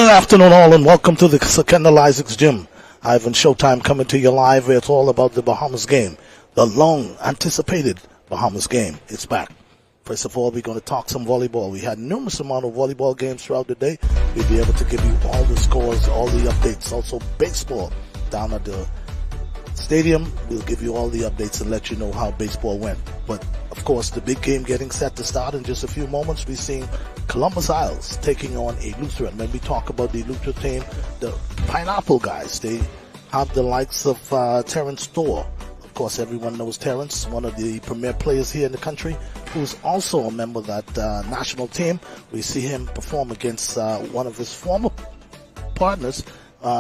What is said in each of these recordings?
Good afternoon all and welcome to the Kendall Isaacs Gym. Ivan Showtime coming to you live where it's all about the Bahamas game. The long anticipated Bahamas game. It's back. First of all, we're going to talk some volleyball. We had numerous amount of volleyball games throughout the day. We'll be able to give you all the scores, all the updates. Also baseball down at the stadium. We'll give you all the updates and let you know how baseball went. But of course, the big game getting set to start in just a few moments. We're seeing Columbus Isles taking on Eleuthera. And when we talk about the Eleuthera team, the Pineapple guys, they have the likes of Terrence Storr. Of course, everyone knows Terrence, one of the premier players here in the country, who's also a member of that national team. We see him perform against one of his former partners,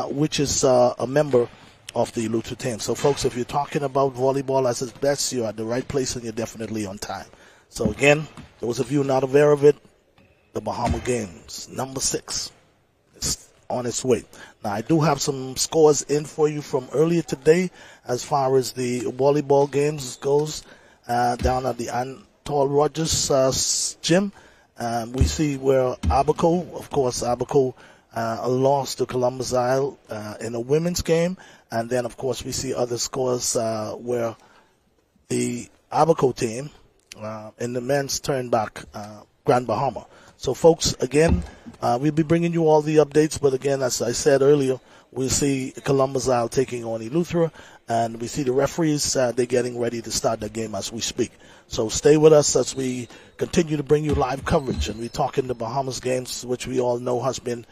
which is a member of the Eleuthera team. So folks, if you're talking about volleyball as its best, you're at the right place and you're definitely on time. So again, those of you not aware of it, the Bahama Games, number 6, is on its way. Now I do have some scores in for you from earlier today as far as the volleyball games goes, down at the Anatole Rogers gym. We see where Abaco, of course, Abaco lost to Columbus Isle in a women's game. And then, of course, we see other scores where the Abaco team in the men's turned back Grand Bahama. So, folks, again, we'll be bringing you all the updates. But, again, as I said earlier, we see Columbus Isle taking on Eleuthera. And we see the referees, they're getting ready to start the game as we speak. So stay with us as we continue to bring you live coverage. And we're talking the Bahamas games, which we all know has been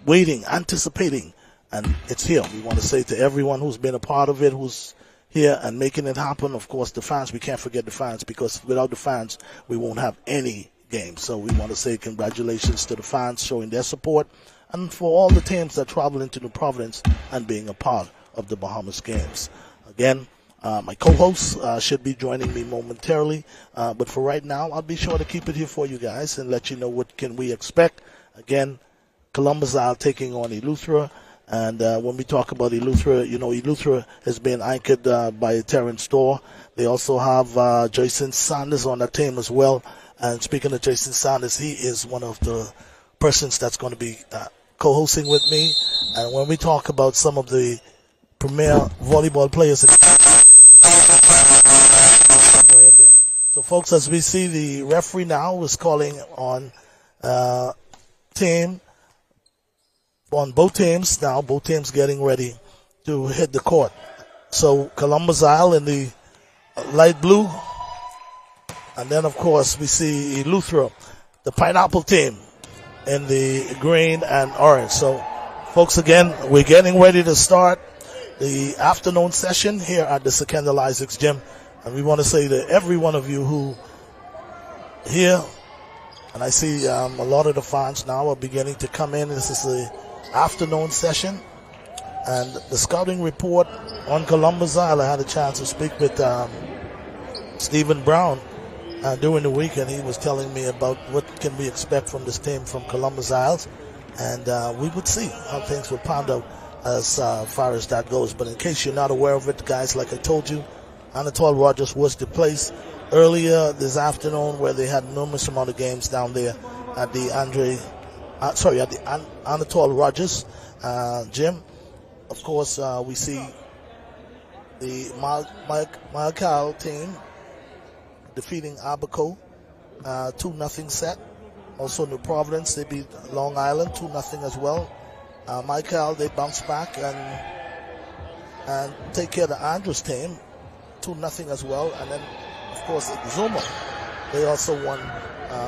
waiting, anticipating. And it's here. We want to say to everyone who's been a part of it, who's here and making it happen. Of course, the fans, we can't forget the fans, because without the fans, we won't have any game. So we want to say congratulations to the fans showing their support, and for all the teams that travel into New Providence and being a part of the Bahamas games. Again, my co-host should be joining me momentarily, but for right now, I'll be sure to keep it here for you guys and let you know what can we expect. Again, Columbus Isle taking on Eleuthera. And when we talk about Eleuthera, you know, Eleuthera has been anchored by Terrence Storr. They also have Jason Sanders on that team as well. And speaking of Jason Sanders, he is one of the persons that's going to be co-hosting with me. And when we talk about some of the premier volleyball players, somewhere in there. So, folks, as we see, the referee now is calling on team. On both teams now, both teams getting ready to hit the court. So Columbus Isle in the light blue. And then, of course, we see Eleuthera, the Pineapple team, in the green and orange. So, folks, again, we're getting ready to start the afternoon session here at the Kendall Isaacs Gym. And we want to say to every one of you who here, and I see a lot of the fans now are beginning to come in. This is the afternoon session, and the scouting report on Columbus Isle. I had a chance to speak with Stephen Brown during the week, and he was telling me about what can we expect from this team from Columbus Isles, and we would see how things would pound out as far as that goes. But in case you're not aware of it, guys, like I told you, Anatole Rogers was the place earlier this afternoon where they had numerous amount of games down there at the Anatole Rogers gym. Of course, we see the Malcal team defeating Abaco 2-0 set. Also New Providence, they beat Long Island 2-0 as well. Malcal, they bounce back and take care of the Andrews team 2-0 as well. And then, of course, Zuma, they also won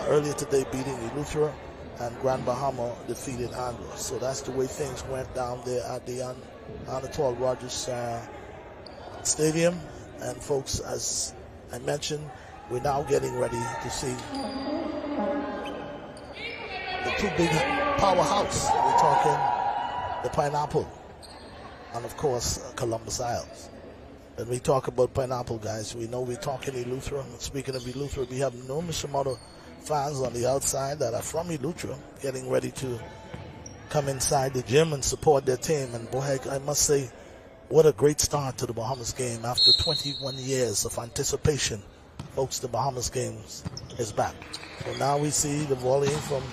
earlier today, beating Eleuthera. And Grand Bahama defeated Andrews. So that's the way things went down there at the Anatole Rogers Stadium. And folks, as I mentioned, we're now getting ready to see the two big powerhouse. We're talking the Pineapple and, of course, Columbus Isles. When we talk about Pineapple, guys, we know we're talking Eleuthera. Speaking of Eleuthera, we have enormous amount of fans on the outside that are from Eleuthera getting ready to come inside the gym and support their team. And boy, I must say, what a great start to the Bahamas game after 21 years of anticipation. Folks, the Bahamas games is back. So now we see the volley from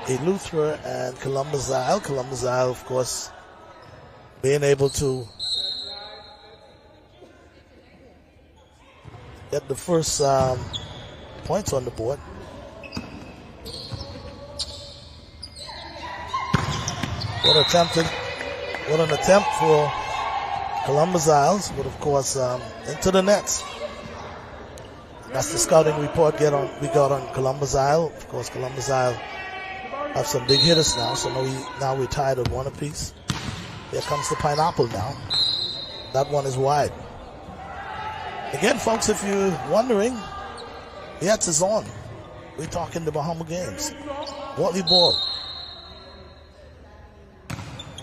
Eleuthera and Columbus Isle. Columbus Isle, of course, being able to get the first points on the board. What an attempt for Columbus Isles, but of course into the nets. That's the scouting report we got on Columbus Isle. Of course, Columbus Isle have some big hitters now, so now we're tied at one apiece. Here comes the pineapple now. That one is wide. Again, folks, if you're wondering, the Hats is on. We're talking the Bahama games. Volleyball.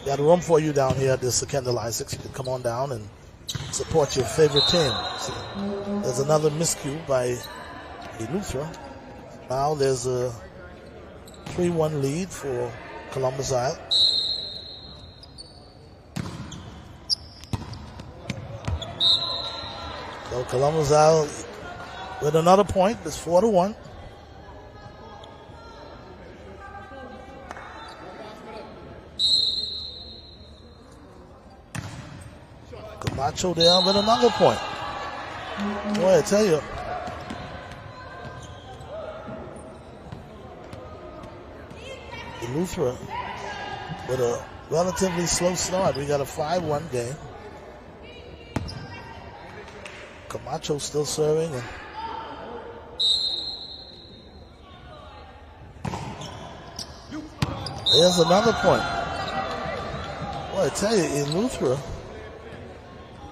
Got room for you down here at this Kendall Isaacs. You can come on down and support your favorite team. So there's another miscue by Eleuthera. Now there's a 3-1 lead for Columbus Isle. So Columbus Isle with another point. It's 4-1. Camacho there with another point. Boy, I tell you. Eleuthera with a relatively slow start. We got a 5-1 game. Camacho still serving. And there's another point. Boy, I tell you, Eleuthera,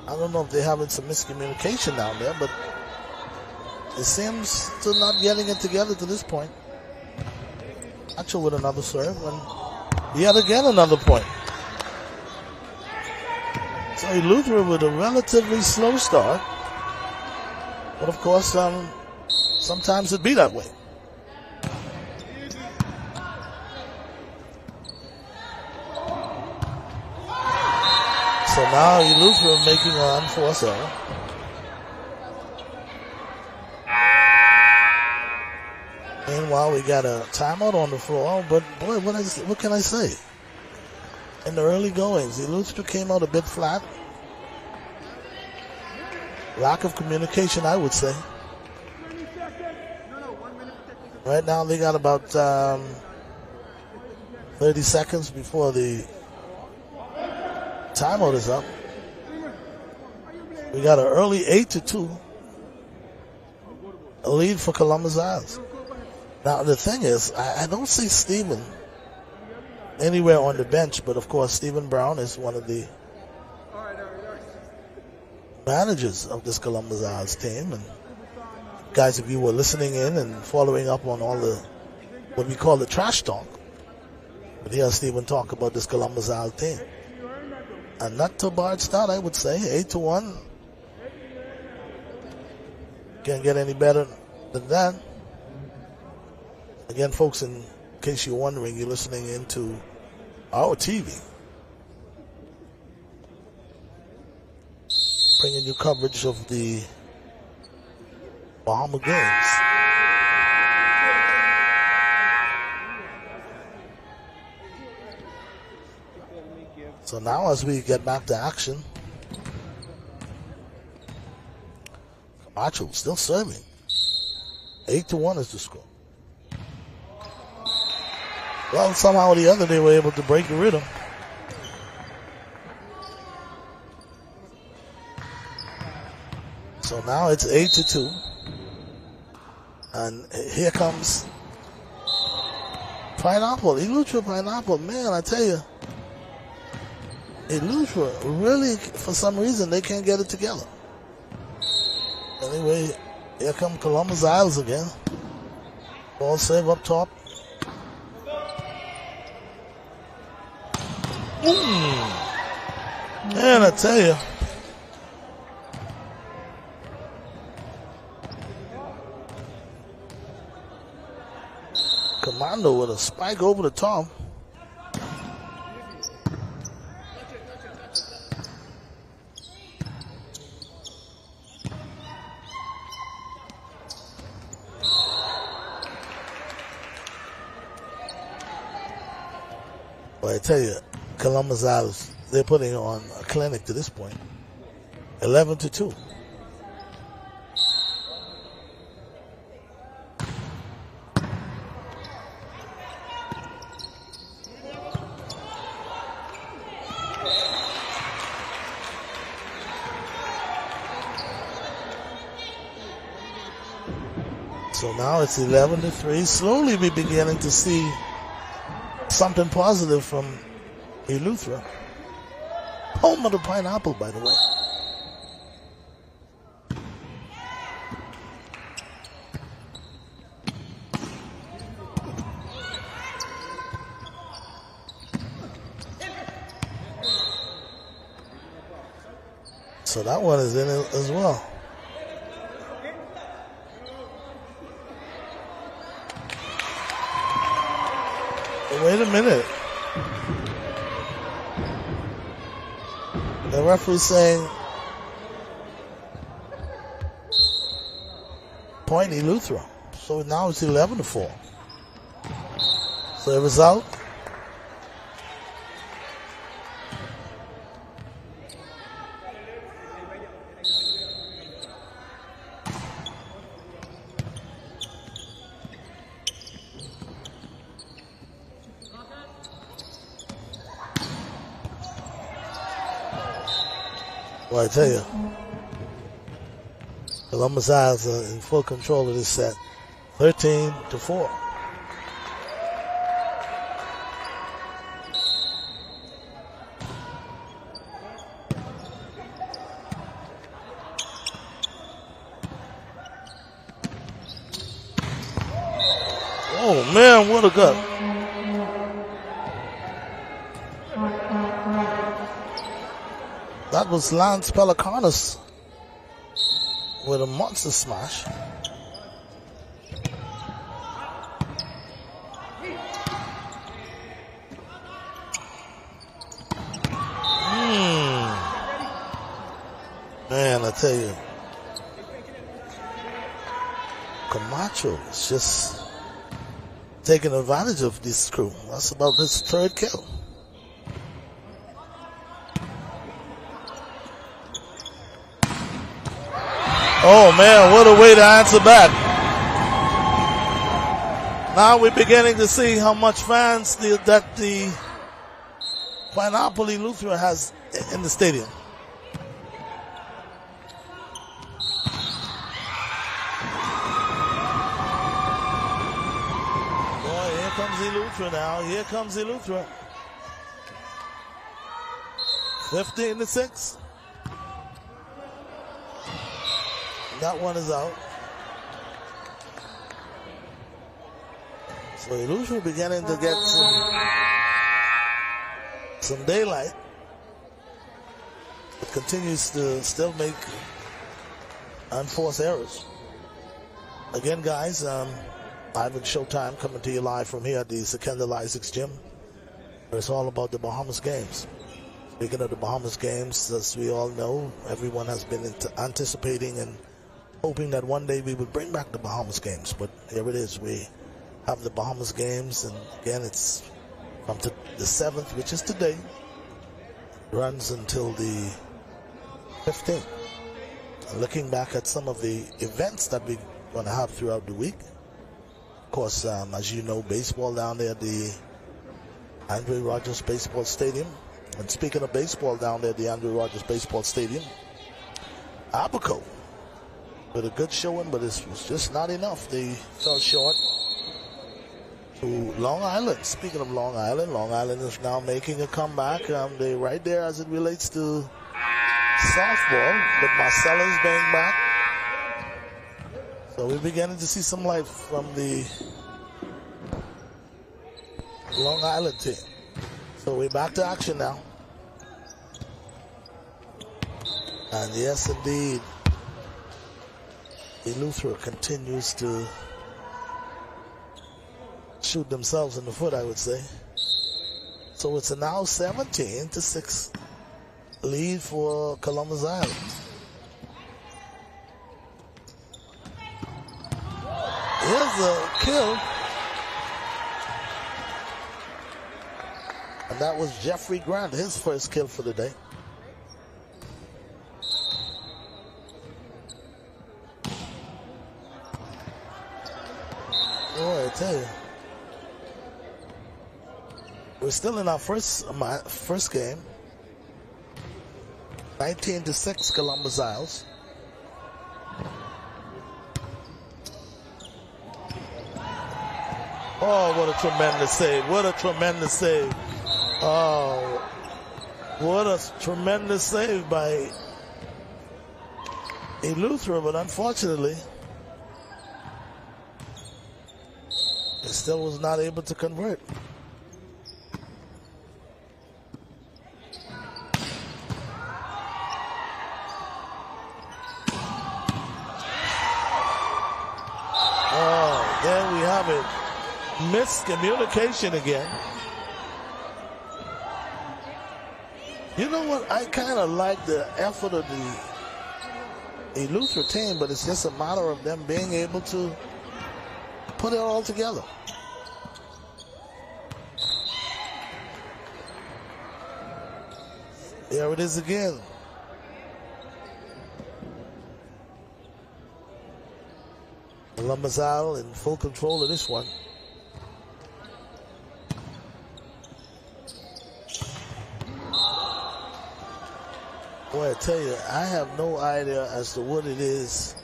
I don't know if they're having some miscommunication down there, but it seems to not getting it together to this point. Camacho with another serve, and yet again another point. So Eleuthera with a relatively slow start, but of course, sometimes it be that way. So now Eleuthera making an unforced error. Meanwhile, we got a timeout on the floor, but boy, what can I say? In the early goings, Eleuthera came out a bit flat. Lack of communication, I would say. Right now, they got about 30 seconds before the timeout is up. We got an early 8-2 a lead for Columbus Isles. Now, the thing is, I don't see Stephen anywhere on the bench, but of course, Stephen Brown is one of the managers of this Columbus Isles team. And guys, if you were listening in and following up on all the, what we call the trash talk, but hear Stephen talk about this Columbus Isles team. And not too bad start, I would say. 8-1. Can't get any better than that. Again, folks, in case you're wondering, you're listening into our TV, bringing you coverage of the Bahama games. So now as we get back to action, Camacho still serving. 8-1 is the score. Well, somehow or the other, they were able to break the rhythm. So now it's 8-2. And here comes Pineapple. Eleuthera Pineapple. Man, I tell you, Eleuthera, really, for some reason, they can't get it together. Anyway, here come Columbus Isles again. Ball save up top. Man, I tell you. Commando with a spike over the top. Well, I tell you, Columbus Isles, they're putting on a clinic to this point. 11-2. So now it's 11-3. Slowly we're beginning to see something positive from Eleuthera. Home of the pineapple, by the way. So that one is in it as well. Wait a minute. The referee saying point Eleuthera. So now it's 11-4. So the result, well, I tell you, Columbus Isles are in full control of this set, 13-4. Oh man, what a gut. That was Lance Pelicanos with a monster smash. Man, I tell you, Camacho is just taking advantage of this crew. That's about his third kill. Oh man, what a way to answer back. Now we're beginning to see how much fans that the Pineapple Eleuthera has in the stadium. Boy, here comes Eleuthera now. Here comes Eleuthera. 15-6. That one is out. So Eleuthera beginning to get some daylight. It continues to still make unforced errors. Again, guys, Ivan Showtime coming to you live from here at the Kendall Isaacs Gym. It's all about the Bahamas games. Speaking of the Bahamas games, as we all know, everyone has been anticipating and hoping that one day we would bring back the Bahamas games, but here it is. We have the Bahamas games, and again, it's from the 7th, which is today, runs until the 15th. And looking back at some of the events that we're going to have throughout the week, of course, as you know, baseball down there at the Andre Rogers Baseball Stadium. And speaking of baseball down there at the Andre Rogers Baseball Stadium, Abaco with a good showing, but it was just not enough. They fell short to Long Island. Speaking of Long Island is now making a comeback. They're right there as it relates to softball, but Marcella's being back. So we're beginning to see some life from the Long Island team. So we're back to action now. And yes, indeed, Eleuthera continues to shoot themselves in the foot, I would say. So it's a now 17-6 lead for Columbus Island. Here's a kill. And that was Jeffrey Grant, his first kill for the day. Boy, I tell you. We're still in our first game. 19-6 Columbus Isles. Oh, what a tremendous save. What a tremendous save. Oh, what a tremendous save by Eleuthera, but unfortunately, he still was not able to convert. Oh, there we have it. Miscommunication again. You know what? I kind of like the effort of the Eleuthera team, but it's just a matter of them being able to put it all together. There it is again. Columbus Isle in full control of this one. Boy, I tell you, I have no idea as to what it is,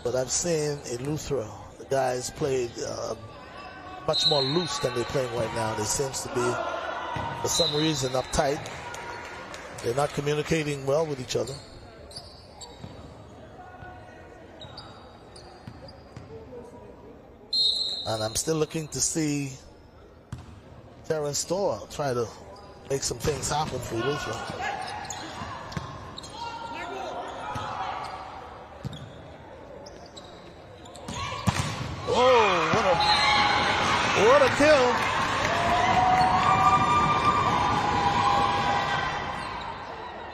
but I've seen Eleuthera, the guys played much more loose than they're playing right now. They seems to be, for some reason, uptight. They're not communicating well with each other. And I'm still looking to see Terrence Storr try to make some things happen for Eleuthera. Oh, what a kill.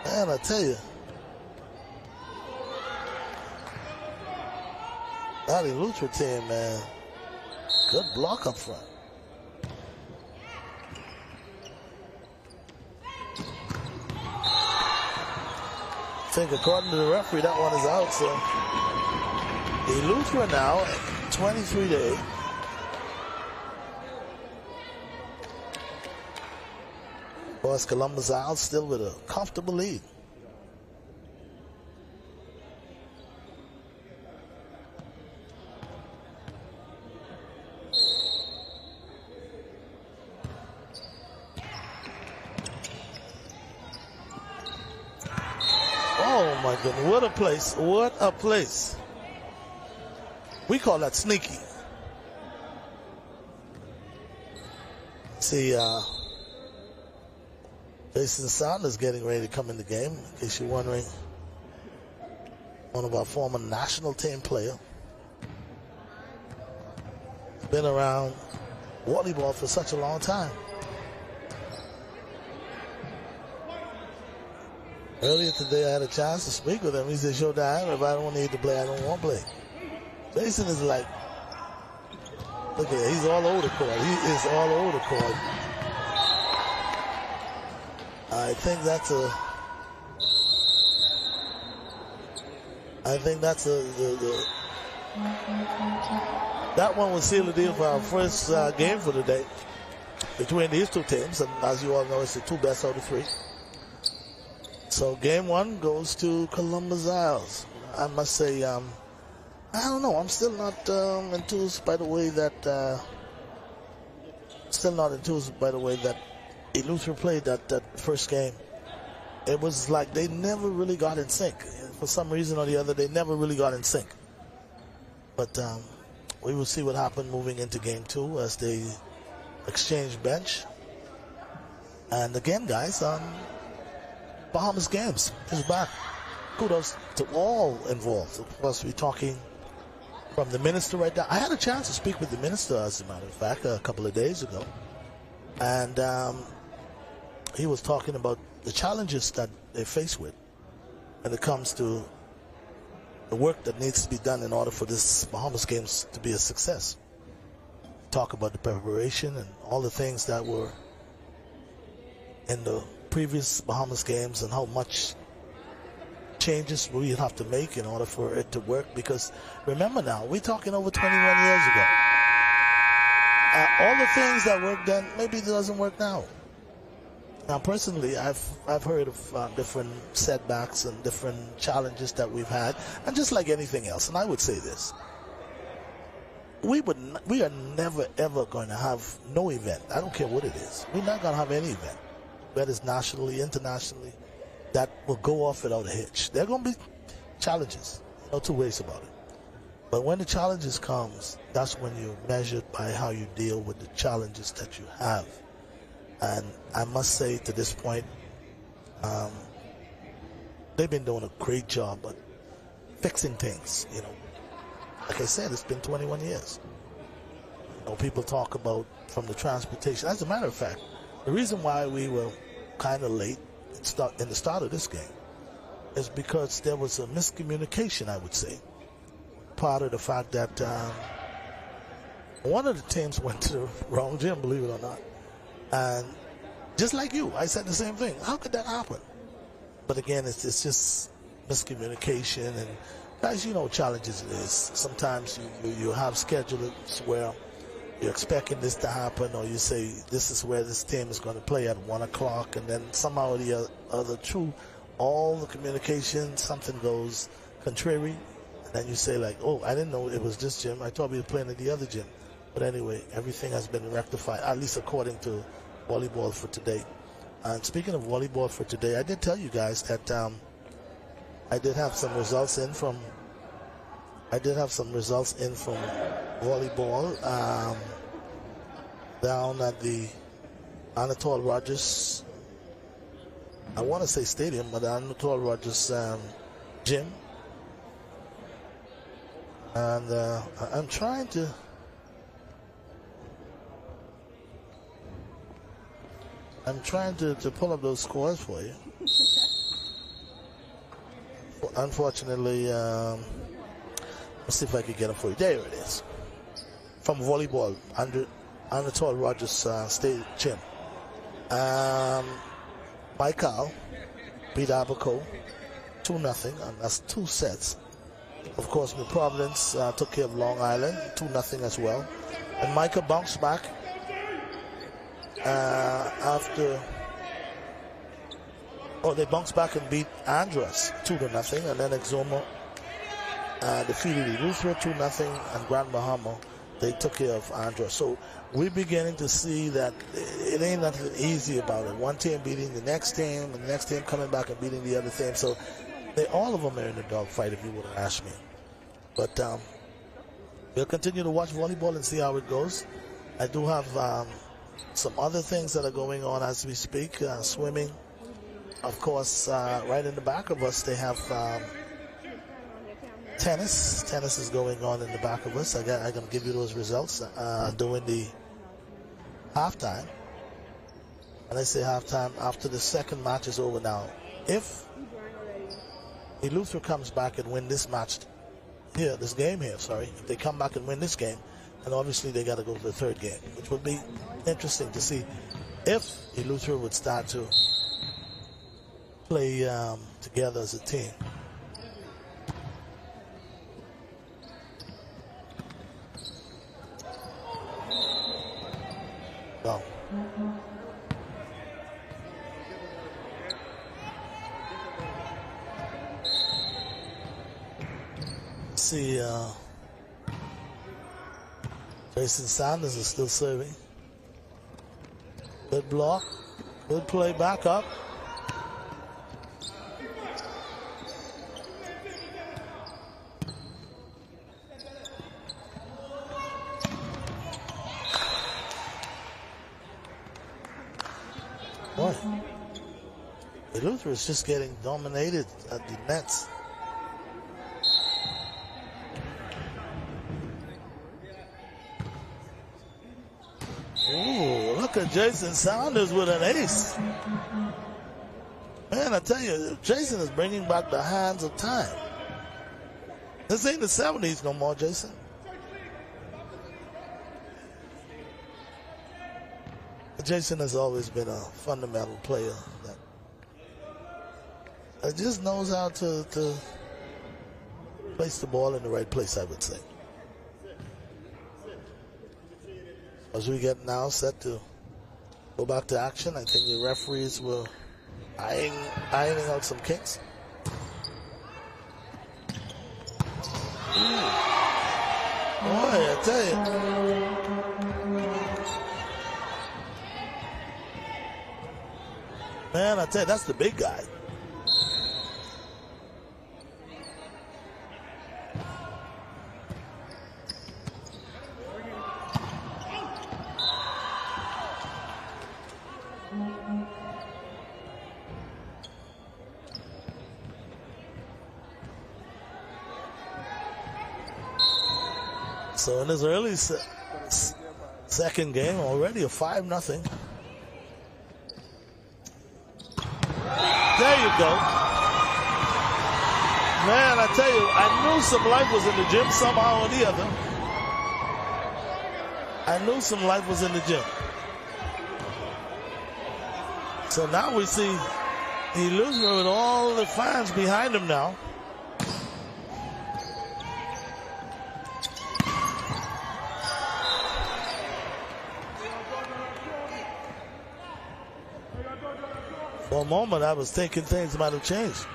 Man, I tell you, that Eleuthera team, man, good block up front. I think according to the referee, that one is out, so Eleuthera now 23-8. Of course, Columbus Isles still with a comfortable lead. Oh my goodness, what a place, what a place. We call that sneaky. See, Jason Saunders getting ready to come in the game, in case you're wondering. One of our former national team player. Been around volleyball for such a long time. Earlier today I had a chance to speak with him. He said, "Showtime, if I don't need to play, I don't want to play." Jason is like, look at it, he's all over the court. He is all over the court. I think that's that one will seal the deal for our first game for the day between these two teams. And as you all know, it's the two best out of three. So game one goes to Columbus Isles. I must say, I don't know. I'm still not enthused by the way that Eleuthera played that first game. It was like they never really got in sync. For some reason or the other, they never really got in sync. But we will see what happened moving into game two as they exchange bench. And again, guys, Bahamas Games is back. Kudos to all involved. Of course, we're talking from the minister right now. I had a chance to speak with the minister, as a matter of fact, a couple of days ago. And he was talking about the challenges that they face with when it comes to the work that needs to be done in order for this Bahamas Games to be a success. Talk about the preparation and all the things that were in the previous Bahamas games and how much changes we have to make in order for it to work. Because remember now, we're talking over 21 years ago. All the things that worked then, maybe it doesn't work now. Now, personally, I've heard of different setbacks and different challenges that we've had, and just like anything else, and I would say this: we are never ever going to have no event. I don't care what it is. We're not going to have any event, whether it's nationally, internationally, that will go off without a hitch. There are going to be challenges, no two ways about it. But when the challenges comes, that's when you're measured by how you deal with the challenges that you have. And I must say, to this point, they've been doing a great job at fixing things. You know, like I said, it's been 21 years. You know, people talk about from the transportation. As a matter of fact, the reason why we were kind of late in the start of this game is because there was a miscommunication, I would say. Part of the fact that one of the teams went to the wrong gym, believe it or not. And just like you, I said the same thing. How could that happen? But again, it's just miscommunication. And guys, you know, challenges it is. Sometimes you have schedules where you're expecting this to happen, or you say this is where this team is going to play at 1 o'clock, and then somehow or the other, through all the communication, something goes contrary. And then you say like, oh, I didn't know it was this gym. I thought we were playing at the other gym. But anyway, everything has been rectified, at least according to Volleyball for today. And speaking of Volleyball for today, I did tell you guys that I did have some results in from Volleyball down at the Anatole Rogers, I want to say stadium, but the Anatole Rogers gym. And I'm trying to pull up those scores for you. Unfortunately, let's see if I can get them for you. There it is. From Volleyball, Anatole Rogers State Gym. Michael beat Abaco 2-0, and that's 2 sets. Of course, New Providence took care of Long Island 2-0 as well. And Micah bounced back after. Oh, they bounced back and beat Andros 2-0, and then Exuma defeated Eleuthera 2-0, and Grand Bahama, they took care of Andros. So we're beginning to see that it ain't nothing easy about it. One team beating the next team, and the next team coming back and beating the other team. So all of them are in the dogfight, if you would have asked me. But we'll continue to watch volleyball and see how it goes. I do have some other things that are going on as we speak. Swimming, of course, right in the back of us, they have tennis. Tennis is going on in the back of us. I'm going to give you those results during the halftime. And I say halftime after the second match is over now. If Eleuthera comes back and win this match here, if they come back and win this game, and obviously they got to go to the third game, which would be interesting to see if Eleuthera would start to play together as a team. So. See, Jason Sanders is still serving. Good block. Good play back up. Boy, Eleuthera is just getting dominated at the nets. Ooh, look at Jason Sanders with an ace. Man, I tell you, Jason is bringing back the hands of time. This ain't the 70s no more, Jason. Jason has always been a fundamental player that just knows how to place the ball in the right place, I would say. As we get now set to go back to action, I think the referees were ironing out some kinks. Boy, I tell you. Man, I tell you, that's the big guy. So in this early second game, already a 5-0. There you go. Man, I tell you, I knew some life was in the gym somehow or the other. I knew some life was in the gym. So now we see Eleuthera with all the fans behind him now. For a moment, I was thinking things might have changed.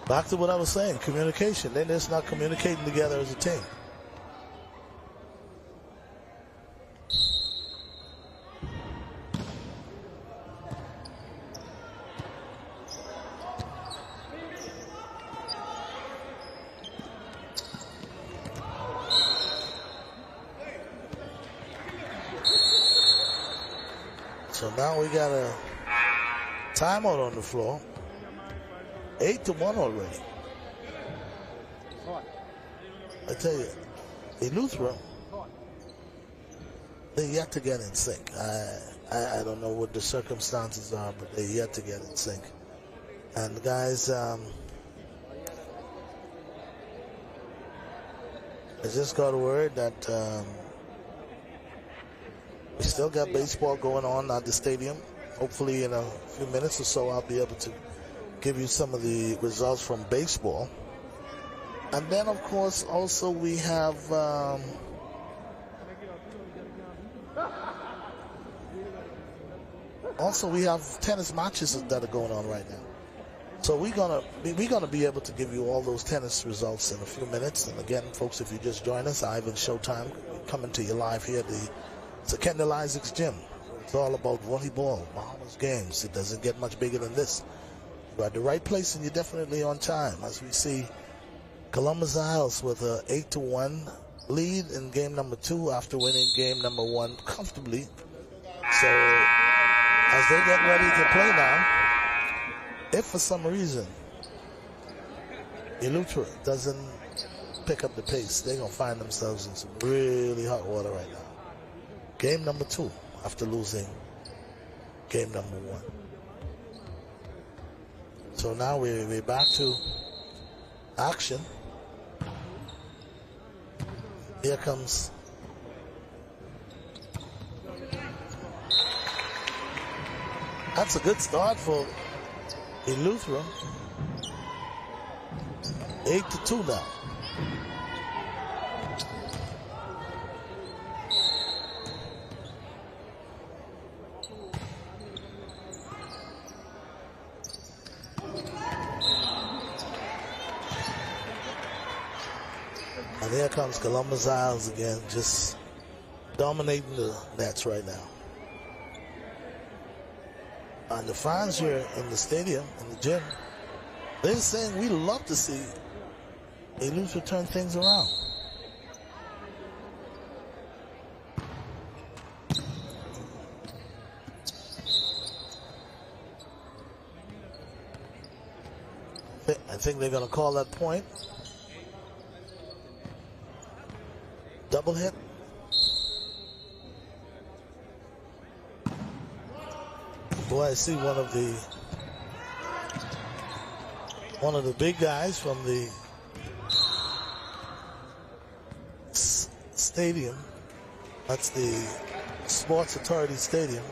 Back to what I was saying, communication. They're just not communicating together as a team. So now we got a timeout on the floor. 8-1 already. I tell you, Eleuthera, they're yet to get in sync. I don't know what the circumstances are, but they're yet to get in sync. And guys, I just got word that we still got baseball going on at the stadium. Hopefully in a few minutes or so I'll be able to give you some of the results from baseball. And then of course also we have tennis matches that are going on right now. So we're gonna be able to give you all those tennis results in a few minutes. And again, folks, if you just join us, Ivan Showtime coming to you live here at the Kendall Isaacs Gym. It's all about volleyball, Bahamas games. It doesn't get much bigger than this. You're at the right place and you're definitely on time. As we see Columbus Isles with an 8-1 lead in game number 2 after winning game number 1 comfortably. So as they get ready to play now, if for some reason Eleuthera doesn't pick up the pace, they're going to find themselves in some really hot water right now. Game number 2 after losing game number 1. So now we're back to action. Here comes that's a good start for Eleuthera. 8-2 now. And here comes Columbus Isles again, just dominating the nets right now. And the fans here in the stadium, in the gym, they're saying we love to see Eleuthera turn things around. I think they're going to call that point. Double hit. Boy, I see one of the big guys from the stadium. That's the Sports Authority Stadium.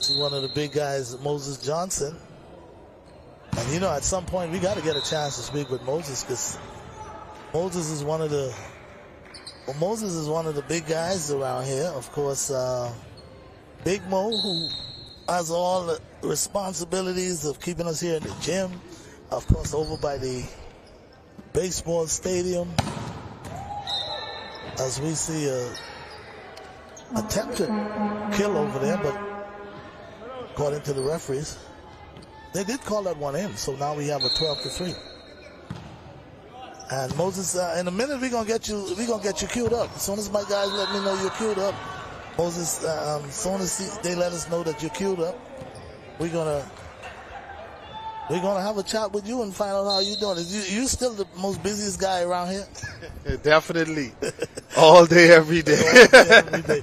See one of the big guys, Moses Johnson. And you know, at some point we got to get a chance to speak with Moses, because Moses is one of the big guys around here. Of course, Big Mo, who has all the responsibilities of keeping us here in the gym. Of course, over by the baseball stadium, as we see a attempted kill over there, but according to the referees, they did call that one in. So now we have a 12-3. And Moses, in a minute we're gonna get you queued up. As soon as my guys let me know you're queued up, Moses, as soon as they let us know that you're queued up, we're gonna have a chat with you and find out how you're doing. You still the most busiest guy around here? Definitely. All day, every day. All day, every day.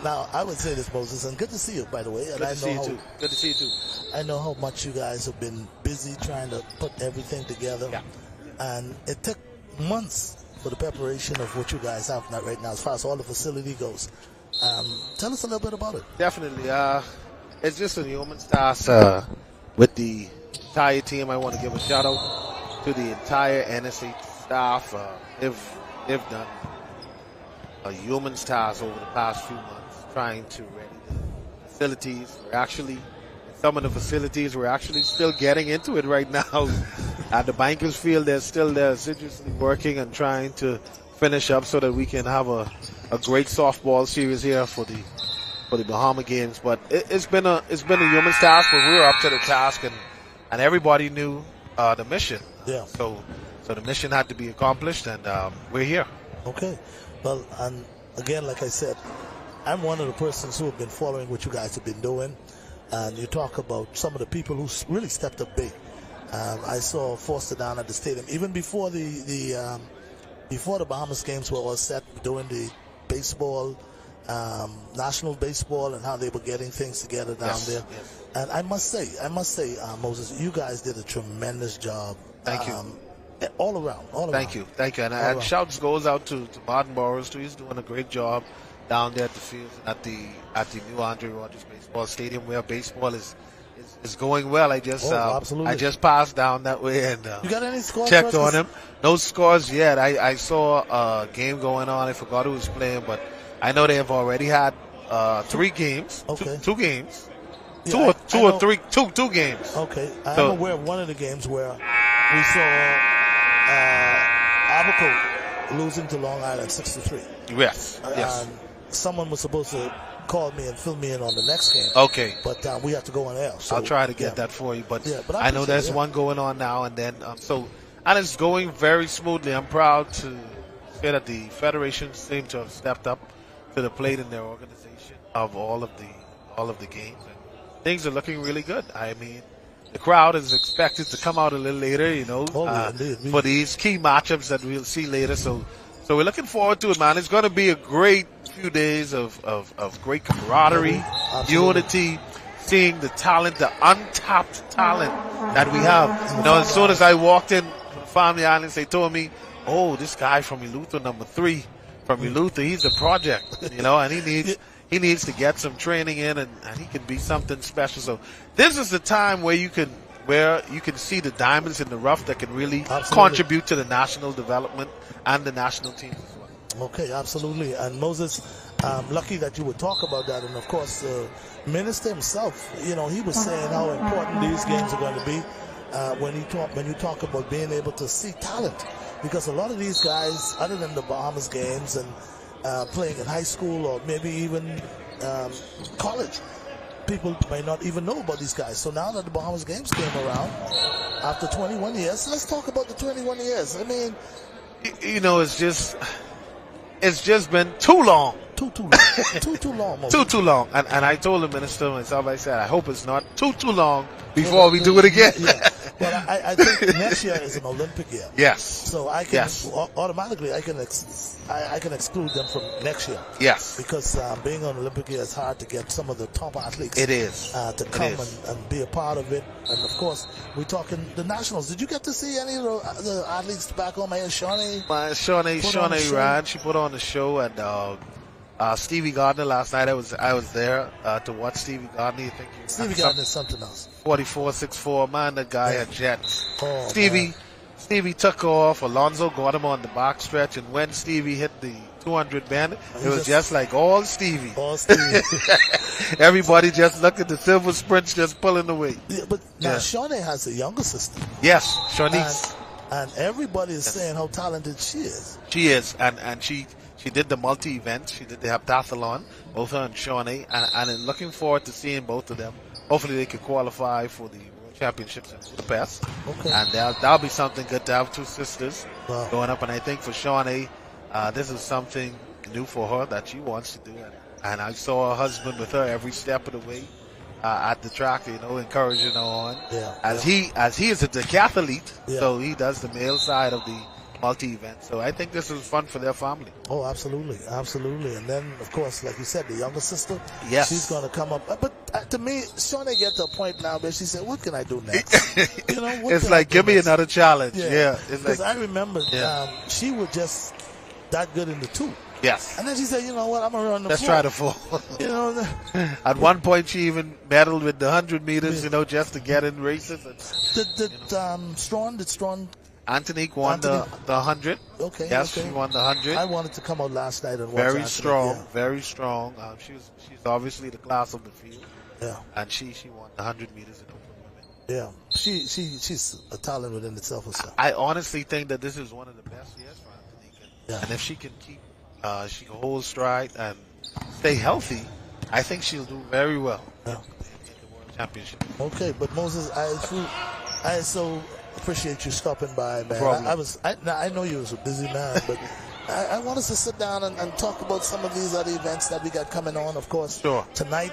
Now, I would say this, Moses, and good to see you, by the way. And Good to see you too. Good to see you too. I know how much you guys have been busy trying to put everything together. Yeah. And it took months for the preparation of what you guys have right now, as far as all the facility goes. Tell us a little bit about it. Definitely. It's just a human task with the entire team. I want to give a shout out to the entire NSA staff. They've done a human task over the past few months trying to ready the facilities. Some of the facilities, we're actually still getting into it right now. At the Bankers Field, they're still there assiduously working and trying to finish up so that we can have a great softball series here for the Bahama games. But it's been a human task, but we were up to the task, and everybody knew the mission. Yeah. So the mission had to be accomplished, and we're here. Okay. Well, and again, like I said, I'm one of the persons who have been following what you guys have been doing. And you talk about some of the people who really stepped up big. I saw Foster down at the stadium even before the Bahamas games were all set, doing the baseball, national baseball, and how they were getting things together down there. Yes. And I must say, Moses, you guys did a tremendous job. Thank you. All around. Thank you. And shouts goes out to Martin Burrows too. He's doing a great job down there at the field, at the new Andre Rogers Baseball Stadium, where baseball is going well. I just passed down that way and you got any scores? Checked on him. No scores yet. I saw a game going on. I forgot who was playing, but I know they have already had 3 games. Okay. Two games. Yeah, Two games. Okay. I'm aware of one of the games where we saw Abaco losing to Long Island 6-3. Yes. Someone was supposed to call me and fill me in on the next game. Okay. But we have to go on air. So, I'll try to get that for you. But I I know there's one going on now, and then and it's going very smoothly. I'm proud to say that the federation seems to have stepped up to the plate in their organization of all of the games, and things are looking really good. I mean, the crowd is expected to come out a little later, for these key matchups that we'll see later. So we're looking forward to it, man. It's going to be a great few days of great camaraderie, unity, seeing the talent, the untapped talent that we have. As soon as I walked in Family Islands, they told me, "Oh, this guy from Eleuthera, number 3 from Eleuthera, he's a project, and he needs to get some training in, and he can be something special." So this is the time where you can see the diamonds in the rough that can really contribute to the national development and the national teams as well. Okay, absolutely. And Moses, I'm lucky that you would talk about that. And of course, the minister himself, he was saying how important these games are going to be when you talk about being able to see talent, because a lot of these guys, other than the Bahamas games and playing in high school or maybe even college, people may not even know about these guys. So now that the Bahamas games came around after 21 years, let's talk about the 21 years. I mean, it's just been too long. Too long. Too long. And I told the minister myself, I said, I hope it's not too long before we do it again. But I think next year is an Olympic year. Yes. So I can automatically I can exclude them from next year. Yes. Because being on Olympic year is hard to get some of the top athletes. It is. To come and be a part of it. And of course, we're talking the nationals. Did you get to see any of the athletes back home? Shawnee Ryan, she put on the show, and Stevie Gardner last night. I was there to watch Stevie Gardner. Stevie Gardner is something else. 44.64. Man, that guy had jets. Oh, Stevie took off. Alonzo got him on the back stretch, and when Stevie hit the 200 bend, it was just like all Stevie. All Stevie. Everybody just looked at the silver sprints just pulling away. Yeah, but now Shawnee has a younger sister. Yes, Shawnee's. And everybody is saying how talented she is. She is, and she did the multi-event. She did the heptathlon, both her and Shawnee, and I'm looking forward to seeing both of them. Hopefully they could qualify for the World Championships in Budapest. Okay. And that'll be something good to have two sisters going up. And I think for Shawnee, this is something new for her that she wants to do. And I saw her husband with her every step of the way at the track, encouraging her on. Yeah. He is a decathlete, so he does the male side of the multi-event. So I think this is fun for their family. Oh, absolutely. And then, of course, like you said, the younger sister, she's going to come up. But to me, Shawnee get to a point now where she said, what can I do next? It's like, give me another challenge. Yeah. Because I remember she was just that good in the 2. Yes. And then she said, you know what, I'm going to run the 4. Let's try the 4. At one point, she even battled with the 100 meters, just to get in races. Did Strawn Antonique won the 100. Okay. Yes, she won the 100. I wanted to come out last night and watch Very Antonique, strong, very strong. She's obviously the class of the field. Yeah. And she won the 100 meters in open women. Yeah. She's a talent within itself herself. I honestly think that this is one of the best years for Antonique. Yeah. And if she can she can hold stride and stay healthy, I think she'll do very well in the World Championship. Okay, but Moses, I so appreciate you stopping by, man. No I know you was a busy man, but I want us to sit down and talk about some of these other events that we got coming on. Of course, tonight,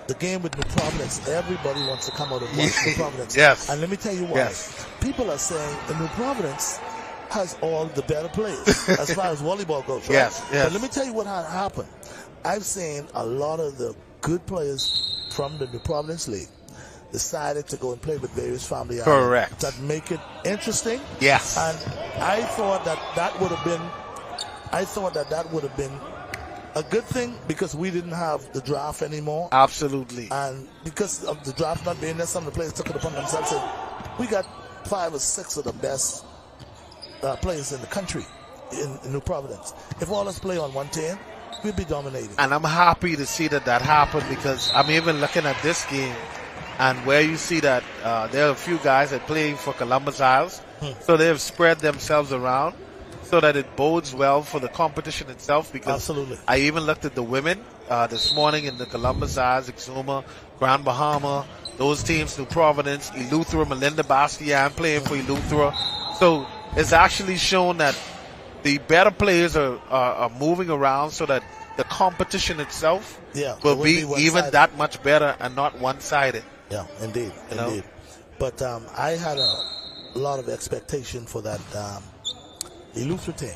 the game with New Providence. Everybody wants to come out and watch New Providence. Yes. And let me tell you why. Yes. People are saying the New Providence has all the better players as far as volleyball goes. Right? Yes. But let me tell you what happened. I've seen a lot of the good players from the New Providence League decided to go and play with various family Correct. that make it interesting. Yes. And I thought that would have been a good thing because we didn't have the draft anymore. Absolutely. And because of the draft not being there, some of the players took it upon themselves and said, we got 5 or 6 of the best players in the country in New Providence. If all us play on one team, we'd be dominating. And I'm happy to see that happened because I'm even looking at this game and where you see that there are a few guys that play for Columbus Isles, so they've spread themselves around so that it bodes well for the competition itself. Because Absolutely. I even looked at the women this morning in the Columbus Isles, Exuma, Grand Bahama, those teams, New Providence, Eleuthera, Melinda Bastian playing for Eleuthera. So it's actually shown that the better players are moving around so that the competition itself will be even that much better and not one-sided. Yeah, indeed. But I had a lot of expectation for that Eleuthera team.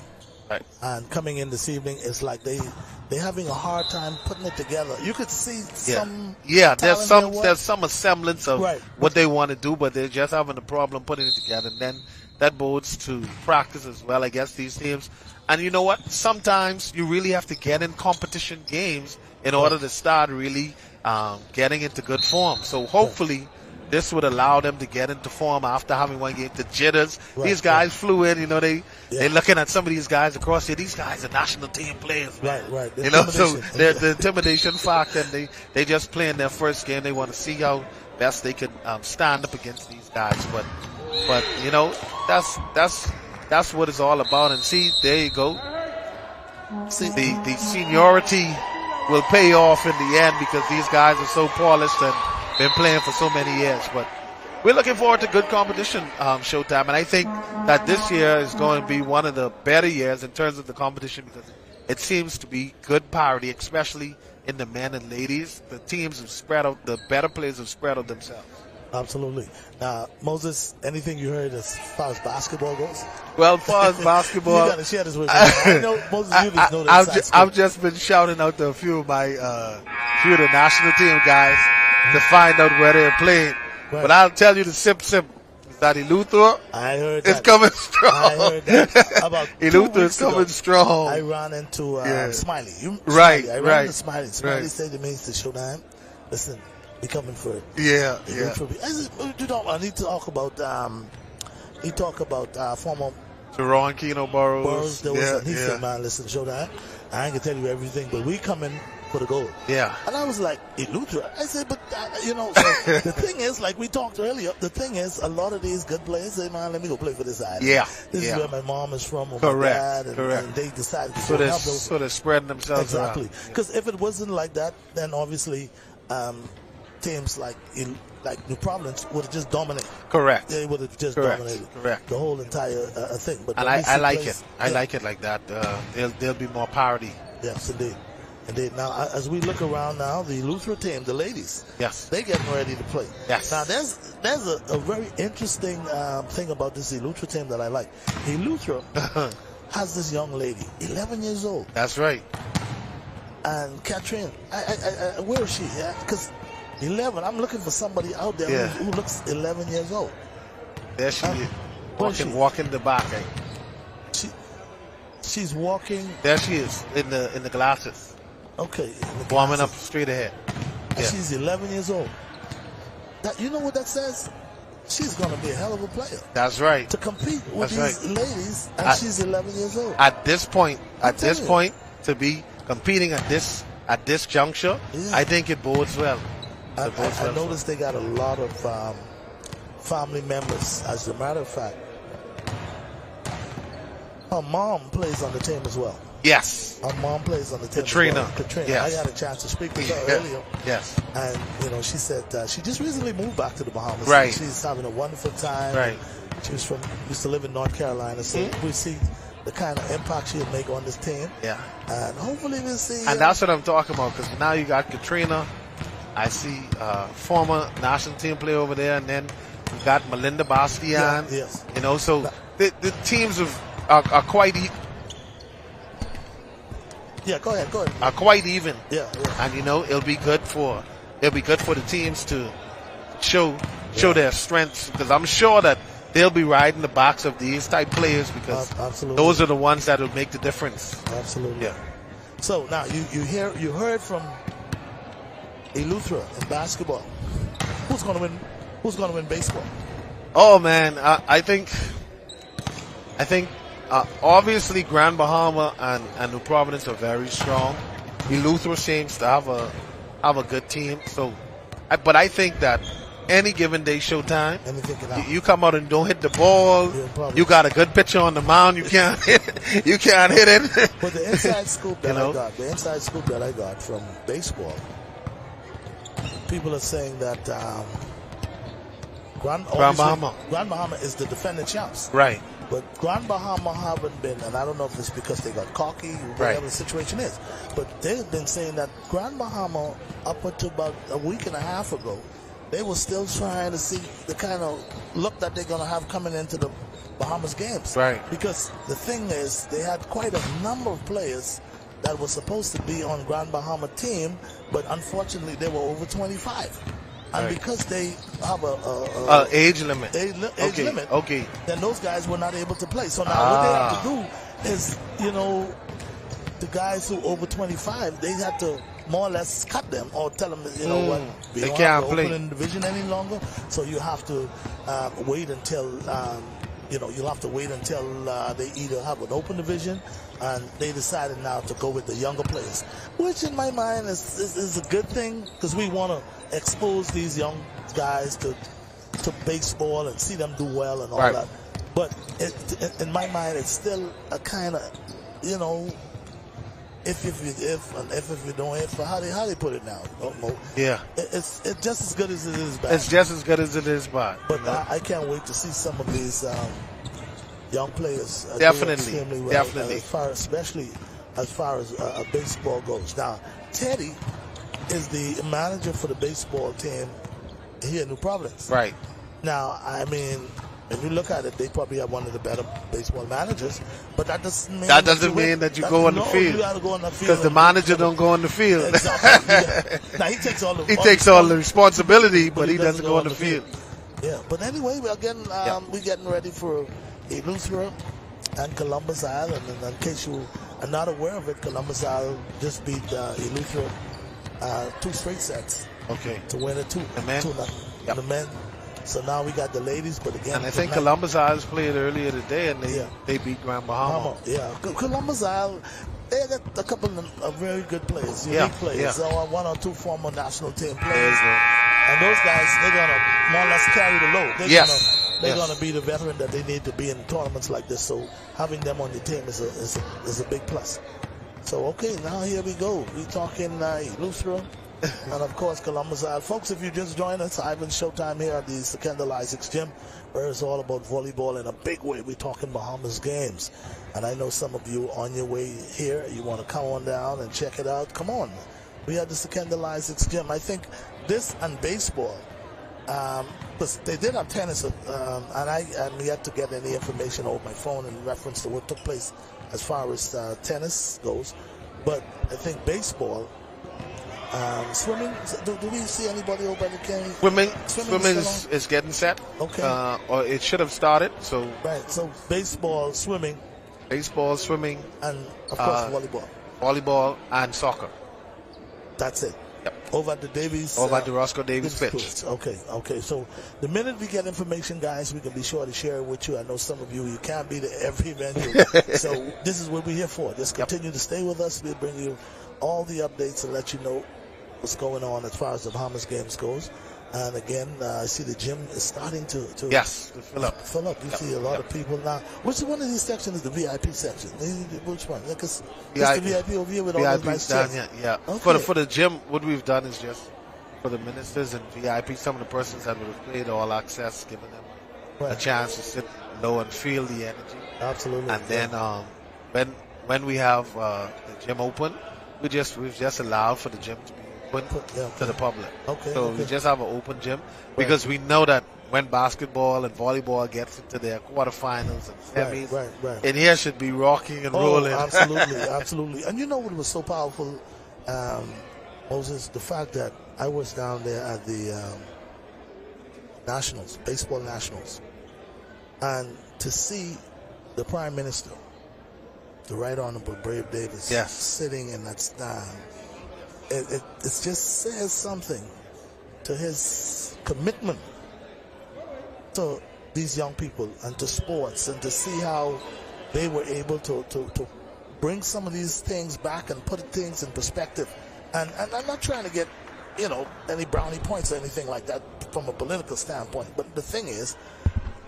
Right. And coming in this evening, it's like they're having a hard time putting it together. You could see some there's some semblance of what they want to do, but they're just having a problem putting it together. And then that bodes to practice as well against these teams. And you know what? Sometimes you really have to get in competition games in order to start really getting into good form. So hopefully this would allow them to get into form after having one game. The jitters, these guys flew in, they're looking at some of these guys across here. These guys are national team players, man. Right. So the intimidation factor, and they just playing their first game. They want to see how best they can stand up against these guys. But that's what it's all about. And see, there you go. See, the seniority will pay off in the end because these guys are so polished and been playing for so many years. But we're looking forward to good competition, Showtime. And I think that this year is going to be one of the better years in terms of the competition because it seems to be good parity, especially in the men and ladies. The teams have spread out, the better players have spread out themselves. Absolutely. Now, Moses, anything you heard as far as basketball goes? Well, as far as basketball, you got to share this with me. I know Moses, you just know the I've just been shouting out to a few of my few of the national team guys to find out where they're playing. Right. But I'll tell you the sip is that Eleuthera. I heard that. It's coming strong. I heard that. About Eleuthera is coming strong. I ran into Smiley. Right, Smiley. I ran into Smiley. Smiley said to me, "The showtime. Listen, we coming for it." Yeah. I said, I need to talk about. He talked about former Teron Keno Burrows. He said, "Man, listen, showtime. I ain't gonna tell you everything, but we coming for the goal." Yeah. And I was like, Eleuthera. I said, but so the thing is, like we talked earlier, the thing is, a lot of these good players say, "Man, let me go play for this island." Yeah. This is where my mom is from, or Correct. my dad, and they decided to so they're help those. sort of spreading themselves Exactly. around. Because if it wasn't like that, then obviously teams like New Providence would have just dominated. Correct. They would have just dominated the whole entire thing. But and I like it. I like it like that. There'll be more parity. Yes, indeed. Indeed. Now, as we look around now, the Eleuthera team, the ladies, they getting ready to play. Yes. Now, there's a very interesting thing about this Eleuthera team that I like. Eleuthera has this young lady, 11 years old. That's right. And Catherine, where is she? Because 11, I'm looking for somebody out there who looks 11 years old. There she is, walking the back. She's walking. There she is in the glasses. Okay. Warming up straight ahead. And she's 11 years old. You know what that says? She's going to be a hell of a player. That's right. To compete with these ladies, and she's 11 years old. At this point, to be competing at this juncture, I think it bodes well. I noticed they got a lot of family members. As a matter of fact, her mom plays on the team as well. Yes. Her mom plays on the team. Katrina. Yes. I had a chance to speak with her earlier. Yes. And she said she just recently moved back to the Bahamas. Right. She's having a wonderful time. Right. She used to live in North Carolina, so we see the kind of impact she'll make on this team. Yeah. And hopefully we'll see. And that's what I'm talking about, because now you got Katrina. I see former national team player over there, and then we got Melinda Bastian. Yes. So the teams are quite go ahead. Are quite even. Yeah. And it'll be good for the teams to show their strengths, because I'm sure that they'll be riding the backs of these type players, because those are the ones that will make the difference. Absolutely. Yeah. So now you heard from Eleuthera in basketball. Who's going to win baseball? Oh man, I think obviously Grand Bahama and New Providence are very strong. Eleuthera seems to have a good team. But I think that any given day showtime, you come out and don't hit the ball. You got a good pitcher on the mound. You can't hit it. You can't hit it. But the inside scoop that I got from baseball, people are saying that Grand Bahama is the defending champs. Right. But Grand Bahama haven't been, and I don't know if it's because they got cocky, whatever the situation is, but they've been saying that Grand Bahama, up until about a week and a half ago, they were still trying to see the kind of look that they're going to have coming into the Bahamas games. Right. Because the thing is, they had quite a number of players that were supposed to be on Grand Bahama team, but unfortunately they were over 25. And because they have a age limit, then those guys were not able to play. So now what they have to do is, the guys who over 25, they had to more or less cut them or tell them, what, we don't can't have to play open in the division any longer. So you have to wait until you'll have to wait until they either have an open division, and they decided now to go with the younger players, which in my mind is a good thing, because we want to expose these young guys to baseball and see them do well and all that. But in my mind, it's still a kind of, if you don't hit, for how they put it now. Yeah. It's just as good as it is bad. It's just as good as it is bad. But I can't wait to see some of these young players. Definitely. Especially as far as baseball goes. Now, Teddy is the manager for the baseball team here in New Providence. Right. Now, I mean, when you look at it, they probably have one of the better baseball managers, but that doesn't mean that you go on the field. You got to go on the field because the manager don't go on the field. Exactly. Now he takes all the responsibility, but he doesn't go on the field. Yeah, but anyway, we're getting ready for Eleuthera and Columbus Isle, and in case you are not aware of it, Columbus Isle just beat Eleuthera 2 straight sets. Okay. To win it 2. The men. 2-0. The men. So now we got the ladies, but again. And I think Columbus Isles played earlier today, and they beat Grand Bahama. Yeah, Columbus Isle, they got a couple of very good players, unique players. Yeah. So 1 or 2 former national team players. And those guys, they're going to more or less carry the load. They're going to be the veteran that they need to be in tournaments like this. So having them on the team is a big plus. So, okay, now here we go. We're talking Eleuthera. And of course, Columbus Isle. Folks, if you just joined us, Ivan's Showtime here at the Kendall Isaacs Gym, where it's all about volleyball in a big way. We're talking Bahamas games. And I know some of you on your way here, you want to come on down and check it out. Come on. We are the Kendall Isaacs Gym. I think this and baseball, because they did have tennis, and I'm yet to get any information over my phone in reference to what took place as far as tennis goes. But I think baseball, swimming, do we see anybody over at the game? Swimming is getting set. Okay. Or it should have started. So right. So baseball, swimming, and of course volleyball and soccer. That's it. Yep. Over at the Davies. Over at the Roscoe Davies pitch. Okay. So the minute we get information, guys, we can be sure to share it with you. I know some of you can't be to every venue. So this is what we're here for. Just continue to stay with us. We'll bring you all the updates and let you know what's going on as far as the Bahamas games goes. And again, I see the gym is starting to fill up. You see a lot of people now. Which one of these sections is the VIP section? Which one? Because it's the VIP over here with all VIP the nice down chairs. here. Yeah. Okay. For the gym, what we've done is just for the ministers and VIP, some of the persons that would have played all access, giving them a chance to sit low and feel the energy. Absolutely. And then when we have the gym open, we've just allowed for the gym to be open to the public. So we just have an open gym because we know that when basketball and volleyball gets into their quarterfinals and semis, in here should be rocking and rolling. Absolutely. And you know what was so powerful, Moses? The fact that I was down there at the Nationals, baseball Nationals, and to see the Prime Minister, the Right Honorable Brave Davis, sitting in that stand, it just says something to his commitment to these young people and to sports, and to see how they were able to bring some of these things back and put things in perspective. And I'm not trying to get, any brownie points or anything like that from a political standpoint, but the thing is,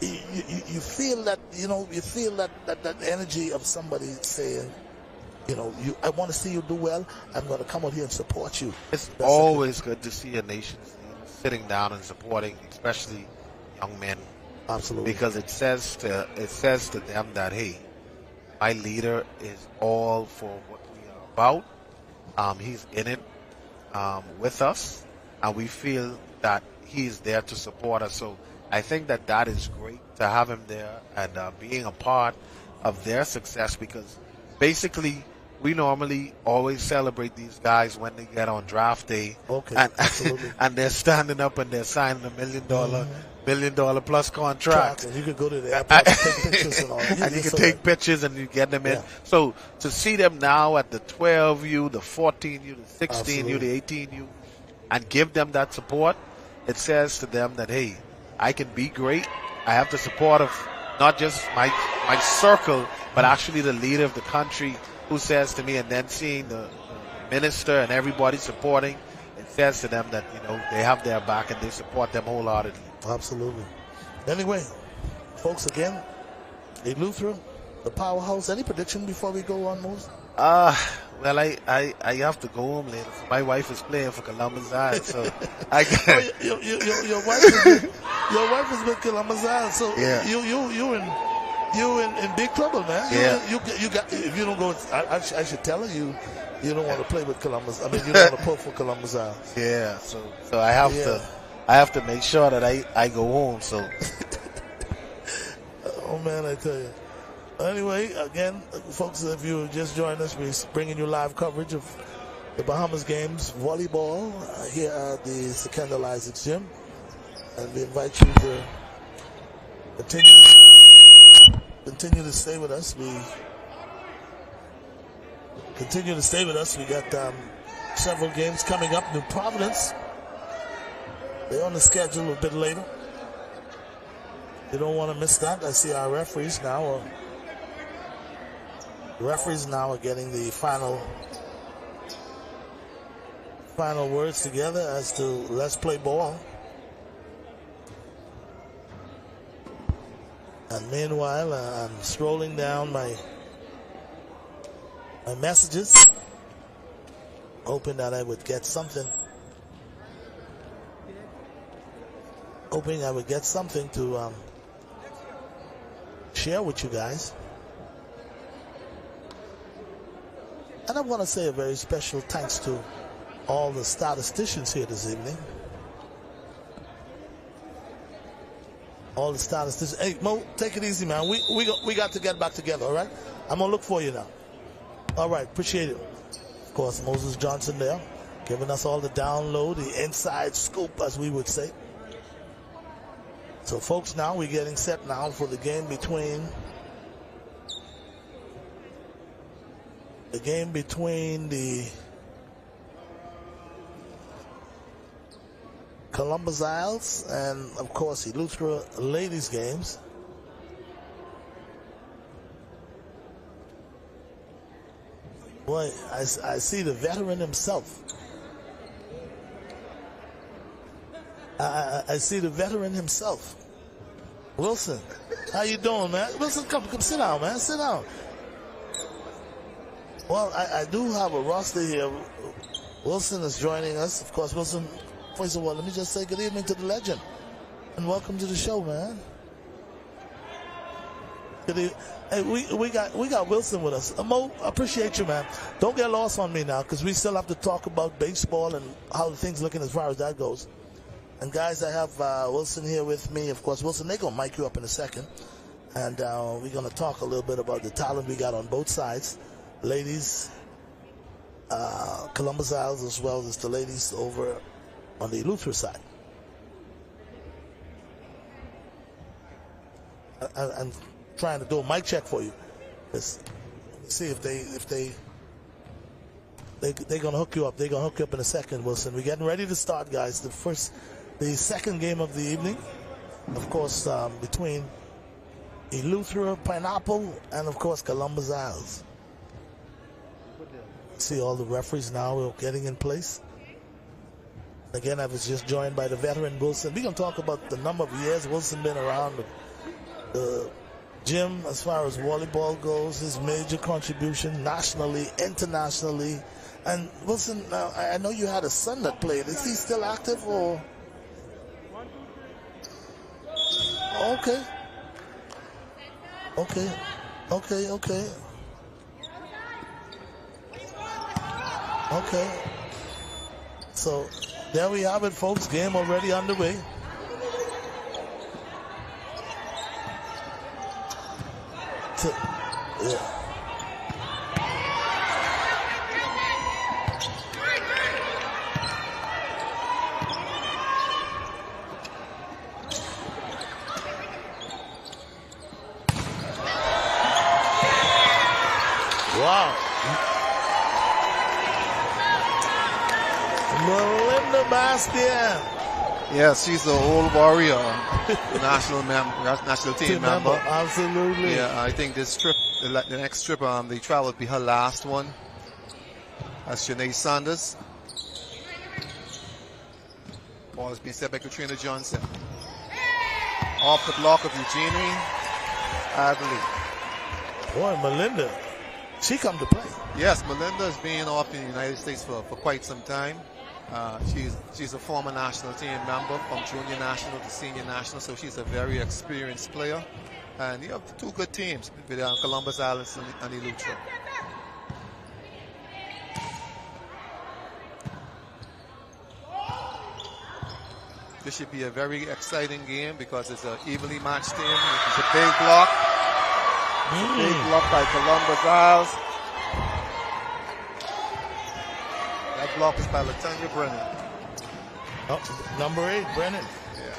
you feel that, that energy of somebody saying, I want to see you do well. I'm going to come out here and support you. It's always good to see a nation's team sitting down and supporting, especially young men. Absolutely. Because it says to them that, hey, my leader is all for what we are about. He's in it with us, and we feel that he's there to support us. So I think that is great to have him there and being a part of their success, because basically we normally always celebrate these guys when they get on draft day. And they're standing up and they're signing $1 million plus contract. And you can go to the airport and take pictures and all. And you can take pictures and you get them in. So to see them now at the 12U, the 14U, the 16U, the 18U, and give them that support, it says to them that, hey, I can be great. I have the support of not just my circle, but actually the leader of the country who says to me, and then seeing the minister and everybody supporting, it says to them that, they have their back and they support them wholeheartedly. Absolutely. Anyway, folks, again, Eleuthera, the powerhouse. Any prediction before we go on, Moses? Well, I have to go home later. My wife is playing for Columbus Isle, so your wife is with Columbus Isle, so you in big trouble, man. You got, if you don't go, I should tell her you don't want to play with Columbus. I mean, you don't want to pull for Columbus Isle. Yeah, so I I have to make sure that I go home. So, oh man, I tell you. Anyway, again, folks, if you just joined us, we're bringing you live coverage of the Bahamas games volleyball here at the Secondal Isaacs Gym, and we invite you to continue to stay with us. We continue to stay with us. We got several games coming up. New Providence, they're on the schedule a bit later. You don't want to miss that. I see our referees now. Referees now are getting the final words together as to let's play ball. And meanwhile, I'm scrolling down my messages, hoping that I would get something. Hoping I would get something to share with you guys. And I want to say a very special thanks to all the statisticians here this evening. All the statisticians. Hey, Mo, take it easy, man. We got to get back together, all right? I'm going to look for you now. All right, appreciate it. Of course, Moses Johnson there, giving us all the download, the inside scoop, as we would say. So, folks, now we're getting set now for the game between the Columbus Isles and, of course, Eleuthera ladies games. Boy, I see the veteran himself. I see the veteran himself. Wilson, how you doing, man? Wilson, come sit down, man. Sit down. Well, I do have a roster here. Wilson is joining us. Of course, Wilson, first of all, let me just say good evening to the legend. And welcome to the show, man. Hey, we got Wilson with us. Mo, appreciate you, man. Don't get lost on me now, because we still have to talk about baseball and how the things looking as far as that goes. And guys, I have Wilson here with me. Of course, Wilson, they're going to mic you up in a second. And we're going to talk a little bit about the talent we got on both sides. Ladies, Columbus Isles, as well as the ladies over on the Eleuthera side. I'm trying to do a mic check for you. Let's see if they're gonna hook you up. They're gonna hook you up in a second, Wilson. We're getting ready to start, guys. The second game of the evening, of course, between Eleuthera, Pineapple, and of course Columbus Isles. See all the referees now getting in place. Again, I was just joined by the veteran Wilson. We're gonna talk about the number of years Wilson been around the gym as far as volleyball goes, his major contribution nationally, internationally. And Wilson, I know you had a son that played. Is he still active or? Okay. So there we have it, folks. Game already underway. Wow. Melinda Bastian. Yes, she's the old warrior, national team member. Absolutely. Yeah, I think this trip, the next trip, the trial will be her last one. That's Shanae Sanders. Ball has been set by Katrina Johnson. Off the block of Eugenie Adley. Boy, Melinda, she come to play. Yes, Melinda has been off in the United States for quite some time. She's a former national team member from junior national to senior national, so she's a very experienced player. And you have two good teams with Columbus Islands and Eleuthera. This should be a very exciting game because it's an evenly matched team. It's a big block. Big block by Columbus Isles. That block is by Latanya Brennan. Oh, number 8, Brennan. Yeah.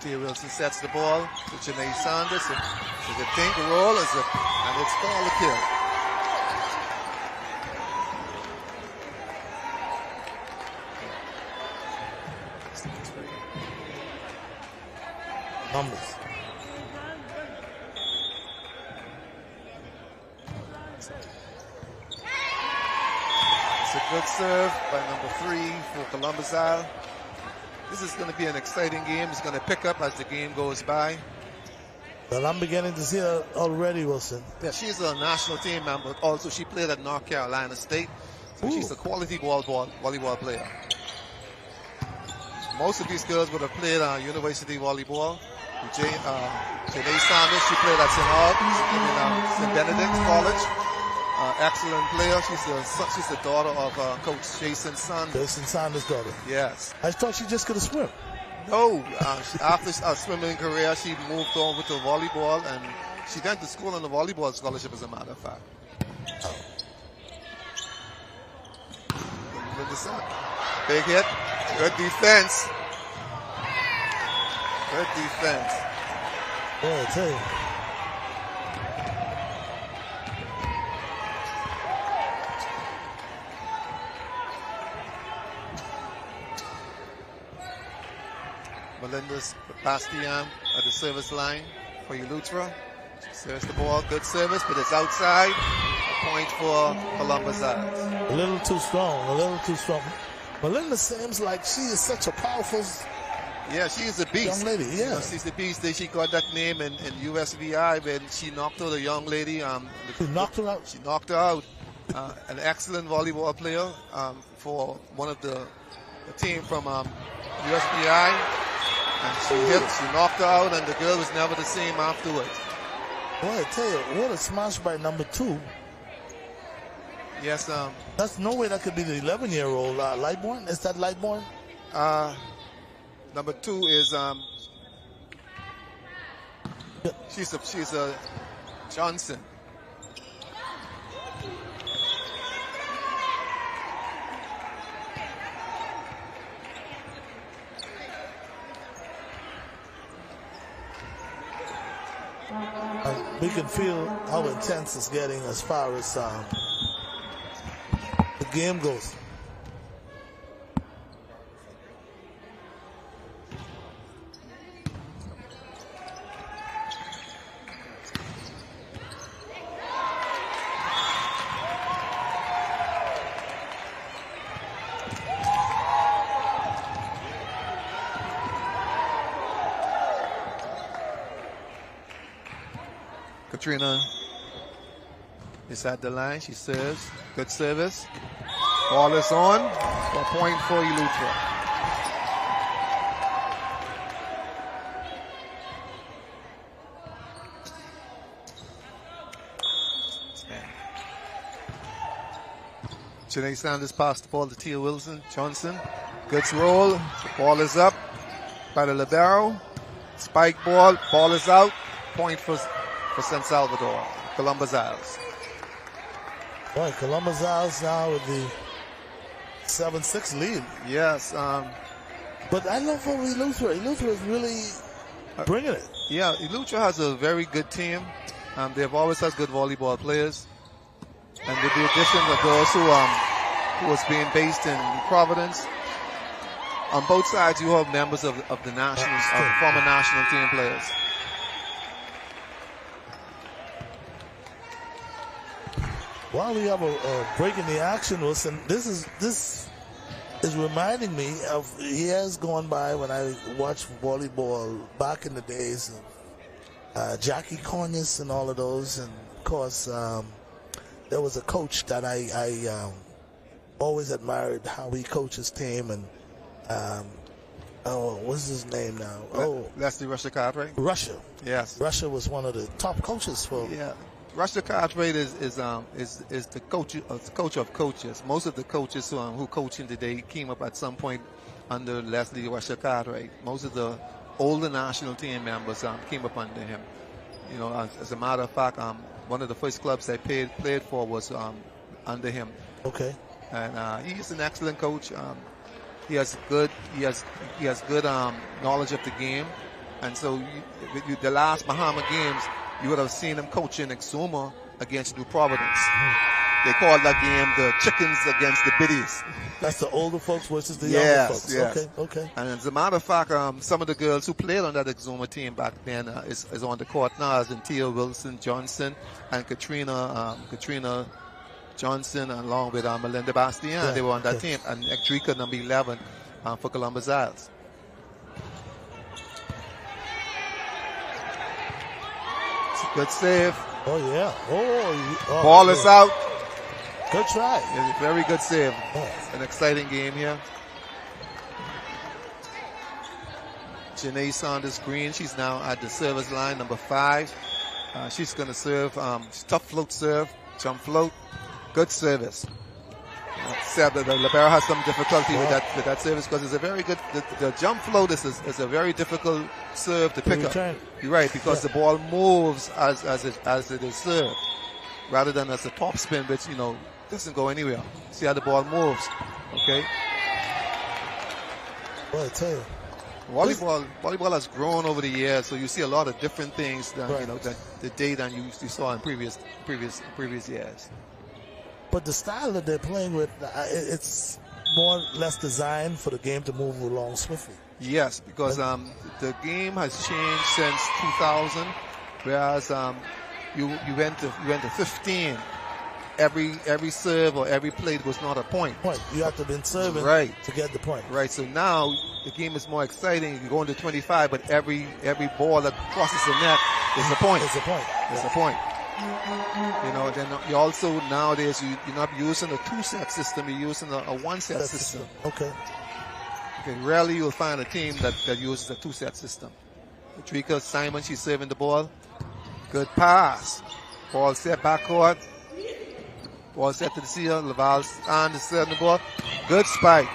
Tia Wilson sets the ball to Janae Sanders. It's a dink, a roll, and it's called a kill. Numbers. It's a good serve by number 3 for Columbus Isle. This is going to be an exciting game. It's going to pick up as the game goes by. Well, I'm beginning to see that already, Wilson. Yeah, she's a national team member. Also, she played at North Carolina State. So she's a quality volleyball player. Most of these girls would have played university volleyball. Janae Sanders, she played at St. Benedict College. Excellent player. She's the daughter of Coach Jason Sanders. Jason Sanders' daughter. Yes. I thought she just could swim. No. After her swimming career, she moved over to volleyball, and she went to school on a volleyball scholarship, as a matter of fact. Big hit. Good defense. Good defense. Yeah, I tell you. Melinda Bastian at the service line for Eleuthera. She serves the ball. Good service, but it's outside. A point for Columbus Isles. A little too strong. Melinda seems like she is such a powerful Yeah, she is a beast. young lady. Yeah. You know, she's a beast. She got that name in USVI when she knocked out a young lady. She knocked her out? She knocked her out. An excellent volleyball player for one of the team from USVI. And she knocked her out, and the girl was never the same afterwards. Boy, I tell you, what a smash by number 2. Yes, That's no way that could be the 11-year-old Lightborn. Is that Lightborn? Number 2 is she's a Johnson. We can feel how intense it's getting as far as the game goes. Katrina is at the line. She serves. Good service. Ball is on. A point for Eleuthera. Janae Sanders passed the ball to Tia Wilson. Johnson. Good roll. The ball is up by the libero. Spike ball. Ball is out. Point for San Salvador. Columbus Isles. Boy, Columbus Isles now with the 7-6 lead. Yes. But I love for Eleuthera. Eleuthera is really bringing it. Yeah, Eleuthera has a very good team. They've always had good volleyball players. And with the addition of those who was being based in Providence, on both sides you have members of the national, former national team players. While we have a break in the action, Wilson, this is reminding me of years gone by when I watched volleyball back in the days of Jackie Cornius and all of those. And of course, there was a coach that I always admired how he coached his team, and Oh, what's his name now? Oh, Leslie Russia Cartwright. Russia. Yes. Russia was one of the top coaches for. Yeah. Russia Cartwright is the coach of coaches. Most of the coaches who coaching today came up at some point under Leslie Russia Cartwright. Most of the older national team members came up under him. You know, as a matter of fact, one of the first clubs I played for was under him. Okay. And he's an excellent coach. He has good knowledge of the game, and so the last Bahamas games you would have seen him coaching Exuma against New Providence. They called that game the chickens against the biddies. That's the older folks versus the younger folks. Yes. Okay. And as a matter of fact, some of the girls who played on that Exuma team back then is on the court now, as in Tia Wilson Johnson and Katrina Johnson, along with Melinda Bastian. Yeah, they were on that team. And Ektrika, number 11, for Columbus Isles. It's a good save. Oh, yeah. Oh, Ball is out. Good try. It's a very good save. Oh. It's an exciting game here. Janae Saunders Green, she's now at the service line, number 5. She's going to serve, tough float serve, jump float. Good service. Except that the libero has some difficulty with that service because it's a very good. The jump float is a very difficult serve to pick up. You're right, because the ball moves as it is served, rather than as a top spin, which doesn't go anywhere. See how the ball moves. Okay. Well, I tell you. Volleyball has grown over the years, so you see a lot of different things than the day than you saw in previous years. But the style that they're playing with, it's more or less designed for the game to move along swiftly. Yes, because the game has changed since 2000, whereas you went to 15. Every serve or every play was not a point. You have to be serving to get the point. Right. So now the game is more exciting. You go into 25, but every ball that crosses the net is a point. It's a point. It's a point. Then you also nowadays you're not using a 2-set system. You're using a 1-set system. Okay. Rarely you'll find a team that uses a 2-set system. Patricia Simon, she's serving the ball. Good pass. Ball set back court. Ball set to the seal. Laval on the serving the ball. Good spike.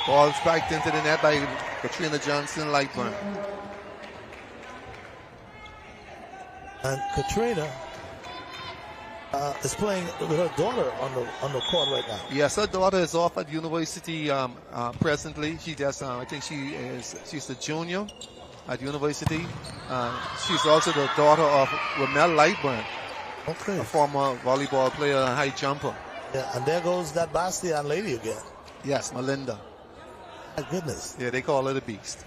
Ball spiked into the net by Katrina Johnson Lightburn. And Katrina is playing with her daughter on the court right now. Yes, her daughter is off at university presently. She just, I think she's a junior at university. She's also the daughter of Ramel Lightburn, a former volleyball player and high jumper. Yeah, and there goes that Bastian lady again. Yes, Melinda. My goodness. Yeah, they call her the Beast.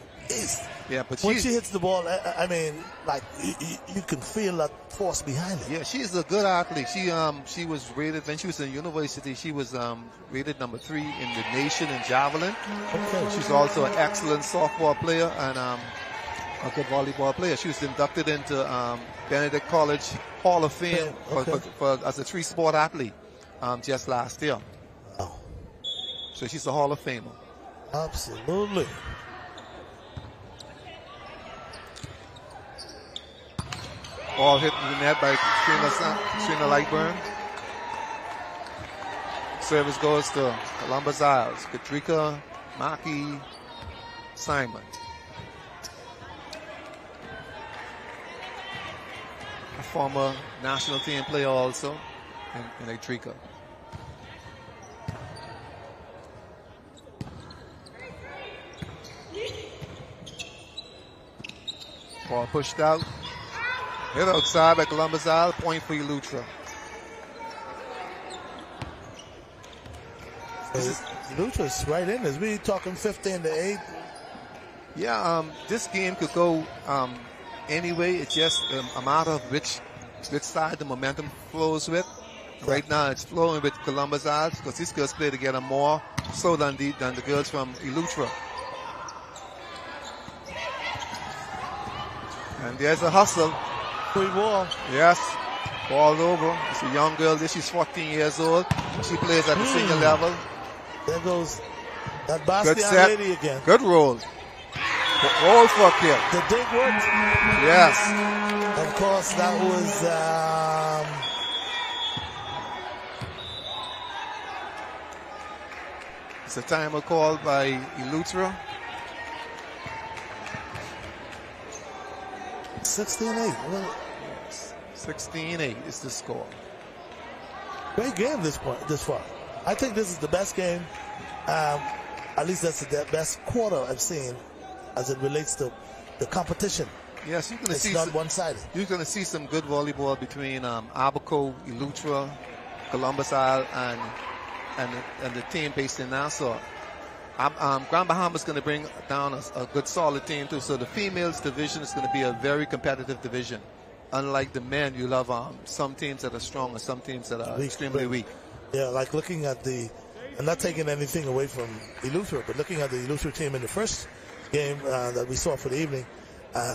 Yeah, but when she hits the ball, I mean, like you can feel that force behind it. Yeah, she's a good athlete. She was rated when she was in university. She was rated number 3 in the nation in javelin. Okay. She's also an excellent softball player and a good volleyball player. She was inducted into Benedict College Hall of Fame for as a 3-sport athlete just last year. Wow. So she's a Hall of Famer. Absolutely. Ball hit in the net by Katrina Lightburn. Service goes to Columbus Isles. Katrika Maki Simon. A former national team player also in Katrika. Ball pushed out. Hit outside by Columbus Isles. Point for Eleuthera. Eleuthera's right in this. We talking 15-8. Yeah, this game could go anyway. It's just a matter of which side the momentum flows with. Right now, it's flowing with Columbus Isles because these girls play together more so than the girls from Eleuthera. And there's a hustle. Free ball. Yes. Ball over. It's a young girl. She's 14 years old. She plays at the senior level. There goes that Good Bastian set. lady again. Good roll. Roll for a kick. The dig worked. Yes. Of course, that was it's a timer called by Eleuthera. 16-8. Well, 16-8 is the score. great game this far. I think this is the best game. At least that's the best quarter I've seen as it relates to the competition. Yes, you're going to It's see not one-sided. you're going to see some good volleyball between Abaco, Eleuthera, Columbus Isle, and the team based in Nassau. Grand Bahamas is going to bring down a good solid team too. So the females division is going to be a very competitive division. Unlike the men, you'll have some teams that are strong and some teams that are extremely weak. Yeah, like looking at I'm not taking anything away from Eleuthera, but looking at the Eleuthera team in the first game that we saw for the evening,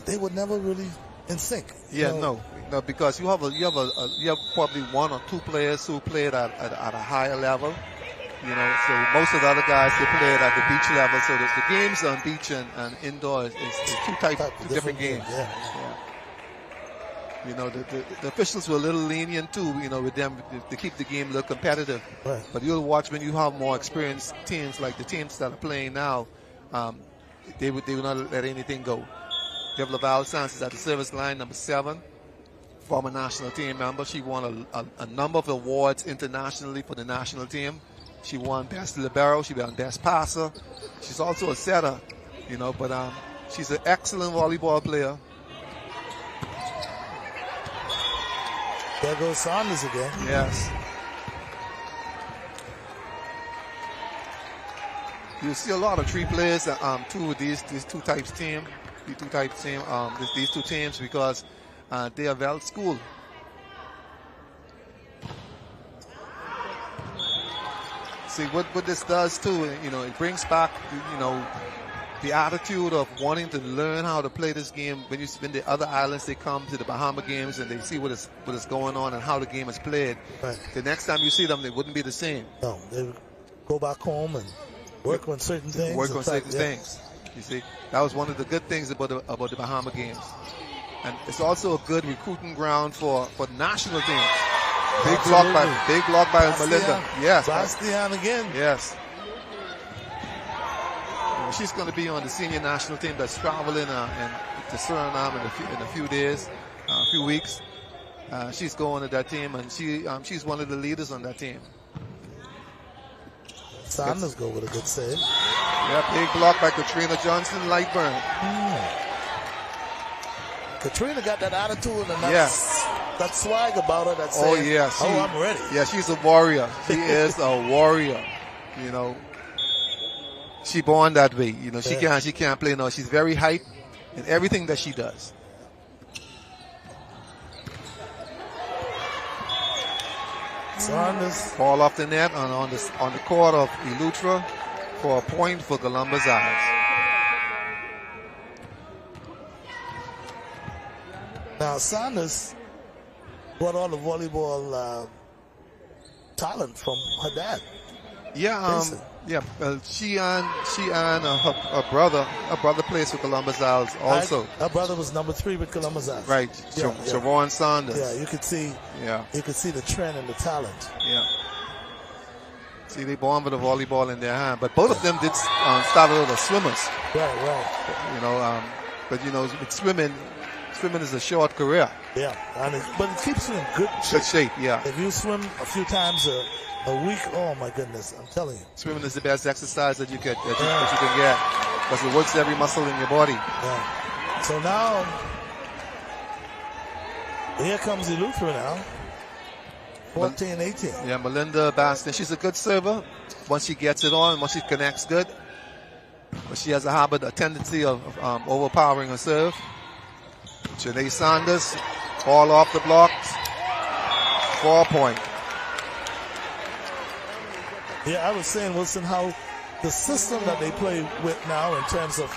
they were never really in sync. Yeah, no, because you have probably one or two players who played at a higher level. You know, so most of the other guys, they played at the beach level. So the games on beach and indoor is two different games. Yeah. You know, the officials were a little lenient too, you know, with them to keep the game a little competitive. Right. But you'll watch when you have more experienced teams like the teams that are playing now, they would not let anything go. You have Laval Santos at the service line, number 7, former national team member. She won a number of awards internationally for the national team. She won Best Libero. She won Best Passer. She's also a setter, you know, but she's an excellent volleyball player. There goes Saunders again. Yes. You see a lot of 3 players, two with these two types team, these two teams because they are well schooled. See what this does too, you know, it brings back, you know, the attitude of wanting to learn how to play this game. When the other islands, they come to the Bahama games and they see what is going on and how the game is played. Right. The next time you see them, they wouldn't be the same. No, they would go back home and work on certain things. Things. You see, that was one of the good things about the Bahama games, and it's also a good recruiting ground for national teams. Big block by Melinda. Yes. Bastian again. Yes. She's going to be on the senior national team that's traveling to Suriname in a few days, a few weeks. She's going to that team, and she's one of the leaders on that team. Sanders go with a good save. Yeah, big block by Katrina Johnson, Lightburn. Katrina got that attitude and that swag about her. That saying, I'm ready. Yeah, she's a warrior. She is a warrior. You know. She born that way, you know. She can't play no. She's very hype in everything that she does. Saunders ball off the net on the court of Eleuthera for a point for Columbus Isles. Now Saunders brought all the volleyball talent from her dad. Yeah, she and her brother plays for Columbus Isles also. Her brother was number 3 with Columbus Isles. Right, Siobhan Saunders. Yeah, you could see. Yeah, you could see the trend and the talent. Yeah. See, they born with a volleyball in their hand, but both of them did start out as swimmers. Right. You know, but you know, with swimming is a short career. Yeah, but it keeps you in good shape. Yeah. If you swim a few times a week, oh my goodness, I'm telling you. Swimming is the best exercise that you can get because it works every muscle in your body. Yeah. So now, here comes Eleuthera now. 14-18. Yeah, Melinda Baston. She's a good server. Once she gets it on, once she connects good. But she has a tendency of overpowering her serve. Janae Saunders, ball off the blocks. 4-point. Yeah, I was saying, Wilson, how the system that they play with now in terms of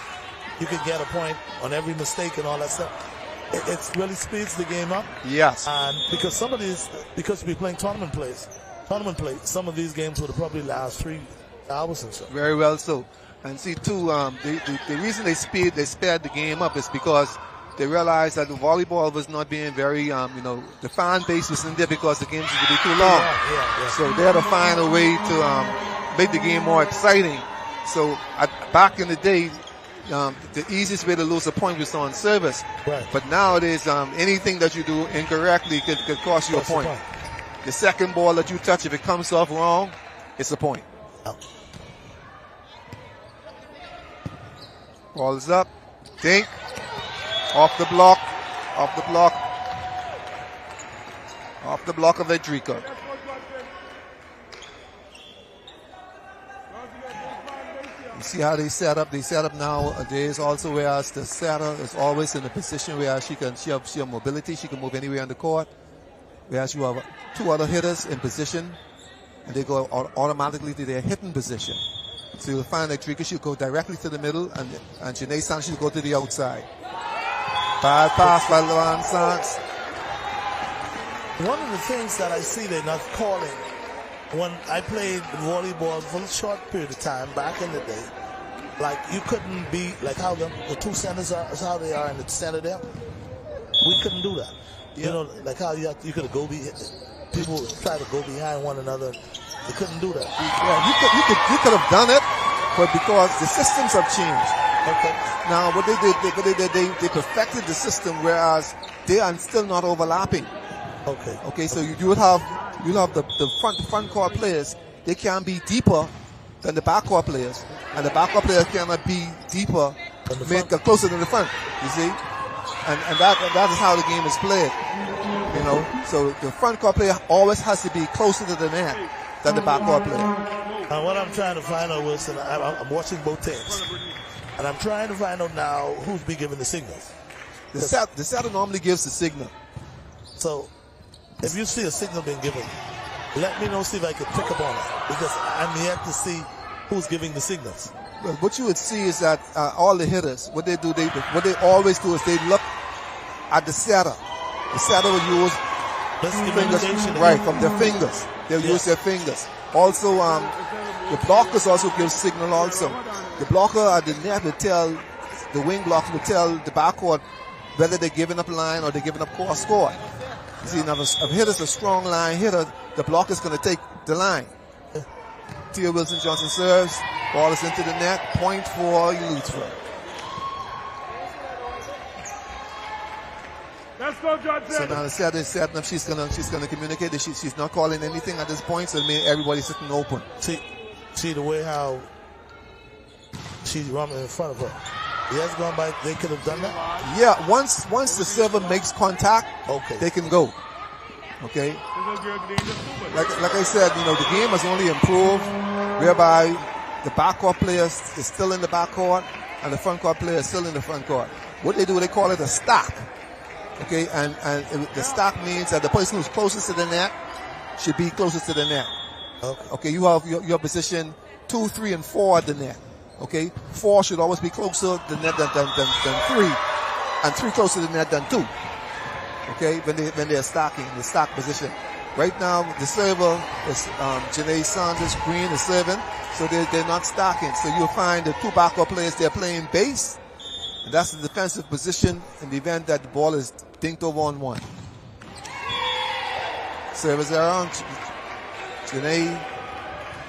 you can get a point on every mistake and all that stuff, it really speeds the game up. Yes. And because we're playing tournament play, some of these games would probably last 3 Albison, sir. Very well so. And see, too, the reason they sped the game up is because they realized that the volleyball was not being very, the fan base was in there because the games would be too long. Yeah. So they had to find a way to make the game more exciting. So back in the day, the easiest way to lose a point was on service. Right. But nowadays, anything that you do incorrectly could cost you a point. The second ball that you touch, if it comes off wrong, it's a point. Oh. Ball is up. Dink. Off the block. Off the block. Off the block of Edrica. You see how they set up? They set up nowadays also, whereas the setter is always in a position where she have mobility. She can move anywhere on the court. Whereas you have two other hitters in position, and they go automatically to their hitting position. So you'll find that Edrica should go directly to the middle, and Janae Sands should go to the outside. Bad pass by Luan Sands. One of the things that I see they're not calling, when I played volleyball for a short period of time back in the day, like you couldn't be, like how the two centers are, how they are in the center there, we couldn't do that. You know, like how you could go people try to go behind one another. They couldn't do that. Yeah, you could have done it, but because the systems have changed. Okay. Now what they perfected the system, whereas they are still not overlapping. Okay. So you'll have the front court players. They can be deeper than the back court players, and the back court players cannot be deeper, closer than the front. You see, and that is how the game is played. You know, so the front court player always has to be closer to the net than the back court player. And what I'm trying to find out, Wilson, I'm watching both teams, and I'm trying to find out now who's be giving the signals. The setter normally gives the signal. So if you see a signal being given, let me know, see if I can pick up on it, because I'm yet to see who's giving the signals. Well, what you would see is that all the hitters, what they always do is they look at the setter. The setter will use fingers, right, from their fingers. They'll use their fingers. Also, the blockers also give signal also. The blocker at the net will tell, the wing blocker will tell the backcourt whether they're giving up line or they're giving up cross court. You see, now if a hitter's a strong line hitter, the blocker's going to take the line. Tia Wilson-Johnson serves. Ball is into the net. Point for Eleuthera. Let's go, Johnson. So now the setter is setting up. She's gonna communicate that she's not calling anything at this point. So it means everybody's sitting open. See the way how she's running in front of her. Yes, going by. They could have done that. Yeah, once the server makes contact, okay, they can go. Okay. Like I said, you know, the game has only improved, whereby the backcourt player is still in the backcourt and the frontcourt player is still in the frontcourt. What they do, they call it a stack. Okay, and the stack means that the person who's closest to the net should be closest to the net. Okay, you have your position 2, 3, and 4 at the net. Okay, 4 should always be closer to the net than 3, and 3 closer to the net than 2. Okay, when they're stacking, the stack position. Right now, the server is Janae Saunders Green is serving, so they're not stacking. So you'll find the two backup players, they're playing base, and that's the defensive position in the event that the ball is dinked over on one. Servers are on Janae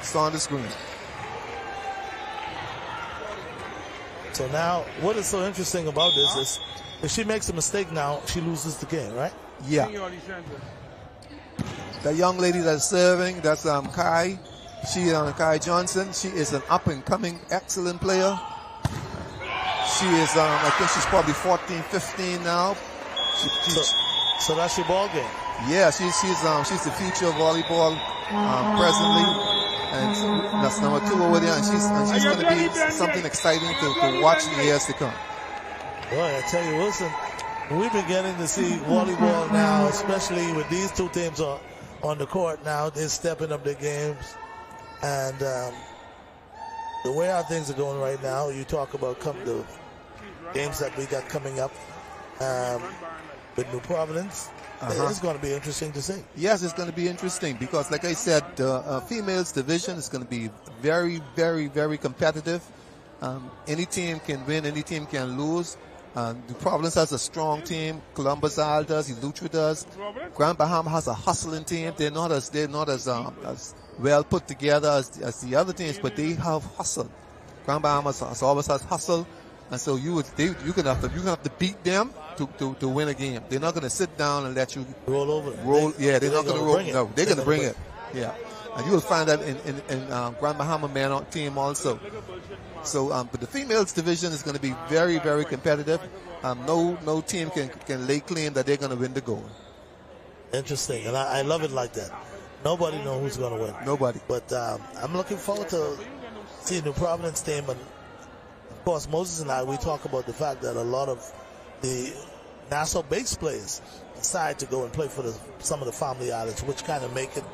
Saunders Green. So now, what is so interesting about this is, if she makes a mistake now, she loses the game, right? Yeah. That young lady that's serving, that's Kai. She Kai Johnson. She is an up-and-coming excellent player. She is, I think she's probably 14, 15 now. So that's your ball game. Yeah, she's the future of volleyball presently. And that's number 2 over there, and she's going to be something exciting to watch in the years to come. Boy, I tell you, Wilson, we're beginning to see volleyball now, especially with these two teams on the court now. They're stepping up their games. And the way how things are going right now, you talk about the games that we got coming up with New Providence. It's going to be interesting to see. Yes, it's going to be interesting because, like I said, the females division is going to be very, very, very competitive. Any team can win, any team can lose. The Providence has a strong team. Columbus Isle does, Eleuthera does. Grand Bahama has a hustling team. They're not as well put together as the other teams, but they have hustle. Grand Bahama always has hustle, and so you're gonna have to beat them to win a game. They're not gonna sit down and let you roll over. They're not gonna roll. No, they're gonna bring it. Yeah, and you will find that in Grand Bahama man team also. So, but the females division is going to be very, very competitive. No team can lay claim that they're going to win the gold. Interesting, and I love it like that. Nobody knows who's going to win. Nobody. But I'm looking forward to seeing the Providence team. And of course, Moses and I, we talk about the fact that a lot of the Nassau base players decide to go and play for some of the family islands, which kind of make it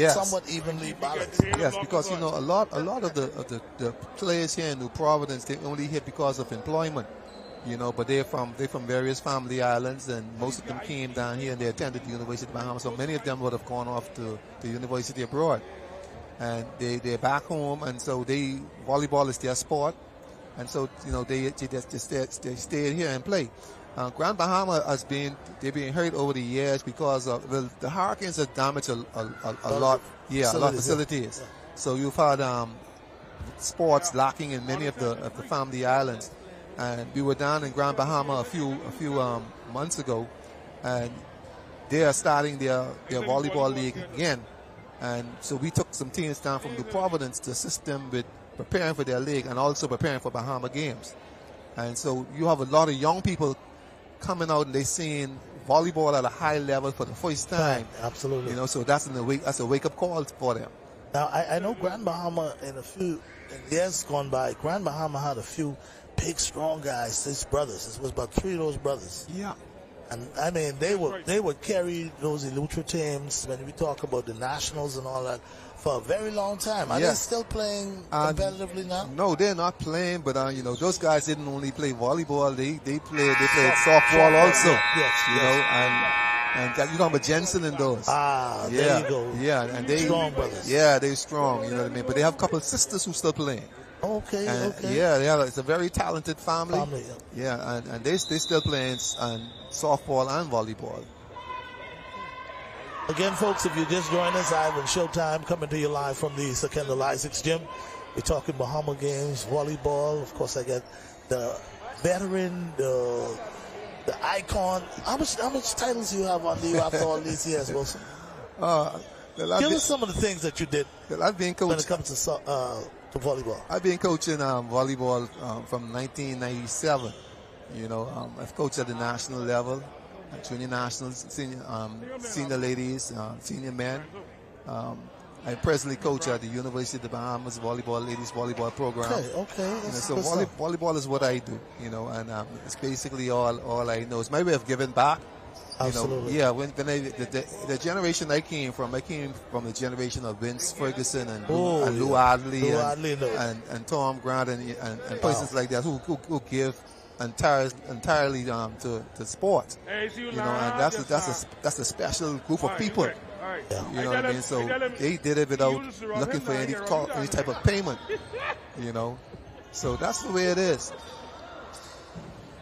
somewhat evenly balanced. Yes, because a lot of the players here in New Providence, they only here because of employment, but they're from various family islands, and most of them came down here and they attended the University of Bahamas. So many of them would have gone off to the university abroad, and they're back home, and so volleyball is their sport, and so they stay here and play. Grand Bahama they've been hurt over the years because of the hurricanes have damaged a lot. Yeah, a lot of facilities. Yeah. So you've had sports lacking in many of the family islands. And we were down in Grand Bahama a few months ago, and they are starting their volleyball league again. And so we took some teams down from New Providence to assist them with preparing for their league and also preparing for Bahama games. And so you have a lot of young people coming out and they're seeing volleyball at a high level for the first time. Absolutely. So that's a wake-up call for them. Now, I know Grand Bahama in years gone by, Grand Bahama had a few big, strong guys, his brothers. It was about 3 of those brothers. Yeah. And, I mean, they would carry those Eleuthera teams when we talk about the nationals and all that for a very long time. Are they still playing competitively now? No, they're not playing, but those guys didn't only play volleyball. They played softball also. And you know about Jensen and those. There you go. Yeah, and they strong brothers. Yeah, they're strong. You know what I mean? But they have a couple of sisters who still playing. Okay. Yeah, it's a very talented family. And they still playing softball and volleyball. Again, folks, if you just joined us, Ivan Showtime coming to you live from the Sir Kendall Isaacs Gym. We're talking Bahama games, volleyball. Of course, I got the veteran, the icon. How much titles you have under you after all these years, Wilson? Give us some of the things that you did I've been coaching, when it comes to volleyball. I've been coaching volleyball from 1997. I've coached at the national level, junior nationals, senior ladies, senior men. I presently coach at the University of the Bahamas ladies volleyball program. Okay. So volleyball is what I do, and it's basically all I know. It's my way of giving back. Absolutely. When the generation I came from the generation of Vince Ferguson and Lou Adley and Tom Grant and persons like that who give entirely to sport. And that's a special group of people. You know what I mean? So they did it without looking for any type of payment. So that's the way it is.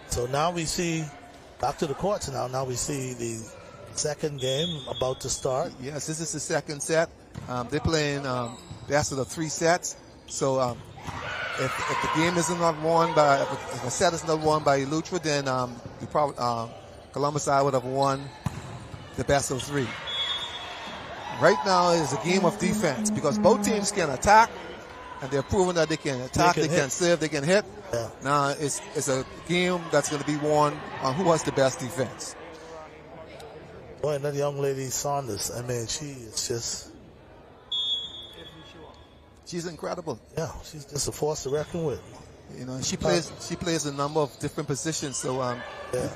So now we see. Back to the courts now. Now we see the second game about to start. Yes, this is the second set. They're playing best of the 3 sets. So if the game isn't not won if a set is not won by Eleuthera, then Columbus Isle would have won the best of 3. Right now is a game of defense because both teams can attack, and they're proving that they can attack, they can serve, they can hit. Yeah. Now it's a game that's going to be won on who has the best defense. Boy, and that young lady Saunders, I mean, she's incredible. Yeah, she's just a force to reckon with. She plays a number of different positions. So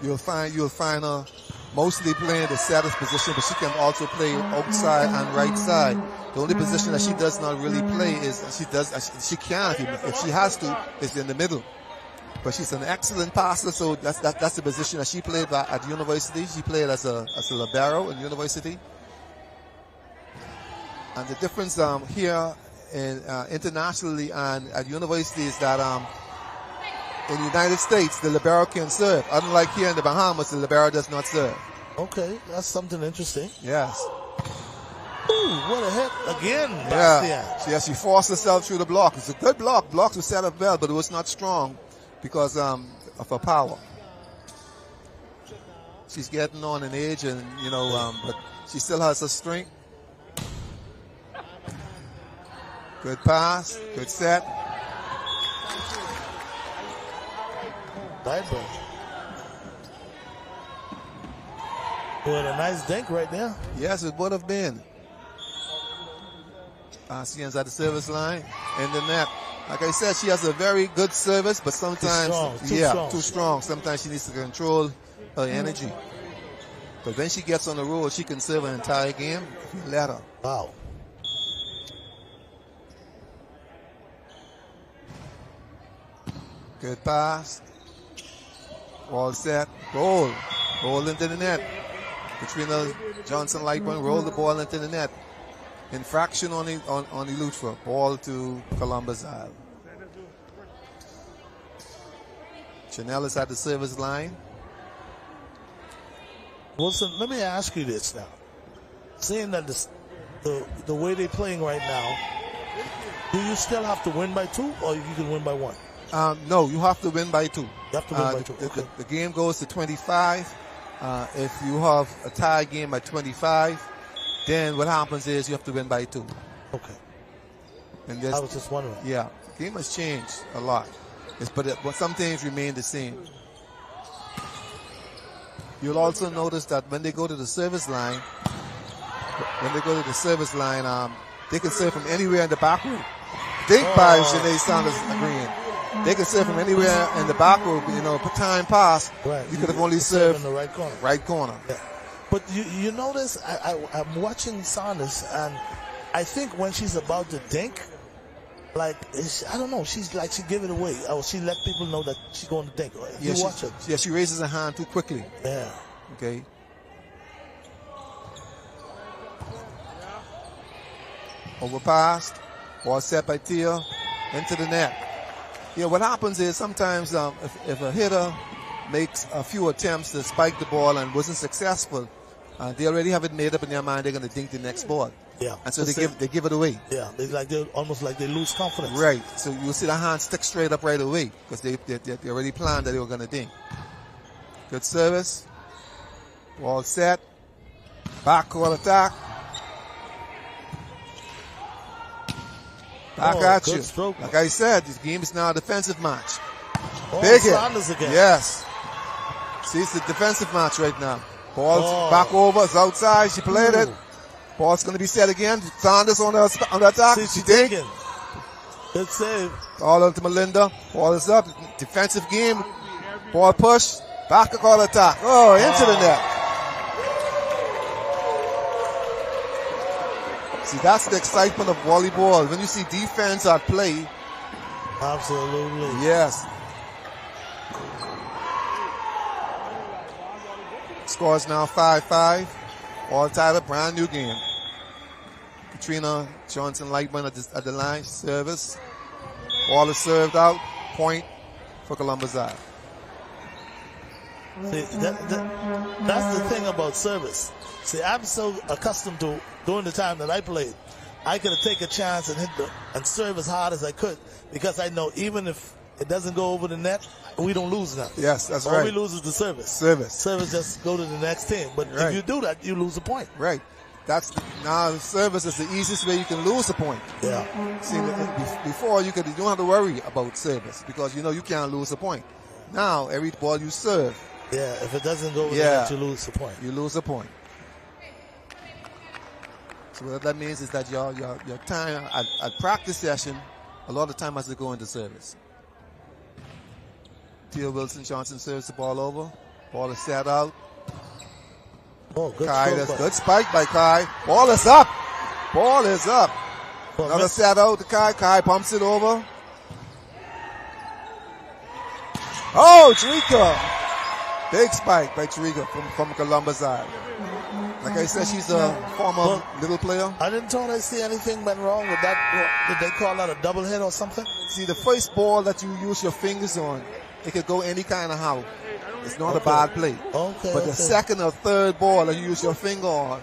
you'll find her mostly playing the setters position, but she can also play outside and right side. The only position that she does not really play is she can if she has to is in the middle. but she's an excellent passer. So that's the position that she played at university. She played as a libero in university. And the difference here in internationally and at university is that in the United States the libero can serve. Unlike here in the Bahamas, the libero does not serve. Okay, that's something interesting. Yes. Ooh, what a hit again, Yeah. Bastian. She forced herself through the block. It's a good block. Blocks were set up well, but it was not strong because of her power. She's getting on in age, and but she still has her strength. Good pass, good set. Right, bro. Doing a nice dink right there. Yes, it would have been. Bastian's at the service line in the net. Like I said, she has a very good service, but sometimes, too strong. Sometimes she needs to control her energy. But when she gets on the road, she can serve an entire game if you let her. Wow. Good pass. Ball set. Roll. Roll into the net. Katrina Johnson-Lightburn roll the ball into the net. Infraction on Eleuthera. Ball to Columbus Isle. Chanel is at the service line. Wilson, let me ask you this now. Seeing that the way they're playing right now, do you still have to win by 2 or you can win by 1? No, you have to win by 2. You have to win by 2. Okay. The game goes to 25. If you have a tie game at 25, then what happens is you have to win by 2. Okay. And I was just wondering. Yeah, the game has changed a lot. But some things remain the same. You'll also notice that when they go to the service line, they can serve from anywhere in the back room. Think by Sinead Sanders agreeing. They can serve from anywhere in the back room. Per time pass, right. You could have only served in the right corner. Right corner. Yeah. But you notice, I'm watching Sanders, and I think when she's about to dink, I don't know, she give it away. Or she let people know that she's going to dink. Yeah, you watch her. Yeah, she raises her hand too quickly. Yeah. Okay. Overpassed. Ball set by Tia. Into the net. Yeah, what happens is sometimes if a hitter makes a few attempts to spike the ball and wasn't successful, they already have it made up in their mind they're going to dink the next ball. Yeah. And so they give it away. Yeah, they're almost like they lose confidence. Right. So you'll see the hand stick straight up right away because they already planned that they were going to dink. Good service. Ball set. Backcourt attack. Back at you. Stroke. Like I said, this game is now a defensive match. Big hit. Again. Yes. See, it's a defensive match right now. Ball's back over. It's outside. She played it. Ball's going to be set again. Sanders on the attack. She did. Good save. All up to Melinda. Ball is up. Defensive game. Ball push. Backcourt attack. Into the net. See, that's the excitement of volleyball. When you see defense at play. Absolutely. Yes. Scores now 5-5. All tied up, brand new game. Katrina Johnson-Lightburn at the line. Service. Ball is served out. Point for Columbus Isle. See, that's the thing about service. See, I'm so accustomed to, during the time that I played, I could take a chance and and serve as hard as I could because I know even if it doesn't go over the net, we don't lose nothing. Yes, that's All right. we lose is the service. Service just go to the next team. But if you do that, you lose a point. Right. Now service is the easiest way you can lose a point. Yeah. See, before you don't have to worry about service because you can't lose a point. Now every ball you serve. Yeah, if it doesn't go over the net, you lose a point. You lose a point. So what that means is that your time at practice session, a lot of time has to go into service. Tia Wilson-Johnson serves the ball over. Ball is set out. Good Kai, that's good spike by Kai. Ball is up. Another set out to Kai. Kai pumps it over. Oh, Tarika. Big spike by Tarika from Columbus side. Like I said, she's a former little player. I didn't totally see anything went wrong with that. Did they call that a double hit or something? See, the first ball that you use your fingers on, it could go any kind of how. It's not a bad play. Okay. But the second or third ball that you use your finger on,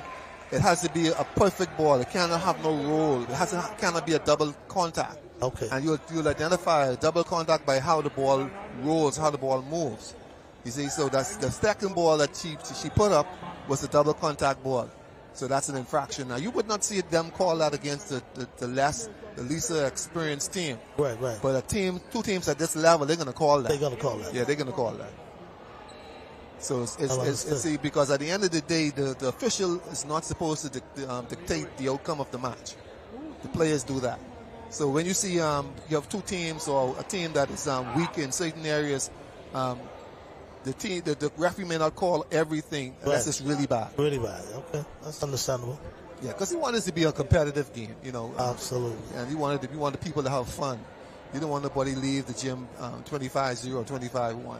it has to be a perfect ball. It cannot have no roll. It cannot be a double contact. Okay. And you'll identify a double contact by how the ball rolls, how the ball moves. You see, so that's the second ball that she put up was a double contact ball. So that's an infraction. Now you would not see them call that against the lesser experienced team. Right. But two teams at this level, they're gonna call that. They're gonna call that. Yeah, they're gonna call that. So it's because at the end of the day, the official is not supposed to dictate the outcome of the match. The players do that. So when you see you have two teams or a team that is weak in certain areas, the referee may not call everything unless it's really bad. Really bad. Okay, that's understandable. Yeah, because he wanted it to be a competitive game, you know. Absolutely. And you wanted people to have fun. You don't want nobody leave the gym 25-0 or 25-1.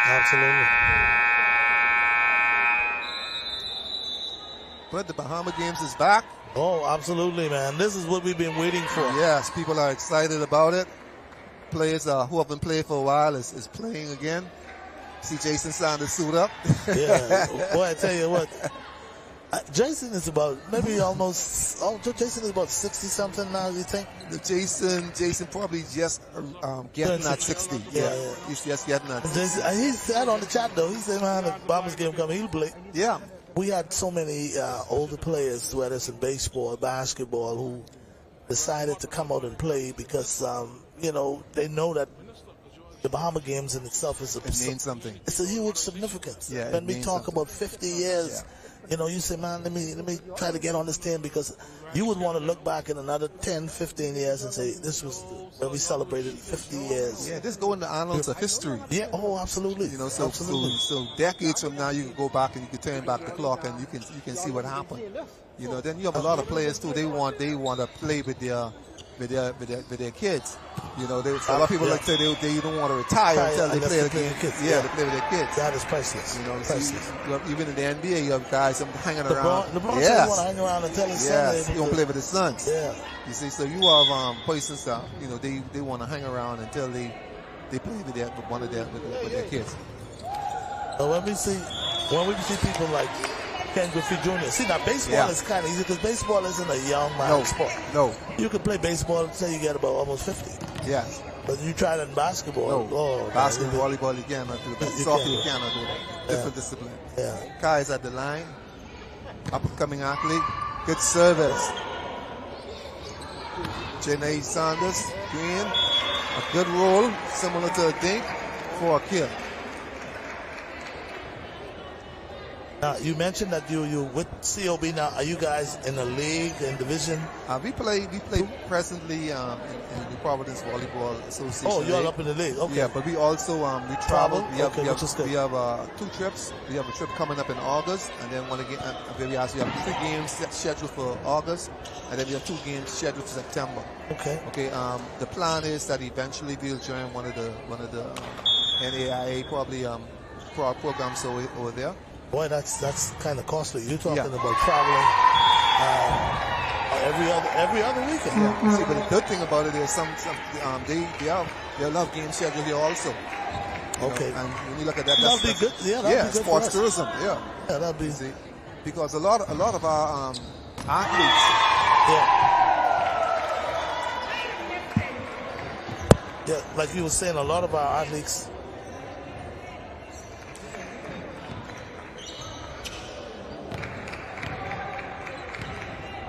Absolutely. But the Bahama Games is back. Oh, absolutely, man. This is what we've been waiting for. Yes, people are excited about it. Players who haven't played for a while is playing again. See Jason starting to suit up. Yeah. Boy, I tell you what. Jason is about Jason is about 60-something now, you think? Jason probably just getting at 60. Yeah. He's just getting at 60. He said on the chat, though, he said, man, the Bahamas game coming, he'll play. Yeah. We had so many older players, whether it's in baseball, basketball, who decided to come out and play because, they know that the Bahama Games in itself is means something. It's a huge significance. Yeah, when we talk about 50 years, you say, man, let me try to get on this team, because you would want to look back in another 10, 15 years and say, this was when we celebrated 50 years. Yeah, this go in the annals of history. Yeah, absolutely. Absolutely. So decades from now, you can go back and you can turn back the clock and you can see what happened. Then you have a lot of players too. They want to play with their kids. A lot of people like say they don't want to retire until they play the game. They play with their kids. That is priceless. Priceless. Even in the NBA, you have guys hanging around. LeBron doesn't want to hang around until his son. Yes, he don't play with his sons. Yeah. You see, so you have persons that they want to hang around until they play with their kids. So when we see people like Ken Griffey Jr. See, now baseball is kind of easy because baseball isn't a young man sport. No. You can play baseball until you get about almost 50. Yes. But you try that in basketball. No. Basketball, volleyball, you cannot do that. Soccer, you cannot do that. Different discipline. Yeah. Kai is at the line. Up-and-coming athlete. Good service. Janae Sanders, green. A good roll, similar to a dink for a kill. Now, you mentioned that you with COB now. Are you guys in a league, in division? We play presently in the Providence Volleyball Association. Oh, you're all up in the league. Okay. Yeah, but we also we travel. We have 2 trips. We have a trip coming up in August, and then we have 3 games scheduled for August, and then we have 2 games scheduled for September. Okay. Okay. The plan is that eventually we'll join one of the NAIA probably programs over there. Boy, that's kind of costly. You're talking about traveling every other weekend. Yeah. See, but the good thing about it is they have love game schedule here also. Okay. And when you look at that, that'll be good. Yeah, that'll be good sports tourism. Yeah, that'll be. See, because a lot of our athletes. Yeah, like you were saying, a lot of our athletes.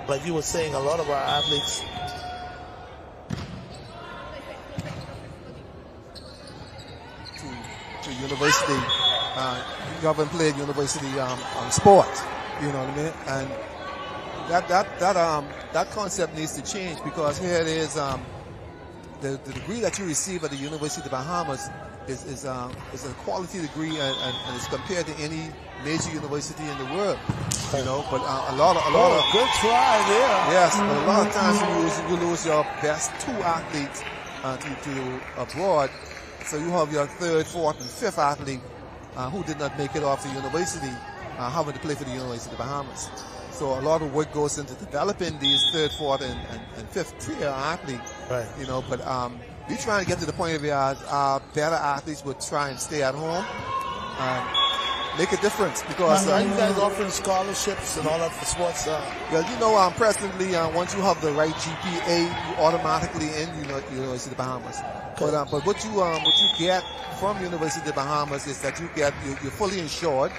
Like you were saying, a lot of our athletes to university, you haven't played university sport, you know what I mean? And that concept needs to change, because here it is, the degree that you receive at the University of the Bahamas is a quality degree and it's compared to any major university in the world, but a lot of good try there. Yes, but a lot of times you lose your best 2 athletes to abroad, So you have your third, fourth, and fifth athlete who did not make it off to university, having to play for the University of the Bahamas. So a lot of work goes into developing these third, fourth, and fifth tier athletes. Right. You know, but we're trying to get to the point where our better athletes would try and stay at home and make a difference. Because are you guys offering scholarships and all that for sports? Well, you know, presently, once you have the right GPA, you automatically in University of the Bahamas. Okay. But what you get from University of the Bahamas is that you're fully insured.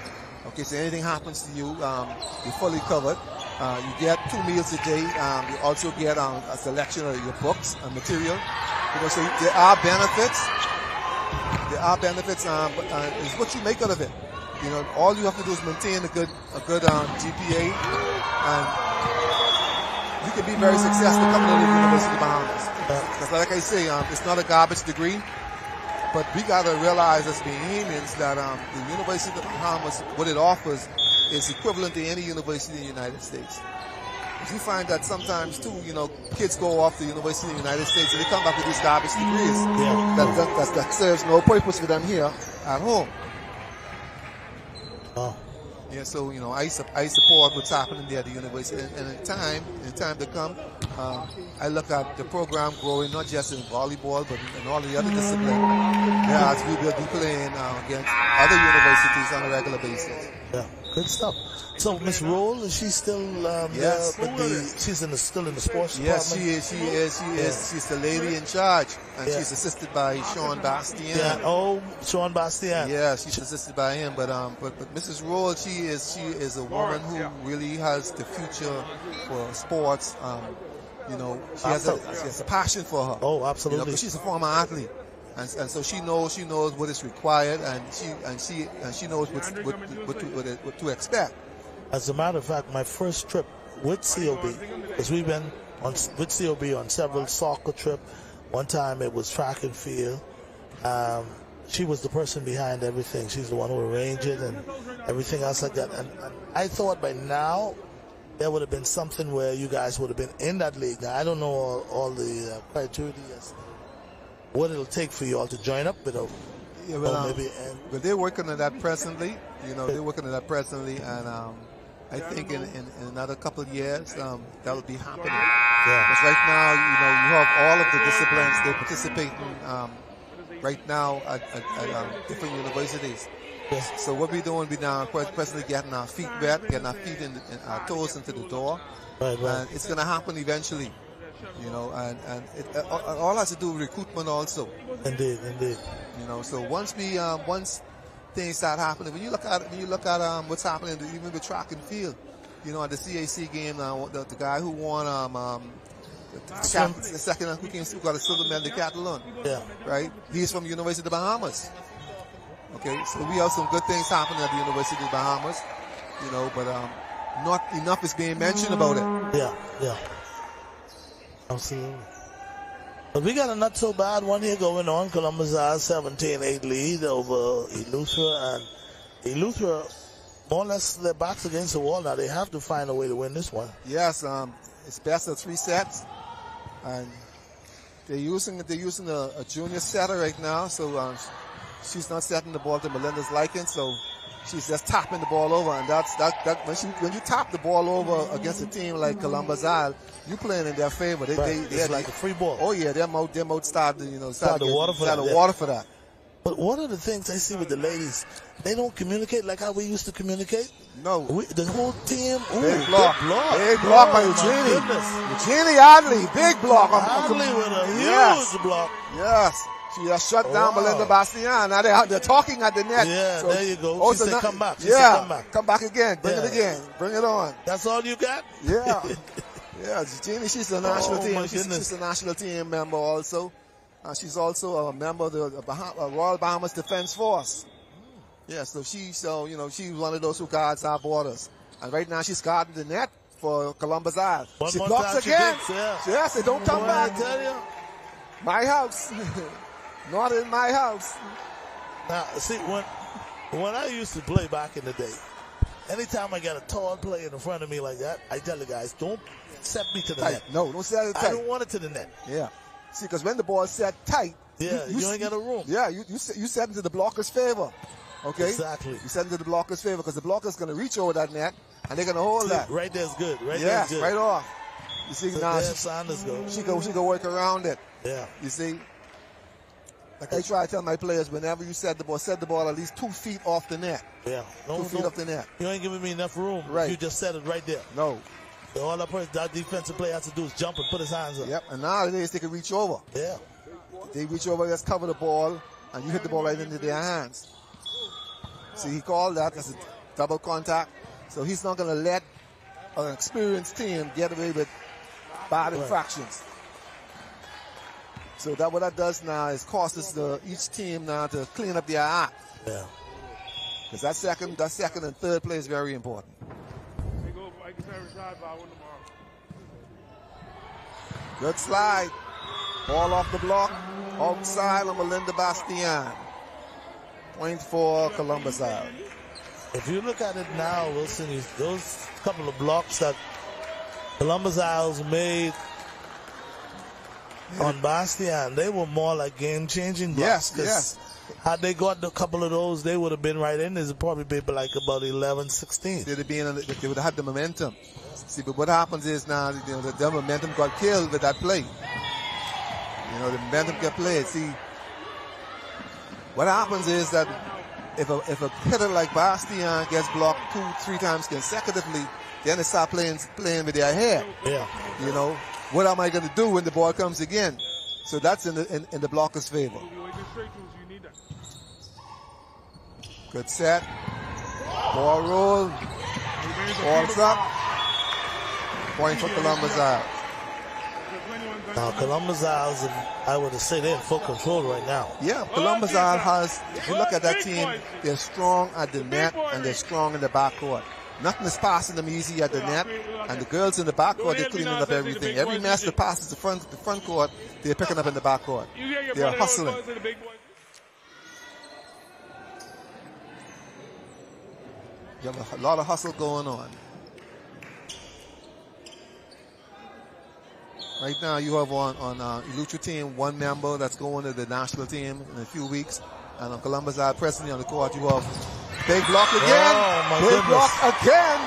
Okay, so anything happens to you, you're fully covered. You get 2 meals a day. You also get a selection of your books and material. You know, so there are benefits. There are benefits, but it's what you make out of it. You know, all you have to do is maintain a good GPA, and you can be very successful coming out of the University of the Bahamas. Because, like I say, it's not a garbage degree. But we got to realize as Bahamians that the University of the Bahamas, what it offers is equivalent to any university in the United States. You find that sometimes, too, you know, kids go off to the University of the United States and they come back with these garbage degrees that serves no purpose for them here at home. Oh. Yeah, so, you know, I support what's happening there at the university. And in time to come, I look at the program growing not just in volleyball, but in all the other disciplines. Yeah, as we will be playing against other universities on a regular basis. Yeah, good stuff. So Miss Roll, is she still yes. she's still in the sports yes, department? She is. She's the lady in charge, and she's assisted by Sean Bastian. Yeah. Oh, Sean Bastian. Yeah, she's assisted by him. But Mrs. Roll, she is a woman who really has the future for sports. You know, she has a passion for her. Oh, absolutely. You know, 'cause she's a former athlete. And so she knows what is required, and she knows what to expect. As a matter of fact, my first trip with COB, because we've been with COB on several soccer trips. One time it was track and field. She was the person behind everything. She's the one who arranged it and everything else like that. And I thought by now there would have been something where you guys would have been in that league. Now, I don't know all the criteria, what it'll take for you all to join up with a but they're working on that presently. You know, they're working on that presently, and I think in another couple of years that'll be happening. Yeah. Because right now, you know, you have all of the disciplines they're participating right now at different universities. Yeah. So what we're doing, we're now presently getting our feet wet, getting our feet and our toes into the door, and it's going to happen eventually. You know, and it all has to do with recruitment also. Indeed. You know, so once things start happening, when you look at what's happening even with track and field, you know, at the CAC game, the guy who won the second who got a silver medal decathlon, right? He's from University of the Bahamas. Okay, so we have some good things happening at the University of the Bahamas, you know, but not enough is being mentioned about it. Yeah. Absolutely. But we got a not so bad one here going on. Columbus has 17-8 lead over Eleuthera, and Eleuthera, more or less, their backs against the wall now. They have to find a way to win this one. Yes, it's best of 3 sets, and they're using a junior setter right now. So she's not setting the ball to Melinda's liking. So she's just tapping the ball over, and that's when you tap the ball over against a team like Columbus Isle, you playing in their favor. It's like a free ball. Oh yeah, them out start the water for that. But one of the things I see with the ladies, they don't communicate like how we used to communicate. No, the whole team. Big block by Eugenie. Eugenie Adley, big block. Adley with a huge block. Yes. She has shut down Melinda Bastian. Now they're talking at the net. Yeah, so, there you go. Oh, she said, come back. Come back again. Bring it again. Bring it on. That's all you got? Yeah. Yeah, Jeannie, she's a national team. She's a national team member also. She's also a member of the Royal Bahamas Defense Force. Yeah, so she's one of those who guards our borders. And right now she's guarding the net for Columbus Isle. She blocks again. Yes, they don't come back. I tell you. My house. Not in my house. Now, see, when I used to play back in the day, anytime I got a tall player in front of me like that, I tell the guys, don't set me to the net. No, don't set it tight. I don't want it to the net. Yeah. See, because when the ball is set tight, Yeah, you ain't got a room. Yeah, you set into the blocker's favor. Okay? Exactly. You set into the blocker's favor because the blocker's going to reach over that net and they're going to hold that. Right there's good. Right yes, there's good. right off. You see, now Sanders goes. she can work around it. Yeah. You see? Like I try to tell my players, whenever you set the ball at least 2 feet off the net. Yeah. 2 feet off the net. You ain't giving me enough room. Right. You just set it right there. No. So all that defensive player has to do is jump and put his hands up. Yep. And nowadays they can reach over. Yeah. They reach over, just cover the ball, and you hit the ball right into their hands. See, he called that as a double contact. So he's not going to let an experienced team get away with bad infractions. So what that does now is causes each team now to clean up their act. Yeah. Because that second and third play is very important. Good slide. Ball off the block. Outside on Melinda Bastian. Point for Columbus Isle. If you look at it now, Wilson, those couple of blocks that Columbus Isles made on Bastian, they were more like game-changing blocks. Yes. Had they got a couple of those, they would have been right in. It'd probably be like about 11, 16. They would have had the momentum. See, but what happens is now, the momentum got killed with that play. The momentum got played. See, what happens is that if a hitter like Bastian gets blocked 2-3 times consecutively, then they start playing with their hair. Yeah. What am I going to do when the ball comes again? So that's in the blocker's favor. Good set. Ball roll. Ball's up. Point for Columbus Isles. Now, Columbus Isles, I would say they're in full control right now. Yeah, Columbus Isles has, if you look at that team, they're strong at the net and they're strong in the backcourt. Nothing is passing them easy at the net, and the girls in the backcourt, they're cleaning up everything. Every mess that passes the front court, they're picking up in the backcourt. They're hustling. You have a lot of hustle going on. Right now, you have on Eleuthera team 1 member that's going to the national team in a few weeks. And on Columbus Isle, presently on the court, you have big block again. Oh, my big goodness. block again.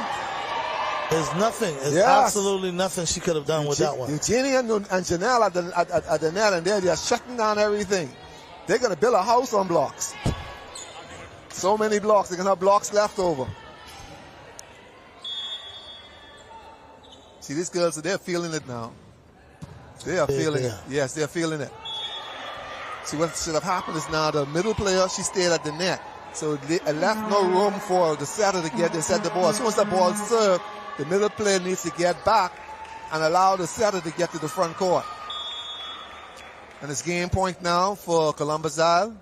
There's nothing. There's absolutely nothing she could have done with that one. Eugenia and Janelle at the net, and they're just shutting down everything. They're going to build a house on blocks. So many blocks. They're going to have blocks left over. See, these girls, they're feeling it now. They are feeling it. Yes, they're feeling it. See, what should have happened is now the middle player, she stayed at the net. So they left no room for the setter to get set the ball. As soon as the ball served, the middle player needs to get back and allow the setter to get to the front court. And it's game point now for Columbus Isle.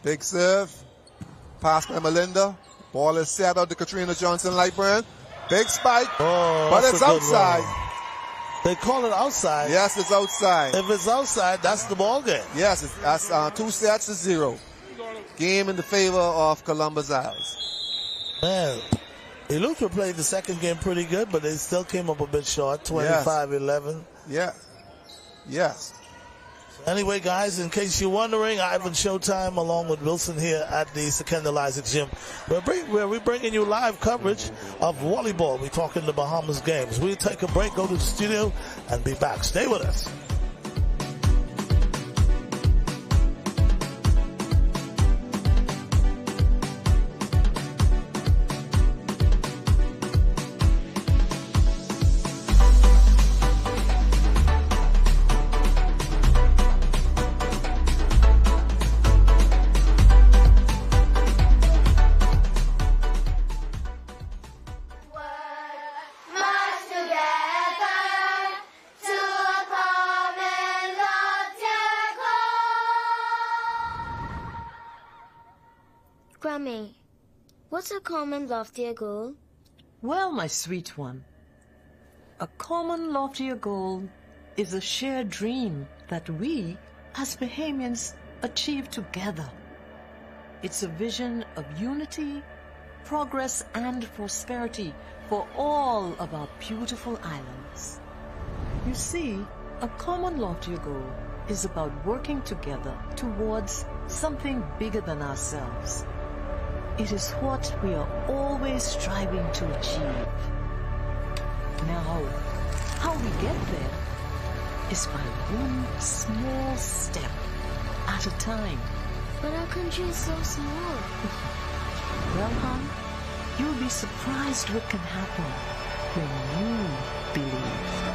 Big serve. Pass by Melinda. Ball is set out to Katrina Johnson-Lightburn. Big spike, but it's outside. They call it outside. Yes, it's outside. If it's outside, that's the ball game. Yes, that's 2-0. Game in the favor of Columbus Isles. Man, Eleuthera played the second game pretty good, but they still came up a bit short, 25-11. Yeah. Yes. Anyway, guys, in case you're wondering, Ivan Showtime along with Wilson here at the Secondal Isaac Gym. We're bringing you live coverage of volleyball. We're talking the Bahamas games. We'll take a break, go to the studio, and be back. Stay with us. Grammy, what's a common loftier goal? Well, my sweet one, a common loftier goal is a shared dream that we, as Bahamians, achieve together. It's a vision of unity, progress, and prosperity for all of our beautiful islands. You see, A common loftier goal is about working together towards something bigger than ourselves. It is what we are always striving to achieve. Now, how we get there is by one small step at a time. But our country is so small. Well, hon, you'll be surprised what can happen when you believe.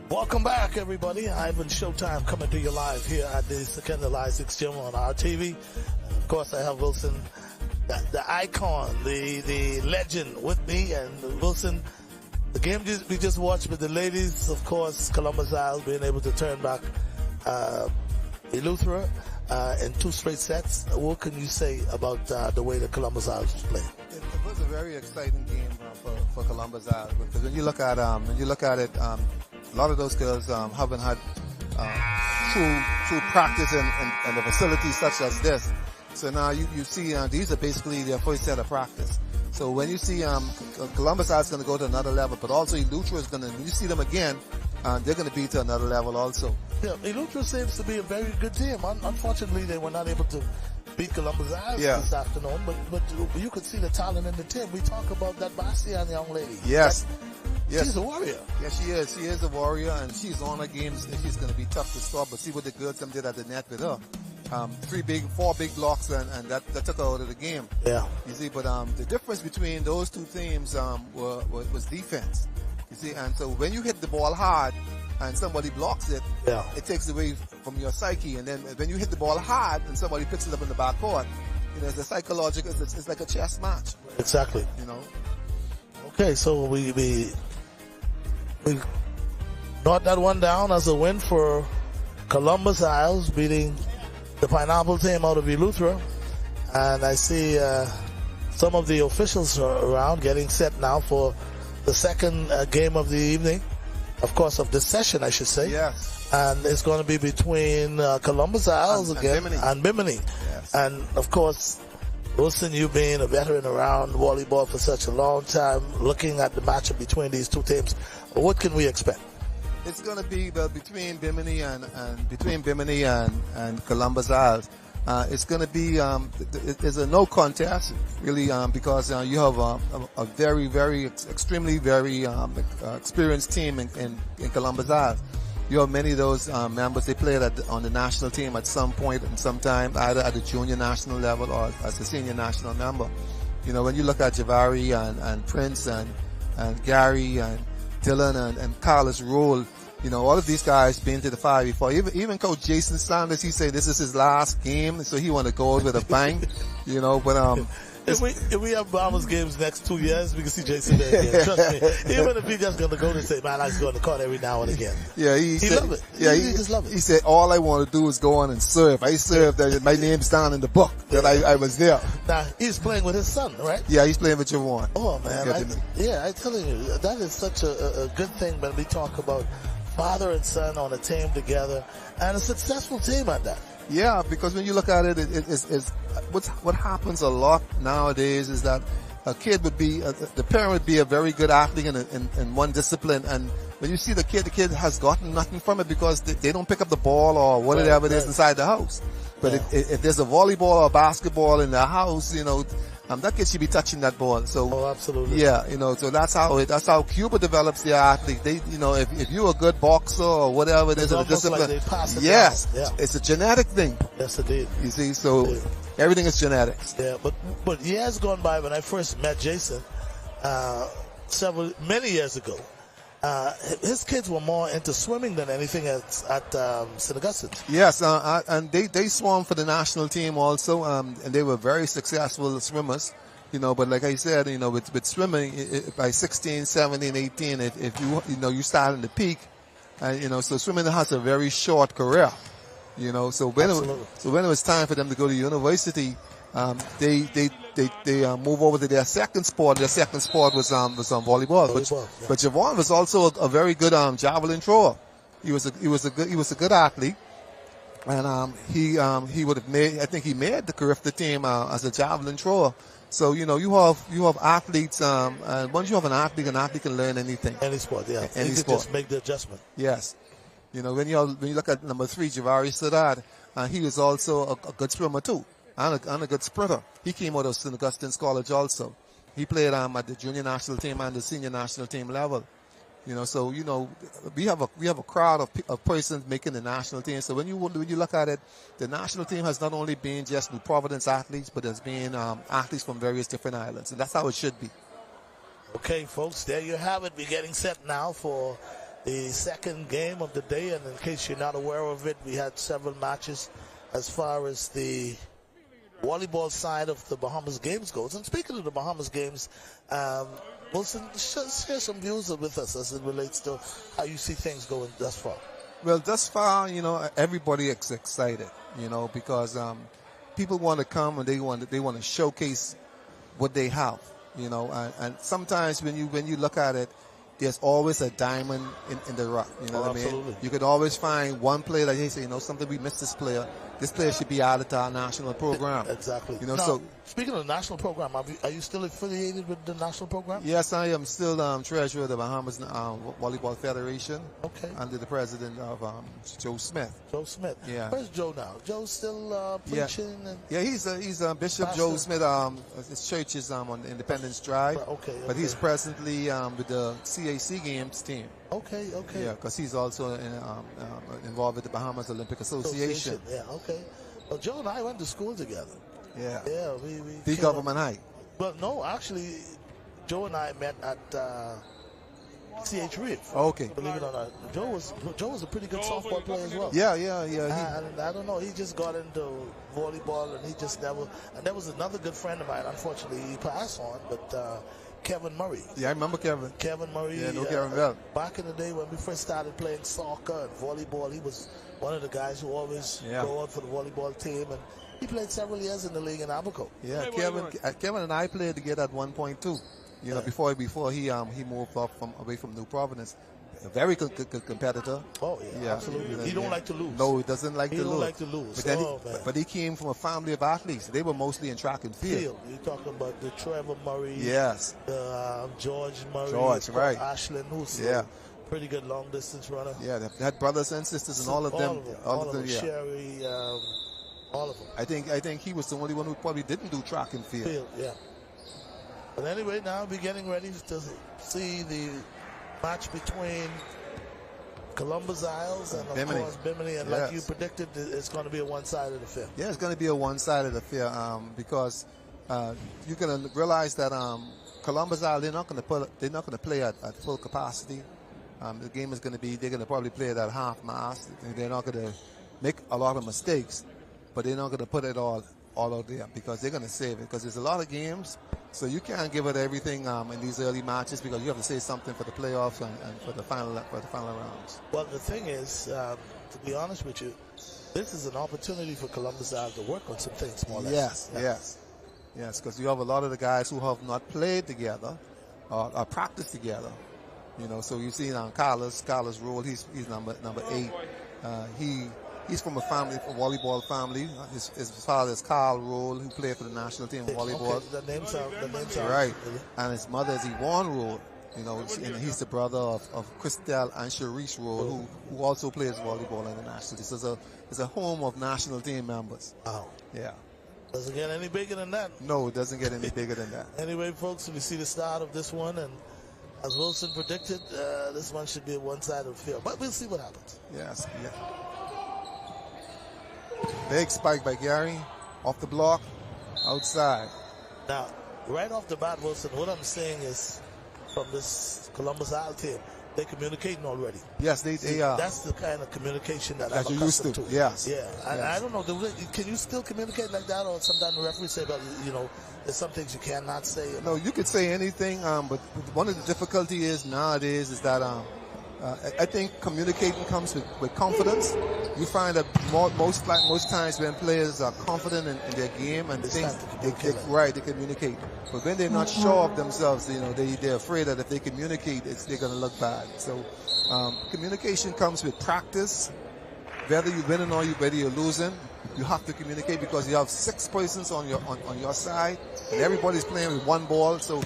Welcome back, everybody. Ivan Showtime coming to you live here at the Second Isaacs Gym on our TV. And of course, I have Wilson, the icon, the legend with me. And Wilson, the game we just watched with the ladies, of course, Columbus Isle being able to turn back Eleuthera in 2 straight sets. What can you say about the way the Columbus Isles played? It was a very exciting game for Columbus Isle, because when you look at it, a lot of those girls haven't had true practice in the facilities such as this. So now you see these are basically their first set of practice. So when you see Columbus Isle is going to go to another level, but also Eleuthera is going to, when you see them again, they're going to be to another level also. Yeah, Eleuthera seems to be a very good team. Unfortunately, they were not able to beat Columbus Isles this afternoon, but you could see the talent in the team. We talk about that Bastian young lady. Yes. Yes. She's a warrior. Yeah, she is. She is a warrior, and she's on her games. She's going to be tough to stop. But see what the girls did at the net with her. 4 big blocks, and that took her out of the game. Yeah. You see, but the difference between those two teams was defense. You see, and so when you hit the ball hard and somebody blocks it, it takes away from your psyche. And then when you hit the ball hard and somebody picks it up in the backcourt, it's a psychological. It's like a chess match. Exactly. Okay, so we got that one down as a win for Columbus Isles, beating the Pineapple team out of Eleuthera. And I see some of the officials are around getting set now for the second game of the evening. Of course, of this session, I should say. Yes. And it's going to be between Columbus Isles and Bimini. Yes. And, of course, Wilson, you being a veteran around volleyball for such a long time, looking at the matchup between these two teams, what can we expect? It's going to be between Bimini and Columbus Isles. It's going to be it's a no contest really, because you have a very, very extremely very experienced team in Columbus Isles. You have many of those members. They played on the national team at some point and sometime, either at the junior national level or as a senior national member. When you look at Javari and Prince and Gary and Dylan and Carlos Roll, all of these guys been to the 5 before. Even Coach Jason Sanders, he said this is his last game, so he want to go out with a bang. But if we have Bahamas games next 2 years, we can see Jason there again. Trust me. Even if he's just going to go and say, man, I just go on the court every now and again. Yeah, he love it. Yeah, he just love it. He said, all I want to do is go on and serve. I served. My name's down in the book that I was there. Now, he's playing with his son, right? Yeah, he's playing with Javon. Oh, man. I'm telling you, that is such a good thing when we talk about father and son on a team together, and a successful team at that. Yeah, because when you look at it, what happens a lot nowadays is that a kid would be, the parent would be a very good athlete in one discipline, and when you see the kid has gotten nothing from it because they don't pick up the ball or whatever it is inside the house. But if there's a volleyball or basketball in the house, that kid should be touching that ball. So, absolutely. Yeah, so that's how Cuba develops their athlete. They, if you're a good boxer or whatever it is in the discipline, like they pass it yes, down. it's a genetic thing. Yes, indeed. You see, so everything is genetics. Yeah, but years gone by when I first met Jason, many years ago, his kids were more into swimming than anything at St. Augustine's. Yes, and they swam for the national team also, and they were very successful swimmers. But like I said, with swimming, by 16, 17, 18, if you start in the peak, so swimming has a very short career. So when it was time for them to go to university, they move over to their second sport. Their second sport was volleyball. But Javon was also a very good javelin thrower. He was a good athlete, and he would have made. I think he made the Carifta team as a javelin thrower. So you have athletes, and once you have an athlete can learn anything. Any sport, yeah. Any sport. Just make the adjustment. Yes. When you look at number 3, Javari Sadat, he was also a good swimmer too. And a good sprinter. He came out of St. Augustine's College also. He played at the junior national team and the senior national team level. So we have a crowd of persons making the national team. So when you look at it, the national team has not only been just New Providence athletes, but there's been athletes from various different islands, and that's how it should be. Okay, folks, there you have it. We're getting set now for the second game of the day, and in case you're not aware of it, we had several matches as far as the volleyball side of the Bahamas games goes. And speaking of the Bahamas games, Wilson, share some views with us as it relates to how you see things going thus far. Well, thus far, everybody is excited, because people want to come and they want to showcase what they have, and sometimes when you look at it, there's always a diamond in the rough. You know what I mean? You could always find one player that you say, something we missed this player. This player should be added to our national program. Exactly. Now, so speaking of the national program, are you still affiliated with the national program? Yes, I am still treasurer of the Bahamas Volleyball Federation. Okay. Under the president of Joe Smith. Joe Smith. Yeah. Where's Joe now? Joe's still preaching. Yeah, he's Bishop Pastor. Joe Smith. His church is on Independence Drive. Okay. But he's presently with the CAC Games team. Okay. Yeah, because he's also involved with the Bahamas Olympic Association. Yeah, okay. Well, Joe and I went to school together. Yeah. Yeah, The government high. Well, no, actually, Joe and I met at C.H. Reef. Okay. Believe it or not, Joe was a pretty good softball player as well. Yeah. And I don't know, he just got into volleyball, and he just never. And there was another good friend of mine. Unfortunately, he passed on, but. Kevin Murray. Yeah, I remember Kevin. Kevin Murray. Yeah, Kevin well. Back in the day when we first started playing soccer and volleyball, he was one of the guys who always go out for the volleyball team, and he played several years in the league in Abaco. Yeah, Kevin and I played together at 1.2. Before he moved away from New Providence. A very good competitor. Oh, yeah, absolutely. He don't like to lose. No, he doesn't like to lose. He don't like to lose. But, then but he came from a family of athletes. They were mostly in track and field. You're talking about the Trevor Murray. Yes. The George Murray. Right. Ashland, who's a pretty good long distance runner. Yeah, they had brothers and sisters, and all of them. All of them. Sherry, all of them. I think he was the only one who probably didn't do track and field. Yeah. But anyway, now we're getting ready to see the match between Columbus Isles and, of Bimini. course, Bimini. And like you predicted, it's going to be a one-sided affair. Yeah, it's going to be a one-sided affair because you're going to realize that Columbus Isles, they're not going to play at full capacity. The game is going to be, they're going to probably play it at half mast. They're not going to make a lot of mistakes, but they're not going to put it all out there because they're going to save it because there's a lot of games. So you can't give it everything in these early matches because you have to say something for the playoffs and for the final rounds. Well, the thing is, to be honest with you, this is an opportunity for Columbus Isles to work on some things more or less. Yes, because you have a lot of the guys who have not played together or practiced together. So you see Carlos Rule, he's number 8. He's from a volleyball family. His father is Carl Roll, who played for the national team in volleyball. Okay, the names are right. And his mother is Yvonne Roll. And he's the brother of Christelle and Cherise Roll, who also plays volleyball internationally. So it's a home of national team members. Wow. Yeah. Doesn't get any bigger than that. No, it doesn't get any bigger than that. Anyway, folks, we see the start of this one, and as Wilson predicted, this one should be a one-sided affair. But we'll see what happens. Yes. Yeah. Big spike by Gary, off the block, outside. Now, right off the bat, Wilson, what I'm saying is, from this Columbus Isle team, they're communicating already. Yes, they are. That's the kind of communication that I'm you're used to. Yes. Yeah. I don't know. Can you still communicate like that, or sometimes the referee say, "But there's some things you cannot say." No, you could say anything. But one of the difficulty is nowadays is that I think communicating comes with confidence. You find that most times when players are confident in their game and they communicate. But when they're not sure of themselves, they're afraid that if they communicate, they're going to look bad. So communication comes with practice. Whether you're winning or whether you're losing, you have to communicate because you have 6 persons on your side, and everybody's playing with one ball. So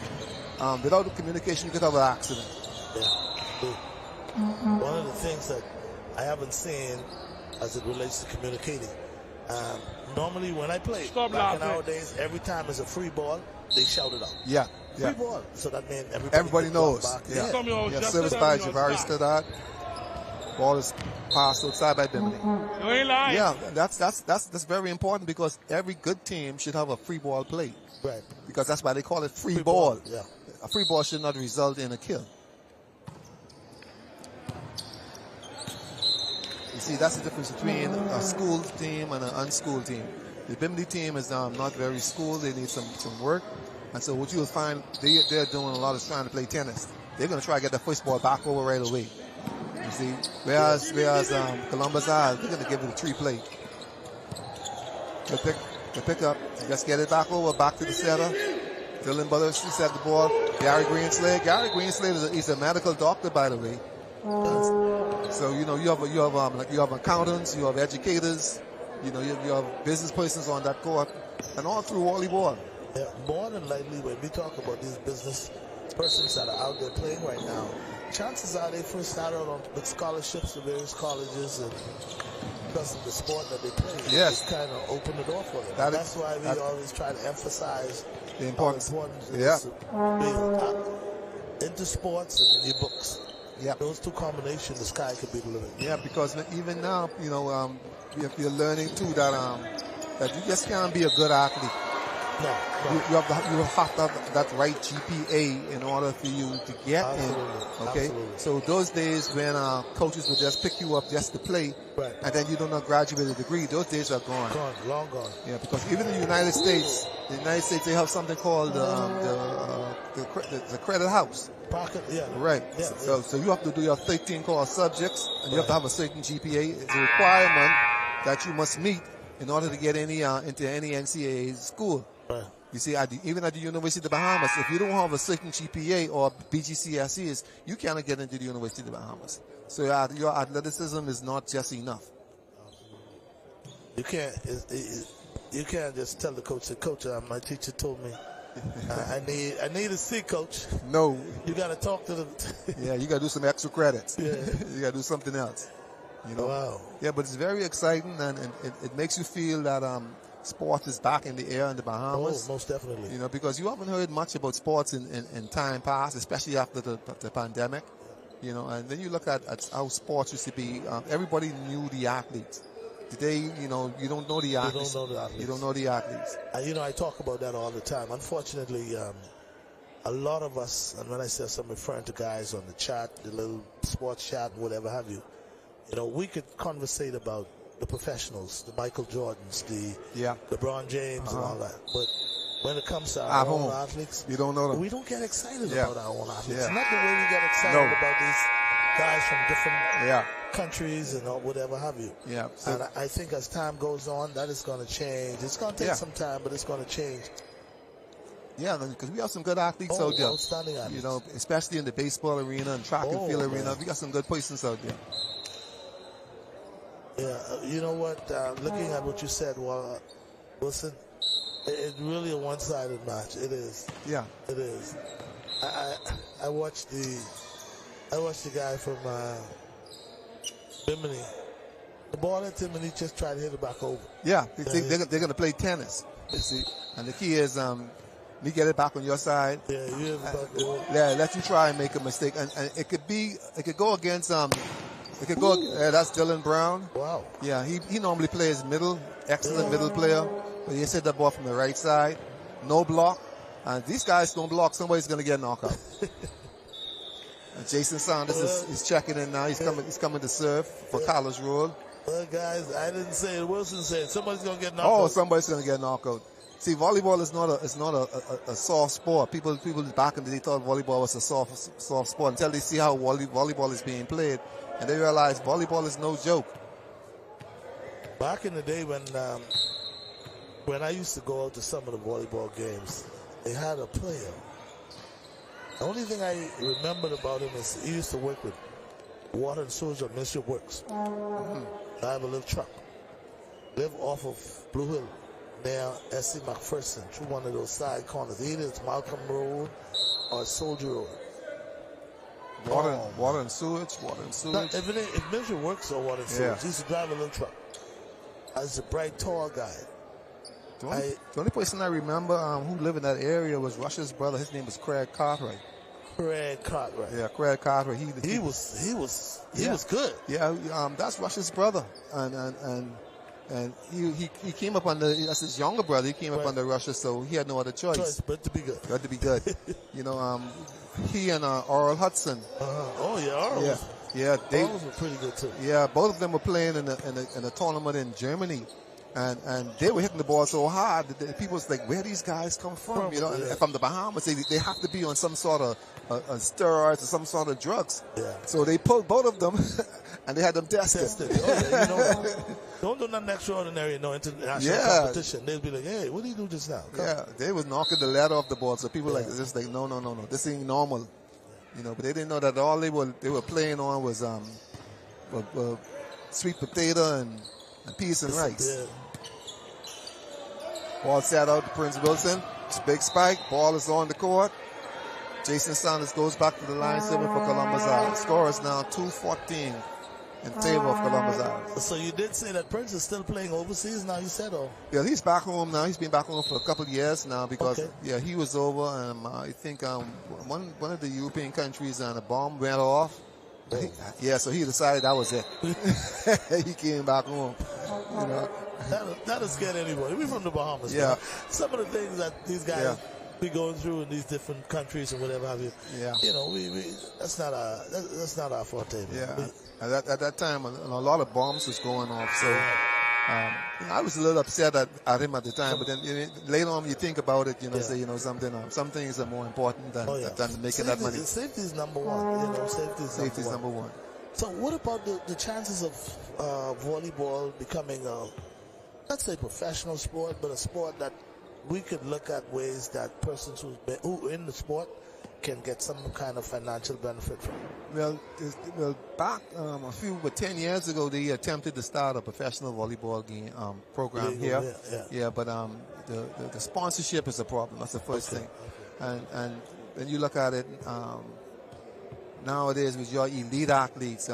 without the communication, you could have an accident. Yeah. One of the things that I haven't seen as it relates to communicating, normally when I play, back in our days, every time it's a free ball, they shout it out. Yeah. Free ball. So that means everybody knows. Yeah. Service by Javari Stoddard. Ball is passed outside by Bimini. You ain't lying. Yeah, that's very important because every good team should have a free ball play. Right. Because that's why they call it free ball. Yeah. A free ball should not result in a kill. You see, that's the difference between a schooled team and an unschooled team. The Bimini team is not very schooled. They need some work. And so what you'll find, they're doing a lot of trying to play tennis. They're going to try to get the first ball back over right away. You see, whereas Columbus Isle, they're going to give it a 3-play. They pick up, just get it back over, back to the setter. Dylan Butters set the ball. Gary Greenslade. Gary Greenslade is a medical doctor, by the way. So you have accountants, you have educators, you have business persons on that court, and all through volleyball. Yeah, more than likely, when we talk about these business persons that are out there playing right now, chances are they first started on with scholarships to various colleges, and because of the sport that they play, yes, it kind of opened the door for them. That's why we always try to emphasize the importance of being into sports and in your books. Yeah, those two combinations, the sky could be the limit. Yeah, because even now, you're learning too that you just can't be a good athlete. No. You have to have that right GPA in order for you to get in. Okay, so those days when coaches would just pick you up just to play, and then you don't graduate a degree, those days are gone. Long gone. Yeah, because even in the United States, they have something called the credit house. Pocket, yeah. Right. Yeah, so you have to do your 13 core subjects, and you have to have a certain GPA. It's a requirement that you must meet in order to get into any NCAA school. Right. You see, even at the University of the Bahamas, if you don't have a certain GPA or BGCSEs, you cannot get into the University of the Bahamas. So your athleticism is not just enough. You can't just tell the coach, say, Coach, my teacher told me I need a C, Coach. No. You got to talk to them. Yeah, you got to do some extra credits. Yeah. You got to do something else. Wow. Yeah, but it's very exciting, and it makes you feel that sports is back in the air in the Bahamas. Oh, most definitely. Because you haven't heard much about sports in time past, especially after the pandemic. And then you look at how sports used to be. Everybody knew the athletes. Today, you don't know the athletes. You don't know the athletes. I talk about that all the time. Unfortunately, a lot of us, and when I say I'm referring to guys on the chat, the little sports chat, whatever have you, we could conversate about the professionals, the Michael Jordans, the LeBron James, and all that. But when it comes to our own athletes, you don't know them. We don't get excited about our own athletes. Yeah. Not the way we get excited about these guys from different countries and whatever have you. Yeah. And I think as time goes on, that is going to change. It's going to take some time, but it's going to change. Yeah, because we have some good athletes out there. Outstanding athletes. Especially in the baseball arena and track and field arena. We got some good persons out there. Yeah, you know what? Looking at what you said, Wilson, it's really a one-sided match. It is. Yeah, it is. I watched the guy from Bimini. The ball at Bimini just tried to hit it back over. Yeah, they're going to play tennis. You see, and the key is me get it back on your side. Yeah, you have it back over. Yeah, let you try and make a mistake, and it could go against that's Dylan Brown. Wow. Yeah, he normally plays middle, excellent middle player. But he hit that ball from the right side, no block. And these guys don't block, somebody's going to get knocked out. And Jason Saunders is checking in now. He's coming to serve for College Road. Well, guys, I didn't say it. Wilson said somebody's going to get knocked out. Oh, somebody's going to get knocked out. See, volleyball is not a soft sport. People back in the day thought volleyball was a soft sport until they see how volleyball is being played. And they realize volleyball is no joke. Back in the day when I used to go out to some of the volleyball games, they had a player. The only thing I remembered about him is he used to work with Water and Sewage of Ministry of Works. I have a little truck. Live off of Blue Hill near S.C. McPherson through one of those side corners. Either it's Malcolm Road or Soldier Road. Water and sewage. No, if Ministry of Works or Water and Sewage, he used to drive a little truck. I was a bright, tall guy. The only person I remember who lived in that area was Rush's brother. His name was Craig Cartwright. Yeah, Craig Cartwright. He was good. Yeah, that's Rush's brother, and he came up under, that's his younger brother. He came up under Russia, so he had no other choice but to be good. Got to be good. He and Oral Hudson. Oh yeah, Oral. Yeah. Yeah, Ballers were pretty good too. Yeah, both of them were playing in a tournament in Germany, and they were hitting the ball so hard that people was like, where these guys come from? You know, and from the Bahamas, they have to be on some sort of steroids or some sort of drugs. Yeah. So they pulled both of them, and they had them tested. Oh, yeah, you know, don't do nothing extraordinary, no international competition. They'll be like, hey, what did you do just now? Come. Yeah, they was knocking the lead off the ball. So people like just like, no, this ain't normal. You know, but they didn't know that all they were playing on was sweet potato and peas and rice. Yeah. Ball set out to Prince Wilson. It's a big spike. Ball is on the court. Jason Sanders goes back to the line, serving for Columbus Isles. Score is now 2-14 in favor of Columbus Isles. So you did say that Prince is still playing overseas now, you said, or? Yeah, he's back home now. He's been back home for a couple of years now because, he was over. I think one of the European countries and a bomb went off. So he decided that was it. He came back home. You know. That'll scare anybody. We're from the Bahamas. Yeah. Man. Some of the things that these guys be going through in these different countries and whatever have you. Yeah. You know, that's not our forte. Man. Yeah. At that time, a lot of bombs was going off. So I was a little upset at him at the time. But then later on, you think about it. Some things are more important than making that money. Safety is number one. You know, safety is number one. So what about the chances of volleyball becoming let's say professional sport, but a sport that we could look at ways that persons who in the sport can get some kind of financial benefit from? Well, back 10 years ago, they attempted to start a professional volleyball game program here. But the sponsorship is a problem. That's the first thing. And when you look at it, nowadays with your elite athletes,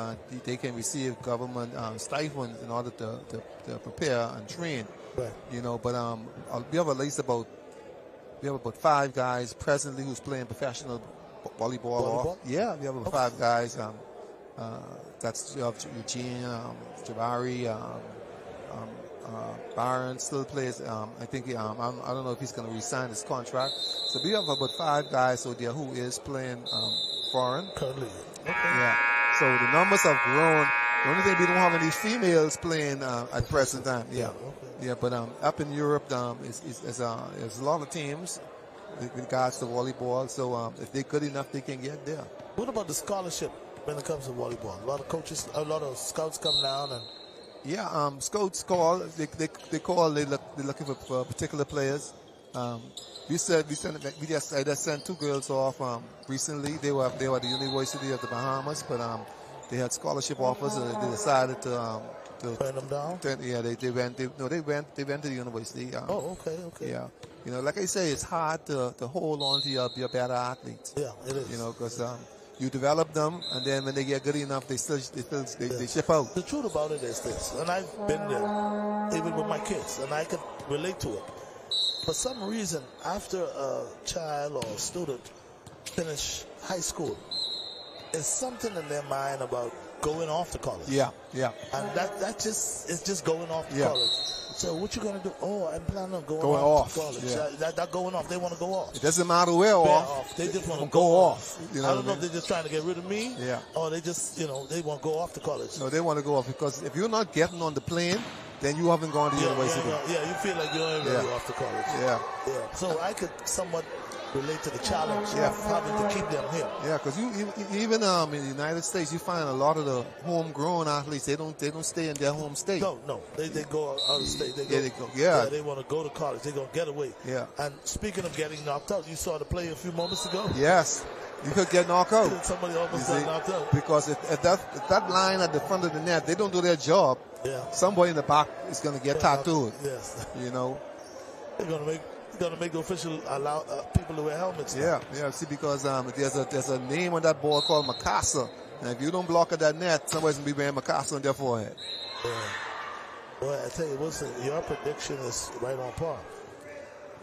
they can receive government stipends in order to prepare and train. Right. You know, but we have at least about 5 guys presently who's playing professional volleyball. We have about 5 guys. That's Eugene, Jabari, Byron still plays. I think I don't know if he's going to resign his contract. So we have about 5 guys out there who is playing foreign. Currently. Okay. Yeah. So the numbers have grown. The only thing, we don't have any females playing at present time. Yeah. Yeah, but up in Europe, there's a lot of teams with regards to volleyball. So if they're good enough, they can get there. What about the scholarship when it comes to volleyball? A lot of coaches, a lot of scouts come down and. Scouts call. They call. They're looking for particular players. I just sent 2 girls off recently. They were at the University of the Bahamas, but they had scholarship offers, and they decided to turn them down. They went to the university. Okay. Yeah, you know, like I say, it's hard to hold on to your better athletes. Yeah, it is. You know, because you develop them, and then when they get good enough, they ship out. The truth about it is this, and I've been there, even with my kids, and I can relate to it. For some reason, after a child or a student finish high school, there's something in their mind about going off to college. Yeah. And it's just going off to college. So what you gonna do? Oh, I'm planning on going off to college. Yeah. That going off. They want to go off. It doesn't matter where off. They just want to go off. You know I don't know if they're just trying to get rid of me. Yeah. Or they just, they want to go off to college. No, they want to go off because if you're not getting on the plane, then you haven't gone to university. Yeah, you feel like you're already off to college. Yeah. So I could somewhat relate to the challenge of having to keep them here. Yeah, because even in the United States, you find a lot of the homegrown athletes, they don't stay in their home state. No, they go out of state. They want to go to college. They're going to get away. Yeah. And speaking of getting knocked out, you saw the play a few moments ago. Yes. You could get knocked out. Somebody almost got knocked out. Because if that line at the front of the net, they don't do their job, somebody in the back is going to get tattooed. Yes. You know. They're going to make the official allow people to wear helmets. Yeah. See, because there's a name on that ball called Macasa. And if you don't block at that net, somebody's going to be wearing Macasa on their forehead. Yeah. Boy, I tell you, Wilson, your prediction is right on par.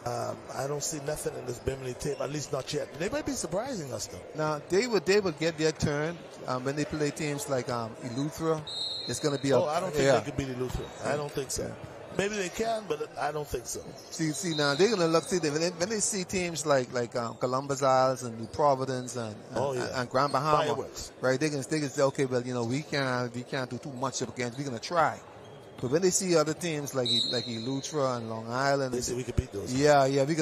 I don't see nothing in this Bimini team, at least not yet. They might be surprising us, though. Now, they would get their turn when they play teams like Eleuthera. It's going to be I don't think they could beat Eleuthera. I don't think so. Maybe they can, but I don't think so. See now they're gonna look. See, when they see teams like Columbus Isles and New Providence and Grand Bahama, Fireworks. right? They can say, okay, well, we can't do too much against. We're gonna try. But when they see other teams like Eleuthera and Long Island, they say we can beat those. Yeah, it's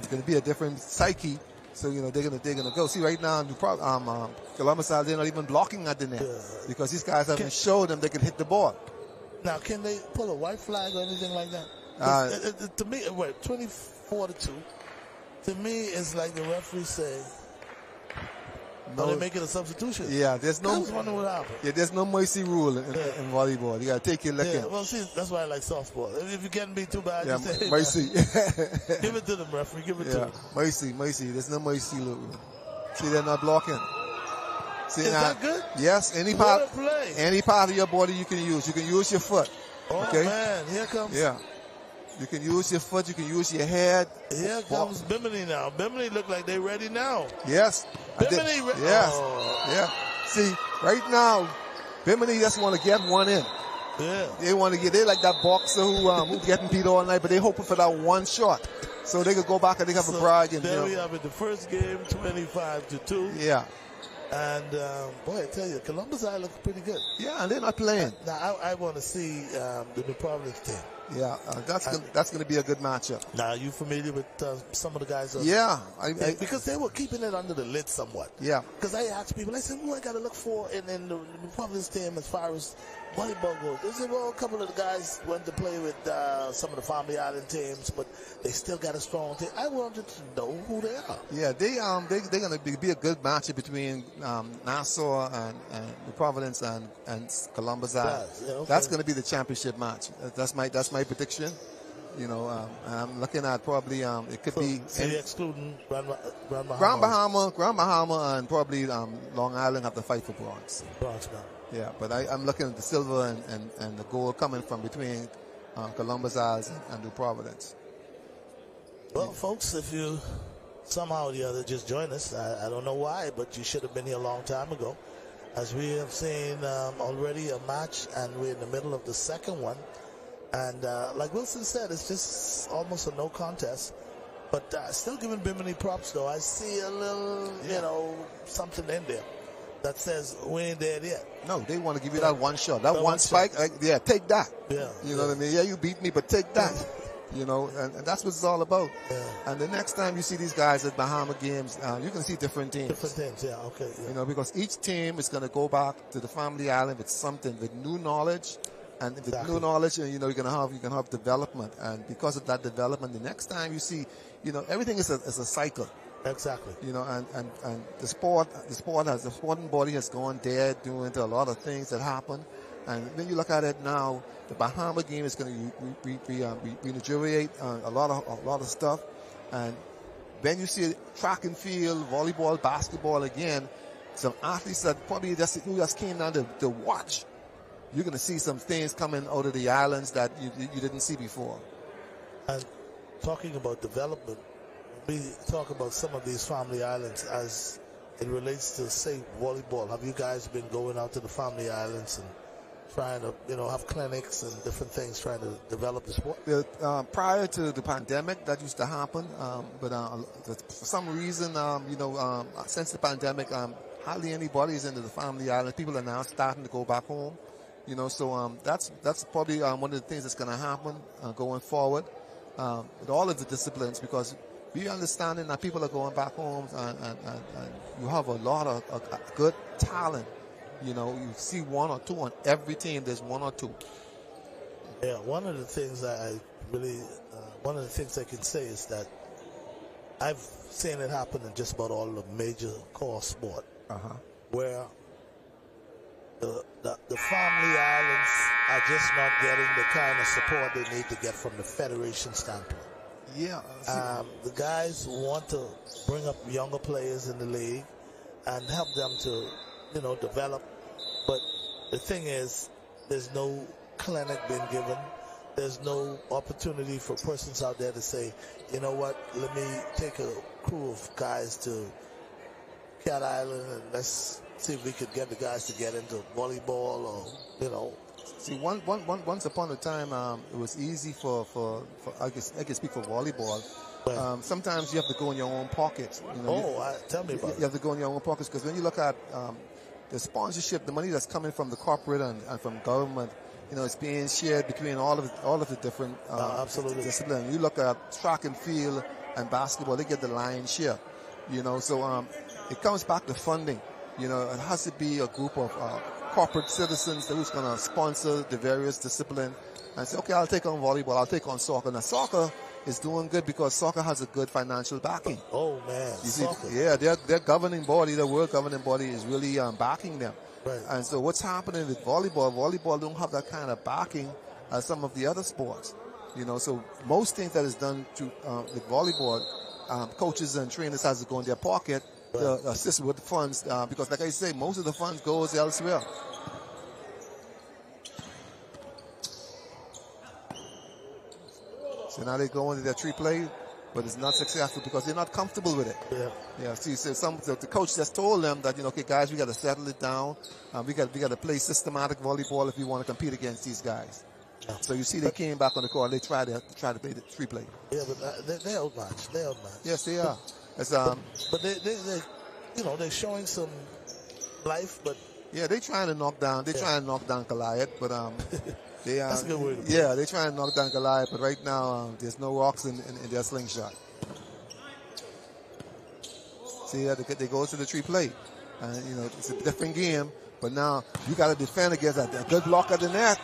gonna be a different psyche. So they're gonna go. See right now, Columbus Isles, they're not even blocking at the net because these guys haven't showed them they can hit the ball. Now, can they pull a white flag or anything like that? To me, 24-2. To me, it's like the referee say, "No, they're making a substitution." Yeah, there's no. I was wondering what happened. Yeah, there's no mercy rule in volleyball. You gotta take your licking. Yeah, well, see, that's why I like softball. If you can't be too bad, yeah, you say, hey, mercy. Give it to them, referee. Give it to them. Mercy. There's no mercy rule. See, they're not blocking. See, is now, that good? Yes, any part of your body you can use. You can use your foot. Oh, okay? Man, here comes. Yeah. You can use your foot. You can use your head. Here comes Bimini now. Bimini look like they're ready now. Yes. Bimini ready. Yes. Oh. Yeah. See, right now, Bimini just want to get one in. Yeah. They want to get. They like that boxer who getting beat all night, but they hoping for that one shot, so they could go back and they have a brag. And there we have it. The first game, 25-2. Yeah. And boy, I tell you, Columbus Island looks pretty good. Yeah, and they're not playing. Now I want to see the New Providence team. Yeah, that's going to be a good matchup. Now, you familiar with some of the guys? Yeah, because they were keeping it under the lid somewhat. Yeah. Because I asked people, I said, "What I got to look for in the New Providence team as far as volleyball goes?" They said, "Well, a couple of the guys went to play with some of the Family Island teams, but they still got a strong team." I wanted to know who they are. Yeah, they're going to be a good matchup between Nassau and New Providence and Columbus Island. Yeah, okay. That's going to be the championship match. That's my prediction. I'm looking at probably it could be. So you're excluding Grand Bahama, and probably Long Island have to fight for bronze. Bronze now. Yeah, but I'm looking at the silver and the gold coming from between Columbus Isles and New Providence. Well, folks, if you somehow or the other just join us, I don't know why, but you should have been here a long time ago. As we have seen already a match, and we're in the middle of the second one. And like Wilson said, it's just almost a no contest. But still giving Bimini props, though. I see a little, something in there that says we ain't dead yet. No, they want to give you that one shot. That one spike, take that. Yeah. You know what I mean? Yeah, you beat me, but take that. And that's what it's all about. Yeah. And the next time you see these guys at Bahama games, you can see different teams. Different teams, yeah, okay. Yeah. Because each team is going to go back to the Family Island with something, with new knowledge. And with new knowledge, you can have development. And because of that development, the next time you see, everything is a cycle. Exactly. And the sporting body has gone dead due to a lot of things that happen. And when you look at it now, the Bahama game is going to rejuvenate a lot of stuff. And when you see track and field, volleyball, basketball again, some athletes that probably who just came down to watch. You're going to see some things coming out of the islands that you didn't see before. And talking about development, we talk about some of these Family Islands as it relates to, say, volleyball. Have you guys been going out to the Family Islands and trying to, have clinics and different things, trying to develop the sport? Prior to the pandemic, that used to happen. But for some reason, since the pandemic, hardly anybody is into the Family Islands. People are now starting to go back home. So that's probably one of the things that's going to happen going forward with all of the disciplines, because we understanding that people are going back home and you have a lot of good talent. You see one or two on every team. There's one or two. Yeah, one of the things one of the things I can say is that I've seen it happen in just about all the major core sport, where the Family Islands are just not getting the kind of support they need to get from the federation standpoint. Yeah. The guys want to bring up younger players in the league and help them to, develop. But the thing is, there's no clinic being given. There's no opportunity for persons out there to say, you know what, let me take a crew of guys to Cat Island and let's see if we could get the guys to get into volleyball or, See, once upon a time, it was easy for I can speak for volleyball. Sometimes you have to go in your own pockets. You know, tell me about it. You have to go in your own pockets because when you look at the sponsorship, the money that's coming from the corporate and from government, you know, it's being shared between all of the different absolutely disciplines. You look at track and field and basketball; they get the lion's share. You know, so it comes back to funding. You know, it has to be a group of corporate citizens who's going to sponsor the various disciplines and say, okay, I'll take on volleyball, I'll take on soccer. Now, soccer is doing good because soccer has a good financial backing. Oh, man. You see, soccer. yeah, their governing body, the world governing body is really backing them. Right. And so what's happening with volleyball don't have that kind of backing as some of the other sports. You know, so most things that is done with volleyball, coaches and trainers has to go in their pocket to assist with the funds because, like I say, most of the funds goes elsewhere. So now they go into their tree play, but it's not successful because they're not comfortable with it. Yeah. See, so the coach just told them that, you know, okay, guys, we got to settle it down. We got to play systematic volleyball if we want to compete against these guys. Yeah. So you see, they came back on the court. They tried to play the tree play. Yeah, but they're outmatched. They're outmatched. Yes, they are. But they you know, they're showing some life, but yeah, they're trying to knock down. They're trying to knock down Goliath, but that's a good word. Yeah, they're trying to knock down Goliath, but right now there's no rocks in their slingshot. See, they go to the tree play, and you know it's a different game. But now you got to defend against a good block at the net.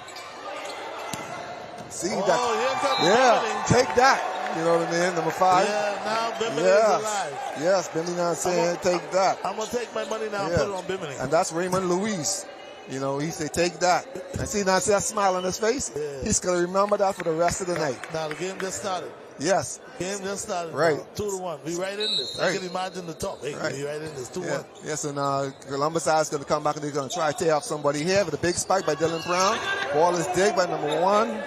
See that? Yeah, take that. You know what I mean? Number 5. Yeah, now Bimini is alive. Yes, Bimini now saying take that. I'm going to take my money now and put it on Bimini. And that's Raymond Luis. You know, he said take that. And see, now see that smile on his face? Yeah. He's going to remember that for the rest of the night. Now the game just started. Yes. Game just started. Right. 2-1. We right in this. I can imagine the top. Hey, we right in this. 2-1. Yeah, so now Columbus is going to come back and they're going to try to tear off somebody here with a big spike by Dylan Brown. Ball is digged by number 1.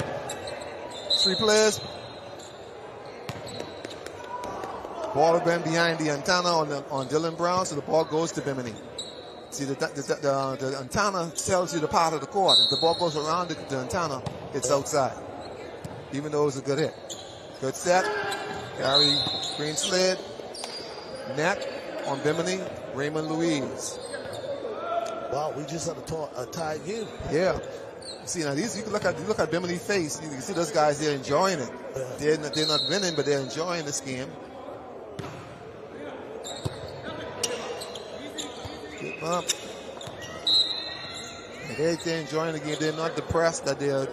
3 players. Ball has been behind the antenna on Dylan Brown, so the ball goes to Bimini. See, the antenna tells you the part of the court. If the ball goes around the antenna, it's outside, even though it was a good hit. Good set. Gary Greenslade. Net on Bimini. Raymond Louise. Wow, we just had a tie game. Yeah. See, now these, you look at Bimini's face. You can see those guys, they're enjoying it. Yeah. They're not winning, but they're enjoying this game. Up. They're enjoying the game. They're not depressed that they're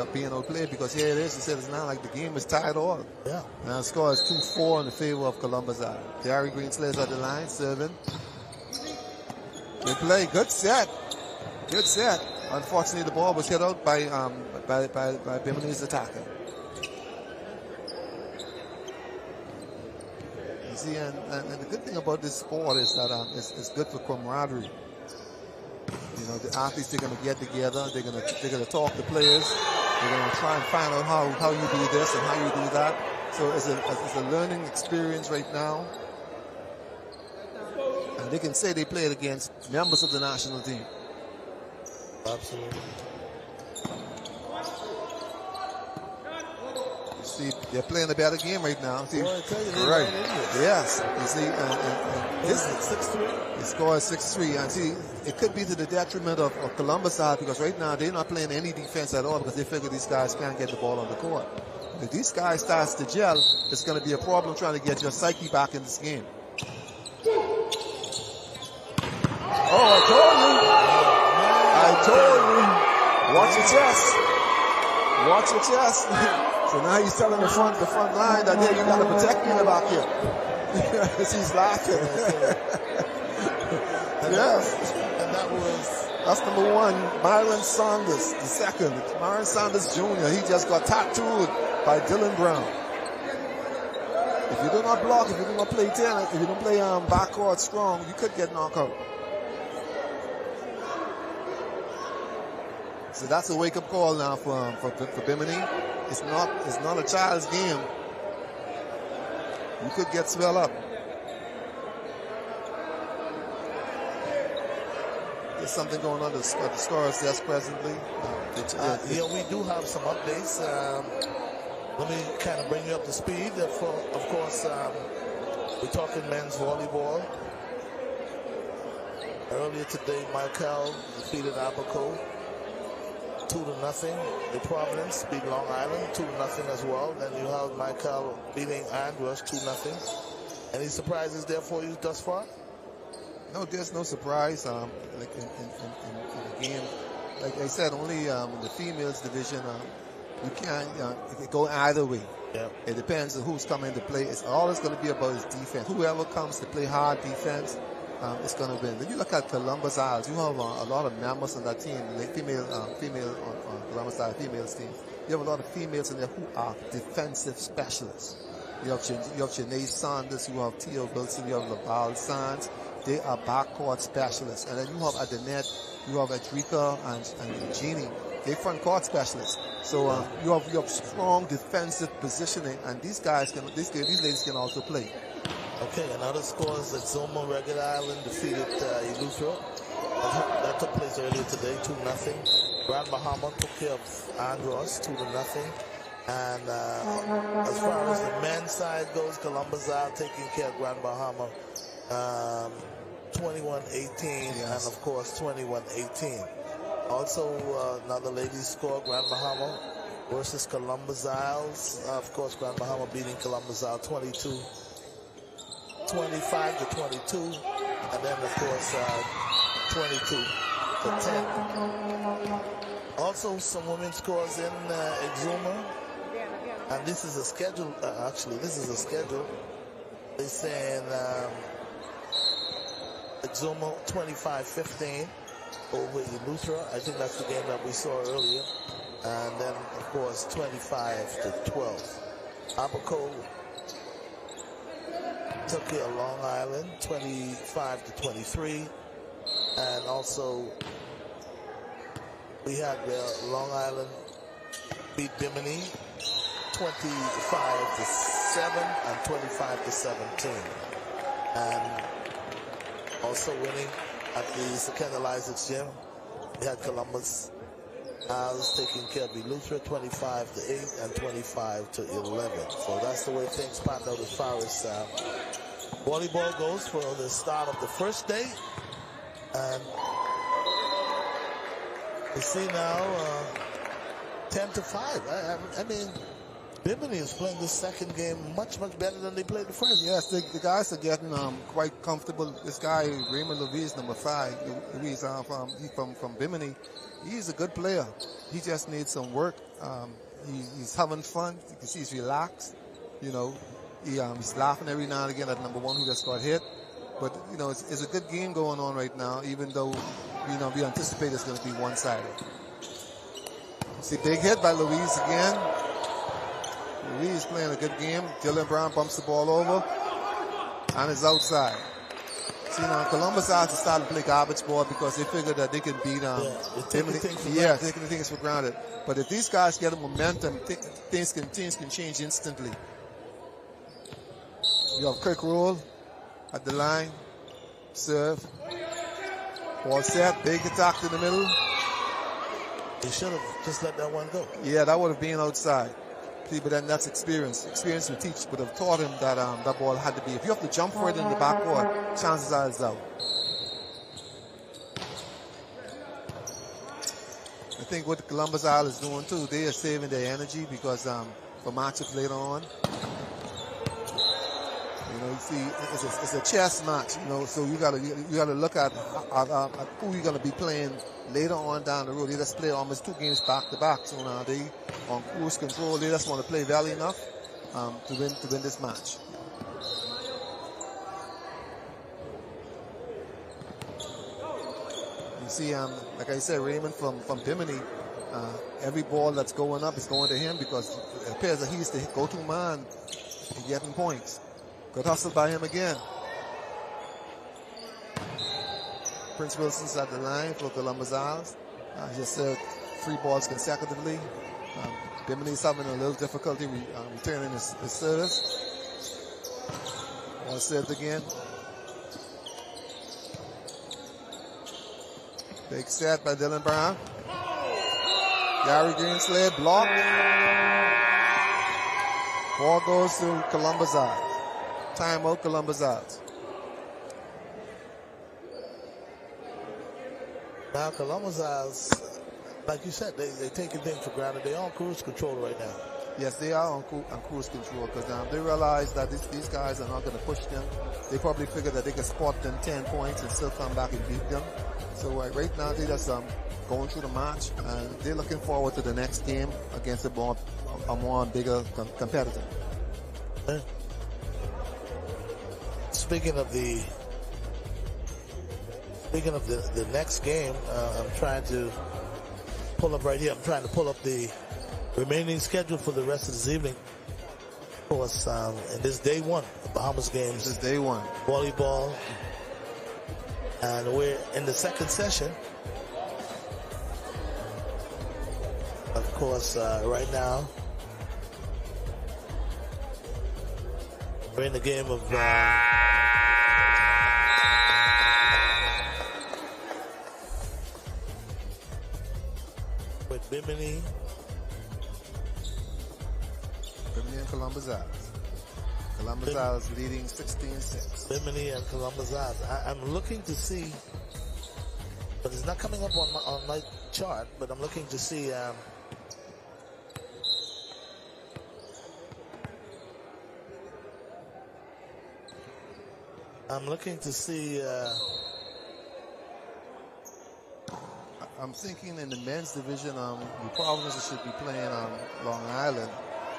being outplayed because here it is. He said it's not like the game is tied all. Yeah. Now the score is 2-4 in the favor of Columbus. Gary Greenslade's at the line, serving. Good play, good set. Good set. Unfortunately, the ball was hit out by Bimini's attacker. You see, and the good thing about this sport is that it's good for camaraderie. You know, the athletes, they're going to get together. They're going to talk to players. They're going to try and find out how you do this and how you do that. So it's a learning experience right now. And they can say they played against members of the national team. Absolutely. You see, they're playing a better game right now. See, well, I tell you, right? Right, yes. You see, this is 6-3. The score is 6-3. And see, it could be to the detriment of Columbus side because right now they're not playing any defense at all because they figure these guys can't get the ball on the court. If these guys start to gel, it's going to be a problem trying to get your psyche back in this game. Oh, I told you. Watch your chest. Watch your chest. So now he's telling the front line that hey, you got to protect me in the back here. He's laughing. Yes. And that's number 1, Myron Saunders. The second, Myron Saunders Jr. He just got tattooed by Dylan Brown. If you do not block, if you do not play 10, if you don't play backcourt strong, you could get knocked out. So that's a wake-up call now for Bimini. It's not a child's game. You could get swelled up. there's something going on at the scorer's desk presently. Yeah, we do have some updates. Let me kind of bring you up to speed. Of course, we're talking men's volleyball. Earlier today, Michael defeated Abaco 2-0. The Providence beat Long Island 2-0 as well. Then you have Michael beating Andros 2-0. Any surprises there for you thus far? No, there's no surprise. Like in the game, like I said, only in the females division, you can't it can go either way. Yeah. It depends on who's coming to play. It's always going to be about his defense. Whoever comes to play hard defense, is going to win. When you look at Columbus Isles, you have a lot of members on that team, like female on Columbus Isles females team. You have a lot of females in there who are defensive specialists. You have Janae Saunders, you have Tia Wilson, you have Laval Sands. They are backcourt specialists. And then you have at the net, you have Edrica and Jeannie. They're front court specialists. So you have strong defensive positioning, and these ladies can also play. Okay, another scores that Zoma Regular Island defeated Eleuthera. That took place earlier today, 2-0. Grand Bahama took care of Andros, 2-0. And as far as the men's side goes, Columbus Isle taking care of Grand Bahama 21-18, yes. and of course 21-18. Also, another ladies score, Grand Bahama versus Columbus Isles. Of course, Grand Bahama beating Columbus Isles 25-22, and then of course 22-10. Also, some women scores in Exuma, and this is a schedule. Actually, this is a schedule. They're saying Exuma 25-15 over Eleuthera. I think that's the game that we saw earlier. And then, of course, 25-12. Abaco took care of Long Island, 25-23. And also, we had Long Island beat Bimini 25-7 and 25-17. And also winning at the Second Isaacs Gym, we had Columbus Isles taking care of Eleuthera 25-8 and 25-11. So that's the way things panned out as far as volleyball goes for the start of the first day. And we see now 10-5. I mean, Bimini is playing the second game much better than they played the first. Yes, the guys are getting quite comfortable. This guy, Raymond Louise, number 5, Louise from Bimini, he's a good player. He just needs some work. He's having fun. You can see he's relaxed. You know, he's laughing every now and again at number 1 who just got hit. But, you know, it's a good game going on right now, even though, you know, we anticipate it's going to be one-sided. See, big hit by Louise again. Louise playing a good game. Dylan Brown bumps the ball over and it's outside. See, now Columbus Isles started to play garbage ball because they figured that they can beat Bimini. Yeah, taking things for granted. But if these guys get a momentum, things can change instantly. You have quick roll at the line, serve, ball set, big attack to the middle. They should have just let that one go. Yeah, that would have been outside. See, but then that's experience. Experience would have taught him that that ball had to be. If you have to jump for it in the backcourt, chances are it's out. I think what Columbus Isle is doing too, they are saving their energy because for matchups later on. You know, you see, it's a chess match. You know, so you gotta look at who you're gonna be playing later on down the road. They just play almost 2 games back to back. So now they on cruise control. They just want to play well enough to win this match. You see, like I said, Raymond from Bimini. Every ball that's going up is going to him because it appears that he's the go-to man in getting points. Good hustle by him again. Prince Wilson's at the line for Columbus Isles. Just served 3 balls consecutively. Bimini's having a little difficulty returning his service. Ball served again. Big set by Dylan Brown. Gary Greenslade blocked. Ball goes to Columbus Isles. Timeout, Columbus Isles. Now, Columbus Isles, like you said, they're taking things for granted. They're on cruise control right now. Yes, they are on cruise control because they realize that these guys are not going to push them. They probably figure that they can spot them 10 points and still come back and beat them. So right now they're just going through the match, and they're looking forward to the next game against a more bigger competitor. Speaking of the next game, I'm trying to pull up right here. I'm trying to pull up the remaining schedule for the rest of this evening. Of course, and this day one, the Bahamas games. This is day one. Volleyball. And we're in the second session. Of course, right now, we're in the game of with Bimini. Bimini and Columbus Isles. Columbus Isles leading 16-6. Bimini and Columbus Isles. I'm looking to see, but it's not coming up on my chart, but I'm looking to see I'm thinking in the men's division, the Providence should be playing on Long Island,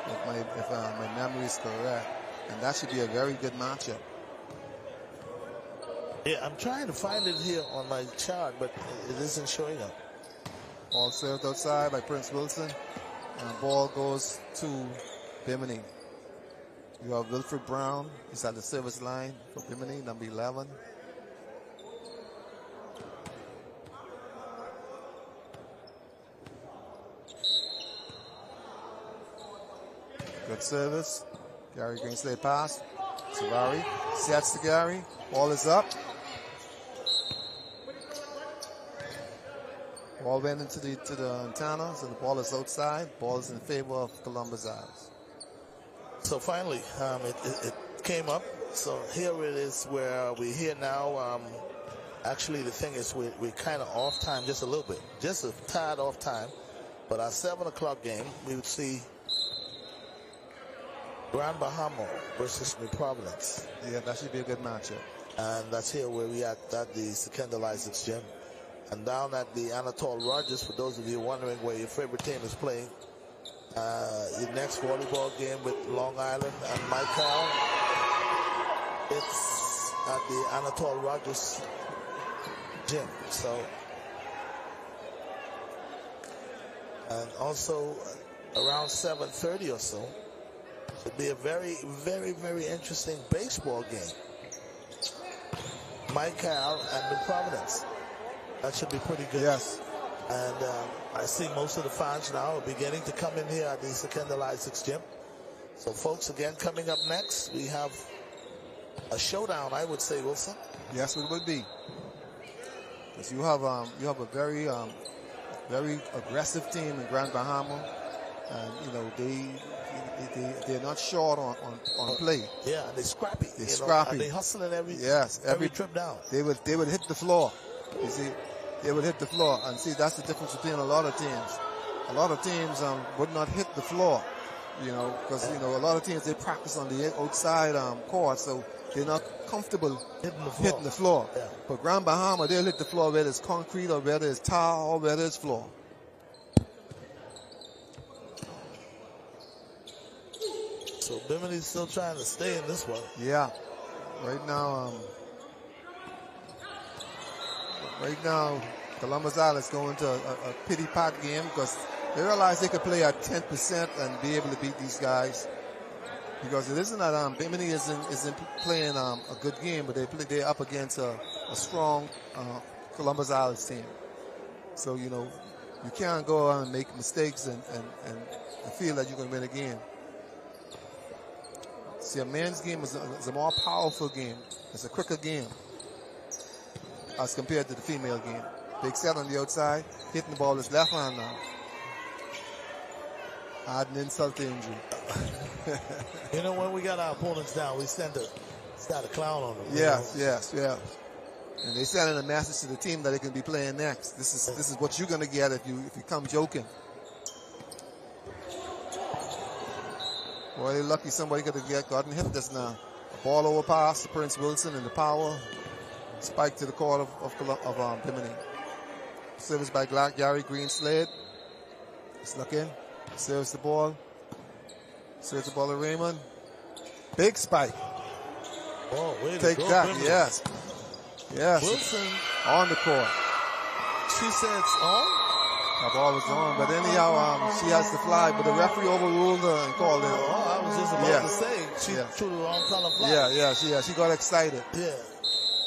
if my memory is correct, and that should be a very good matchup. Yeah, I'm trying to find it here on my chart, but it isn't showing up. Ball served outside by Prince Wilson, and ball goes to Bimini. You have Wilfred Brown. He's at the service line for Bimini, number 11. Good service. Gary Greenslade pass. Savari sets to Gary. Ball is up. Ball went into the antenna, so the ball is outside. Ball is in favor of Columbus Isles. So finally, it came up. So here it is where we're here now. Actually, the thing is we're kind of off time just a little bit. Just a tad off time. But our 7 o'clock game, we would see Grand Bahama versus New Providence. Yeah, that should be a good matchup. And that's here where we at the Secondal Isaacs Gym. And down at the Anatole Rogers, for those of you wondering where your favorite team is playing, your next volleyball game with Long Island and Michael, it's at the Anatole Rogers Gym. So, and also around 7:30 or so, it'll be a very, very, very interesting baseball game. Michael and New Providence. That should be pretty good. Yes. And I see most of the fans now are beginning to come in here at the Secondal Isaacs Gym. So, folks, again, coming up next, we have a showdown, I would say, Wilson. Yes, it would be. Because you have a very aggressive team in Grand Bahama, and they're not short on play. Yeah, and they're scrappy. They're scrappy. And they hustling every trip down. They would hit the floor. You see, they would hit the floor, and see that's the difference between a lot of teams. A lot of teams would not hit the floor, because a lot of teams they practice on the outside court, so they're not comfortable hitting the floor. Yeah. But Grand Bahama, they'll hit the floor whether it's concrete or whether it's tar or whether it's floor. So Bimini's still trying to stay in this one. Yeah, right now, Columbus Isles going to a pity pot game because they realize they could play at 10% and be able to beat these guys. Because it isn't that Bimini isn't playing a good game, but they're up against a strong Columbus Isles team. So you can't go out and make mistakes and feel that you're going to win a game. See, a men's game is a more powerful game. It's a quicker game as compared to the female game. Big set on the outside. Hitting the ball with his left hand now. Adding insult to injury. You know, when we got our opponents down, we start a clown on them. Yes. And they sending a message to the team that they can be playing next. This is what you're gonna get if you come joking. Boy, they're lucky somebody could have gotten hit this now. A ball over pass to Prince Wilson and the power. Spike to the court of Bimini. Service by Gary Greenslade. He's looking. Serves the ball. Serves the ball to Raymond. Big spike. Oh, way to Take go, that, Bimini. yes. Yes. Wilson, on the court. she said it's on. The ball was on, but anyhow, she has to fly. But the referee overruled her and called it. Oh, I was just about to say she threw the wrong color flag. Yeah. She got excited. Yeah,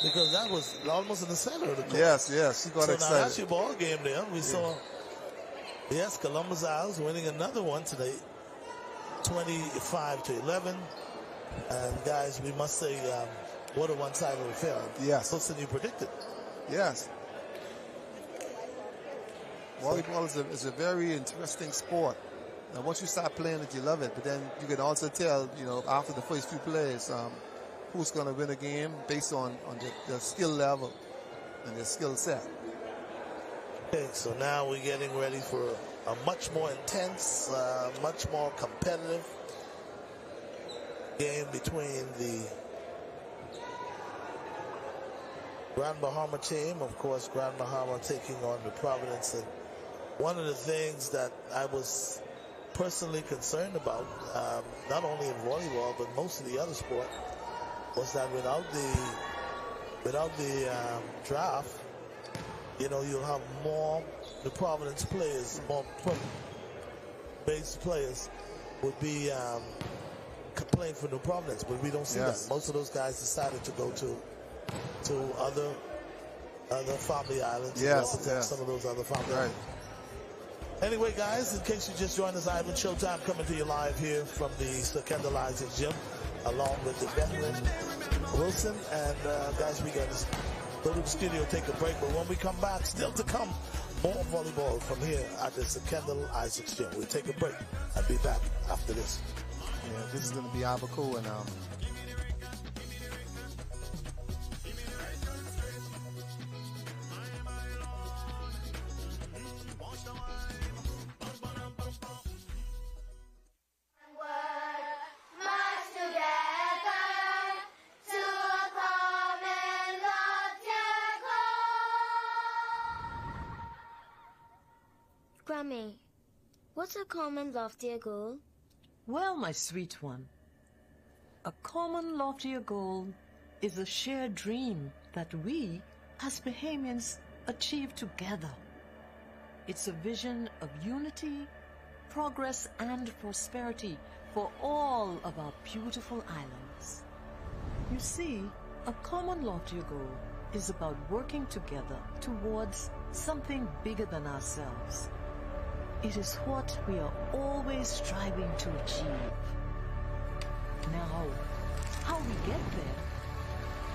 because that was almost in the center of the court. Yes, she got So excited. now that's your ball game there. We saw, yes, Columbus Isles winning another one today, 25-11. And guys, we must say, what a one-sided affair. Yes. Closer than you predicted. Yes. Volleyball is a very interesting sport. Now, once you start playing it, you love it. But then you can also tell, after the first few plays, who's going to win a game based on their skill level and their skill set. Okay, so now we're getting ready for a much more intense, much more competitive game between the Grand Bahama team, of course, Grand Bahama taking on the Providence. And one of the things that I was personally concerned about, not only in volleyball, but most of the other sport, was that without the draft, you'll have more, the Providence players, more base players would be playing for New Providence, but we don't see that. Most of those guys decided to go to other family islands. Some of those other family islands. Anyway, guys, in case you just joined us, Ivan Showtime coming to you live here from the Secondal Isaac Gym, along with the veteran Wilson. And guys, we got to go to the studio, take a break. But when we come back, still to come, more volleyball from here at the Secondal Isaac Gym. We'll take a break and be back after this. Yeah, this is going to be Abaco and Grammy, what's a common loftier goal? Well, my sweet one, a common loftier goal is a shared dream that we, as Bahamians, achieve together. It's a vision of unity, progress, and prosperity for all of our beautiful islands. You see, a common loftier goal is about working together towards something bigger than ourselves. It is what we are always striving to achieve. Now, how we get there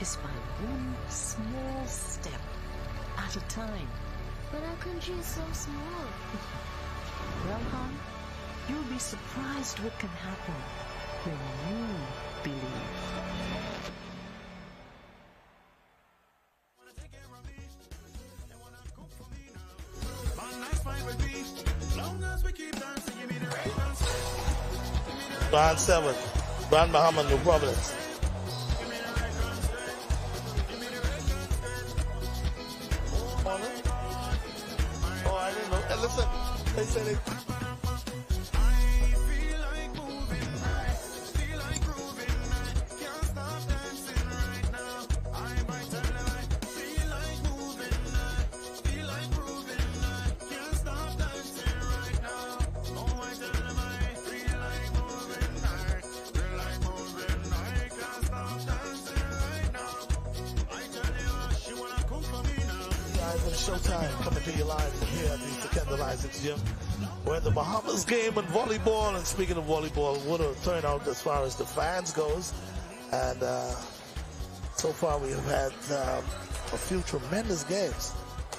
is by one small step at a time. But our country is so small. Well, hon, you'll be surprised what can happen when you believe. Round 7, Grand Bahama, New Providence. Oh, I didn't know. Hey, listen, they say they... Showtime coming to you live from here at the Secondal Isaac Gym. We're at the Bahamas game in volleyball, and speaking of volleyball, what a turnout as far as the fans goes. And so far we have had a few tremendous games.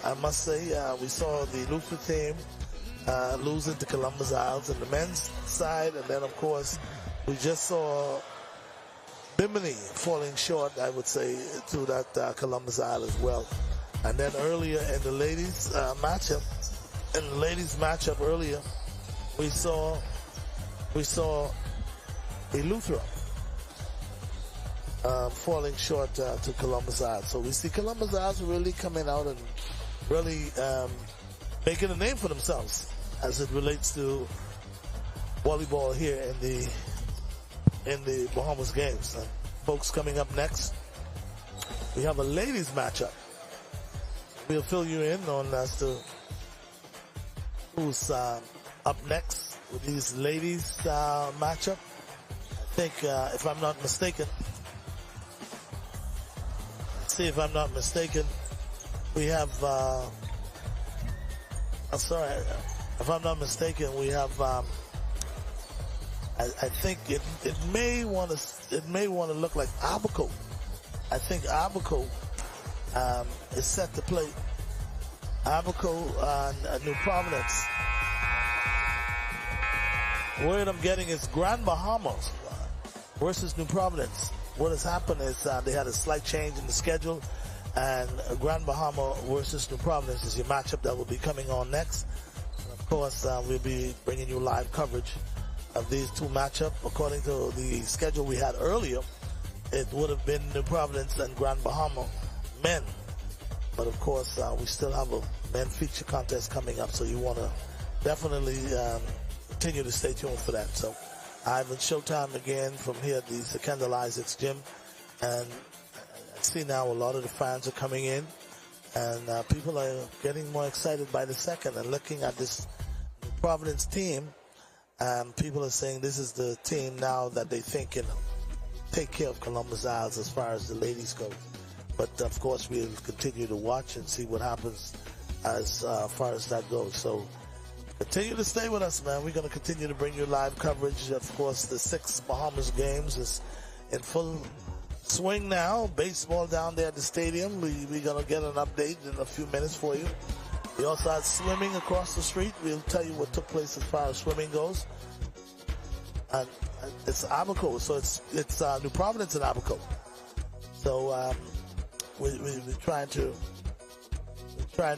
I must say, we saw the Eleuthera team losing to Columbus Isles on the men's side, and then of course we just saw Bimini falling short, I would say, to that Columbus Isle as well. And then earlier in the ladies matchup, earlier, we saw Eleuthera falling short to Columbus Isles. So we see Columbus Isles really coming out and really making a name for themselves as it relates to volleyball here in the Bahamas games. And folks, coming up next, we have a ladies matchup. We'll fill you in on as to who's up next with these ladies matchup. I think, if I'm not mistaken, we have, if I'm not mistaken, we have, I think it may want to look like Abaco. I think Abaco is set to play. Abaco and New Providence. Word I'm getting is Grand Bahamas versus New Providence. What has happened is they had a slight change in the schedule, and Grand Bahama versus New Providence is your matchup that will be coming on next. And of course, we'll be bringing you live coverage of these two matchups. According to the schedule we had earlier, it would have been New Providence and Grand Bahama men. But of course, we still have a men feature contest coming up, so you want to definitely continue to stay tuned for that. So, Ivan, showtime again from here at the Kendall Isaacs Gym, and I see now a lot of the fans are coming in, and people are getting more excited by the second and looking at this Providence team. People are saying this is the team now that they think can take care of Columbus Isles as far as the ladies go. But of course, we'll continue to watch and see what happens as far as that goes. So continue to stay with us, man. We're going to continue to bring you live coverage. Of course, the 6 Bahamas games is in full swing now. Baseball down there at the stadium. We're going to get an update in a few minutes for you. We also had swimming across the street. We'll tell you what took place as far as swimming goes. And it's Abaco, so it's New Providence and Abaco. So we're trying to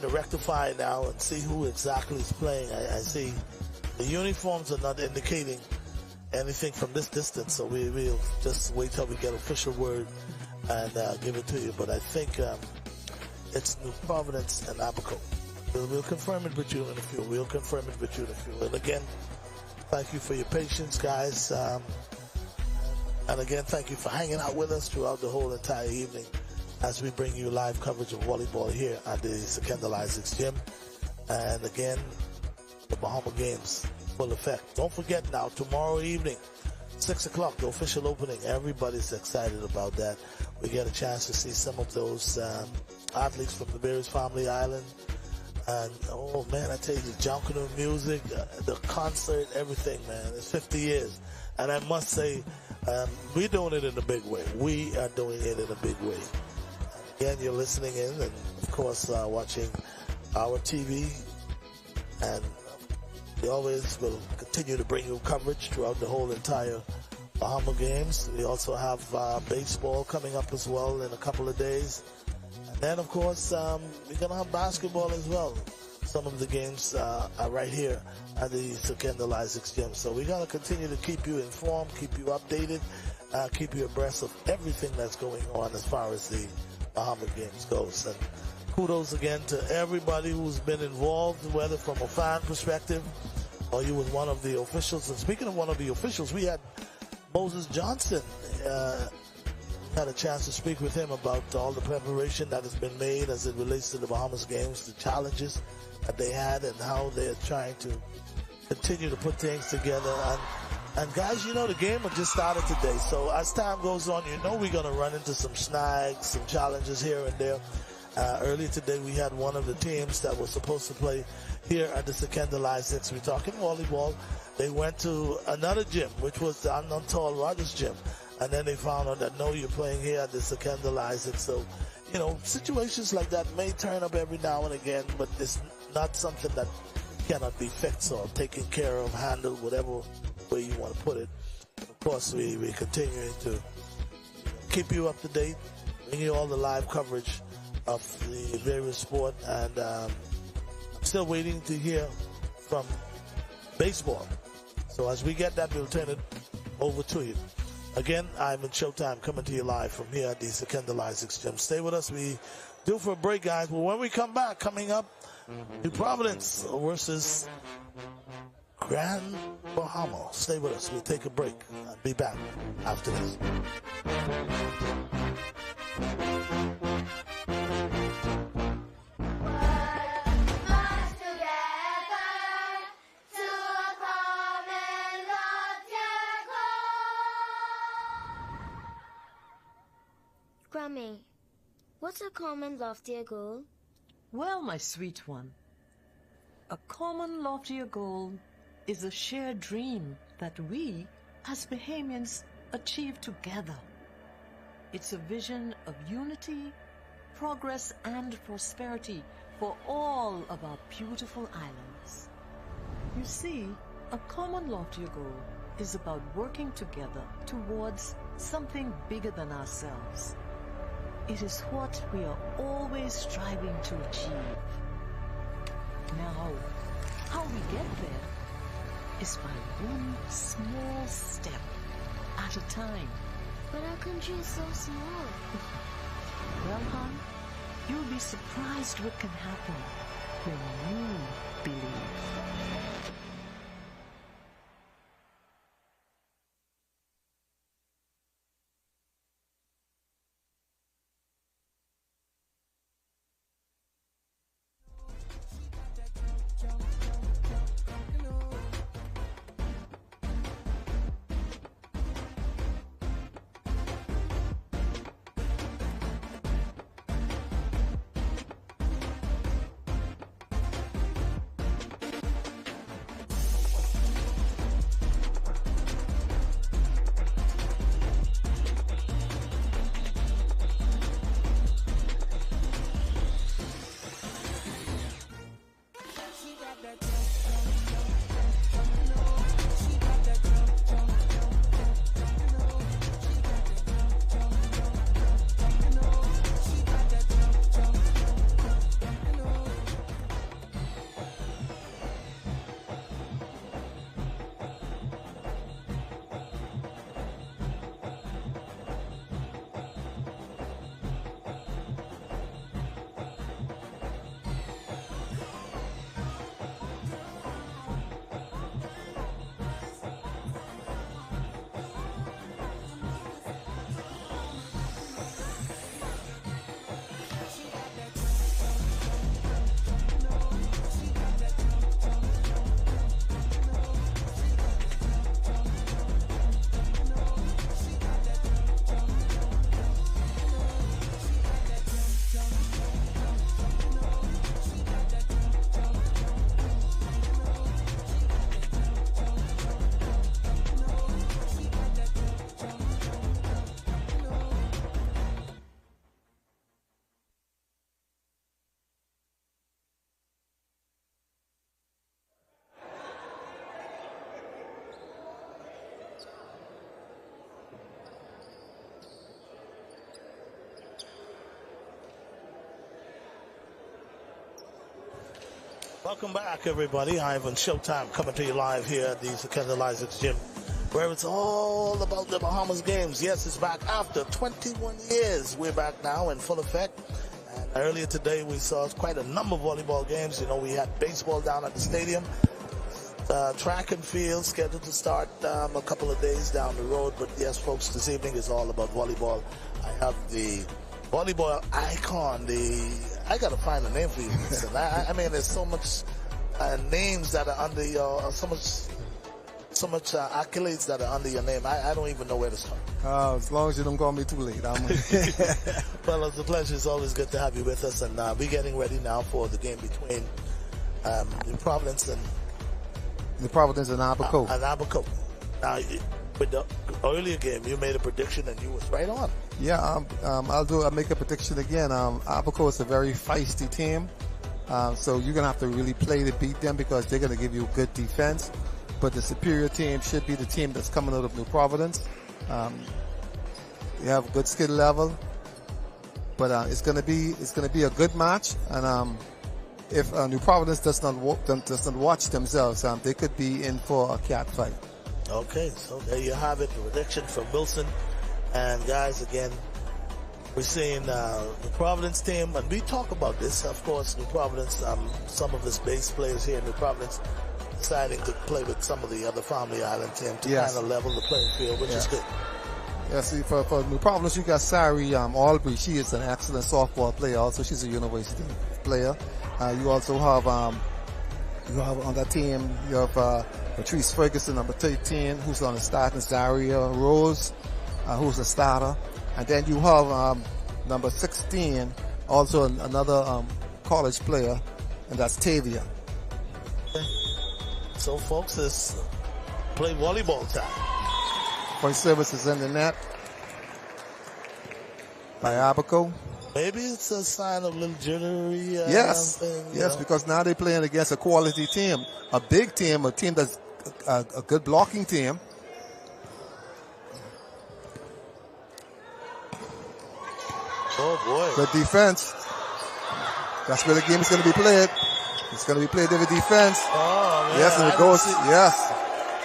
rectify now and see who exactly is playing. I see the uniforms are not indicating anything from this distance, so we'll just wait till we get official word and give it to you. But I think it's New Providence and Abaco. We'll confirm it with you in a few. And again, thank you for your patience, guys. And again, thank you for hanging out with us throughout the whole entire evening as we bring you live coverage of volleyball here at the Kendall Isaacs Gym. And again, the Bahama Games, full effect. Don't forget now, tomorrow evening, 6 o'clock, the official opening. Everybody's excited about that. We get a chance to see some of those athletes from the Berries Family Island. And, oh man, I tell you, the Junkanoo music, the concert, everything, man. It's 50 years. And I must say, we're doing it in a big way. We are doing it in a big way. Again, you're listening in and, of course, watching our TV. And we always will continue to bring you coverage throughout the whole entire Bahama Games. We also have baseball coming up as well in a couple of days. And then, of course, we're going to have basketball as well. Some of the games are right here at the Kendall Isaacs Gym. So we're going to continue to keep you informed, keep you updated, keep you abreast of everything that's going on as far as the Bahama Games goes. And kudos again to everybody who's been involved, whether from a fan perspective or you was one of the officials. And speaking of one of the officials, we had Moses Johnson. Had a chance to speak with him about all the preparation that has been made as it relates to the Bahamas Games, the challenges that they had, and how they're trying to continue to put things together. And guys, you know, the game had just started today. So as time goes on, you know we're going to run into some snags, some challenges here and there. Earlier today, we had one of the teams that was supposed to play here at the Kendall Isaacs. We're talking volleyball. They went to another gym, which was the Unknown Tall Rogers gym. And then they found out that, no, you're playing here at the Kendall Isaacs. So, you know, situations like that may turn up every now and again, but it's not something that cannot be fixed or taken care of, handled, whatever way you want to put it. Of course, we're continuing to keep you up to date, bring you all the live coverage of the various sport, and I'm still waiting to hear from baseball. So as we get that, we'll turn it over to you. Again, I'm in Showtime, coming to you live from here at the Secondal Isaacs Gym. Stay with us. We due for a break, guys. But when we come back, coming up, New Providence versus Grand Bahama. Stay with us. We'll take a break. I'll be back after this. Grammy, what's a common loftier goal? Well, my sweet one, a common loftier goal is a shared dream that we, as Bahamians, achieve together. It's a vision of unity, progress, and prosperity for all of our beautiful islands. You see, a common loftier goal is about working together towards something bigger than ourselves. It is what we are always striving to achieve. Now, how we get there is by one small step at a time. But our country is so small. Well, hon, you'll be surprised what can happen when you believe. Welcome back, everybody. Ivan Showtime coming to you live here at the Secondal Isaacs Gym, where it's all about the Bahamas games. Yes, it's back after 21 years. We're back now in full effect. And earlier today, we saw quite a number of volleyball games. You know, we had baseball down at the stadium, track and field scheduled to start a couple of days down the road. But yes, folks, this evening is all about volleyball. I have the volleyball icon, I gotta find a name for you. Listen, I mean, there's so much names that are under your, so much accolades that are under your name. I don't even know where to start. As long as you don't call me too late. Well, it's a pleasure. It's always good to have you with us, and we're getting ready now for the game between New Providence and Abaco. Abaco. Now, with the earlier game, you made a prediction and you was right on. Yeah, I'll make a prediction again. Abaco is a very feisty team, so you're gonna have to really play to beat them because they're gonna give you good defense. But the superior team should be the team that's coming out of New Providence. They have good skill level, but it's gonna be a good match. And if New Providence does not watch themselves, they could be in for a cat fight. Okay, so there you have it, the prediction from Wilson. And guys, again, we're seeing the Providence team, and we talk about this, of course, New Providence, some of his base players here in New Providence deciding to play with some of the other Family Island team to kind of level the playing field, which is good. Yeah, see, for New Providence, you got Sari Albury. She is an excellent softball player. Also, she's a university player. You also have on that team, you have Patrice Ferguson, number 13, who's on the starting. Zaria Rose, who's a starter. And then you have number 16, also another college player, and that's Tavia. Okay. So, folks, it's play volleyball time. First service is in the net by Abaco. Maybe it's a sign of a little jittery. Yes, thing, yes, because now they're playing against a quality team, a big team, a team that's a good blocking team. Oh boy! Good defense. That's where the game is going to be played. It's going to be played with defense. Oh man! Yes, and it goes. Yes.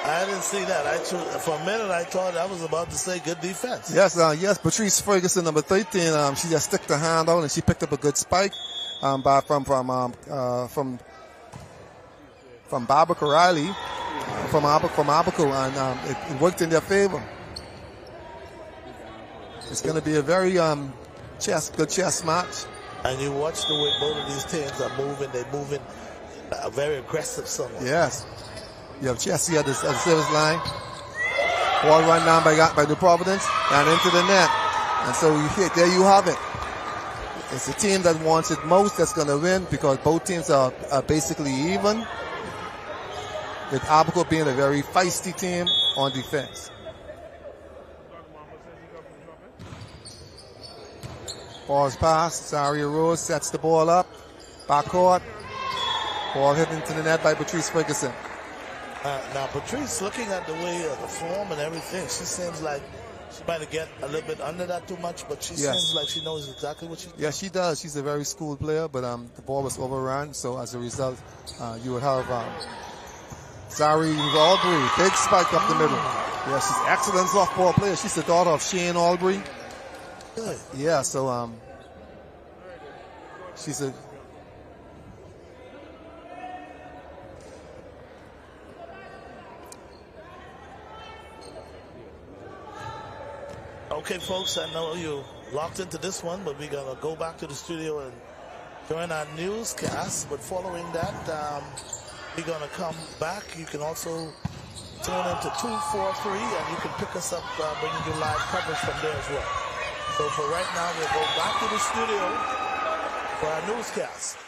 I didn't see that. For a minute, I thought I was about to say good defense. Yes, yes. Patrice Ferguson, number 13. She just stuck the hand out and she picked up a good spike from Babaco Riley, from Abaco, and it worked in their favor. It's going to be a very good chess match. And you watch the way both of these teams are moving. They're moving very aggressive somewhat. Yes. You have Chessie at the service line. Ball run down by New Providence and into the net. And so there you have it. It's the team that wants it most that's going to win because both teams are basically even. With Abaco being a very feisty team on defense. Ball's passed. Zaria Rose sets the ball up. Backcourt. Ball hit into the net by Patrice Ferguson. Now, Patrice, looking at the way of the form and everything, she seems like she might get a little bit under that too much, but she seems like she knows exactly what she's doing. Yeah, she does. She's a very schooled player, but the ball was overrun, so as a result, you would have Zari Albury, big spike up the middle. Yeah, she's an excellent softball player. She's the daughter of Shane Albury. Good. Yeah, so she's a... Okay, folks, I know you locked into this one, but we're going to go back to the studio and join our newscast. But following that, we're going to come back. You can also tune into 243, and you can pick us up, bringing you live coverage from there as well. So for right now, we'll go back to the studio for our newscast.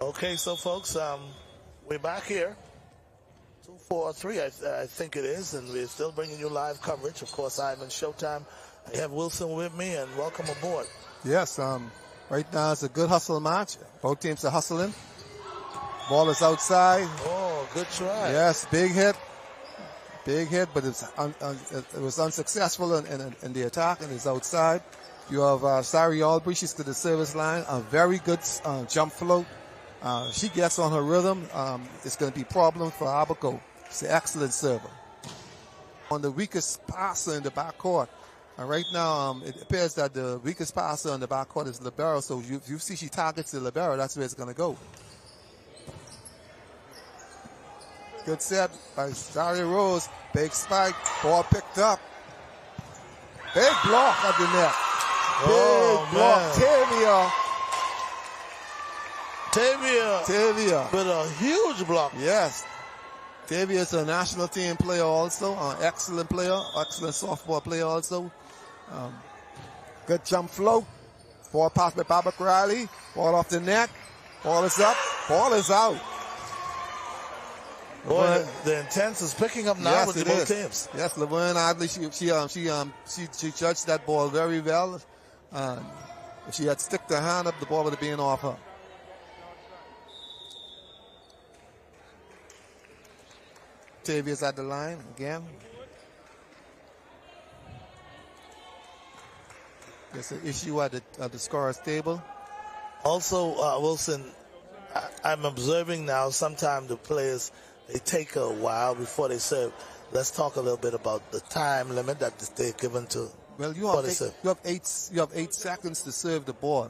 Okay, so folks, we're back here. 243, I think it is, and we're still bringing you live coverage. Of course, I'm in Showtime. I have Wilson with me, and welcome aboard. Yes, right now it's a good hustle match. Both teams are hustling. Ball is outside. Oh, good try. Yes, big hit, but it was unsuccessful in the attack, and it's outside. You have Sari Albury. She's to the service line. A very good jump float. She gets on her rhythm. It's going to be a problem for Abaco. She's an excellent server. On the weakest passer in the backcourt. And right now, it appears that the weakest passer in the backcourt is libero. So you see she targets the libero. That's where it's going to go. Good set by Zaria Rose. Big spike. Ball picked up. Big block at the net. Big block. Tavia Tavia with a huge block. Yes. Tavia is a national team player also, excellent player, excellent softball player also. Good jump flow. Ball passed by Abaco Riley. Ball off the net. Ball is up. Ball is out. Boy, the intense is picking up now with both teams. Yes, Laverne Adley, she judged that ball very well. If she had sticked her hand up, the ball would have been off her. Tavia's at the line again. There's an issue at the scorer's table. Also, Wilson, I'm observing now sometimes the players, they take a while before they serve. Let's talk a little bit about the time limit that they're given to. Well, you have 8 seconds to serve the ball.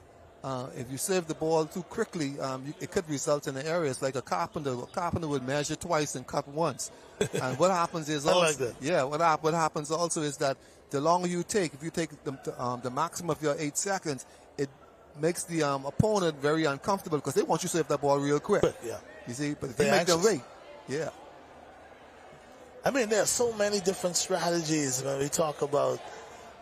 If you serve the ball too quickly, it could result in errors. Like a carpenter would measure twice and cut once. And what happens is also, like that. Yeah, what happens also is that the longer you take, if you take the maximum of your 8 seconds, it makes the opponent very uncomfortable because they want you to serve that ball real quick. Yeah. You see, but if you make them wait, yeah. I mean, there are so many different strategies when we talk about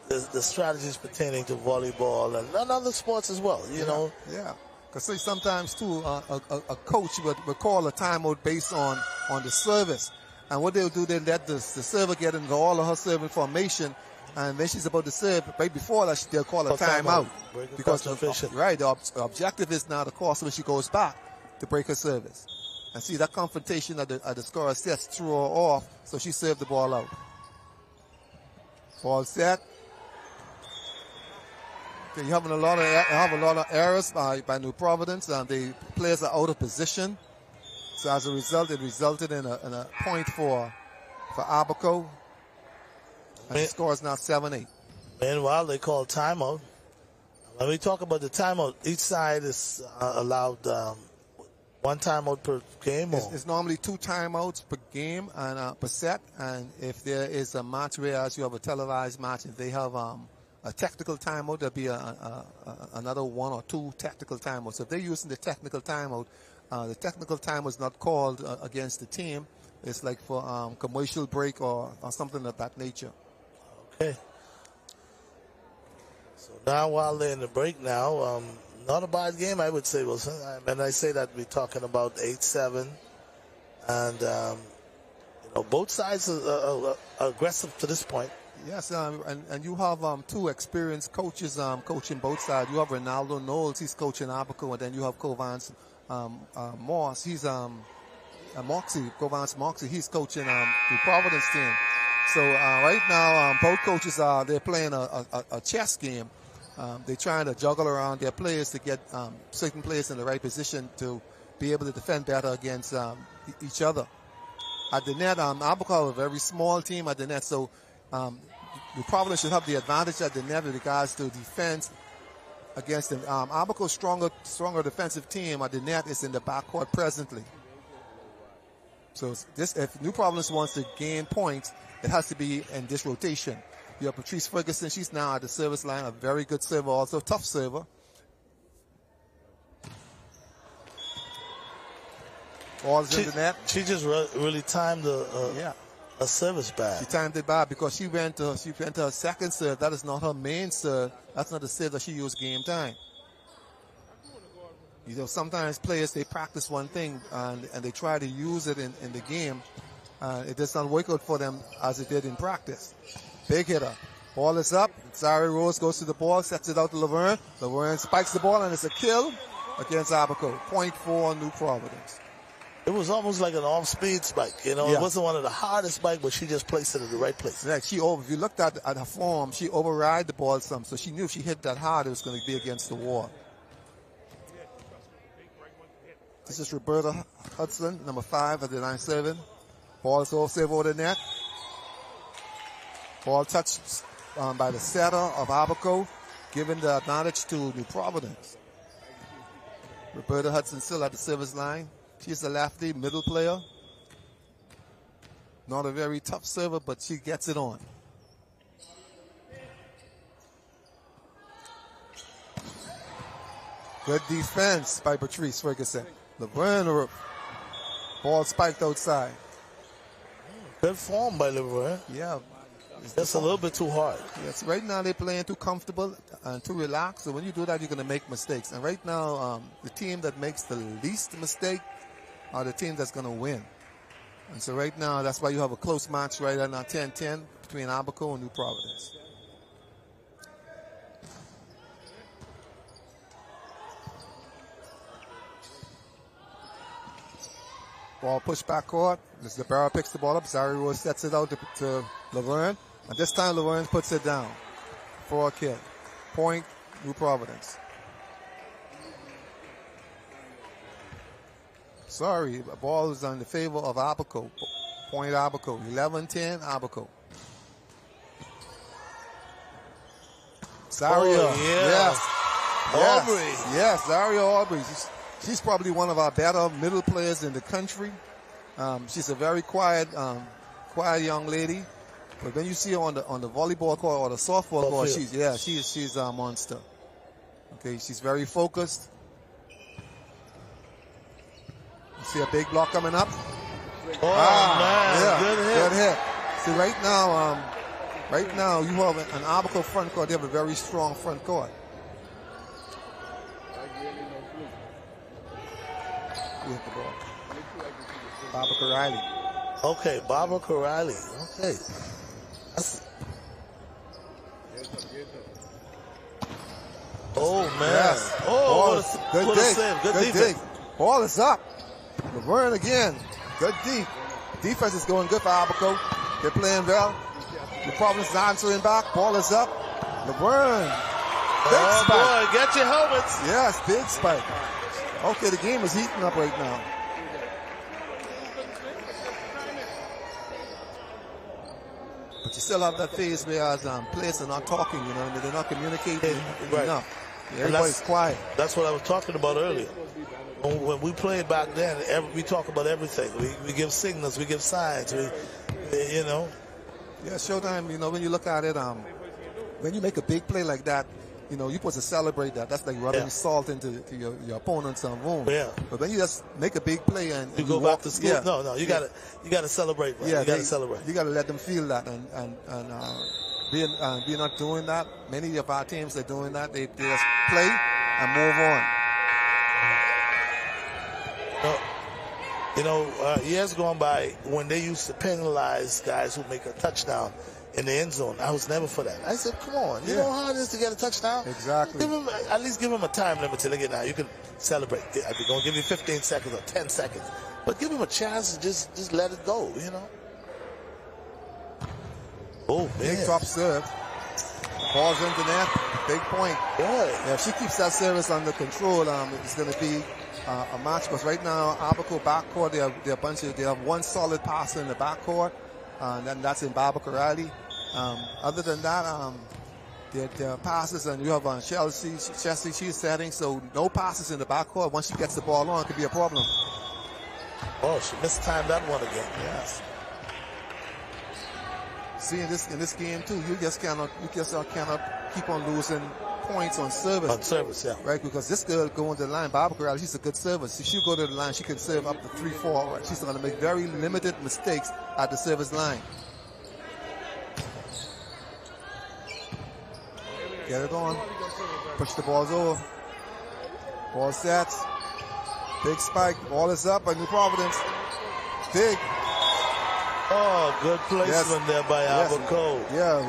the strategies pertaining to volleyball and other sports as well, you know. Yeah, because sometimes, too, a coach would call a timeout based on the service. And what they'll do, they let the server get into all of her serving formation, and when she's about to serve, right before that, they'll call a timeout. Because the objective is now to cause when she goes back to break her service. And see, that confrontation at the scorer sets threw her off, so she served the ball out. Ball set. Okay, you have a lot of errors by New Providence. The players are out of position. So as a result, it resulted in a point for Abaco. And the score is now 7-8. Meanwhile, they call timeout. When we talk about the timeout, each side is allowed one timeout per game? It's normally 2 timeouts per game and per set. And if there is a match where you have a televised match, if they have a technical timeout, there'll be another 1 or 2 technical timeouts. So if they're using the technical timeout is not called against the team. It's like for commercial break or something of that nature. Okay. So now while they're in the break now, not a bad game, I would say, Wilson. And I say that we're talking about 8-7. And, both sides are aggressive to this point. Yes, and you have 2 experienced coaches coaching both sides. You have Ronaldo Knowles, he's coaching Abaco, and then you have Covance Moss, he's Covance Moxie, he's coaching the Providence team. So right now, both coaches they're playing a chess game. They're trying to juggle around their players to get certain players in the right position to be able to defend better against each other. At the net, Abaco is a very small team at the net, so the Providence should have the advantage at the net with regards to defense against them. Abaco's stronger defensive team at the net is in the backcourt presently. So if New Providence wants to gain points, it has to be in this rotation. You have Patrice Ferguson. She's now at the service line, a very good server, also tough server. Ball's in the net. She just really timed a service bad. She timed it bad because she went to her second serve. That is not her main serve. That's not the serve that she used game time. Sometimes players, they practice one thing and they try to use it in the game. It does not work out for them as it did in practice. Big hitter. Ball is up. Zari Rose goes to the ball, sets it out to Laverne. Laverne spikes the ball, and it's a kill against Abaco. Point for New Providence. It was almost like an off-speed spike. It wasn't one of the hardest spikes, but she just placed it in the right place. Yeah, if you looked at her form, she override the ball some, so she knew if she hit that hard, it was going to be against the wall. This is Roberta Hudson, number 5 at the 9-7. Ball is off, save over the net. Ball touched by the setter of Abaco, giving the advantage to New Providence. Roberta Hudson still at the service line. She's a lefty, middle player. Not a very tough server, but she gets it on. Good defense by Patrice Ferguson. Laverne, ball spiked outside. Good form by Laverne. Yeah. That's a little bit too hard. Yes, right now they're playing too comfortable and too relaxed. So when you do that, you're going to make mistakes. And right now, the team that makes the least mistake are the team that's going to win. And so right now, that's why you have a close match right now, 10-10 between Abaco and New Providence. Ball pushed back court. As the barrel picks the ball up, Zari Rose sets it out to Laverne. And this time Laverne puts it down for a kick. Point, New Providence. Sorry, the ball is on the favor of Abaco. Point Abaco. 11-10, Abaco. Zaria. Oh, yeah. Yes. Aubrey. Yes, Zaria Aubrey. She's probably one of our better middle players in the country. She's a very quiet young lady. But when you see her on the volleyball court or the softball court, she's a monster. Okay, she's very focused. You see a big block coming up. Oh man, yeah, good hit. See, right now you have an Abaco front court. They have a very strong front court. With the ball. Barbara Riley. Okay, Barbara Riley. Okay. Oh man. Yes. Oh, good dig. Good dig. Ball is up. Laverne again. Good deep. Defense is going good for Abaco. They're playing well. The Providence is answering back. Ball is up. Laverne. Big spike. Boy, get your helmets. Yes, big spike. Okay, the game is heating up right now. But you still have that phase where players are not talking, you know, they're not communicating enough. Everybody's quiet. That's what I was talking about earlier. When we played back then, we talk about everything. We give signals, we give signs, you know. Yeah, Showtime, you know, when you look at it, when you make a big play like that, you know, you're supposed to celebrate that. That's like rubbing salt into your opponent's wound. Yeah. But when you just make a big play and you go back to school, no, you gotta celebrate. Right? Yeah, you gotta celebrate. You gotta let them feel that, and being not doing that. Many of our teams are doing that. They just play and move on. You know, years gone by when they used to penalize guys who make a touchdown in the end zone, I was never for that. I said, come on, you know how hard it is to get a touchdown? Exactly. At least give him a time limit till they get down. You can celebrate. They're going to give you 15 seconds or 10 seconds. But give him a chance to just let it go, you know? Oh, big man. top serve. Ball's into net. Big point. Good. Yeah, if she keeps that service under control, it's going to be a match. Because right now, Abaco backcourt, they have one solid passer in the backcourt, and then that's in Barbara Riley. Other than that, their passes, and you have Chelsea, she's setting, so no passes in the backcourt. Once she gets the ball on, it could be a problem. Oh, she mistimed that one again. Yes. See, in this game too, you just cannot keep on losing points on service. On service, yeah. Right, because this girl going to the line, Barbara Riley, she's a good server. If she go to the line, she can serve up to 3-4. Right? She's going to make very limited mistakes at the service line. Get it on. Push the balls over. Ball sets. Big spike. Ball is up by New Providence. Big. Oh, good placement there by Abaco. Yeah,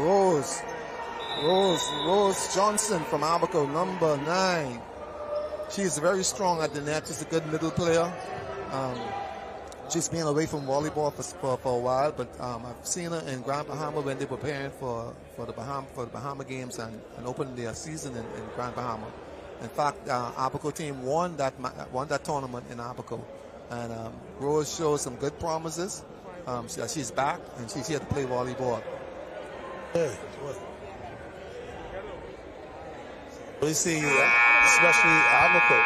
Rose Johnson from Abaco, number 9. She's very strong at the net. She's a good middle player. She's been away from volleyball for a while, but I've seen her in Grand Bahama when they were preparing for the Bahama games and opened their season in Grand Bahama. In fact, Abaco team won that tournament in Abaco, and Rose shows some good promises. She's back and she's here to play volleyball. Hey, we see, especially Abaco,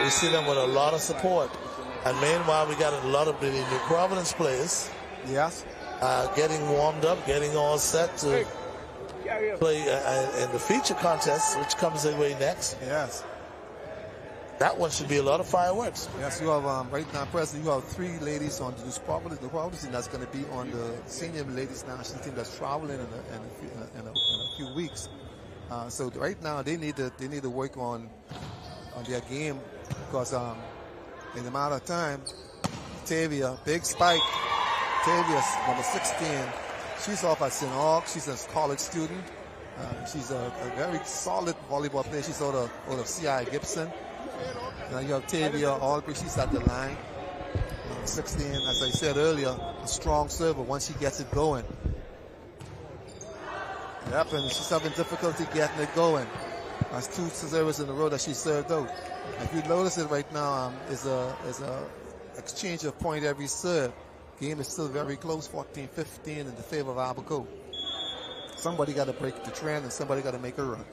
we see them with a lot of support. And meanwhile, we got a lot of the New Providence players. Yes. Getting warmed up, getting all set to play in the feature contest, which comes their way next. Yes. That one should be a lot of fireworks. Yes, you have right now, presently, you have 3 ladies on the Providence team that's going to be on the senior ladies national team that's traveling in a few weeks. So right now they need to work on their game because in a matter of time, Tavia, big spike. Tavia's number 16. She's off at St. Aug. She's a college student. She's a very solid volleyball player. She's out of C.I. Gibson. Now you have Tavia Albury. She's at the line. 16, as I said earlier, a strong server once she gets it going. Yep, and she's having difficulty getting it going. That's 2 servers in a row that she served out. If you notice it right now, is a exchange of point every serve. Game is still very close, 14-15 in the favor of Abaco. Somebody got to break the trend and somebody got to make a run.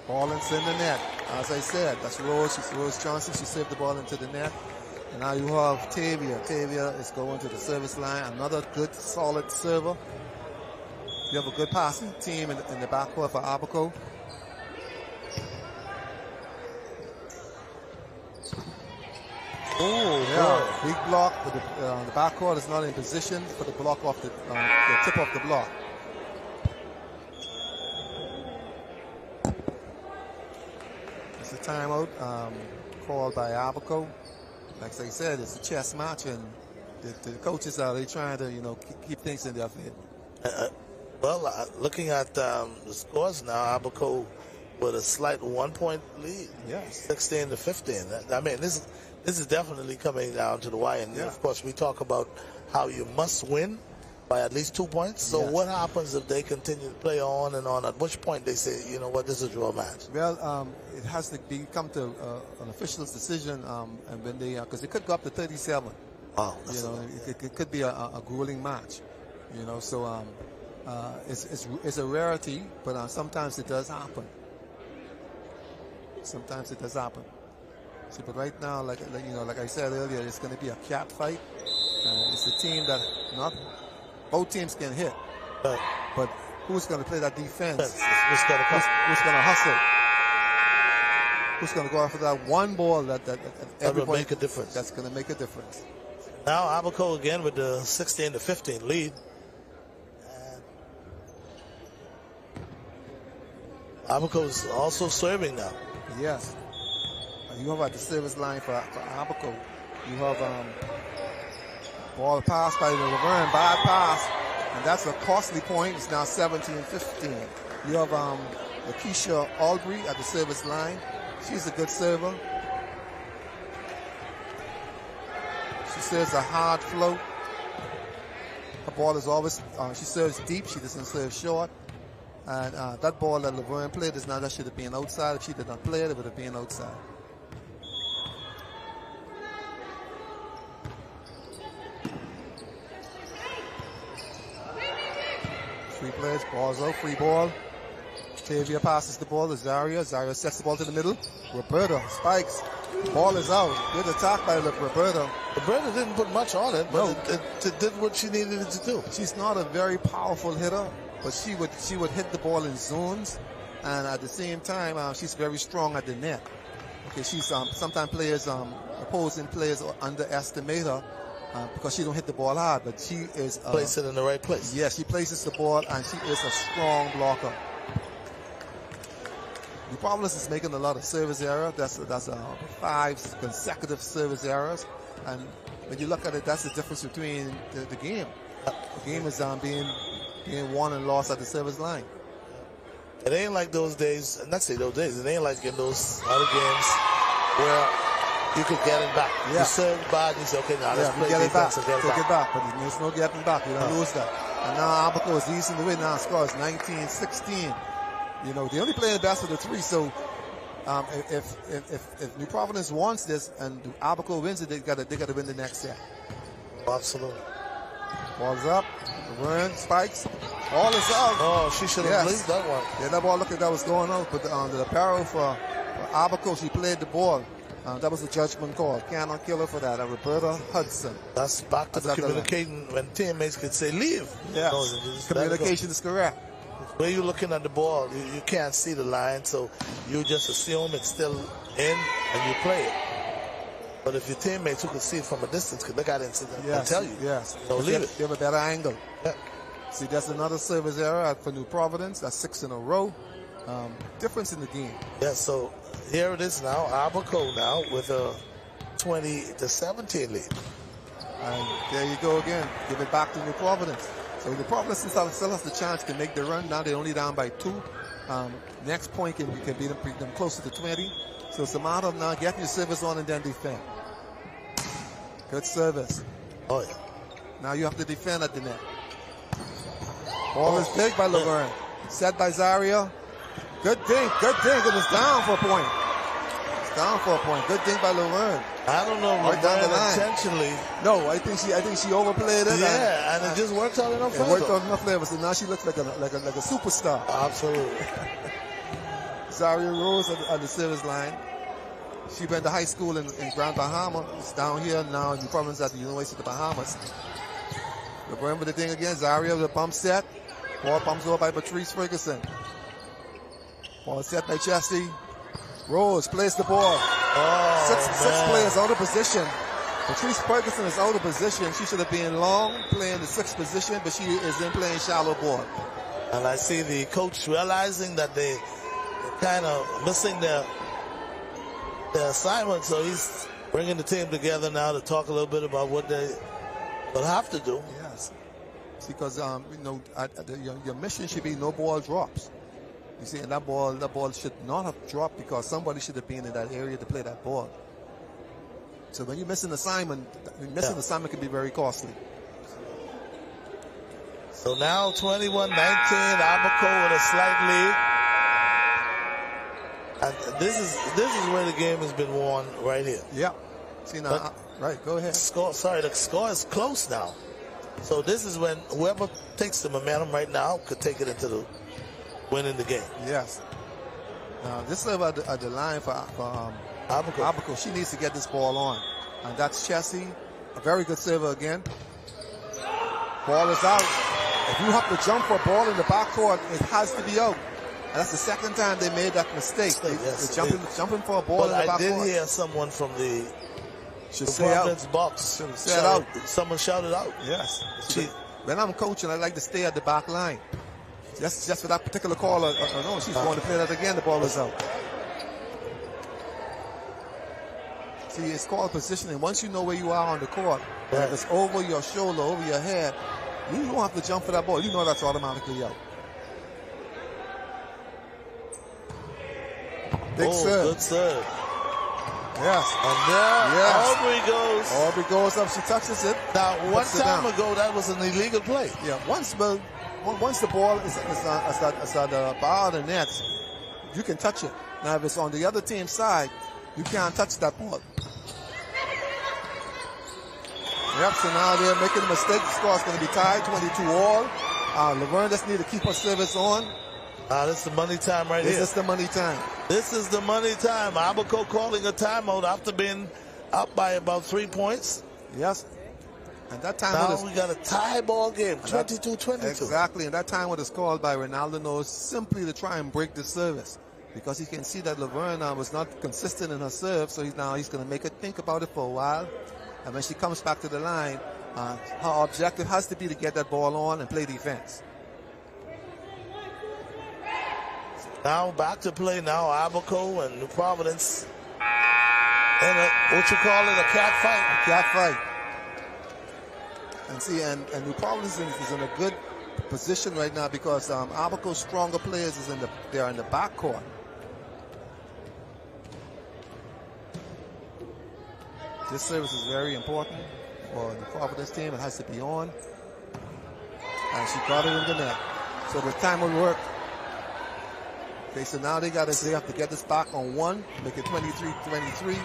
Ball into the net. As I said, that's Rose. She's Rose Johnson. She saved the ball into the net. And now you have Tavia. Tavia is going to the service line. Another good, solid server. You have a good passing team in the backcourt for Abaco. Oh, yeah. Big block, but the backcourt is not in position for the block off the tip of the block. It's a timeout called by Abaco. Like I said, it's a chess match, and the coaches are trying to keep things in their favor. Looking at the scores now, Abaco with a slight 1-point lead. Yes, 16-15. I mean, this is definitely coming down to the wire. And of course, we talk about how you must win by at least 2 points. So what happens if they continue to play on and on? At which point they say, you know what, this is a draw match? Well, it has to come to an official's decision, and when they because it could go up to 37. Wow, it could be a grueling match. So it's a rarity, but sometimes it does happen. Sometimes it does happen. See, but right now, like I said earlier, it's going to be a cat fight. It's a team that both teams can hit, but who's going to play that defense? Who's going to hustle? Who's going to go after that one ball that everybody make a difference? That's going to make a difference. Now Abaco again with the 16-15 lead. Abaco's also serving now. Yes. You have at the service line for Abaco. You have ball passed by the Laverne, bad pass, and that's a costly point. It's now 17-15. You have Lakeisha Albury at the service line. She's a good server. She serves a hard float. Her ball is always, she serves deep. She doesn't serve short. And that ball that Laverne played is now that should have been outside. If she did not play it, it would have been outside. Free plays, ball's out, free ball. Tavia passes the ball to Zaria. Zaria sets the ball to the middle. Roberta spikes. Ball is out. Good attack by Roberta. Roberta didn't put much on it, but it did what she needed it to do. She's not a very powerful hitter, but she would hit the ball in zones, and at the same time, she's very strong at the net. Okay, she's sometimes opposing players underestimate her because she don't hit the ball hard, but she is place it in the right place. Yes, she places the ball, and she is a strong blocker. The Providence is making a lot of service errors. That's 5 consecutive service errors, and when you look at it, that's the difference between the game. The game is being won and lost at the service line. It ain't like those days, not say those days, it ain't like in those other games where you could get it back. Yeah. You serve bad, you say, okay, now let's play defense and get it back. But there's no getting back. You don't lose that. And now Abaco is easing the way. Now scores 19-16. They only play the best of the 3, so if New Providence wants this and Abaco wins it, they got to win the next set. Absolutely. Ball's up. Run spikes. Ball is out. Oh, she should have believed that one. Yeah, that ball looked like that was going out. But the apparel for Abaco, she played the ball. That was a judgment call. Cannot kill her for that. Roberta Hudson. That's back to the communicating when teammates could say leave. Yes. Communication is correct. Where you're looking at the ball, you can't see the line, so you just assume it's still in and you play it. But if your teammates who can see it from a distance could look at it and tell you, don't leave it. You have a better angle. Yeah. See, that's another service error for New Providence. That's 6 in a row. Difference in the game. Yeah, so here it is now. Abaco now with a 20-17 lead. And there you go again. Give it back to New Providence. So New Providence still has the chance to make the run. Now they're only down by 2. Next point can beat them closer to 20. So it's a matter of now getting your service on and then defend. Good service. Oh, yeah. Now you have to defend at the net. Ball is big by Laverne. Set by Zaria. Good thing. It was down for a point. It's down for a point. Good thing by Laverne. I don't know if Laverne intentionally. No, I think she overplayed it. Yeah, and it just worked out enough. It worked out enough flavor. So now she looks like a superstar. Absolutely. Zaria Rose at the service line. She went to high school in Grand Bahama. It's down here now in New Providence at the University of the Bahamas. Laverne with the thing again. Zaria with a bump set. Ball pumps over by Patrice Ferguson. Ball set by Chesty. Rose plays the ball. Six players out of position. Patrice Ferguson is out of position. She should have been long playing the 6th position, but she is in playing shallow ball. And I see the coach realizing that they're kind of missing their assignment, so he's bringing the team together now to talk a little bit about what they will have to do. Yes, because your mission should be no ball drops. You see, and that ball should not have dropped because somebody should have been in that area to play that ball. So when you miss an assignment, assignment can be very costly. So now 21-19, Abaco with a slight lead. And this is where the game has been won right here. Yeah. See now, right, go ahead. The score is close now. So this is when whoever takes the momentum right now could take it into the winning the game. Yes. Now this is at the line for Abaco. She needs to get this ball on. And that's Chessie. A very good server again. Ball is out. If you have to jump for a ball in the backcourt, it has to be out. And that's the second time they made that mistake. They're jumping for a ball in the backcourt. I did hear someone from the Providence box shout out. Someone shouted out. Yes. When I'm coaching, I like to stay at the back line. Just for that particular call. No, she's going to play that again. The ball is out. See, it's called positioning. Once you know where you are on the court, if it's over your shoulder, over your head, you don't have to jump for that ball. You know that's automatically out. Big serve. Good serve. Yes. And there Aubrey goes up. She touches it. Now, one time ago, that was an illegal play. Yeah. Once the ball is at the bar of the net, you can touch it. Now, if it's on the other team's side, you can't touch that ball. Yep, so now they're making a mistake. The score is going to be tied, 22-all. Laverne just need to keep her service on. This is the money time right here. This is the money time. This is the money time. Abaco calling a timeout after being up by about 3 points. Yes. And that time now we got a tie ball game, 22-22. Exactly, and that time was called by Ronaldo Knows simply to try and break the service. Because he can see that Laverne was not consistent in her serve, so he's going to make her think about it for a while. And when she comes back to the line, her objective has to be to get that ball on and play defense. Now back to play now, Abaco and New Providence. And what you call it, a cat fight? A cat fight. And see, and New Providence is in a good position right now because Abaco's stronger players they're in the backcourt. This service is very important for the Providence team. It has to be on. And she got it in the net. So the time will work. Okay, so now they have to get this back on 1, make it 23-23.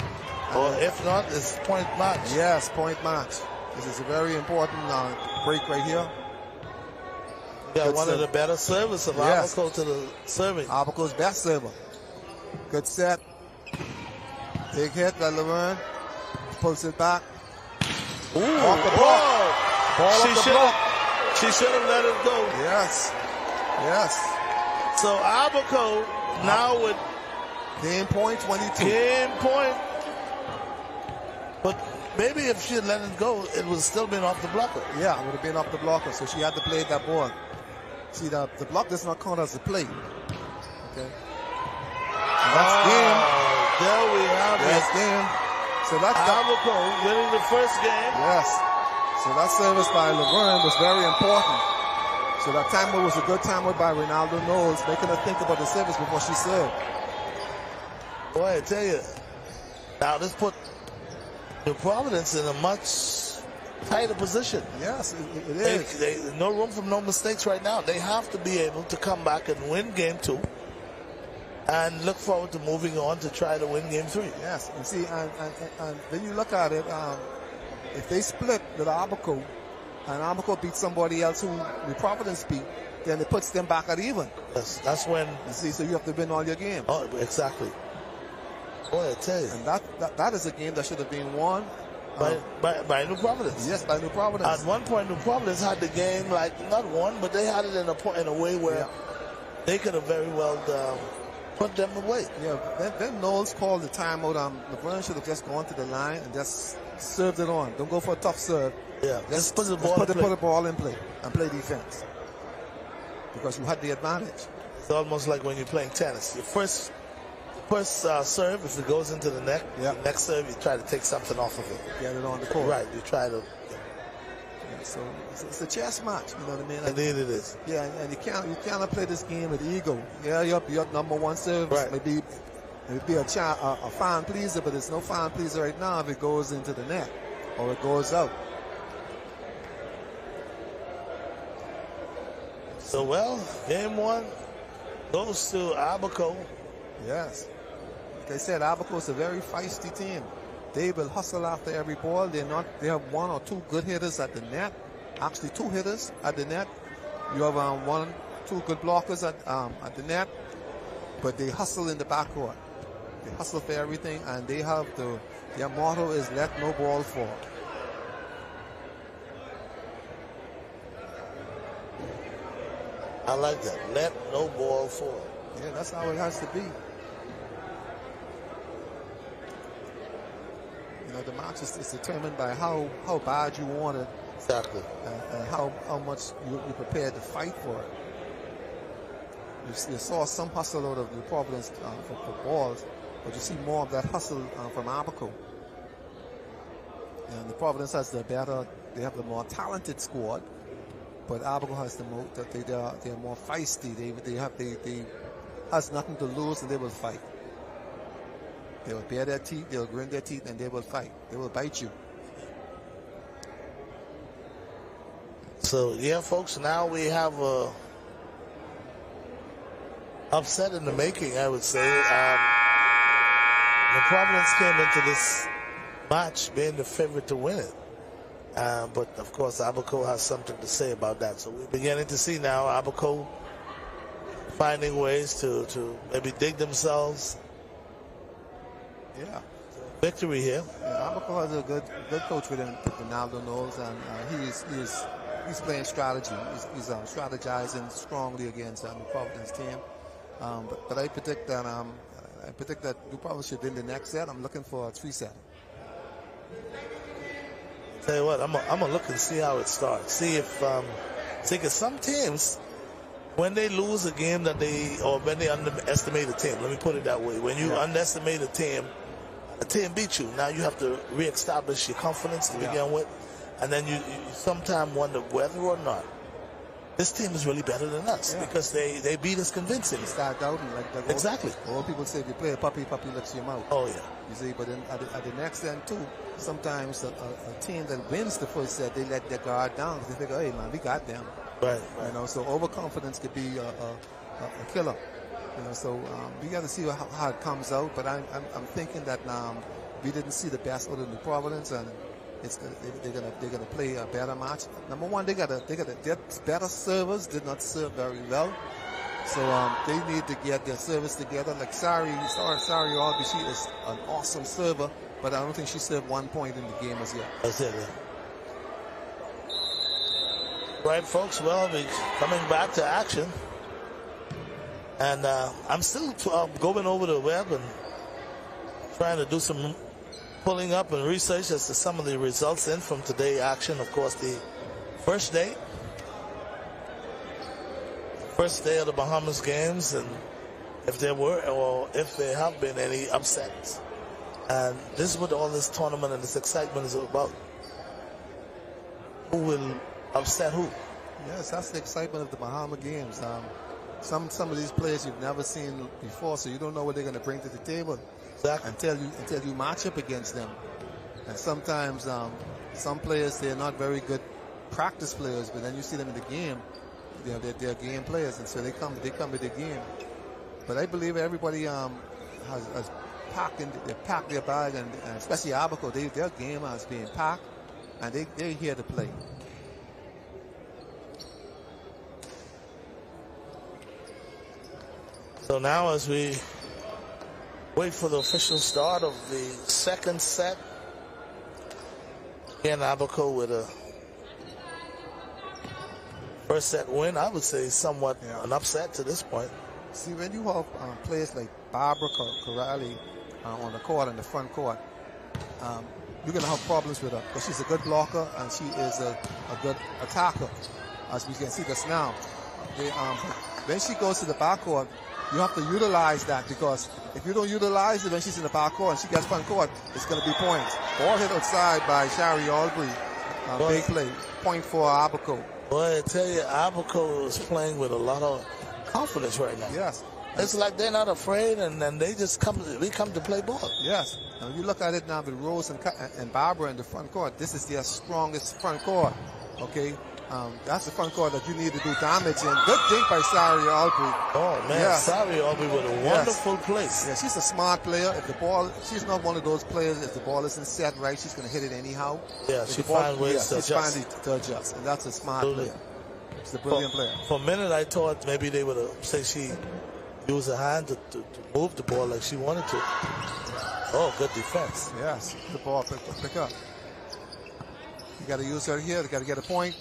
Or if not, it's point match. Yes, point match. This is a very important break right here. We got one of the better servers of Abaco to the serving. Abaco's best server. Good set. Big hit by Laverne. Pulls it back. Ooh, Off the block. Ball off the block. She should have let it go. Yes. Yes. So Abaco now with game point 22. game point. But maybe if she had let it go, it would have still been off the blocker. Yeah, it would have been off the blocker, so she had to play that ball. See, the block does not count as a play. Okay. And that's game. There we have That's it. game. So that's Abaco winning the first game. Yes. So that service by Laverne was very important. So that timeout was a good timeout by Ronaldo Knowles, making her think about the service before she served. Boy, I tell you, now this put the Providence in a much tighter position. Yes, it is. No room for no mistakes right now. They have to be able to come back and win game 2 and look forward to moving on to try to win game 3. Yes, and see, and then you look at it, if they split with Abaco, and Abaco beat somebody else who the Providence beat, then it puts them back at even. Yes, that's when. You see, so you have to win all your games. Oh, exactly. Boy, I tell you. And that is a game that should have been won by New Providence. Yes, by New Providence. At one point, New Providence had the game like not won, but they had it in a way where they could have very well put them away. Yeah, then Knowles called the timeout. LeBron should have just gone to the line and just served it on. Don't go for a tough serve. Yeah, just put the ball in play and play defense because you had the advantage. It's almost like when you're playing tennis. Your first serve, if it goes into the net, the next serve you try to take something off of it. Get it on the court. Right, you try to. Yeah, so it's a chess match, you know what I mean? Indeed it is. Yeah, and you cannot play this game with ego. Yeah, your number one service right. maybe a fan pleaser, but it's no fan pleaser right now if it goes into the net or it goes out. So, well, game 1 goes to Abaco. Yes. Like I said, Abaco is a very feisty team. They will hustle after every ball. They have 1 or 2 good hitters at the net. Actually, 2 hitters at the net. You have 1, 2 good blockers at the net. But they hustle in the backcourt. They hustle for everything, and they have their motto is let no ball fall. I like that. Let no ball fall. Yeah, that's how it has to be. You know, the match is determined by how bad you want it. Exactly. And how much you're prepared to fight for it. You saw some hustle out of the Providence for balls, but you see more of that hustle from Abaco. And the Providence has they have the more talented squad, but Abaco has the more that they're more feisty. They has nothing to lose and they will fight. They will bare their teeth, they will grind their teeth, and they will fight. They will bite you. So yeah, folks, now we have a upset in the making, I would say. The Providence came into this match being the favorite to win it. But of course, Abaco has something to say about that. So we're beginning to see now Abaco finding ways to maybe dig themselves. Yeah. Victory here. Yeah, Abaco has a good coach with him, Ronaldo Knowles, and he's playing strategy. He's strategizing strongly against the Providence team. But I predict that New Providence should win the next set. I'm looking for a 3-set. Tell you what, I'm gonna look and see how it starts. See if because some teams, when they lose a game when they underestimate a team, let me put it that way. When you underestimate a team beats you. Now you have to reestablish your confidence to begin with, and then you sometimes wonder whether or not this team is really better than us because they beat us convincingly. Start doubting like exactly. All people say, if you play a puppy licks your mouth. Oh yeah. You see, but then at the next end too, sometimes a team that wins the first set, they let their guard down. They figure, hey man, we got them. Right. You know, so overconfidence could be a killer. You know, so we got to see how it comes out. But I'm thinking that we didn't see the best out of New Providence, and they're gonna play a better match. Number one, they got their better servers did not serve very well, So they need to get their service together. Like Sari Alby, she is an awesome server, but I don't think she served 1 point in the game as yet. That's it. Right, folks. Well, we're coming back to action. And I'm still going over the web and trying to do some pulling up and research as to some of the results in from today's action. Of course, the first day of the Bahamas games, and if there were or if there have been any upsets. And this is what all this tournament and this excitement is about. Who will upset who? Yes, that's the excitement of the Bahama games. Some of these players you've never seen before, so you don't know what they're going to bring to the table. Exactly. Until you match up against them. And sometimes some players, they're not very good practice players, but then you see them in the game, they're game players, and so they come to the game. But I believe everybody has packed their bag, and especially Abaco, their game has been packed, and they're here to play. So now as we wait for the official start of the second set, again, Abaco with a first set win, I would say somewhat an upset to this point. See, when you have players like Barbara Corrali on the court, on the front court, you're going to have problems with her because she's a good blocker and she is a good attacker, as we can see just now. When she goes to the backcourt, you have to utilize that, because if you don't utilize it when she's in the backcourt and she gets front court, it's going to be points. Ball hit outside by Shari Albury. Big play. Point for Abaco. Boy, I tell you, Abaco is playing with a lot of confidence right now. Yes. It's like they're not afraid, and they just come to play ball. Yes. Now you look at it now with Rose and Barbara in the front court. This is their strongest front court. Okay. That's the front court that you need to do damage in. Good thing by Sari Albury. Oh, man. Yes. Sari Albury with a wonderful place. Yeah, she's a smart player. If the ball, she's not one of those players, if the ball isn't set right, she's going to hit it anyhow. Yeah, she finds ways to adjust. And that's a smart player. She's a brilliant player. For a minute, I thought maybe they would say she used her hand to move the ball like she wanted to. Oh, good defense. Yes, the ball pick up. You got to use her here. You got to get a point.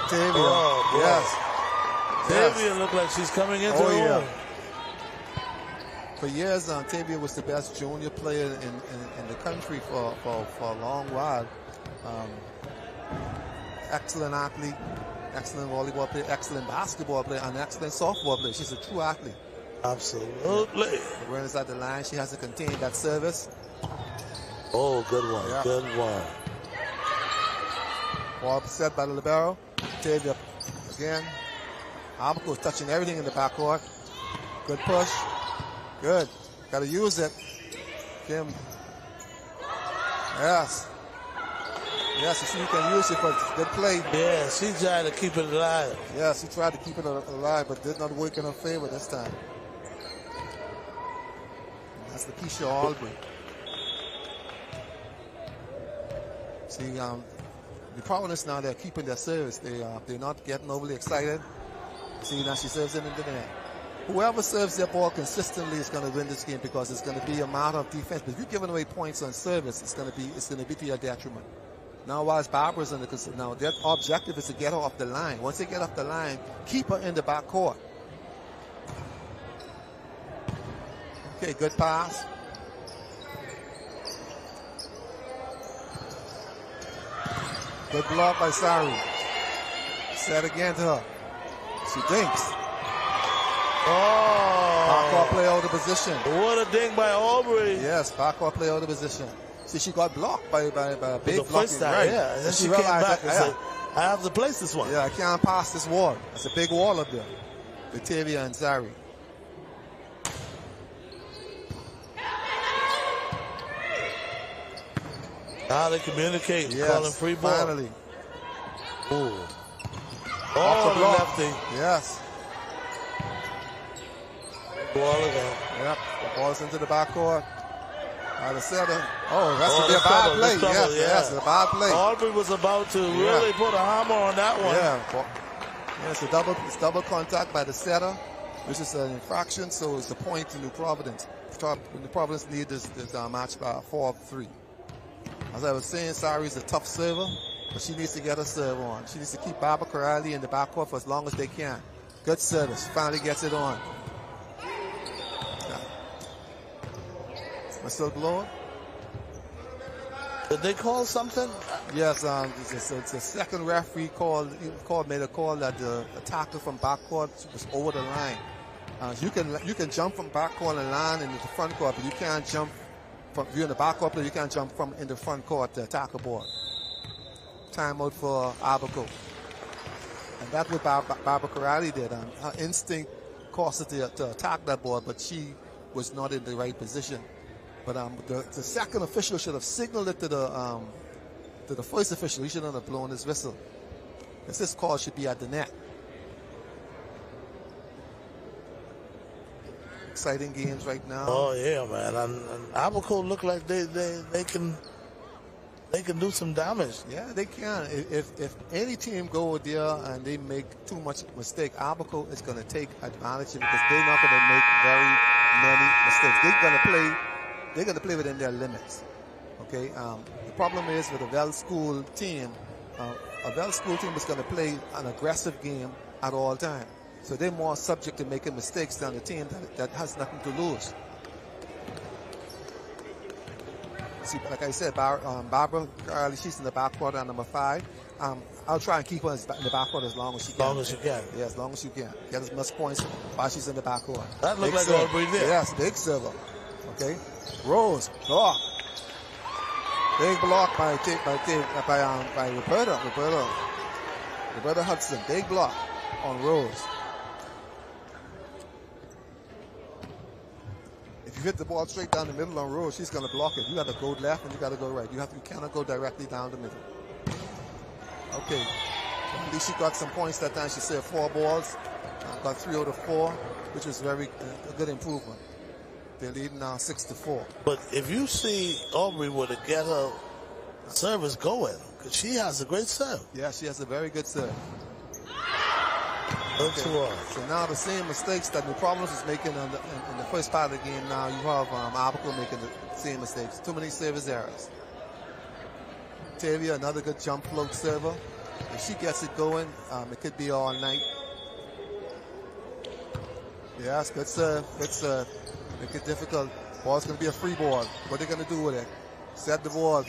Tavia. Oh, yes. Tavia looked like she's coming into her own. For years, Tavia was the best junior player in the country for a long while. Excellent athlete, excellent volleyball player, excellent basketball player, and excellent softball player. She's a true athlete. Absolutely. When it's at the line, she has to contain that service. Oh, good one. Yeah. Good one. Ball set by the libero. Tavia again. Abaco touching everything in the backcourt. Good push. Good. Got to use it. Kim. Yes. Yes, she can use it, but good play. Yeah, she tried to keep it alive. Yes, she tried to keep it alive, but did not work in her favor this time. That's the Keisha Albury. See, the Providence now, they're keeping their service. They're not getting overly excited. See, now she serves them into the net. Whoever serves their ball consistently is going to win this game, because it's going to be a matter of defense. But if you're giving away points on service, it's going to be to your detriment. Now, while Barbara's under control, now their objective is to get her off the line. Once they get off the line, keep her in the backcourt. Okay, good pass. Good block by Sari. Set again to her. She dinks. Oh! Backcourt play out of position. What a dink by Albury. Yes, backcourt play out of position. See, she got blocked by a big blocking right. Yeah, and then she came back and said, I have to place this one. Yeah, I can't pass this wall. It's a big wall up there. Batavia and Sari. Now they communicate, calling free ball. Finally. Ooh. Off the block. Lefty. Yes. Ball again. Yep. The ball's into the backcourt. The setter. Oh, that's going to be a bad play. Yes, a bad play. Albury was about to really put a hammer on that one. Yeah. It's double contact by the setter. which is an infraction, so it's a point to New Providence. New Providence need this match by 4-3. As I was saying, Sari is a tough server, but she needs to get her serve on. She needs to keep Abaco in the backcourt for as long as they can. Good service. Finally gets it on. Am I still blowing? Did they call something? Yes, the second referee made a call that the attacker from backcourt was over the line. You can jump from backcourt and line into the front court, but you can't jump from, if you're in the backcourt, but you can't jump from in the front court to attacker board. Timeout for Abaco. And that's what Barbara Corrali did. Her instinct caused her to attack that board, but she was not in the right position. But the second official should have signaled it to the first official. He shouldn't have blown his whistle. This call should be at the net. Exciting games right now. Oh yeah, man. And Abaco look like they can do some damage. Yeah, they can. If any team go there and they make too much mistake, Abaco is going to take advantage of it because they're not going to make very many mistakes. They're going to play within their limits. Okay. The problem is with a well-schooled team. A well-schooled team is going to play an aggressive game at all times. So they're more subject to making mistakes than a team that has nothing to lose. See, like I said, Barbara, she's in the backcourt at number 5. I'll try and keep her in the backcourt as long as she can. As long as you can. Yeah, as long as you can. Get as much points while she's in the backcourt. That looks like all breathe in. Yes, big server. Okay. Rose, block. Big block by Roberta Hudson. Big block on Rose. If you hit the ball straight down the middle on Rose, she's going to block it. You got to go left and you got to go right. You cannot go directly down the middle. Okay. At least she got some points that time. She served 4 balls. Got 3 out of 4, which was a good improvement. They're leading now 6-4. But if you see Aubrey were to get her service going, because she has a great serve. Yeah, she has a very good serve. Okay. So now the same mistakes that New Providence is making in the first part of the game, now you have Abaco making the same mistakes. Too many service errors. Tavia, another good jump float server. If she gets it going, it could be all night. Yes, good serve, good serve. Make it difficult. Ball's going to be a free ball. What are they going to do with it? Set the ball.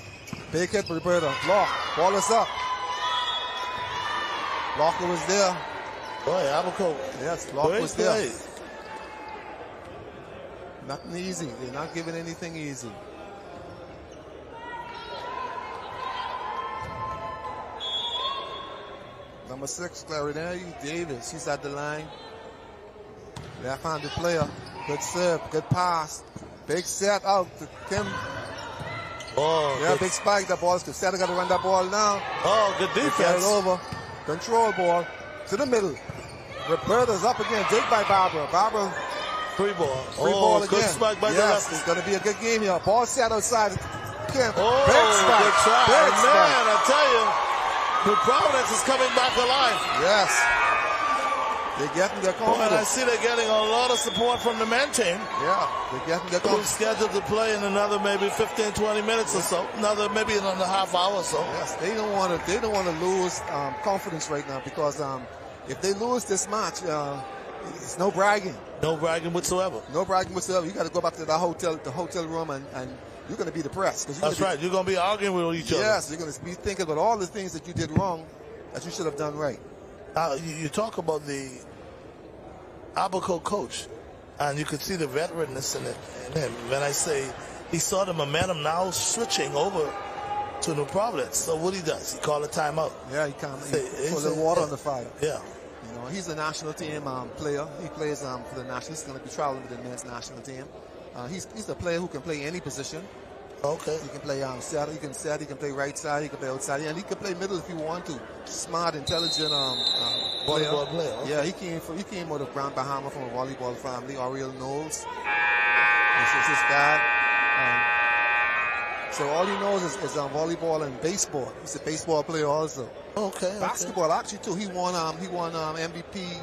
Big hit for Roberta. Block. Ball is up. Blocker was there. Boy, Abaco. Yes, block was there. Nothing easy. They're not giving anything easy. Number 6, Clarinelli Davis. She's at the line. Left-handed player. Good serve, good pass. Big set out to Kim. Oh, yeah, big spike. That ball's good. Setter got to run that ball now. Oh, good defense. Get it over. Control ball to the middle. Roberta's up again. Dig by Barbara. Barbara. Free ball. Free ball again. Good spike by the left. It's going to be a good game here. Ball set outside. Kim. Oh, big spike. Good try. Big spike. Man, I tell you, New Providence is coming back alive. Yes. They're getting their confidence. Well, I see they're getting a lot of support from the men team. Yeah, they're getting their confidence. Who's scheduled to play in another maybe 15, 20 minutes or so. Maybe another half hour or so. Yes, they don't want to lose confidence right now because if they lose this match, it's no bragging. No bragging whatsoever. No bragging whatsoever. You got to go back to the hotel room and you're going to be depressed. That's right. You're going to be arguing with each other. Yes, you're going to be thinking about all the things that you did wrong that you should have done right. You talk about the Abaco coach, and you could see the veteranness in him. When I say he saw the momentum now switching over to New Providence, so what he does, he called a timeout. Yeah, he put a little water on the fire. Yeah. You know, he's a national team player. He plays for the national. He's going to be traveling with the men's national team. He's a player who can play any position. Okay. He can play center, he can play right side, he can play outside, and he can play middle if you want to. Smart, intelligent volleyball player. Okay. Yeah, he came out of Grand Bahamas from a volleyball family. Oriel Knowles. This is his dad. So all he knows is volleyball and baseball. He's a baseball player also. Okay. Basketball actually too. He won MVP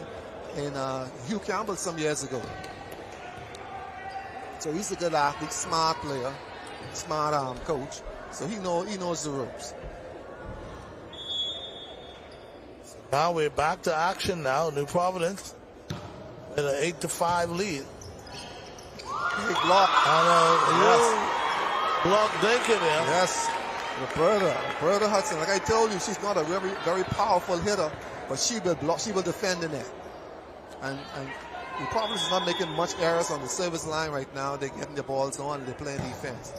in Hugh Campbell some years ago. So he's a good athlete, smart player, smart coach. So he knows the ropes. Now we're back to action now. New Providence with an 8-5 lead. Big block. Block Dinkin there. Yes. Roberta Hudson. Like I told you, she's not a very, very powerful hitter, but she will block, she will defend the net. And New Providence is not making much errors on the service line right now. They're getting the balls on and they're playing defense.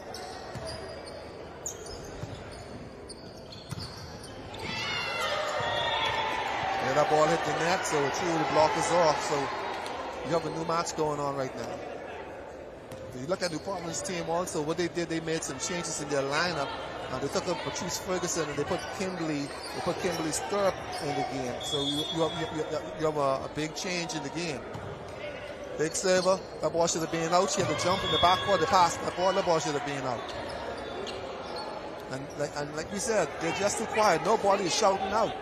And that ball hit the net, so it threw the blockers off. So you have a new match going on right now. If you look at the New Providence team also, what they did, they made some changes in their lineup. They took up Patrice Ferguson and they put Kimberly Stirrup in the game. So you have a big change in the game. Big server, that ball should have been out. She had to jump in the backcourt, they passed that ball, the ball should have been out. And like we said, they're just too quiet. Nobody is shouting out.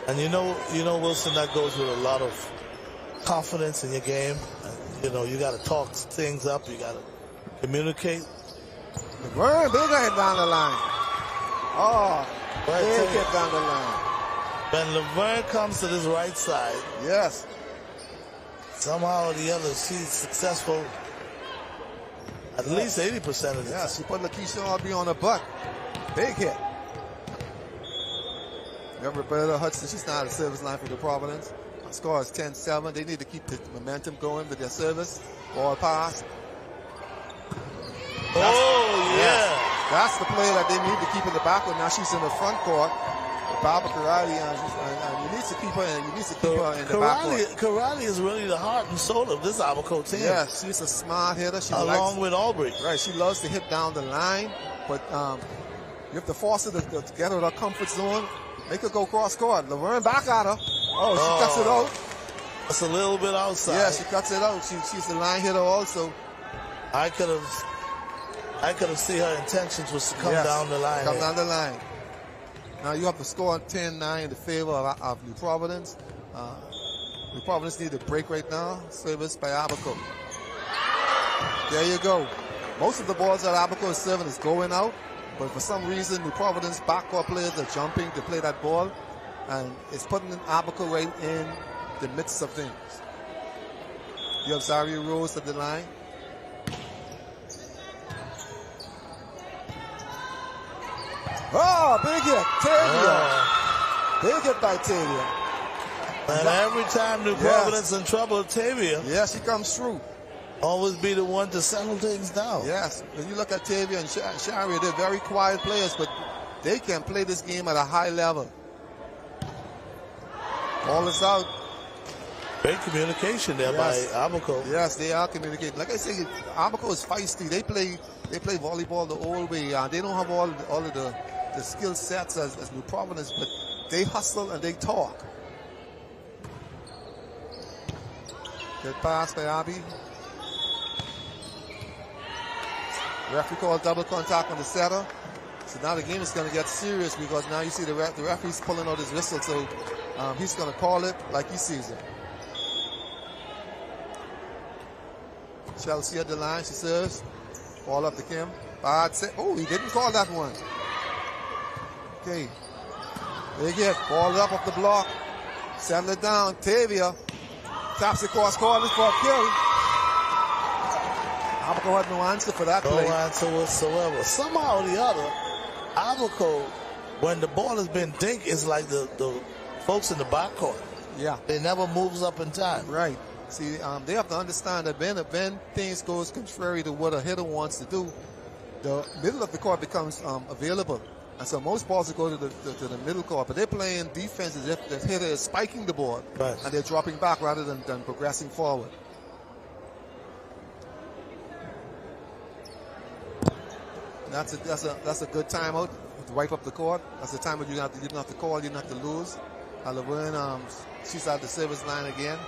And you know, Wilson, that goes with a lot of confidence in your game. And, you got to talk things up. You got to communicate. Laverne, big hit down the line. Oh, big hit down the line. When Laverne comes to this right side, yes, somehow or the other, she's successful at least 80% of the time. She put Lakeisha Alby on her butt. Big hit. Roberta Hudson, she's not at the service line for the Providence. The score is 10-7. They need to keep the momentum going with their service. Ball pass. That's the play that they need to keep in the backcourt. Now she's in the front court. Barbara Karali, and you need to keep her in. You need to keep her in the backcourt. Karali is really the heart and soul of this Abaco team. Yeah, she's a smart hitter. Along with Aubrey. Right, she loves to hit down the line, but you have to force her to get her to her comfort zone. Make her go cross court. Laverne back at her. Oh, she cuts it out. That's a little bit outside. Yeah, she cuts it out. She's a line hitter also. I could have seen her intentions was to come down the line. Come down the line. Now you have the score 10-9 in the favor of New Providence. New Providence need a break right now. Service by Abaco. There you go. Most of the balls that Abaco is serving is going out, but for some reason New Providence backcourt players are jumping to play that ball, and it's putting Abaco right in the midst of things. You have Zaria Rose at the line. Oh, big hit, Tavia. Big hit by Tavia. And every time New Providence in trouble, Tavia. Yeah, she comes through. Always be the one to settle things down. Yes, when you look at Tavia and Sharia, they're very quiet players, but they can play this game at a high level. Ball is out. Great communication there by Abaco. Yes, they are communicating. Like I say, Abaco is feisty. They play volleyball the old way. They don't have all of the skill sets as New Providence, but they hustle and they talk. Good pass by Abby. Referee called double contact on the setter. So now the game is going to get serious because now you see the referee's pulling out his whistle, so he's going to call it like he sees it. Chelsea at the line, she serves. Ball up to Kim. Bad set. Oh, he didn't call that one. Okay. Big hit. Ball up off the block. Settle it down. Tavia taps across corners for a kill. Abaco had no answer for that play. No answer whatsoever. Somehow or the other, Abaco, when the ball has been dinked, it's like the folks in the backcourt. Yeah. They never moves up in time. Right. See, they have to understand that when things goes contrary to what a hitter wants to do, the middle of the court becomes available. And so most balls will go to the middle court, but they're playing defense as if the hitter is spiking the ball, right, and they're dropping back rather than progressing forward. That's a good timeout to wipe up the court. That's the timeout you don't have to call, you don't have to lose. Laverne, she's at the service line again.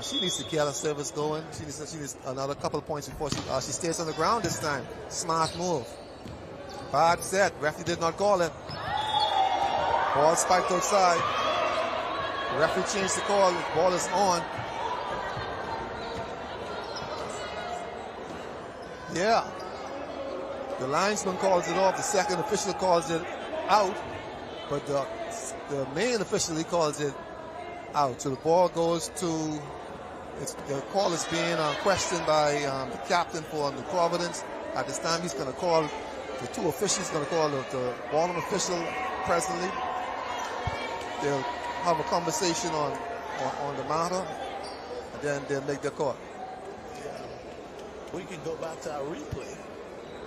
She needs to get her service going. She needs another couple of points before she stays on the ground this time. Smart move. Bad set. Referee did not call it. Ball spiked outside. The referee changed the call. The ball is on. Yeah. The linesman calls it off. The second official calls it out. But the main official, he calls it out. So the ball goes to, the call is being questioned by the captain for New Providence. At this time, he's going to call, the two officials going to call the ball official presently. They'll have a conversation on the matter, and then they'll make their call. Yeah. We can go back to our replay.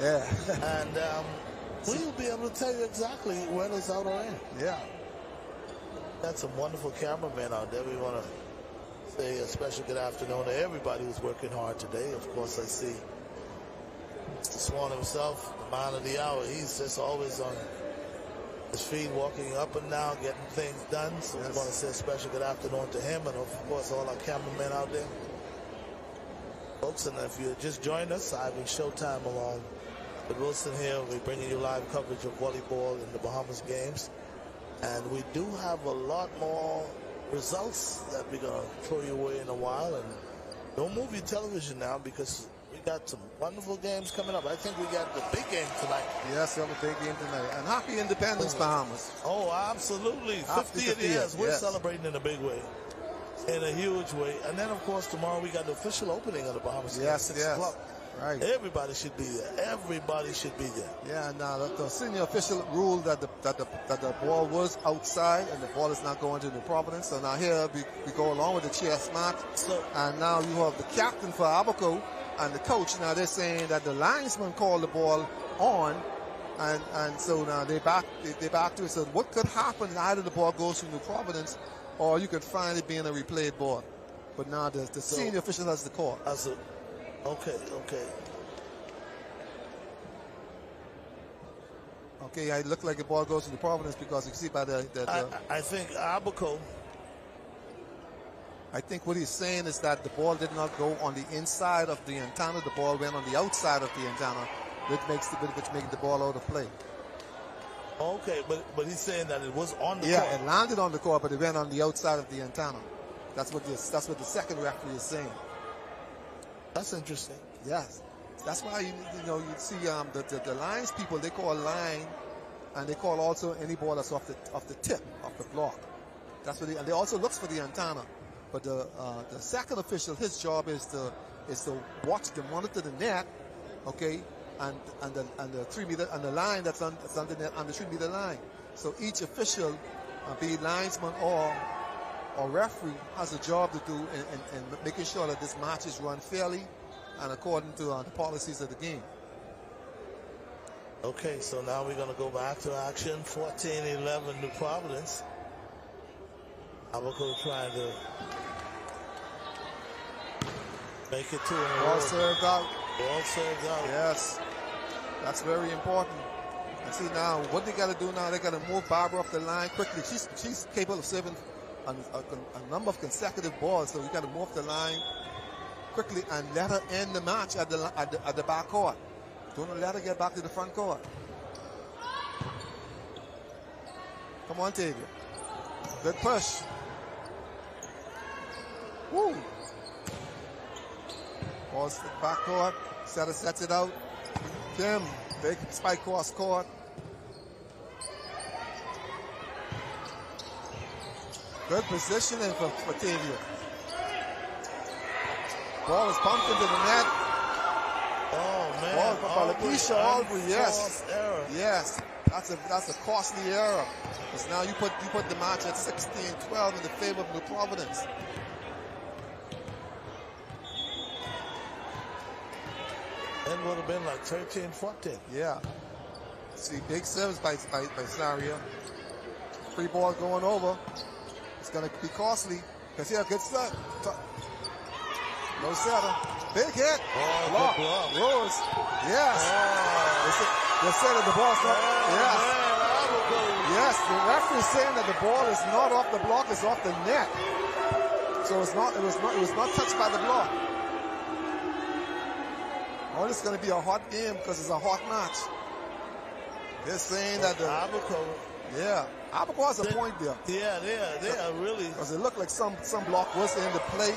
Yeah. And we'll be able to tell you exactly when it's out or in. Yeah. Got some wonderful cameramen out there. We want to say a special good afternoon to everybody who's working hard today. Of course, I see Mr. Swan himself, the man of the hour. He's just always on his feet, walking up and down, getting things done. So we want to say a special good afternoon to him, and of course all our cameramen out there. Folks, and if you just joined us, Ivan Showtime along with Wilson here. We're bringing you live coverage of volleyball in the Bahamas games. And we do have a lot more results that we're going to throw you away in a while. And don't move your television now, because we got some wonderful games coming up. I think we got the big game tonight. Yes, we have a big game tonight. And happy Independence, Bahamas. Oh, absolutely. 50th years. We're celebrating in a big way, in a huge way. And then, of course, tomorrow we got the official opening of the Bahamas game, 6 o'clock. Right. Everybody should be there. Everybody should be there. Yeah, and now the senior official ruled that the ball was outside and the ball is not going to the Providence. So now here we go along with the chess match. So, and now you have the captain for Abaco and the coach. Now they're saying that the linesman called the ball on, and so now they back to it. So what could happen? Either the ball goes to New Providence, or you could find it being a replayed ball. But now the senior official has the call. Okay. Okay, it looked like the ball goes to the Providence because you see by I think Abaco. I think what he's saying is that the ball did not go on the inside of the antenna. The ball went on the outside of the antenna, which makes the ball out of play. Okay, but he's saying that it was on the court. Yeah, it landed on the court, but it went on the outside of the antenna. That's what the second referee is saying. That's interesting. Yes. That's why you see the lines people, they call line, and they call also any ball that's off the tip of the block. That's what and they also looks for the antenna. But the second official, his job is to watch the monitor the net, okay, and the 3 meter and the line that's on the net and the 3 meter line. So each official, be it linesman or referee, has a job to do in making sure that this match is run fairly and according to the policies of the game. Okay, so now we're going to go back to action. 14-11 New Providence. Abaco trying to make it 2 in a row. Ball served out. Ball served out. Yes, that's very important. And see now, what they got to do now, they got to move Barbara off the line quickly. She's capable of serving a number of consecutive balls, so we got to move off the line quickly and let her end the match at the back court. Don't let her get back to the front court. Come on, Tavia. Good push. Woo. Ball's back court. Setter sets it out. Kim, big spike cross court. Good positioning for Tavia. Ball is bumped into the net. Oh man! Ball for Lakeisha Aubrey. Yes, error. Yes. That's a costly error. Because now you put the match at 16-12 in the favor of New Providence. Then would have been like 13-14. Yeah. See, big service by Saria. Free ball going over. It's going to be costly. Because here, good set. No setter. Big hit. Oh, block. good block. Rose. Yes. Oh. They said that the ball's not. Yes. Man, yes. The referee is saying that the ball is not off the block, it's off the net. So it was not touched by the block. Oh, it's going to be a hot game because it's a hot match. They're saying that the Abaco. Yeah. Abaco has a point there. Yeah, they are really. Because it looked like some block was in the play.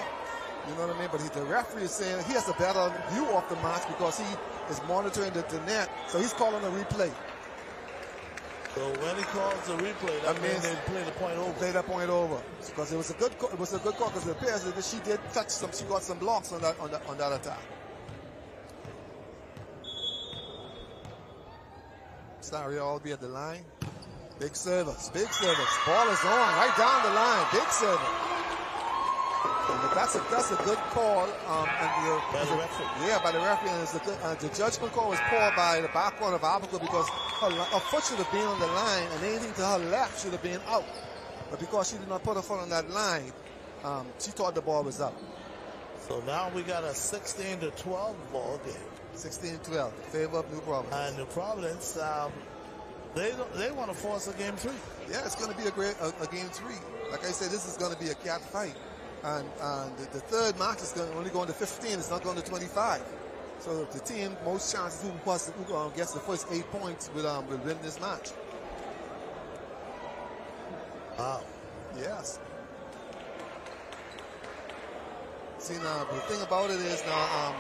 You know what I mean? But the referee is saying he has a better view of the match because he is monitoring the net. So he's calling a replay. So when he calls the replay, that means they play the point over. Play that point over. Because it was a good call because it appears that she did touch some. She got some blocks on that attack. Sorry, all be at the line. Big service. Ball is on right down the line. Big service. That's a good call. By the referee. Yeah, by the referee. And it's a good, the judgment call was called by the backcourt of Abaco because her foot should have been on the line and anything to her left should have been out. But because she did not put her foot on that line, she thought the ball was out. So now we got a 16-12 ball game. 16-12, favor of New Providence. And New Providence, they want to force a game 3. Yeah, it's going to be a game 3. Like I said, this is going to be a cat fight. And the third match is only going to 15. It's not going to 25. So the team, most chances who gets the first 8 points will win this match. Wow. Yes. See, now the thing about it is now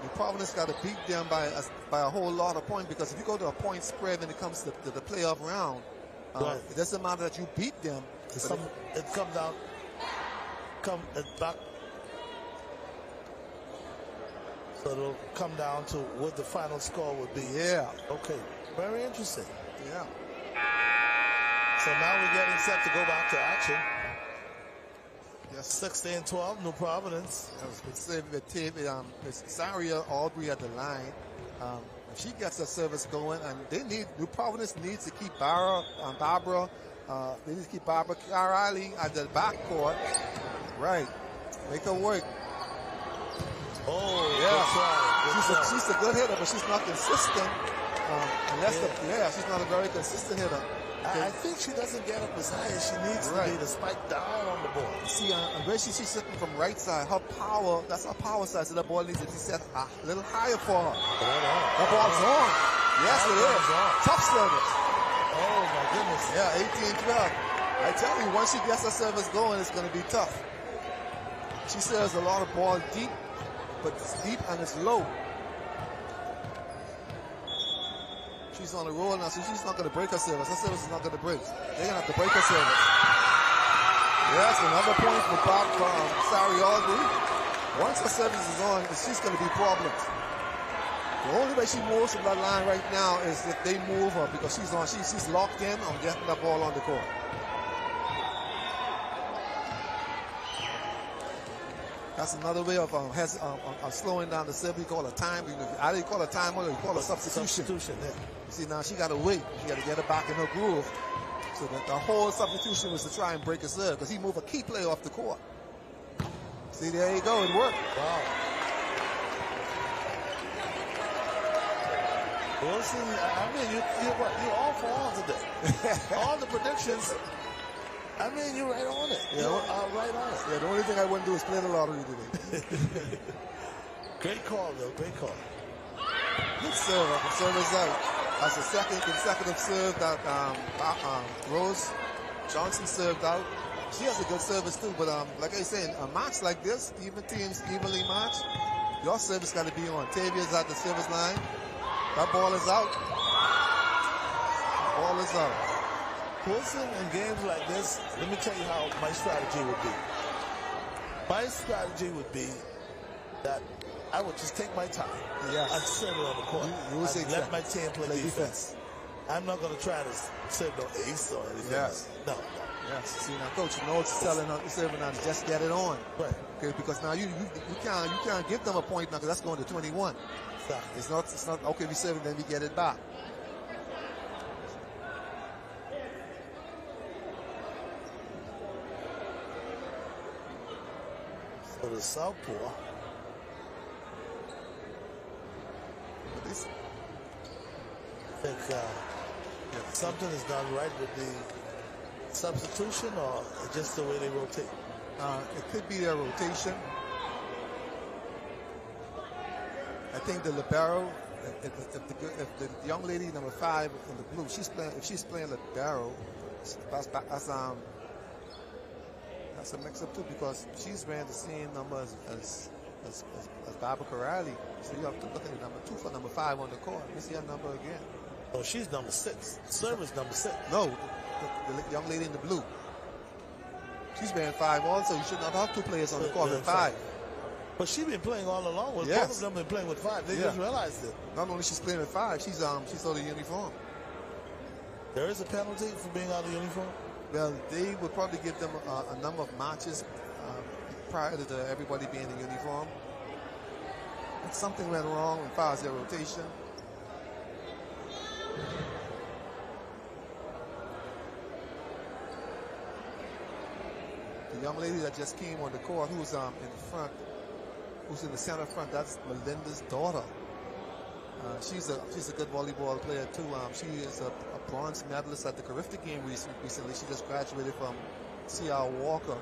New Providence got to beat them by a whole lot of points because if you go to a point spread when it comes to the playoff round, right. It doesn't matter that you beat them. It comes out. Back. So it'll come down to what the final score would be. Yeah. Okay. Very interesting. Yeah. So now we're getting set to go back to action. Yes. 16-12, New Providence. It's Saria Aubrey at the line. If she gets a service going, and New Providence needs to keep Barbara. They need to keep Barbara Riley at the backcourt. Right. Make her work. Oh, yeah. She's a good hitter, but she's not consistent. She's not a very consistent hitter. I think she doesn't get up as high as she needs to be to spike down on the ball. See, where she's sitting from right side, her power, that's her power side, so that ball needs to be set a little higher for her. That ball's on. Yes, it is. Tough service. Oh, my goodness. Yeah, 18-12. I tell you, once she gets her service going, it's going to be tough. She serves a lot of ball deep, but it's deep and it's low. She's on the roll now, so she's not going to break her service. Her service is not going to break. They're going to have to break her service. Yes, another point for Sari Aubrey. Once her service is on, she's going to be problems. The only way she moves from that line right now is if they move her because she's locked in on getting that ball on the court. That's another way of slowing down the service. You call a time. I didn't call a time, or you call a substitution. Yeah. You see, now she got to wait. She got to get her back in her groove. So that the whole substitution was to try and break a serve because he moved a key player off the court. See, there you go. It worked. Wow. Wilson, I mean, you're all for all today. All the predictions. I mean, you're right on it. Yeah, you're right on it. Yeah, the only thing I wouldn't do is play the lottery today. Great call, though. Great call. Good serve. The serve is out. That's the second consecutive serve that Rose Johnson served out. She has a good service, too. But like I said, a match like this, even teams evenly matched, your service got to be on. Tavia's at the service line. That ball is out. Ball is out. Wilson, in games like this, let me tell you how my strategy would be. My strategy would be that I would just take my time and serve it on the court. And let my team play defense. I'm not going to try to serve no ace or anything. Yes. No. Yes. See, now, coach, you know what you're telling her, serving now to just get it on. Right. Okay, because now you can't give them a point now because that's going to 21. Exactly. It's not okay. We serve it, then we get it back. So the southpaw. I think something is done right with the substitution or just the way they rotate? It could be their rotation. I think the libero, if the young lady number 5 in the blue, if she's playing libero, That's a mix-up too, because she's ran the same numbers as Abaco. So you have to look at the number 2 for number 5 on the court. Let me see her number again. Oh, she's number 6. Service number 6. No, the young lady in the blue. She's ran 5 also. You should not have 2 players on the court with 5. But she's been playing all along. Well, yes. Both of them been playing with 5. They just realized it. Not only she's playing with 5, she's out of uniform. There is a penalty for being out of uniform? Well, they would probably give them a number of matches prior to everybody being in uniform. If something went wrong as far as their rotation. The young lady that just came on the court, who's in the front, who's in the center front, that's Melinda's daughter. She's a good volleyball player too. She is a bronze medalist at the Carifta game recently. She just graduated from C.R. Walker.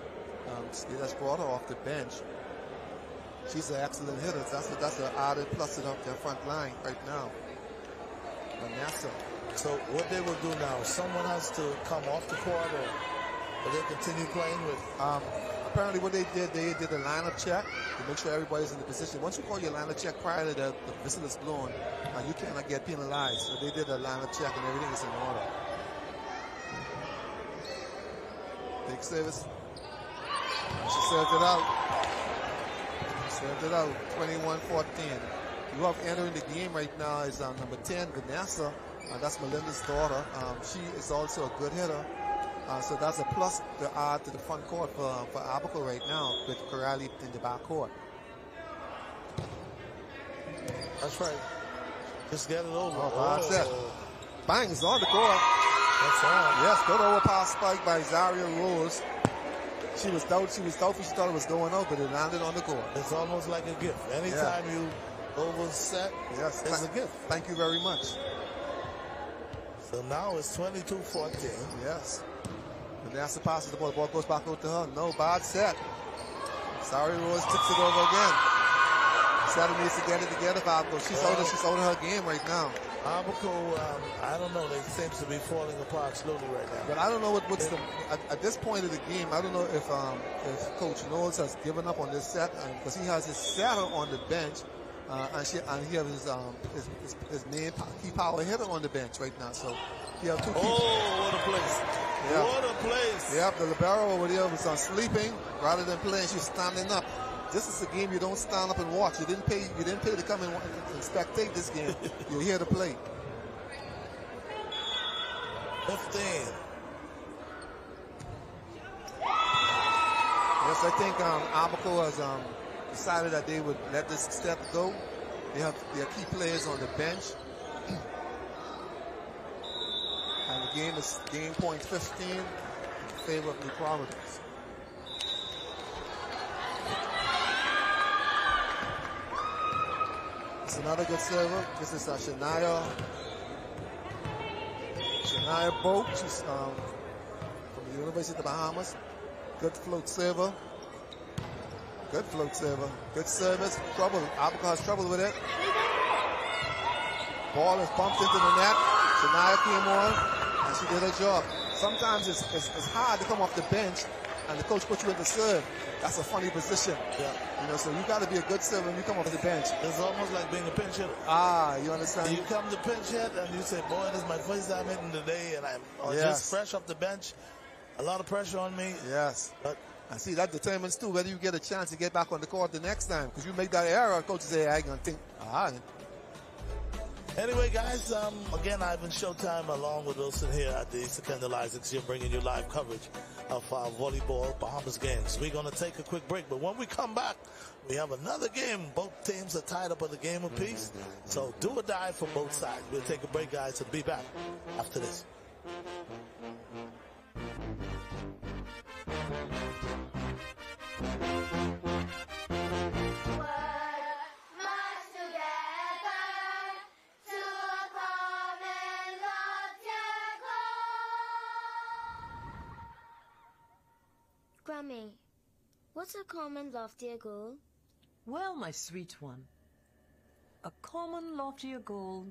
They just brought her off the bench. She's an excellent hitter. That's an added plus to their front line right now. Vanessa. So what they will do now, someone has to come off the court, or they continue playing with? Apparently what they did a lineup check to make sure everybody's in the position. Once you call your lineup check prior to the whistle is blown, you cannot get penalized. So they did a lineup check and everything is in order. Big service. She served it out. 21-14. You have entering the game right now is number 10, Vanessa. That's Melinda's daughter. She is also a good hitter. So that's a plus to add to the front court for Abaco right now with Corrali in the back court. That's right. Just get it over. That's it. Bang, it's on the court. That's on. Yes, good overpass spike by Zaria Rose. She was doubtful. She thought it was going out, but it landed on the court. It's almost like a gift. Anytime you overset, it's a gift. Thank you very much. So now it's 22-14. Yes. Vanessa passes the ball. The ball goes back out to her. No, bad set. Sorry, Rose tips it over again. Saturday needs to get it together for Abaco. She's out of her game right now. Abaco, I don't know. They seem to be falling apart slowly right now. But I don't know what's at this point of the game. I don't know if Coach Knowles has given up on this set, because he has his setter on the bench, and he has his main key power hitter on the bench right now. So he has 2 key. Oh, what a place! Yeah. What a place! Yep, the libero over there was sleeping rather than playing. She's standing up. This is a game you don't stand up and watch. You didn't pay to come and spectate this game. You're here to play. 15. Yes, I think Abaco has decided that they would let this step go. They have their key players on the bench. And the game is game point 15 in favor of New Providence. It's another good server. This is Shania Boat. She's from the University of the Bahamas. Good float server. Good service. Trouble. Abaco has trouble with it. Ball is bumped into the net. Shania came on, and she did her job. Sometimes it's hard to come off the bench, and the coach puts you in the serve. That's a funny position. Yeah. So you got to be a good server when you come off the bench. It's almost like being a pinch hitter. You understand? You come to pinch hit, and you say, boy, this is my first time hitting today, and I'm just fresh off the bench. A lot of pressure on me. Yes. But I see that determines, too, whether you get a chance to get back on the court the next time. Because you make that error, coach say, I ain't going to think, Anyway, guys, again, Ivan Showtime along with Wilson here at the Secondal Isaacs Gym, bringing you live coverage of our volleyball Bahamas games. We're going to take a quick break, but when we come back, we have another game. Both teams are tied up at the game apiece, so do or die for both sides. We'll take a break, guys, and be back after this. Grammy, what's a common loftier goal? Well, my sweet one, a common loftier goal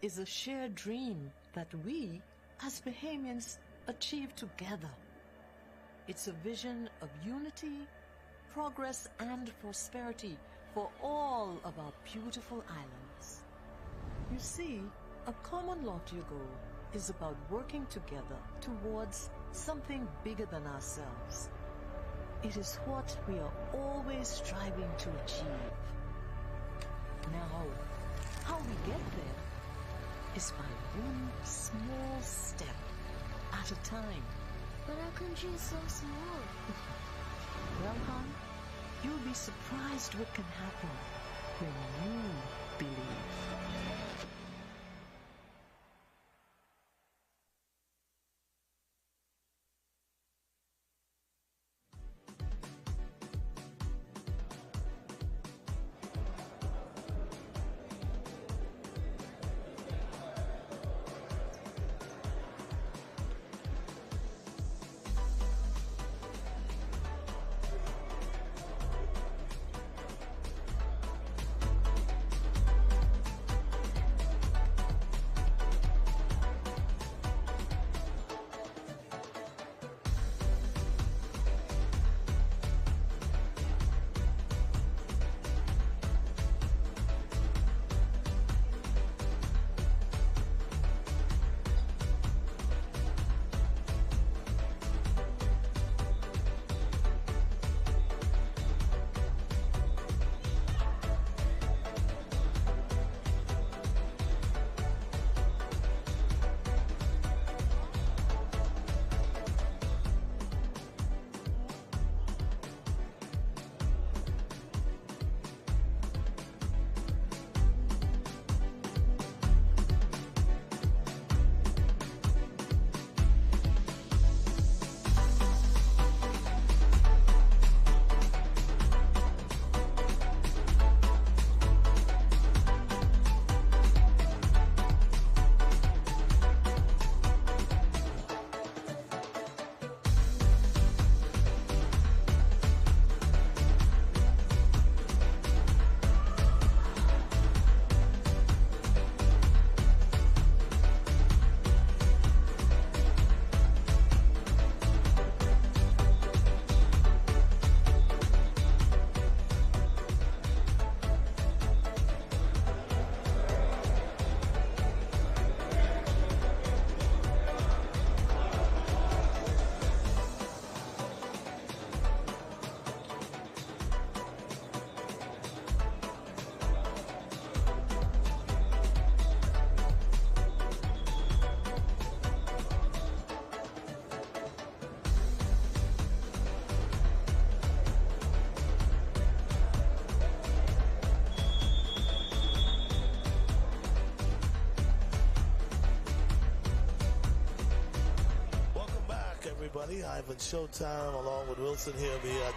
is a shared dream that we, as Bahamians, achieve together. It's a vision of unity, progress, and prosperity for all of our beautiful islands. You see, a common loftier goal is about working together towards something bigger than ourselves. It is what we are always striving to achieve. Now, how we get there is by one small step at a time. But our country is so small. Well, hon, you'll be surprised what can happen when you believe. everybody. Ivan Showtime along with Wilson here. We at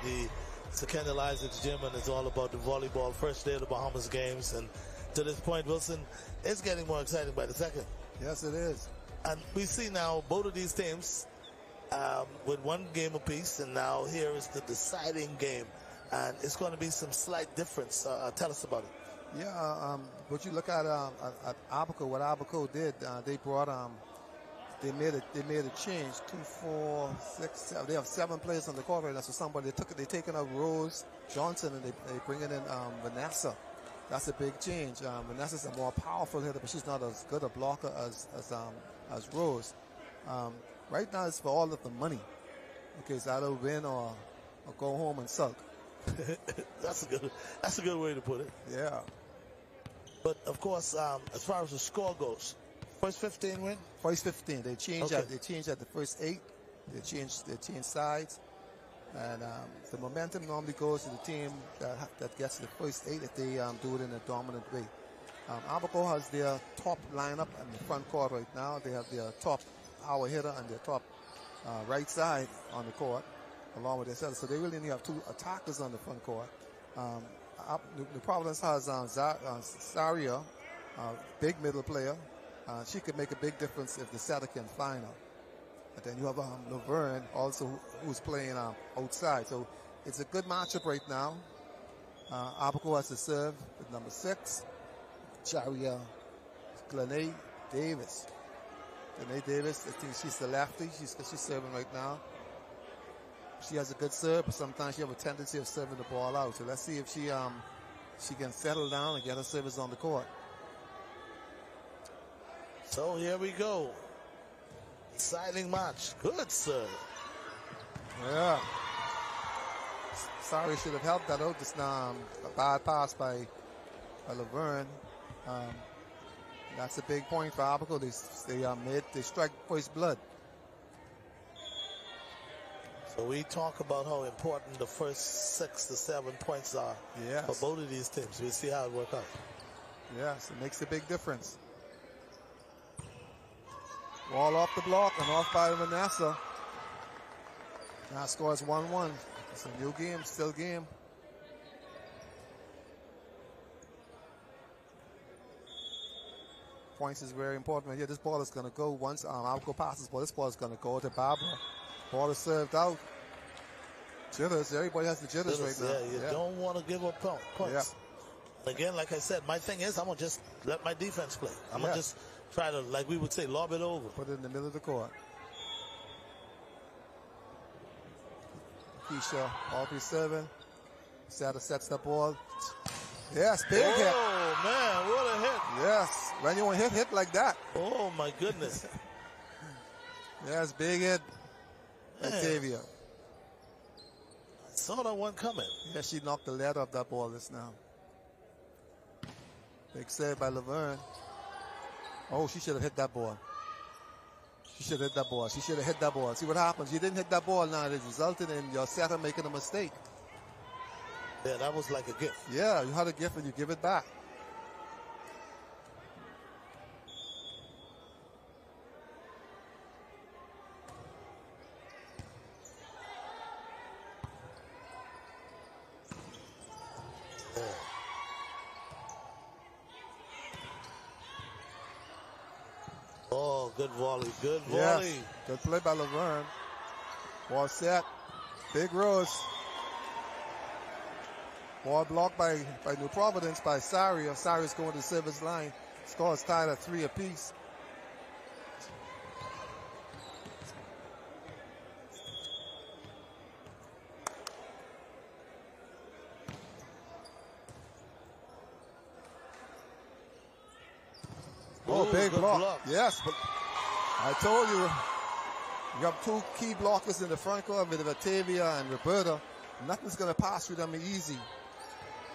the Kendall Isaacs Gym, and it's all about the volleyball first day of the Bahamas games. And to this point, Wilson, it's getting more exciting by the second. Yes, it is. And we see now both of these teams with one game apiece, and now here is the deciding game. And it's going to be some slight difference. Tell us about it. Yeah, but you look at Abaco, what Abaco did, they brought they made a change. 2, 4, 6, 7. They have 7 players on the court right now. So they taken out Rose Johnson and they bringing in Vanessa. That's a big change. Vanessa's a more powerful hitter, but she's not as good a blocker as Rose. Right now it's for all of the money. Okay, it's either win or go home and sulk. That's a good way to put it. Yeah. But of course, as far as the score goes, first 15 win. First 15. They changed. Okay. They changed at the first 8. They changed sides, and the momentum normally goes to the team that gets the first 8 if they do it in a dominant way. Abaco has their top lineup in the front court right now. They have their top power hitter and their top right side on the court, along with their setter. So they really only have 2 attackers on the front court. The Providence has Saria, big middle player. She could make a big difference if the setter can find her. And then you have Laverne also who's playing outside. So it's a good matchup right now. Abaco has to serve with number 6, Charia Glenay Davis. Danae Davis, I think she's the lefty. She's serving right now. She has a good serve, but sometimes she has a tendency of serving the ball out. So let's see if she can settle down and get her service on the court. So here we go. Exciting match. Good serve. Yeah. Sorry, should have helped that out. Just now, a bad pass by Laverne. That's a big point for Abaco. They strike first blood. So we talk about how important the first 6 to 7 points are for both of these teams. We'll see how it works out. Yes, it makes a big difference. Ball off the block and off by Vanessa. Now scores 1-1. It's a new game, still game. Points is very important. Yeah, this ball is going to go once Abaco passes ball. This ball is going to go to Barbara. Ball is served out. Jitters. Everybody has the jitters right now. Yeah, you don't want to give up points. Yeah. Again, like I said, my thing is I'm going to just let my defense play. I'm going to just try to, like we would say, lob it over. Put it in the middle of the court. Keisha, all serving. Sada sets the ball. Yes, big hit. Oh, man, what a hit. Yes, when you want hit like that. Oh, my goodness. Yes, big hit. Octavia. I saw that one coming. Yeah, she knocked the lead off that ball just now. Big save by Laverne. Oh, she should have hit that ball. She should have hit that ball. She should have hit that ball. See what happens. You didn't hit that ball now. It resulted in your setter making a mistake. Yeah, that was like a gift. Yeah, you had a gift and you give it back. Oh, good volley. Good volley. Yes, good play by Laverne. Ball set. Big Rose. Ball blocked by New Providence by Saria. Saria's going to the service line. Score is tied at 3 apiece. Oh, big block. Yes, but I told you, you have 2 key blockers in the front court with Octavia and Roberta. Nothing's going to pass through them easy.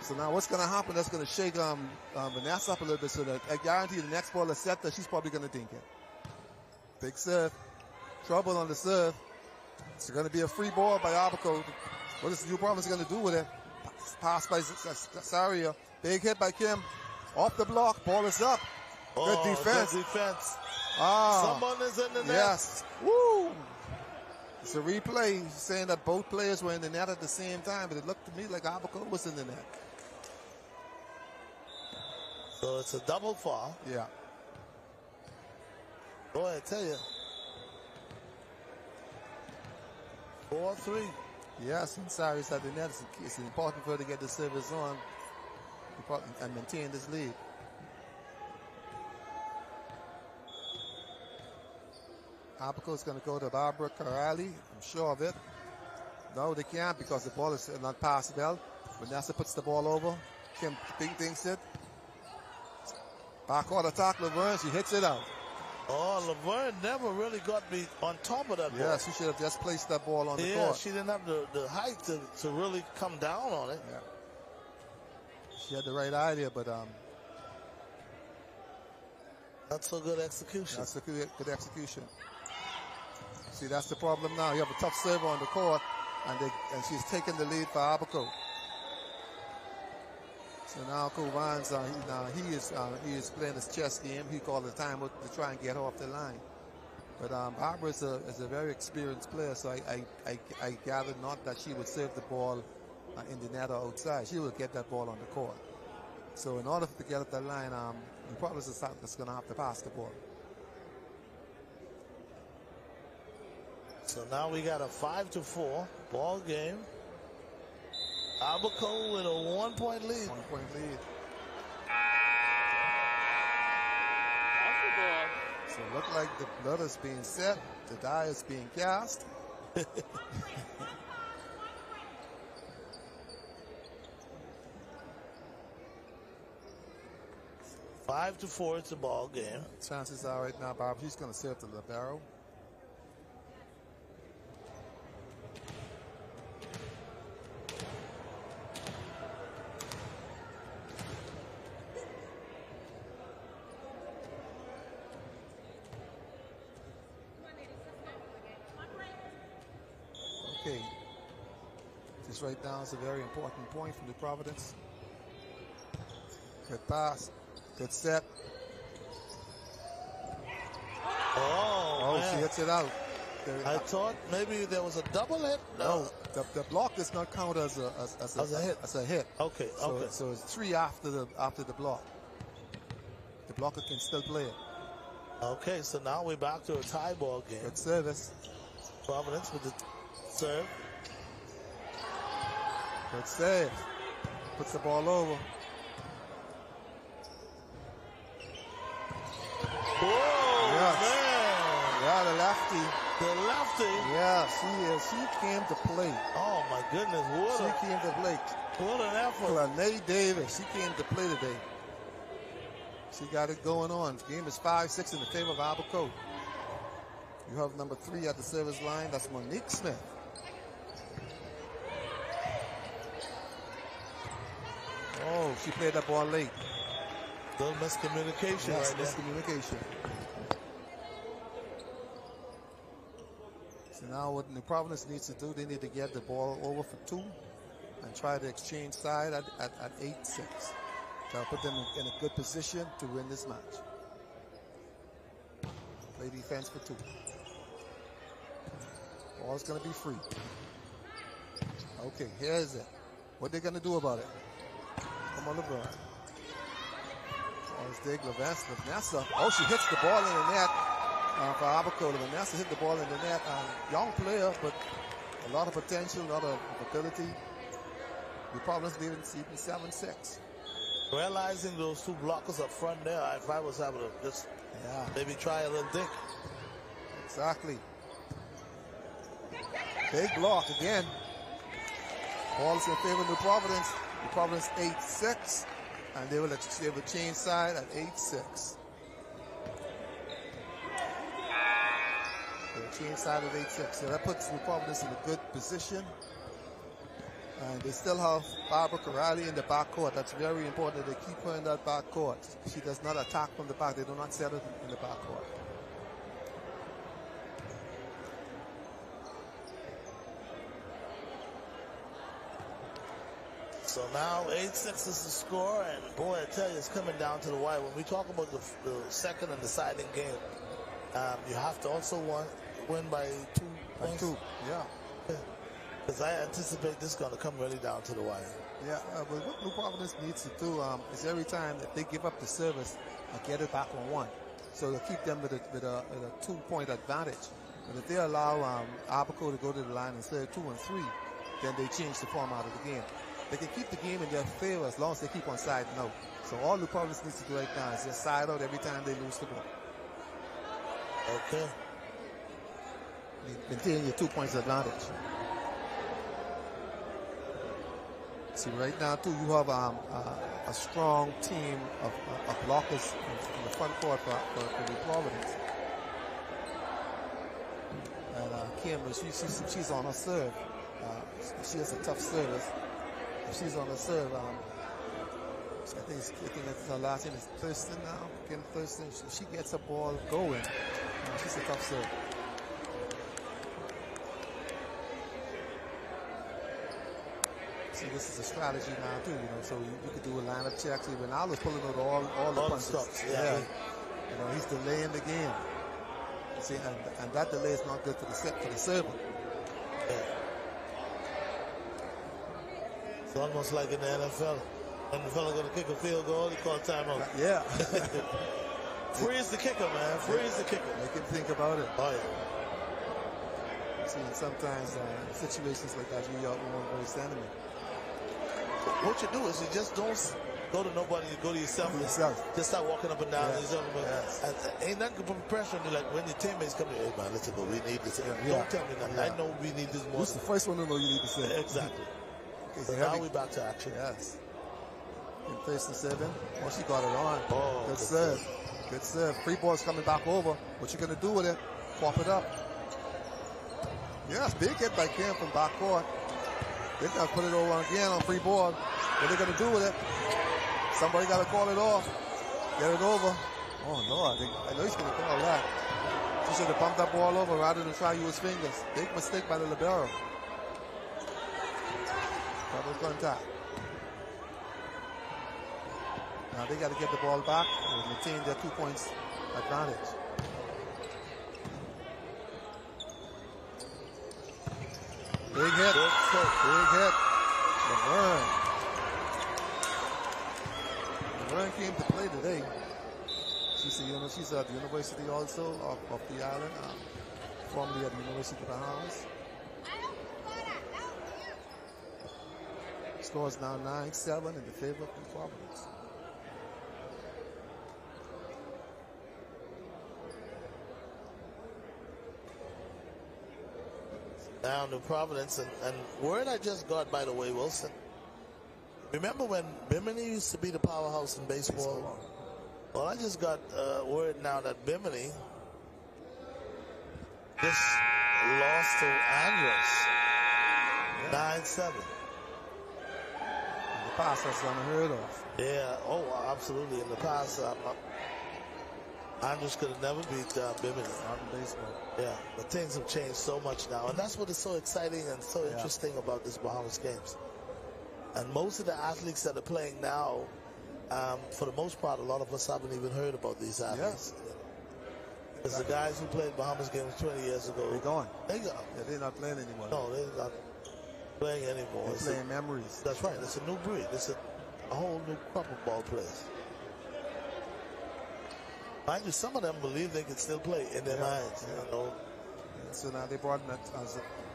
So now what's going to happen, that's going to shake Vanessa up a little bit, so that I guarantee the next ball is set that she's probably going to dink it. Big serve. Trouble on the serve. It's going to be a free ball by Abaco. What is New Providence going to do with it? Pass by Saria. Big hit by Kim. Off the block. Ball is up. Good defense. Good defense. Someone is in the net. Yes. Woo! It's a replay saying that both players were in the net at the same time, but it looked to me like Abaco was in the net. So it's a double foul. Yeah. Boy, I tell you. 4-3. Yes, and Sari's at the net. It's important for her to get the service on and maintain this lead. Abaco is going to go to Barbara Corrali. I'm sure of it. No, they can't because the ball is not past Bell. Vanessa puts the ball over. Kim Ping thinks it. Backcourt attack, Laverne. She hits it out. Oh, Laverne never really got me on top of that ball. Yeah, she should have just placed that ball on the court. Yeah, she didn't have the height to really come down on it. Yeah. She had the right idea, but not so good execution. That's a good execution. See, that's the problem now. You have a tough server on the court, and she's taking the lead for Abaco. So now Vines, he is playing his chess game. He called the timeout to try and get her off the line. But Barbara is a very experienced player, so I gathered not that she would serve the ball in the net or outside. She will get that ball on the court. So in order to get up that line, the problem is that's going to have to pass the ball. So now we got a 5-4 ball game. Abaco with a 1-point lead. 1-point lead. So it looked like the blood is being set, the die is being cast. 5-4, it's a ball game. Chances are right now, Bob, he's going to serve the libero. Okay. This right now is a very important point from the Providence. Good pass. Good set. Oh, she hits it out. I thought maybe there was a double hit. No, the block does not count as a hit. As a hit. Okay, okay. So it's 3 after the block. The blocker can still play it. Okay, so now we're back to a tie ball game. Good service. Providence with the serve. Good save. Puts the ball over. Whoa, yes. man. Yeah, the lefty. The lefty. Yeah, she came to play. Oh, my goodness. She came to play. What an effort. Lene Davis, she came to play today. She got it going on. The game is 5-6 in the favor of Abaco. You have number 3 at the service line. That's Monique Smith. Oh, she played that ball late. Little miscommunication yes, right there. Miscommunication. So now what New Providence needs to do, they need to get the ball over for 2 and try to exchange side at 8-6. Try to put them in a good position to win this match. Play defense for 2. Ball's going to be free. Okay, here's it. What they going to do about it? Come on, LeBron. Ball's dig, Vanessa. Oh, she hits the ball in the net for Abaco. Vanessa hit the ball in the net. Young player, but a lot of potential, a lot of ability. The Providence leading 7-6. Realizing those 2 blockers up front there, if I was able to just maybe try a little dig. Exactly. Big block again. Ball is in favor of New Providence. New Providence 8-6. And they will change side at 8-6. They will change side at 8-6. So that puts New Providence in a good position. And they still have Barbara Corrali in the backcourt. That's very important that they keep her in that backcourt. She does not attack from the back. They do not set her in the backcourt. So now 8-6 is the score, and boy, I tell you, it's coming down to the wire. When we talk about the second and deciding game, you have to also win by 2 points. 2, yeah. Because I anticipate this is going to come really down to the wire. Yeah, but what New Providence needs to do is every time that they give up the service, get it back on 1. So to keep them with a 2-point advantage. But if they allow Abaco to go to the line instead of 2 and 3, then they change the format of the game. They can keep the game in their favor as long as they keep on side out. So all New Providence needs to do right now is just side out every time they lose the ball. Okay. Maintain your 2 points advantage. See, right now, too, you have a strong team of blockers in the front court for New Providence. And Kim, she's on her serve. She has a tough service. If she's on the serve, I think it's her last name is Thurston now. Kim Thurston. She gets a ball going. She's a tough serve. See, this is a strategy now too, so you could do a lineup check. Even I was pulling out all the punches. Stuff, yeah. He's delaying the game. See, and that delay is not good for the server. Yeah. It's almost like in the NFL. When the fella going to kick a field goal, he call timeout. Yeah. Freeze the kicker, man. Freeze the kicker. Make him think about it. Oh, yeah. See, and sometimes in situations like that, you are your own worst enemy. What you do is you just don't go to nobody, you go to yourself. Just start walking up and down. And ain't nothing to put pressure on you. Like when your teammates come here, hey man, let's go. We need this. Don't tell me nothing. I know we need this more. Who's the first one to know you need to say? Exactly. Okay, so now we're back to action. Yes. In place the 7. Oh, she got it on. Oh, good serve. Good serve. Free ball's coming back over. What you gonna do with it? Pop it up. Yes, big hit by Kim from backcourt. They're gonna put it over again on free ball. What are they gonna do with it? Somebody gotta call it off. Get it over. Oh Lord, I know he's gonna call that. He should have bumped that ball over rather than try to use fingers. Big mistake by the libero. Double contact. Now they got to get the ball back and maintain their 2 points advantage. Big hit. Big hit. Laverne came to play today. She's at the university also of the island, formerly at the University of the Bahamas. Score is now 9-7 in the favor of Providence. Down to Providence, and word I just got, by the way, Wilson. Remember when Bimini used to be the powerhouse in baseball? Well, I just got word now that Bimini just lost to Andros 9-7. In the past, that's unheard of. Yeah, oh, absolutely. In the past, Andros could have never beat Bimini. Not in baseball. Yeah, but things have changed so much now. And that's what is so exciting and so interesting about this Bahamas games. And most of the athletes that are playing now, for the most part, a lot of us haven't even heard about these athletes. Because the guys who played Bahamas games 20 years ago, they're gone. They're gone. Yeah, they're not playing anymore. No, they're not playing anymore. They're playing memories. That's right. It's a new breed. It's a whole new crop of ball players. Mind you, some of them believe they can still play in their minds. You know. So now they brought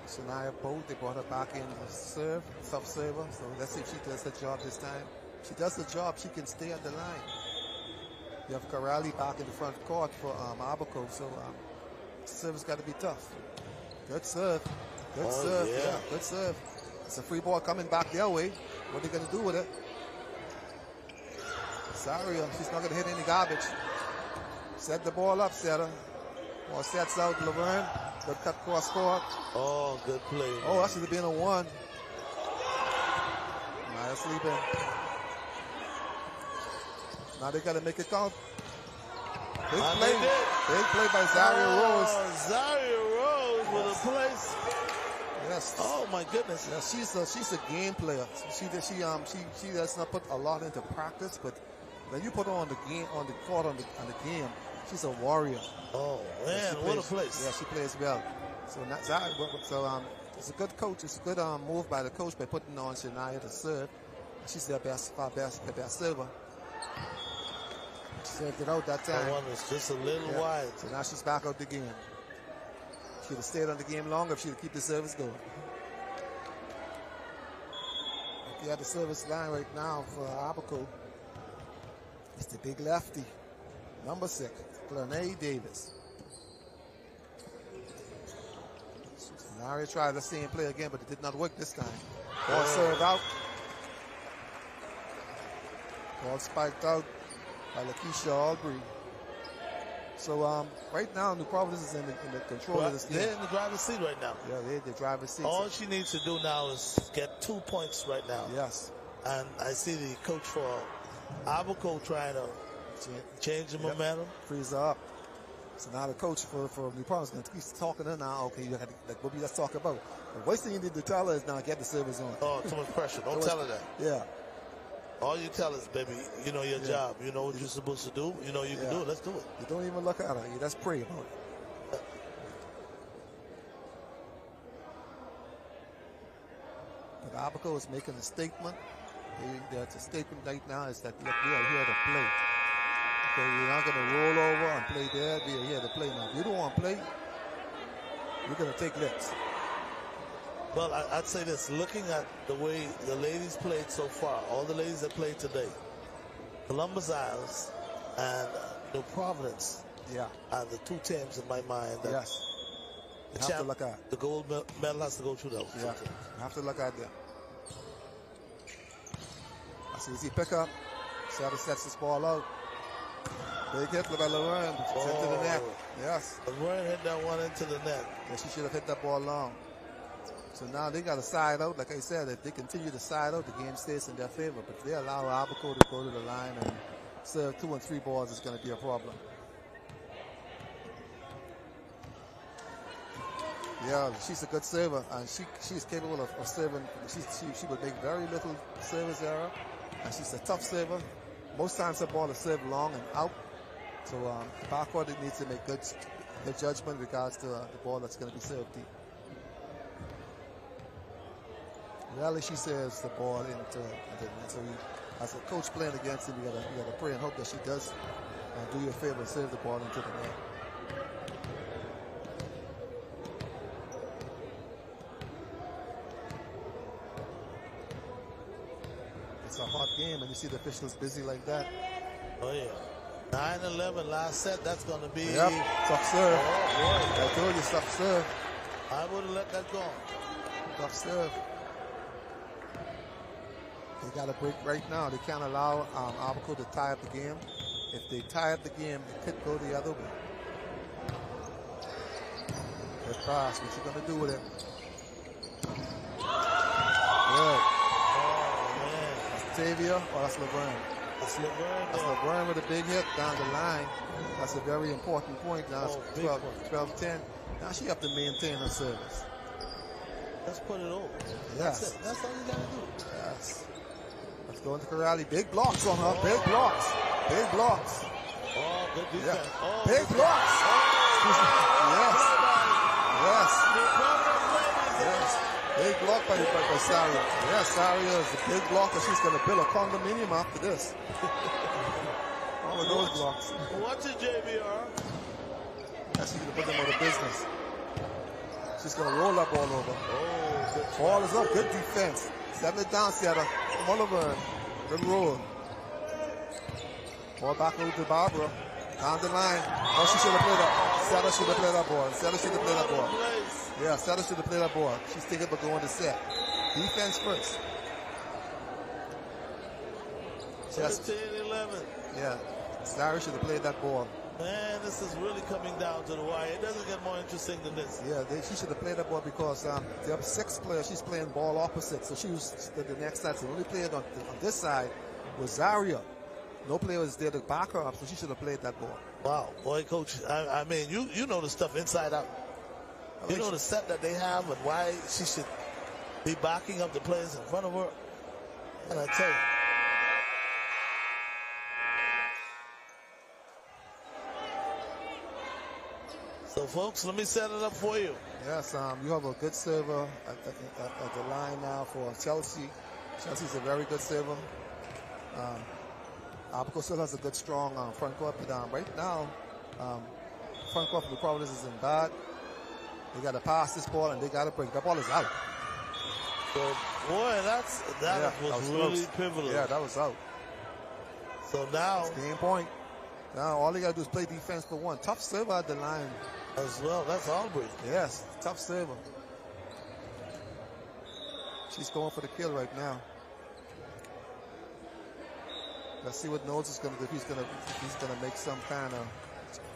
Shania Boat. They brought her back in to serve, sub-server. So let's see if she does her job this time. If she does the job, she can stay at the line. You have Corrali back in the front court for Abaco. So service got to be tough. Good serve. Good serve. Yeah, good serve. It's a free ball coming back their way. What are they going to do with it? Saria, she's not going to hit any garbage. Set the ball up, Setter. Ball sets out Laverne. Good cut cross court. Oh, good play. Man. Oh, that should have been a 1. Maya sleeping. Now they got to make it count. Big play. Big play by Zaria Rose. Zaria Rose with a place. Yes. Oh my goodness. Yeah, she's a game player. She does not put a lot into practice, but when you put her on the game, on the court, on the game, she's a warrior. Oh man, what a place! Yeah, she plays well. So it's a good coach. It's a good move by the coach by putting on Shania to serve. She's their best server. She served it out that time. That one was just a little wide. So now she's back out the game. She'd have stayed on the game longer if she'd keep the service going. If you have the service line right now for Abaco, it's the big lefty, number 6, Glenay Davis. Larry tried the same play again, but it did not work this time. Ball served out. Ball spiked out by Lakeisha Albury. So right now, New Providence is in the control of this game. They're in the driver's seat right now. Yeah, they're in the driver's seat. All she needs to do now is get 2 points right now. Yes. And I see the coach for Abaco trying to change the momentum. Freeze her up. So now the coach for New Providence is going to keep talking to her now. Okay, you have to, like what we just talk about. The worst thing you need to tell her is now get the service on. Oh, too much pressure. Don't tell her that. Yeah. All you tell us, baby, you know your job. You know what you're supposed to do. You know you can do it. Let's do it. You don't even look at her. You just pray about it. But Abaco is making a statement. The statement right now is that, look, we are here to play. Okay, we're not going to roll over and play there. We are here to play. Now, if you don't want to play, you're going to take licks. Well, I'd say this. Looking at the way the ladies played so far, all the ladies that played today, Columbus Isles and New Providence Yeah. are the two teams in my mind that Yes. the, You have to look at. the gold medal has to go through those two Yeah. teams. You have to look at them. As soon as he pick up, Shadow sets this ball out. Big hit by Laverne. Into the net. Yes. Laverne hit that one into the net. Yeah, she should have hit that ball long. So now they got to side out. Like I said, if they continue to side out, the game stays in their favor. But if they allow Abaco to go to the line and serve 2 and 3 balls, it's going to be a problem. Yeah, she's a good server, and she's capable of serving. She would make very little service error, and she's a tough server. Most times her ball is served long and out. So backcourt needs to make good judgment in regards to the ball that's going to be served deep. Rarely she serves the ball into so as a coach playing against him, you gotta pray and hope that she does do you a favor and serve the ball into the net. It's a hot game, and you see the officials busy like that. Oh yeah. 9-11 last set. That's going to be. Yep, tough serve. Oh, I told you, tough serve. I would have let that go. Tough serve. They got to break right now. They can't allow Abaco to tie up the game. If they tie up the game, it could go the other way. Good pass. What's he going to do with it? Good. Oh, man. That's Tavia or that's Laverne? That's Laverne. That's Laverne with a big hit down the line. That's a very important point. Now it's 12-10. Now she have to maintain her service. Let's put it over. Yes. That's it. That's all you got to do. Yes. Let's go into Corrali. Big blocks on her. Big blocks. Big blocks. Oh, good defense. Yeah. Oh, Big blocks. Yes. Yes. Yes. Big block by Saria. Yes, Saria is a big blocker. She's going to build a condominium after this. All of those blocks. Watch it, JBR. She's going to put them out of business. She's going to roll that ball over. Oh, good. Ball is up. Good defense. Settle it down, Seattle. Come on over. Good roll. Ball back over to Barbara. Down the line. Oh, she should have played that. Seattle should have played that ball. Seattle should have played that ball. Yeah, Seattle should have played that ball. She's thinking about going to set. Defense first. 13-11. Yeah. Sarah should have played that ball. Man, this is really coming down to the wire. It doesn't get more interesting than this. Yeah, she should have played that ball because the other 6th player, she's playing ball opposite. So she was the next side. So the only player on this side was Zaria. No player was there to back her up, so she should have played that ball. Wow, boy, Coach. I mean, you know the stuff inside out. You know the set that they have and why she should be backing up the players in front of her. And I tell you. So, folks, let me set it up for you. Yes, you have a good server at the line now for Chelsea. Chelsea's a very good server. Abaco still has a good, strong front court, but right now, front court for the Providence isn't bad. They got to pass this ball, and they got to break. That ball is out. So, boy, that was really close. pivotal. Yeah, that was out. So now, it's game point. Now all they got to do is play defense for one. Tough server at the line. As well, that's Aubrey. Yes, tough server. She's going for the kill right now. Let's see what Knowles is going to do. If he's going to make some kind of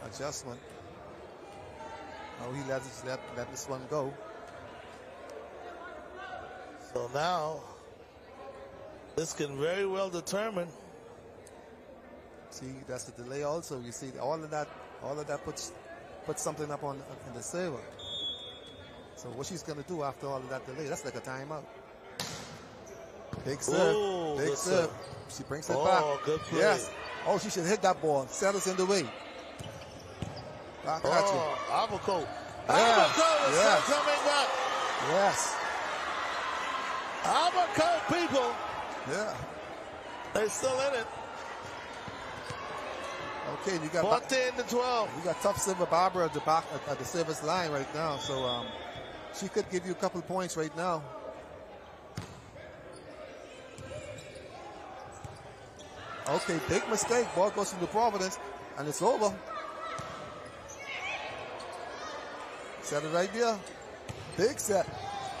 adjustment. Oh, he let this one go. So now, this can very well determine. See, that's the delay also. You see, all of that puts something up in the server. So what she's going to do after all of that delay, that's like a timeout. Big serve. Ooh, big serve. She brings it back. Oh, good play. Yes. Oh, she should hit that ball. Settles in the way. Back at you. Abaco. Yeah. Abaco is Yes. still coming back. Yes. Abaco, people. Yeah. They're still in it. Okay, you got 14-12. You got tough server Barbara at the back at the service line right now. So she could give you a couple points right now. Okay, big mistake. Ball goes into Providence, and it's over. Set it right there. Big set.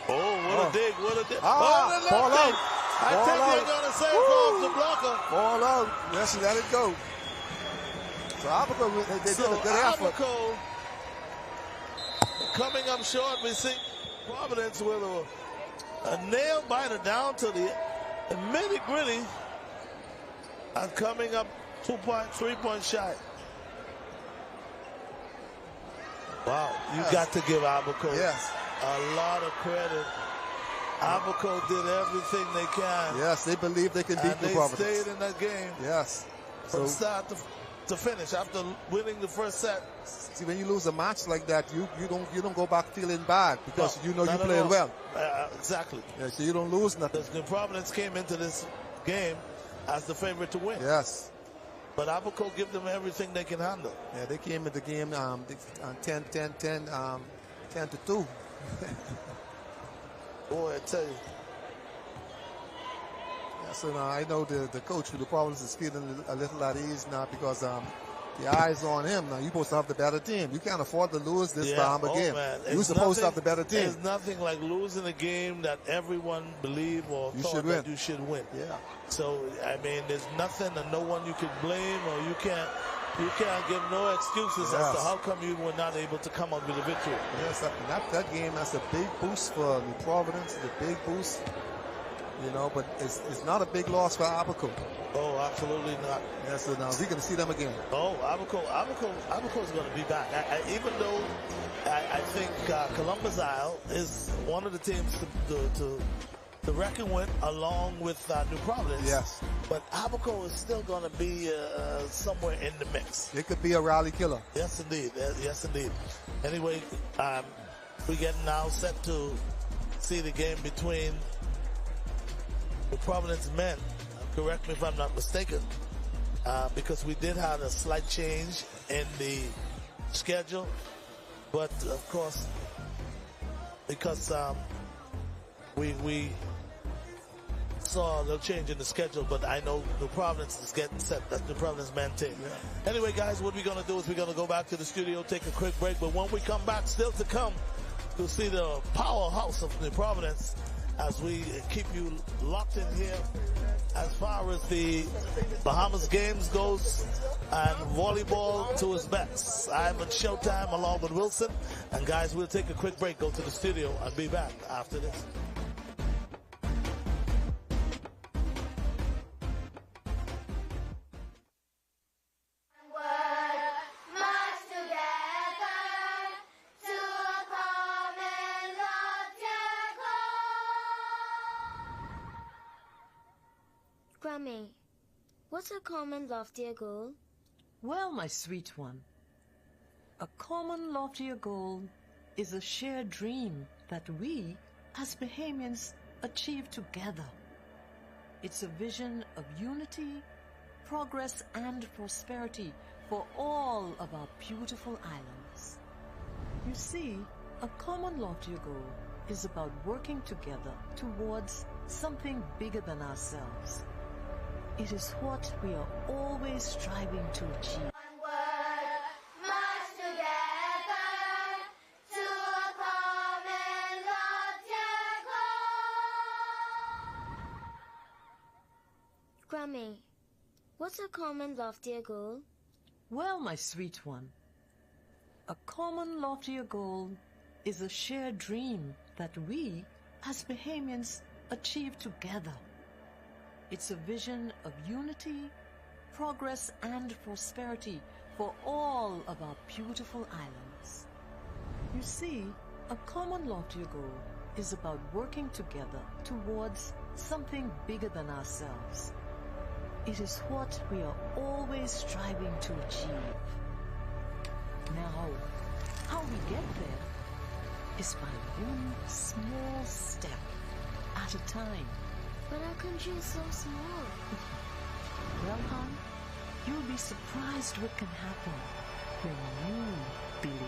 What a dig, what a dig. Ball out. I think they're going to say it off the blocker. Ball out. Yes, let it go. So Abaco, they did a good effort. Abaco coming up short. We see Providence with a nail biter down to the nitty-gritty and coming up 3 points shy. Wow, you got to give Abaco a lot of credit. Abaco did everything they can. Yes, they believe they can beat the Providence. They stayed in that game. Yes. From start to finish after winning the first set. See, when you lose a match like that, you don't go back feeling bad because you know you played well. Exactly. Yeah, so you don't lose nothing. The Providence came into this game as the favorite to win. Yes. But Abaco give them everything they can handle. Yeah, they came into the game 10 to 2. Boy, I tell you. Yeah, so now I know the coach for the Providence is feeling a little at ease now because the eyes on him. Now you're supposed to have the better team. You can't afford to lose this Bahama game. You're supposed to have the better team. There's nothing like losing a game that everyone believed or thought that you should win. Yeah. So I mean, there's nothing and no one you can blame, or you can't give no excuses as to how come you were not able to come up with a victory. Yes, that game, that's a big boost for New Providence. It's a big boost, you know, but it's not a big loss for Abaco. Oh, absolutely not. Yes, so now we're going to see them again. Oh, Abaco is going to be back. Even though I think Columbus Isle is one of the teams to reckon with, along with New Providence. Yes. But Abaco is still going to be somewhere in the mix. It could be a rally killer. Yes, indeed. Yes, indeed. Anyway, we're getting now set to see the game between the Providence men. Correct me if I'm not mistaken, because we did have a slight change in the schedule. But, of course, because we saw no change in the schedule, but I know New Providence is getting set. That's New Providence man team. Yeah. Anyway, guys, what we're going to do is we're going to go back to the studio, take a quick break. But when we come back, still to come, you'll see the powerhouse of New Providence as we keep you locked in here as far as the Bahamas games goes and volleyball to its best. I'm at Showtime along with Wilson. And guys, we'll take a quick break, go to the studio, and be back after this. Grammy, what's a common loftier goal? Well, my sweet one, a common loftier goal is a shared dream that we, as Bahamians, achieve together. It's a vision of unity, progress, and prosperity for all of our beautiful islands. You see, a common loftier goal is about working together towards something bigger than ourselves. It is what we are always striving to achieve. One word, march together to a common loftier goal. Grammy, what's a common loftier goal? Well, my sweet one, a common loftier goal is a shared dream that we, as Bahamians, achieve together. It's a vision of unity, progress, and prosperity for all of our beautiful islands. You see, a common loftier goal is about working together towards something bigger than ourselves. It is what we are always striving to achieve. Now, how we get there is by one small step at a time. But our country is so small. Well, hon, you'll be surprised what can happen when you believe.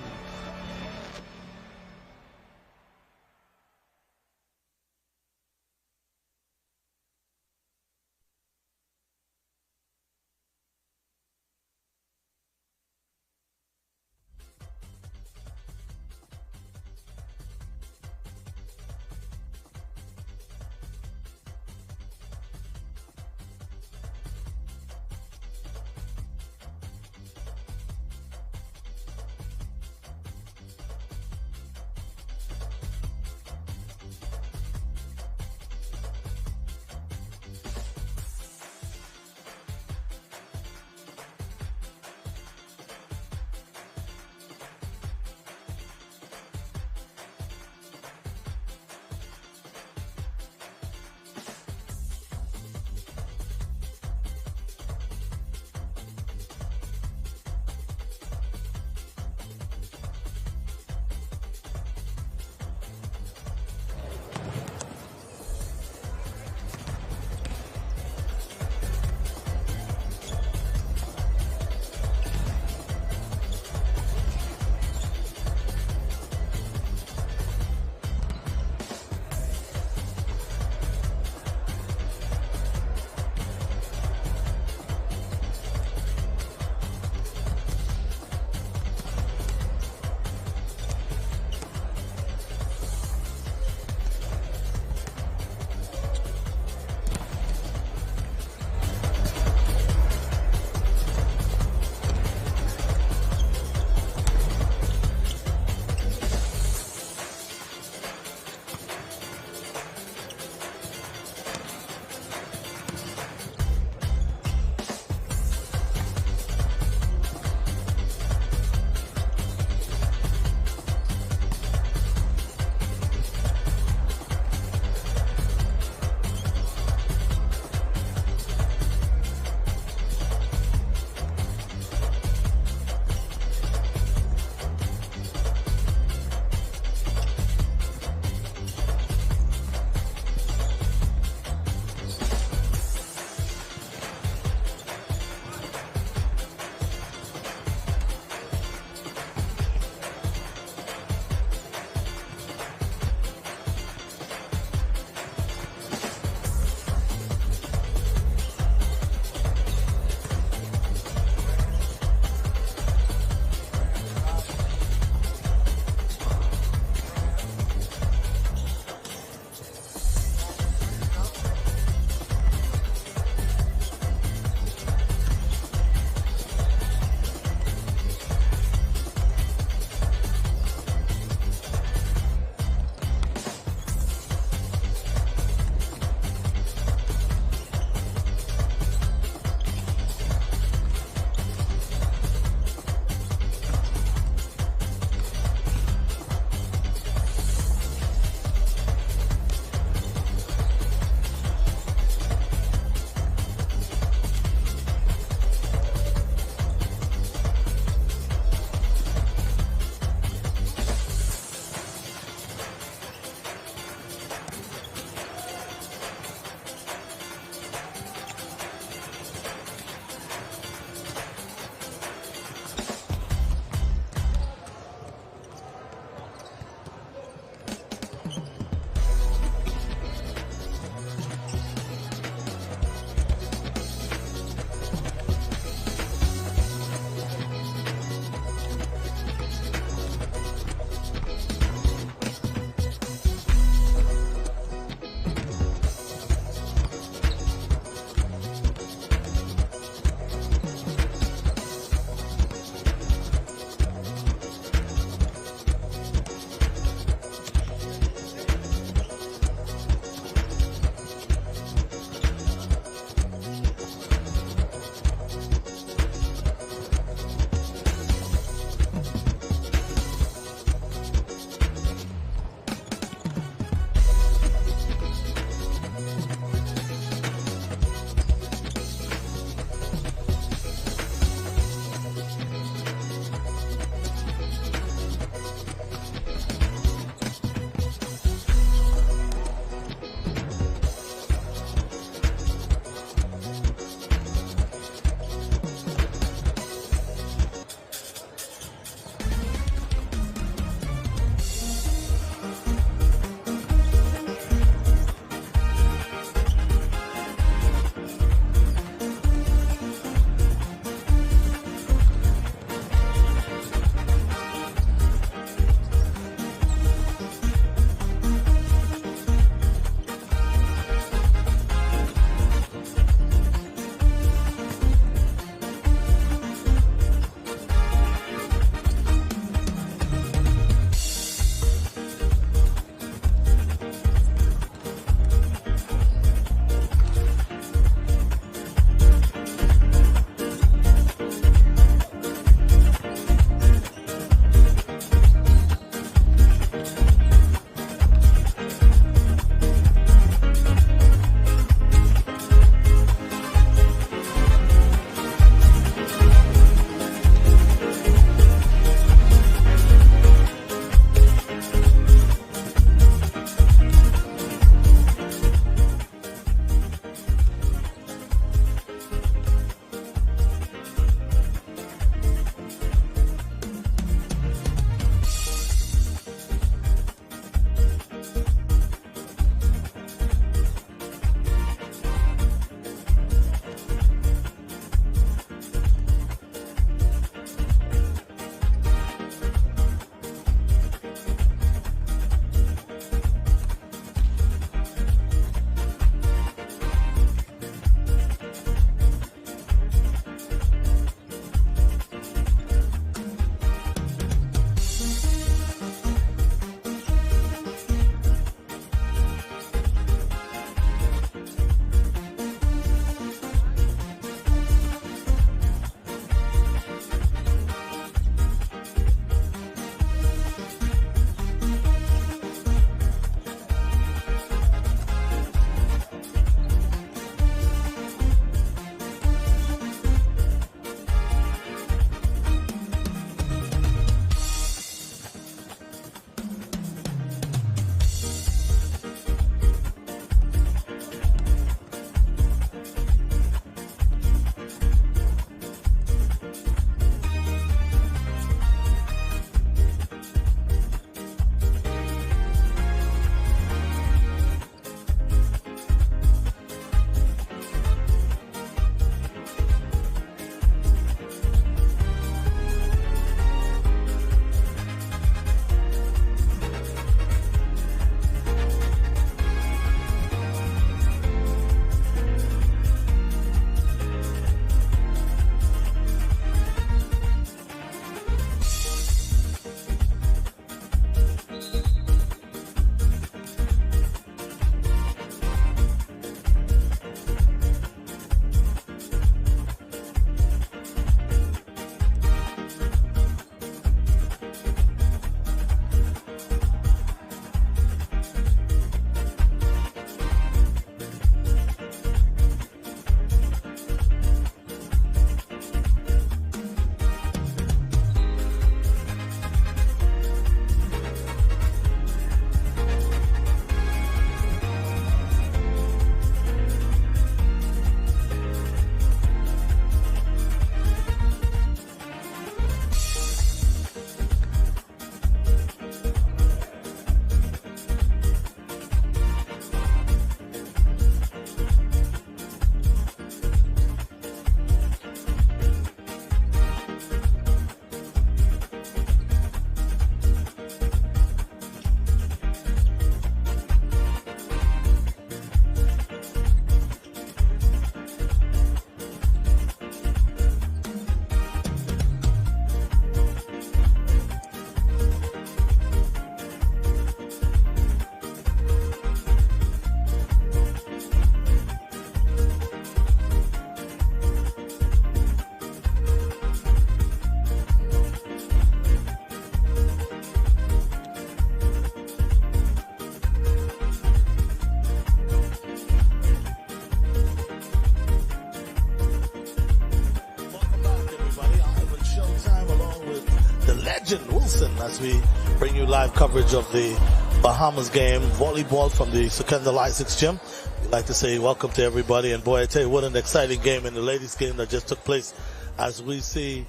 Agent Wilson as we bring you live coverage of the Bahamas game, volleyball from the Secondal Isaacs gym. We'd like to say welcome to everybody, and boy, I tell you what an exciting game in the ladies game that just took place as we see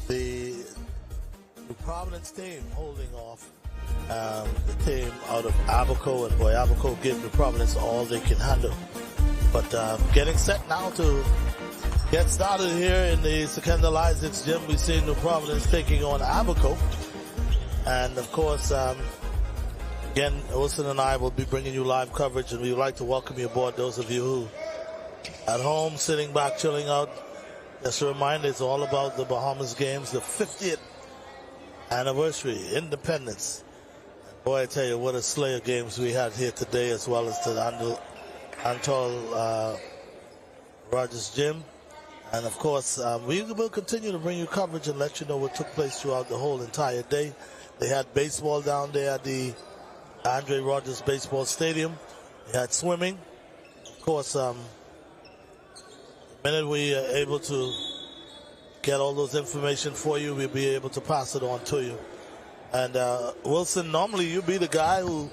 the Providence team holding off the team out of Abaco, and boy, Abaco gave the Providence all they can handle. But getting set now to get started here in the Secondal Isaacs gym. We see New Providence taking on Abaco. And of course, again, Wilson and I will be bringing you live coverage, and we would like to welcome you aboard, those of you who at home, sitting back, chilling out. Just a reminder, it's all about the Bahamas games, the 50th anniversary, independence. Boy, I tell you, what a slay of games we had here today, as well as to the Antol Rogers Gym. And of course, we will continue to bring you coverage and let you know what took place throughout the whole entire day. They had baseball down there at the Andre Rogers Baseball Stadium. They had swimming. Of course, the minute we are able to get all those information for you, we'll be able to pass it on to you. And Wilson, normally you be the guy who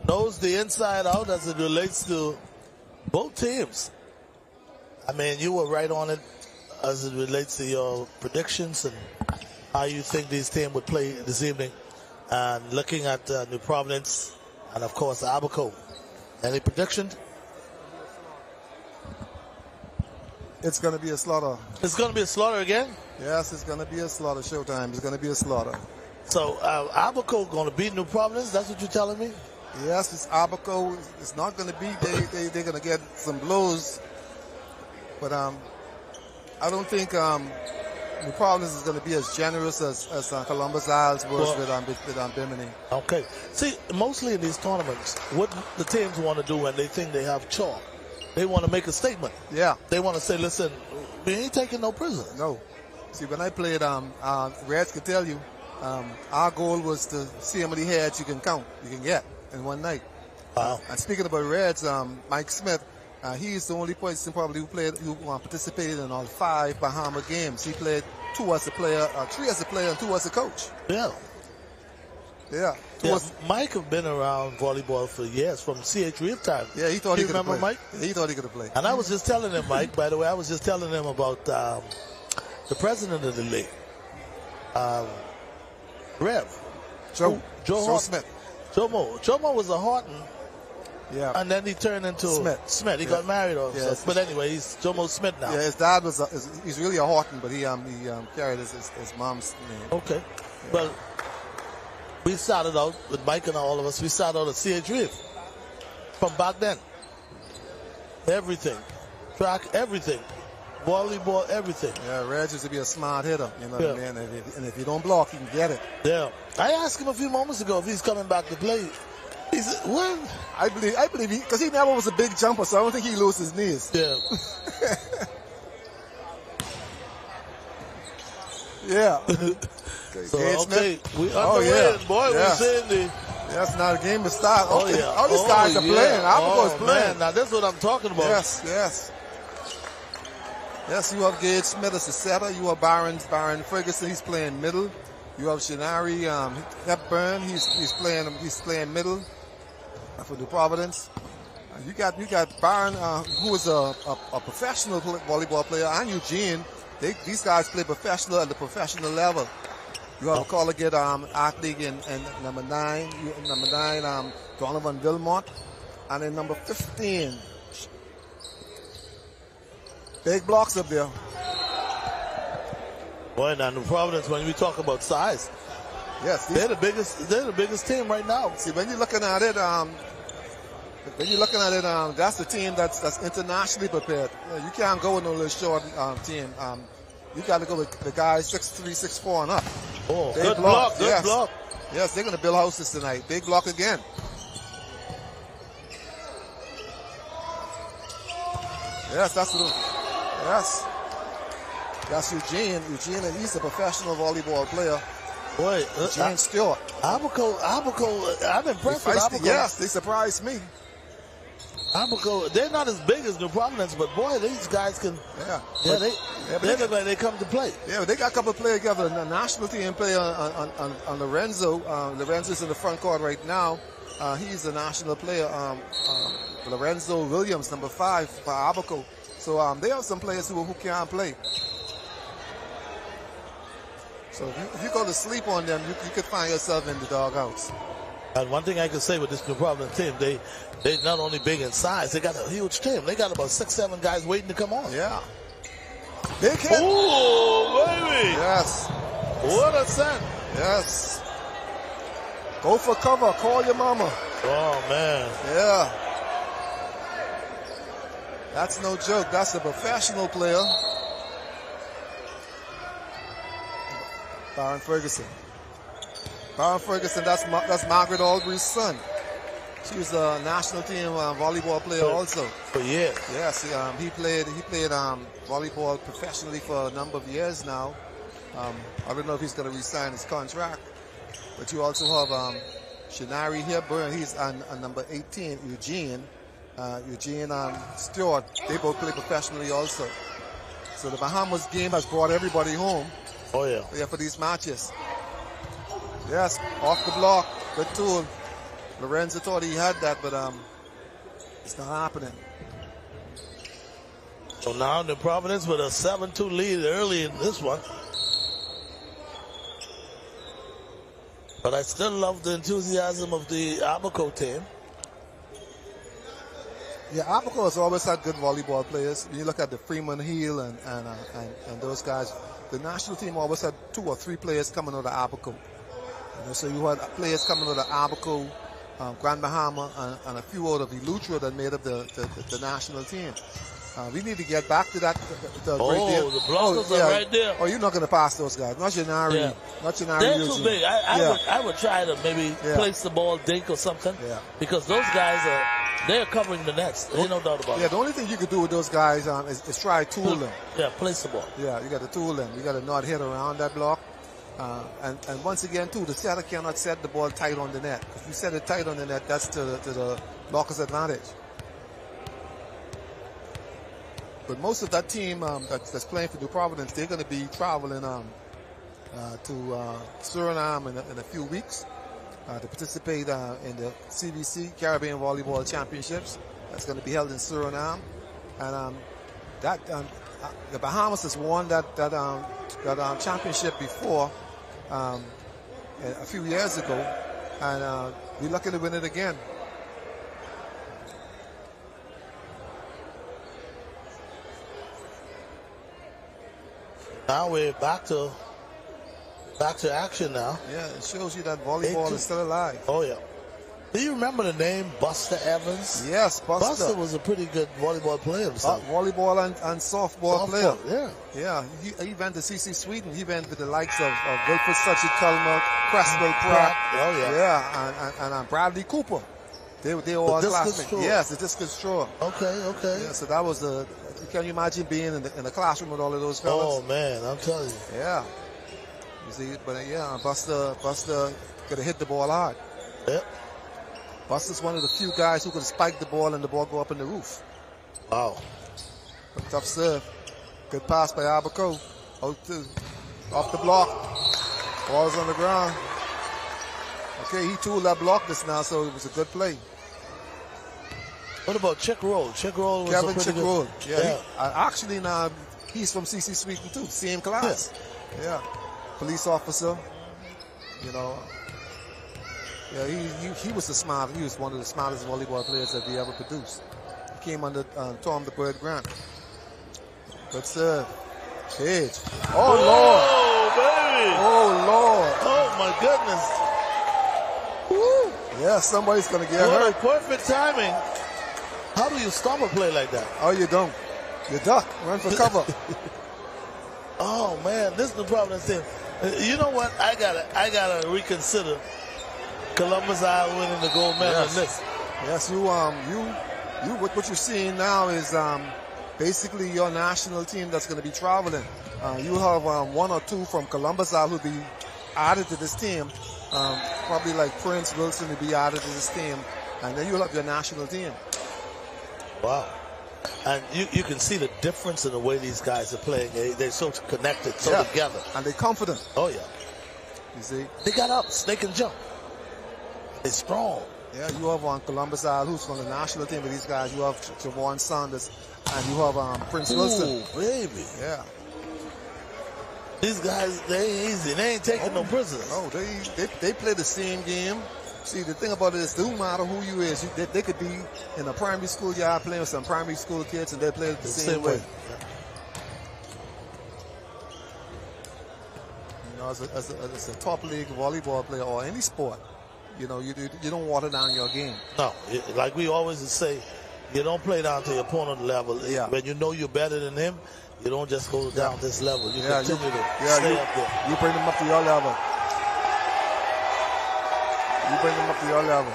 knows the inside out as it relates to both teams. I mean, you were right on it as it relates to your predictions and how you think these teams would play this evening. And looking at New Providence and, of course, Abaco. Any predictions? It's going to be a slaughter. It's going to be a slaughter again? Yes, it's going to be a slaughter. Showtime. It's going to be a slaughter. So, Abaco going to beat New Providence? That's what you're telling me? Yes, it's Abaco. It's not going to be. They're going to get some blows. But I don't think New Providence is going to be as generous as Columbus Isles was with Bimini. Okay. See, mostly in these tournaments, what the teams want to do when they think they have chalk, they want to make a statement. Yeah. They want to say, listen, we ain't taking no prisoners. No. See, when I played, Reds could tell you, our goal was to see how many heads you can get in one night. Wow. And speaking about Reds, Mike Smith, he's the only person probably who participated in all 5 Bahama games. He played 2 as a player, 3 as a player, and 2 as a coach. Yeah. Yeah. Mike have been around volleyball for years, from C.H. Reeve time. Yeah, he thought he could remember play. Mike? Yeah, he thought he could have played. And I was just telling him, Mike, by the way, I was just telling him about the president of the league, Rev. Joe Horton. Smith. Jomo was a Horton. Yeah. And then he turned into Smith. He got married also. Yes. But anyway, he's Jomo Smith now. Yeah, his dad was he's really a Horton, but he carried his mom's name. Okay. Yeah. Well, we started out with Mike and all of us. We started out at C.H. Reeve from back then. Everything, track, everything, volleyball, everything. Yeah, Reg used to be a smart hitter. You know what I mean? And if you don't block, you can get it. Yeah. I asked him a few moments ago if he's coming back to play. He said, "What?" I believe because he never was a big jumper, so I don't think he lost his knees. Yeah. Yeah. So, okay, we underway, boy. Yeah. We're seeing the. That's not a game to start. Oh yeah. All these guys are playing. Abaco's playing. Man, now that's what I'm talking about. Yes. Yes, you have Gage Smith as a setter. You have Byron Ferguson. He's playing middle. You have Shinari Hepburn. He's playing middle for New Providence. You got Byron, who is a professional volleyball player, and Eugene. These guys play professional at the professional level. You have a collegiate athlete in number 9. Number 9, Donovan Vilmont, and in number 15. Big blocks up there. Boy, now New Providence, when we talk about size, yes, they're the biggest team right now. See, when you're looking at it, that's the team that's internationally prepared. You can't go with no little short team. You got to go with the guys 6'3", 6'4", and up. Oh, good block, good block. Yes, they're going to build houses tonight. Big block again. Yes, that's Eugene. Eugene, and he's a professional volleyball player. Boy, Eugene Stewart. Abaco, I'm impressed with Abaco. Yes, they surprised me. Abaco, they're not as big as New Providence, but boy, these guys can. They look like they come to play. Yeah, but they got a couple of players together. The national team play on Lorenzo. Lorenzo's in the front court right now. He's a national player. Lorenzo Williams, number 5 for Abaco. So they have some players who can't play. So if you go to sleep on them, you could find yourself in the doghouse. And one thing I can say with this New Providence team, they're not only big in size, they got a huge team. They got about 6-7 guys waiting to come on. Yeah. They can. Oh, baby. Yes. What a set. Yes. Go for cover. Call your mama. Oh, man. Yeah. That's no joke. That's a professional player. Baron Ferguson. Baron Ferguson, that's Margaret Albury's son. She was a national team volleyball player also. For years. Yes, he played volleyball professionally for a number of years now. I don't know if he's going to re-sign his contract. But you also have Shinari Hepburn. He's on number 18, Eugene. Eugene and Stewart, they both play professionally also. So the Bahamas game has brought everybody home. Oh, yeah. Yeah, for these matches. Yes, off the block. Good tool. Lorenzo thought he had that, but it's not happening. So now New Providence with a 7-2 lead early in this one. But I still love the enthusiasm of the Abaco team. Yeah, Abaco has always had good volleyball players. When you look at the Freeman Hill and those guys, the national team always had 2 or 3 players coming out of Abaco. So you had players coming out of Abaco, Grand Bahama, and a few out of Eleuthera that made up the national team. We need to get back to that. The blockers are right there. Oh, you're not going to pass those guys. Not Janari. Yeah. Not Janari. They're too big. I would try to maybe place the ball, dink or something. Yeah. Because those guys they're covering the nets. There's no doubt about it. Yeah, the only thing you could do with those guys is try to tool them. Yeah, place the ball. Yeah, you got to tool them. You got to not hit around that block. And once again, too, the setter cannot set the ball tight on the net. If you set it tight on the net, that's to the blocker's advantage. But most of that team that's playing for New Providence, they're going to be traveling to Suriname in a few weeks to participate in the CBC Caribbean Volleyball Championships. That's going to be held in Suriname, and the Bahamas has won that championship before a few years ago, and we're lucky to win it again. Now we're back to action now. Yeah, it shows you that volleyball is still alive. Oh, yeah. Do you remember the name Buster Evans? Yes, Buster. Buster was a pretty good volleyball player himself. Volleyball and softball player. Yeah. Yeah, he went to CC Sweden. He went with the likes of Wilfred Suchet Culmer, Cresswell Pratt. Oh, yeah. Yeah, and Bradley Cooper. They were all classmates. Yes, the discus thrower. Okay. Yeah, so that was can you imagine being in the classroom with all of those fellas? Oh, man, I'm telling you. Yeah. You see, but yeah, Buster could have hit the ball hard. Yep. Buster's one of the few guys who could spike the ball and the ball go up in the roof. Wow. A tough serve. Good pass by Abaco. Off the block. Ball's on the ground. Okay, he tooled that block just now, so it was a good play. What about Chick Roll? Chick Roll was Kevin a pretty Chick Roll. good... Yeah. Actually, now, he's from CC Sweden, too. Same class. Yeah. Police officer. You know. Yeah, he was he was one of the smartest volleyball players that we ever produced. He came under Tom the Bird Grant. Good serve. Page. Oh, Lord. Baby. Oh, Lord. Oh, my goodness. Woo. Yeah, somebody's going to get hurt. Perfect timing. How do you stop a play like that? Oh, you don't. You duck. Run for cover. Oh, man. This is the Providence team. You know what? I gotta reconsider Columbus Isle winning the gold medal in this. Yes, what you're seeing now is basically your national team that's going to be traveling. You have 1 or 2 from Columbus Isle who'll be added to this team. Probably like Prince Wilson will be added to this team, and then you'll have your national team. Wow. And you can see the difference in the way these guys are playing. They're so connected, so together. And they're confident. Oh, yeah. You see? They got ups. They can jump. They're strong. Yeah, you have Columbus Isle, who's from the national team with these guys. You have Javon Sanders, and you have Prince Wilson. Ooh, baby. Yeah. These guys, they ain't easy. They ain't taking no prisoners. No, they play the same game. See, the thing about it is, it don't matter who you is. They could be in a primary school yard playing with some primary school kids, and they play the same way. Yeah. You know, as a top league volleyball player or any sport, you know, you don't water down your game. No, like we always say, you don't play down to your opponent level. Yeah. When you know you're better than him, you don't just go down this level. You continue to stay up there. You bring them up to your level. You bring them up to your level.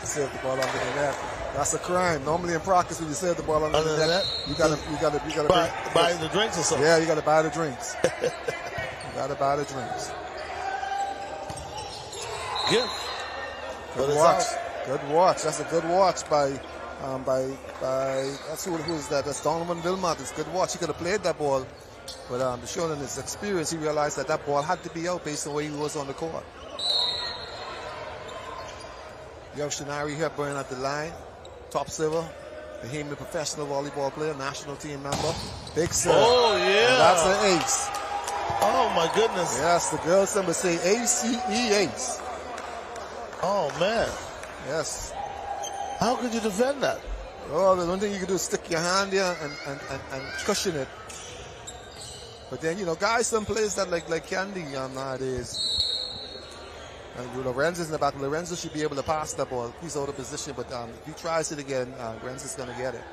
Serve the ball under the net. That's a crime. Normally in practice, when you serve the ball under the net, you gotta buy the drinks or something. Yeah, you gotta buy the drinks. You gotta buy the drinks. Good watch. Good watch. That's a good watch by that's who's that? That's Donovan Wilmot. It's good watch. He could have played that ball, but showing his experience, he realized that ball had to be out based on where he was on the court. You have Shinari Hepburn at the line, top server, Bahamian professional volleyball player, national team member, big serve. Oh yeah, and that's an ace. Oh my goodness. Yes, the girls number say ACE ace. Oh man. Yes. How could you defend that? Oh, the only thing you can do is stick your hand there and cushion it. But then, you know, guys, some players that like Candy nowadays. And Lorenzo's in the back. Lorenzo should be able to pass that ball. He's out of position, but if he tries it again, Lorenzo's going to get it.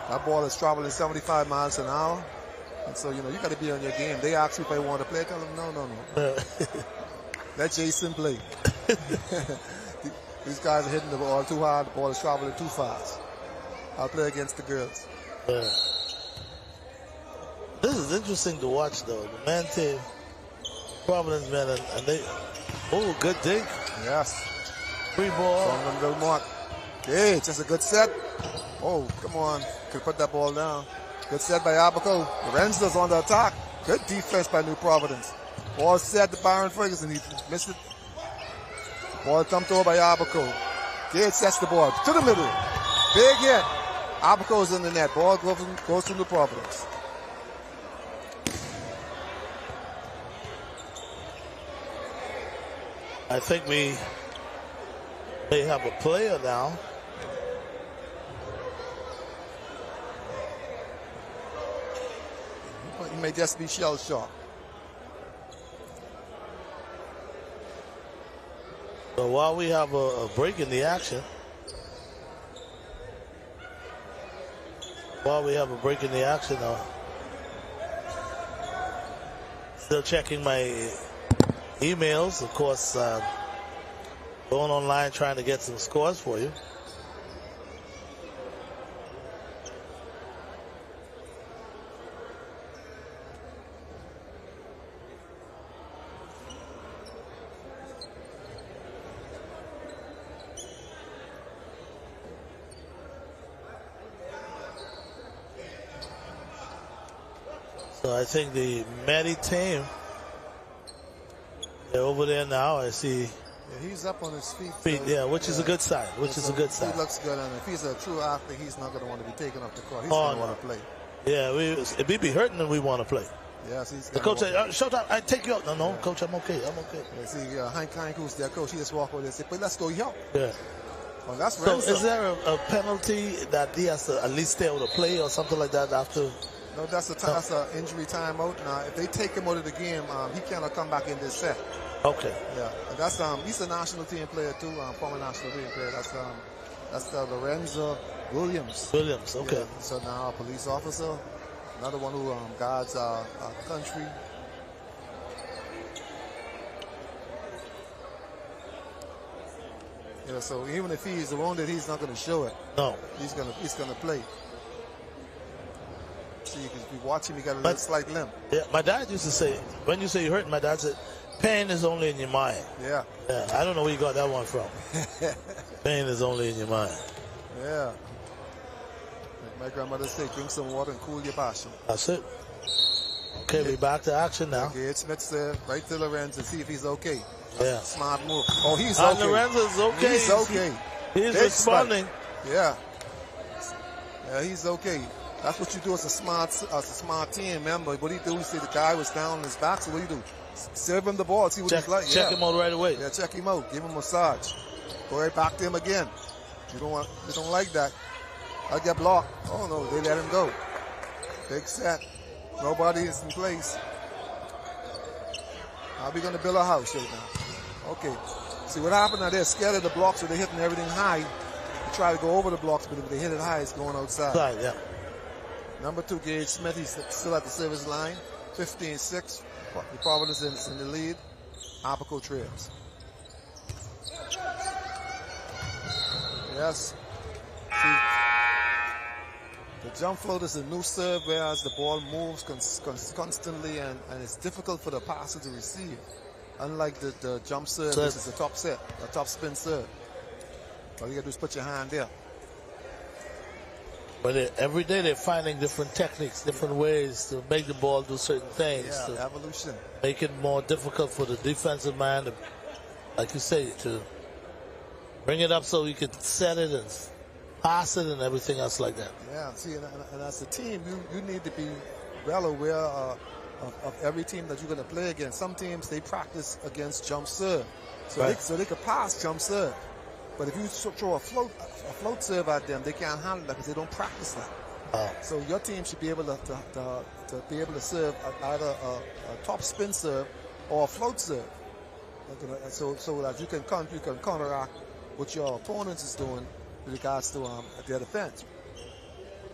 That ball is traveling 75 miles an hour. And so, you know, you got to be on your game. They ask me if I want to play. I tell them, no. Let Jason play. These guys are hitting the ball too hard. The ball is traveling too fast. I'll play against the girls. This is interesting to watch, though. The man team, Providence men, and they, oh, good dig. Yes. Free ball. Donovan Wilmot. Hey, just a good set. Oh, come on. Could put that ball down. Good set by Abaco. Lorenzo's on the attack. Good defense by New Providence. Ball set to Byron Ferguson. He missed it. Ball thumped over by Abaco. Gage sets the ball to the middle. Big hit. Abaco's in the net. Ball goes to New Providence. I think we may have a player now. He may just be shell-shocked. So while we have a break in the action, still checking my emails, of course, going online trying to get some scores for you. So I think the Matty team, they're over there now. I see. Yeah, he's up on his feet. Which is a good sign. He looks good, and if he's a true athlete, he's not going to want to be taken off the court. He's going to want to play. Yeah, if we be hurting, then we want to play. Yes, he's the coach said, Showtime, I take you out. No, coach, I'm okay. Yeah, see, Hank, who's their coach, he just walk over there and say, but let's go help. Yeah. Well, that's so is there a penalty that he has to at least stay able to play or something like that after? No, that's an injury timeout. Now, if they take him out of the game, he cannot come back in this set. Okay. Yeah, and that's he's a national team player too, former national team player. That's Lorenzo Williams. Okay. Yeah, so now a police officer, another one who guards our country. Yeah, so even if he's wounded, he's not going to show it. No. He's gonna play. See, if you watch him, he got a little slight limp. Yeah, my dad used to say, when you say you're hurt, my dad said, Pain is only in your mind. Yeah. Yeah, I don't know where you got that one from. Pain is only in your mind. Yeah. Like my grandmother said, drink some water and cool your passion. That's it. Okay, we back to action now. Okay, Smith said right to Lorenz and see if he's okay. Yeah. Smart move. Oh, he's okay. Lorenz is okay. He's okay. He's Big responding. spike. Yeah. Yeah, he's okay. That's what you do as a smart team member. What do you do? You see the guy was down on his back, so what do you do? Serve him the ball, see what he's like. Check him out right away. Yeah, check him out. Give him a massage. Go right back to him again. You don't like that. I get blocked. Oh no, they let him go. Big set. Nobody is in place. How are we gonna build a house right now? Okay. See what happened now, they're scared of the blocks, so they're hitting everything high. They try to go over the blocks, but if they hit it high, it's going outside. Right, yeah. Number 2, Gage Smith, he's still at the service line. 15-6. Providence is in the lead. Abaco trails. Yes. See, the jump float is a new serve, whereas the ball moves constantly, and it's difficult for the passer to receive. Unlike the jump serve, which is a top spin serve. All you gotta do is put your hand there. But every day they're finding different techniques, different ways to make the ball do certain things. Yeah, evolution. Make it more difficult for the defensive man to, like you say, to bring it up so you can set it and pass it and everything else like that. Yeah, see, and as a team, you need to be well aware of every team that you're going to play against. Some teams, they practice against jump serve. So they could pass jump serve. But if you throw a float serve at them, they can't handle that because they don't practice that. So your team should be able to serve either a top spin serve or a float serve. So that you can counteract what your opponent is doing with regards to their defense.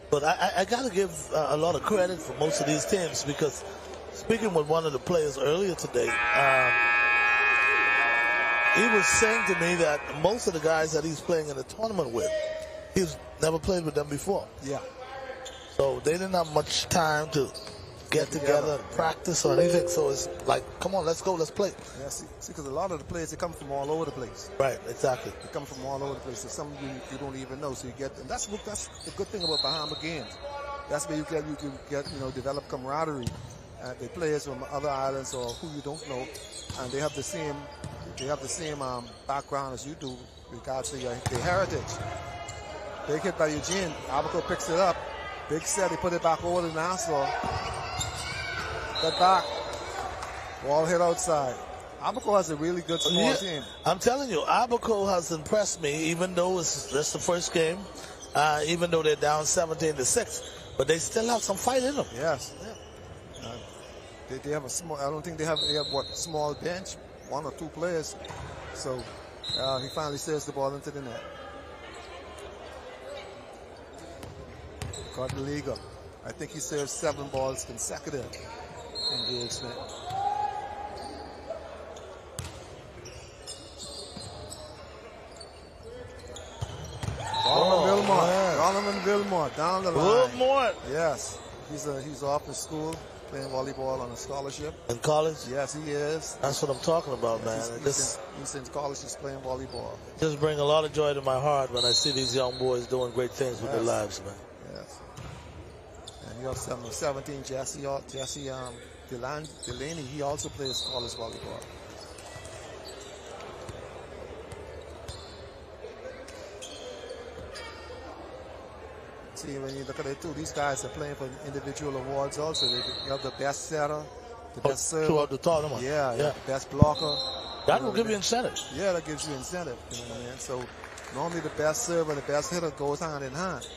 But I got to give a lot of credit for most of these teams, because speaking with one of the players earlier today, he was saying to me that most of the guys that he's playing in the tournament with, he's never played with them before. Yeah. So they didn't have much time to get together and practice or anything. So it's like, come on, let's go, let's play. Yeah, see, because a lot of the players, they come from all over the place. Right, exactly. They come from all over the place. So some you don't even know. So you get, and that's the good thing about Bahamas games. That's where you get develop camaraderie. The players from other islands or who you don't know, and they have the same background as you do with regards to their heritage. Big hit by Eugene. Abaco picks it up. Big set. He put it back over to Nassau. Get back. Ball hit outside. Abaco has a really good small team. I'm telling you, Abaco has impressed me, even though it's just the first game, even though they're down 17-6, but they still have some fight in them. Yes. They have a small. I don't think they have small bench, 1 or 2 players. So he finally serves the ball into the net. Caught the league up. I think he served 7 balls consecutive engagement. Donovan Vilmore down the line. Vilmore. Yes, he's off in school playing volleyball on a scholarship. In college? Yes, he is. That's what I'm talking about, man. He's in college. He's playing volleyball. Just bring a lot of joy to my heart when I see these young boys doing great things with their lives, man. Yes. And you have 17, Jesse Delaney. He also plays college volleyball. See, when you look at it too, these guys are playing for individual awards also. You have the best setter, the best server. Throughout the tournament. Yeah, the best blocker. That will give you incentive. Yeah, that gives you incentive. You know what I mean? So normally the best server and the best hitter goes hand in hand.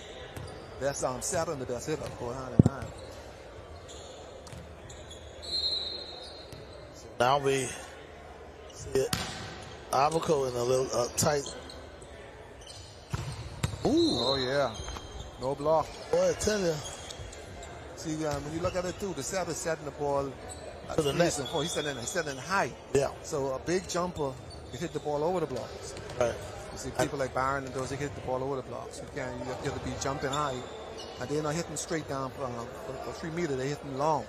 Best setter and the best hitter go hand in hand. Now we see it. Abaco in a little tight. Ooh. Oh, yeah. No block. Boy, I tell you. See, when you look at it too, the setter is setting the ball to the net. He's setting high. Yeah. So a big jumper, he hit the ball over the blocks. Right. You see people like Byron and those, they hit the ball over the blocks. You have to be jumping high. And they're not hitting straight down for 3 meters, they're hitting long.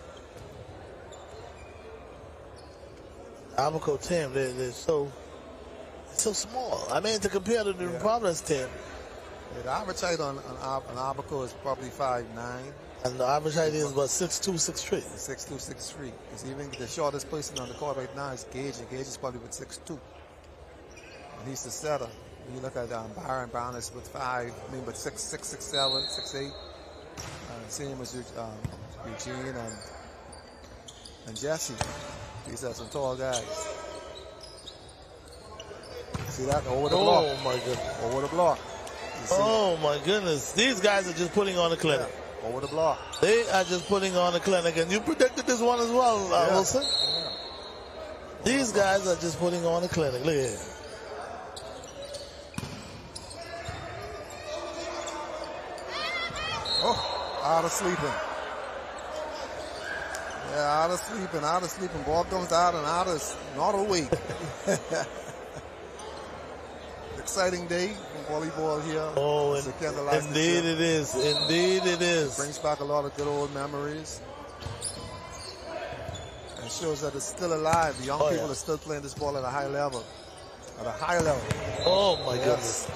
Abaco team, they're so small. I mean, to compare to the Providence team. Yeah, the average height on Abaco is probably 5'9". And the average height is about 6'2", 6'3". 6'2", 6'3". Because even the shortest person on the court right now is Gage, and Gage is probably with 6'2". And he's the setter. You look at Brown is with 6'7", 6'8". Same as Eugene and Jesse. These are some tall guys. See that? Over the block. Oh, my goodness. Over the block. Oh, my goodness. These guys are just putting on a clinic. Yeah. Over the block. They are just putting on a clinic. And you predicted this one as well, Wilson. Yeah. These guys are just putting on a clinic. Look at it. Oh, out of sleeping. Yeah, out of sleeping. Ball comes out and out is not awake. Exciting day for volleyball here. Oh, indeed it is. Indeed it is. Brings back a lot of good old memories. And shows that it's still alive. The young people are still playing this ball at a high level. At a high level. Oh, my goodness.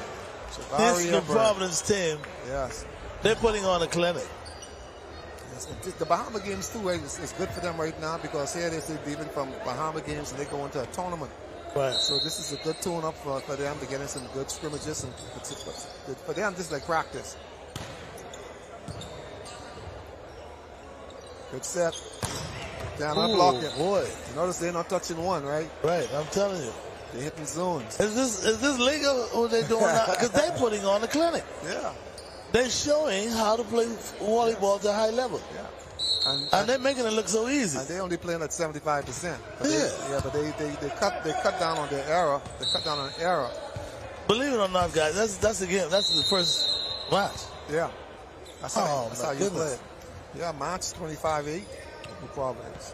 This is the Providence team. Yes. They're putting on a clinic. Yes. The Bahama games, too, is good for them right now because here they're leaving from Bahama games and they go into a tournament. Right. So this is a good tune-up for them to get in some good scrimmages and for them, just like practice. Good set. Down on blocking. Boy. You notice they're not touching one, right? Right, I'm telling you. They're hitting zones. Is this legal or they're doing that? Because they're putting on a clinic. Yeah. They're showing how to play volleyball to a high level. Yeah. And they're making it look so easy. And they're only playing at 75%. But But they cut down on their error. They cut down on error. Believe it or not, guys, that's the game. That's the first match. Yeah. That's how you play it. Yeah, match 25-8 for Providence.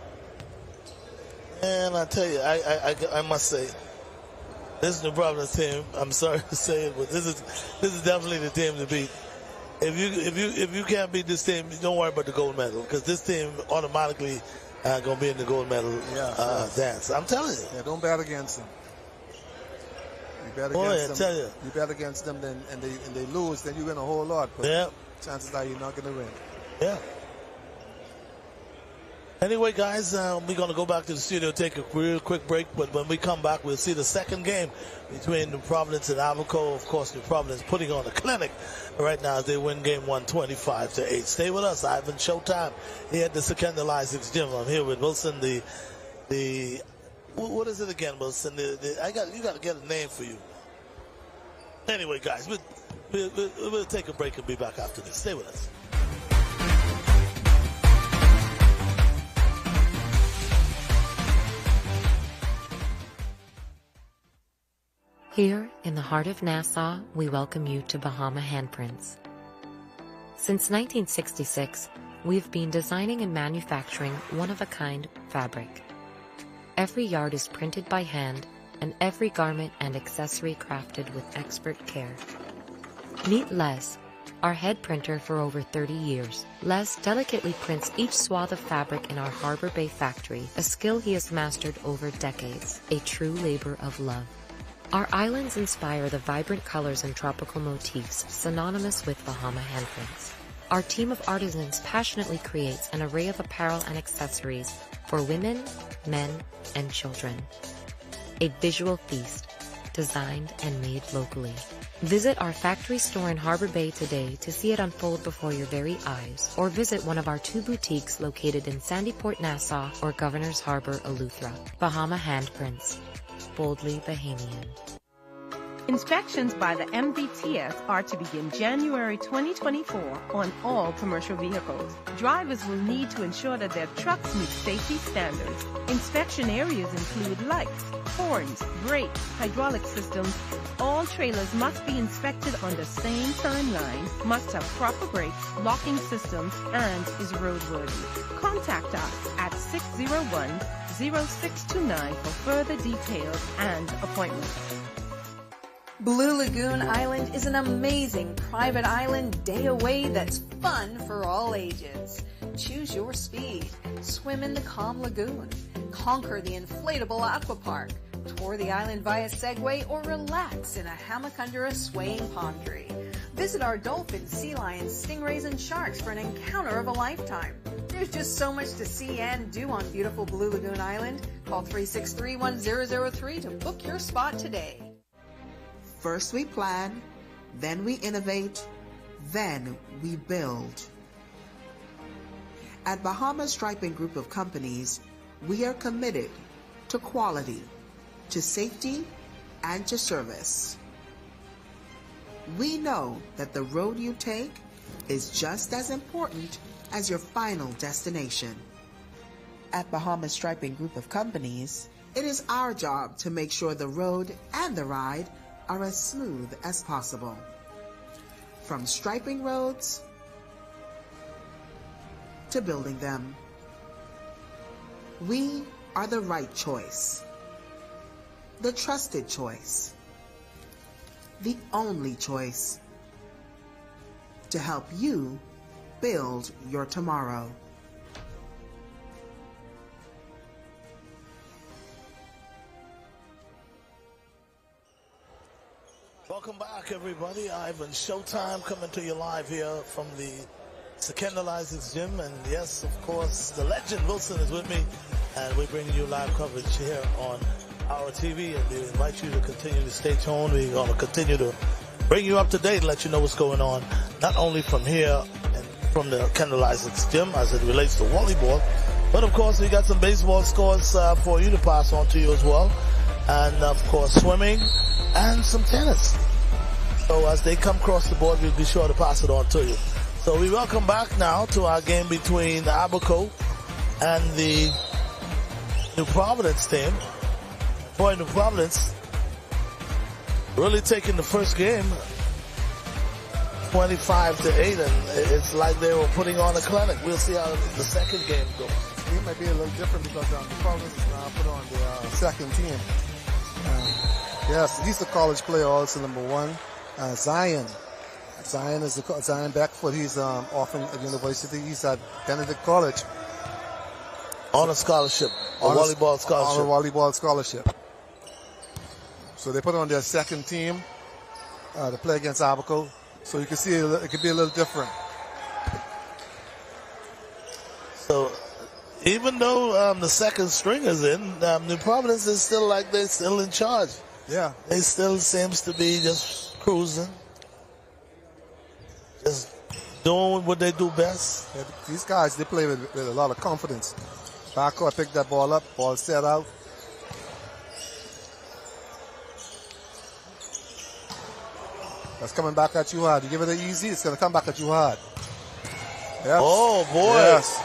And I tell you, I must say, this is the Providence team. I'm sorry to say it, but this is definitely the team to beat. If you can't beat this team, don't worry about the gold medal because this team automatically gonna be in the gold medal dance. I'm telling you. Yeah, don't bet against them. You bet against them. You bet against them, and they lose, then you win a whole lot. But chances are you're not gonna win. Yeah. Anyway, guys, we're going to go back to the studio, take a real quick break, but when we come back, we'll see the second game between the Providence and Abaco. Of course, the Providence putting on a clinic right now as they win game 1, 25-8. Stay with us. Ivan Showtime here at the Secondal Isaacs Gym. I'm here with Wilson, the what is it again, Wilson? You got to get a name for you. Anyway, guys, we'll take a break and be back after this. Stay with us. Here, in the heart of Nassau, we welcome you to Bahama Handprints. Since 1966, we've been designing and manufacturing one-of-a-kind fabric. Every yard is printed by hand, and every garment and accessory crafted with expert care. Meet Les, our head printer for over 30 years. Les delicately prints each swath of fabric in our Harbor Bay factory, a skill he has mastered over decades, a true labor of love. Our islands inspire the vibrant colors and tropical motifs synonymous with Bahama handprints. Our team of artisans passionately creates an array of apparel and accessories for women, men, and children. A visual feast, designed and made locally. Visit our factory store in Harbor Bay today to see it unfold before your very eyes, or visit one of our 2 boutiques located in Sandyport, Nassau, or Governor's Harbor, Eleuthera. Bahama Handprints. Boldly Bahamian. Inspections by the MVTS are to begin January 2024 on all commercial vehicles. Drivers will need to ensure that their trucks meet safety standards. Inspection areas include lights, horns, brakes, hydraulic systems. All trailers must be inspected on the same timeline, must have proper brakes, locking systems, and is roadworthy. Contact us at 601-0629 for further details and appointments. Blue Lagoon Island is an amazing private island day away that's fun for all ages. Choose your speed. Swim in the calm lagoon. conquer the inflatable aqua park, tour the island via Segway, or relax in a hammock under a swaying palm tree. Visit our dolphins, sea lions, stingrays, and sharks for an encounter of a lifetime. There's just so much to see and do on beautiful Blue Lagoon Island. Call 363-1003 to book your spot today. First we plan, then we innovate, then we build. At Bahamas Striping Group of Companies, we are committed to quality, to safety, and to service. We know that the road you take is just as important as your final destination. At Bahamas Striping Group of Companies, it is our job to make sure the road and the ride are as smooth as possible. From striping roads to building them, we are the right choice, the trusted choice, the only choice to help you build your tomorrow. Welcome back, everybody. Ivan Showtime coming to you live here from the Secondalizes Gym. And yes, of course, the legend Wilson is with me, and we're bringing you live coverage here on our TV. And we invite you to continue to stay tuned. We're going to continue to bring you up to date and let you know what's going on, not only from here and from the Secondalizes Gym as it relates to volleyball, but of course, we got some baseball scores for you to pass on to you as well. And of course, swimming and some tennis. So as they come across the board, we'll be sure to pass it on to you. So we welcome back now to our game between the Abaco and the New Providence team. Boy, New Providence really taking the first game 25-8, and it's like they were putting on a clinic. We'll see how the second game goes. It might be a little different because the Providence is now put on the second team. Yes, he's a college player also, number one. Zion is Zion Beckford. He's off at university. He's at Benedict College. On a scholarship, a volleyball scholarship. On a volleyball scholarship. So they put on their second team to play against Abaco. So you can see it could be a little different. So even though the second string is in, New Providence is still like they're still in charge. Yeah. They still seems to be just cruising. Just doing what they do best. Yeah, these guys, they play with a lot of confidence. Backcourt picked that ball up, ball set out. That's coming back at you hard. You give it an easy, it's going to come back at you hard. Yep. Oh, boy. Yes.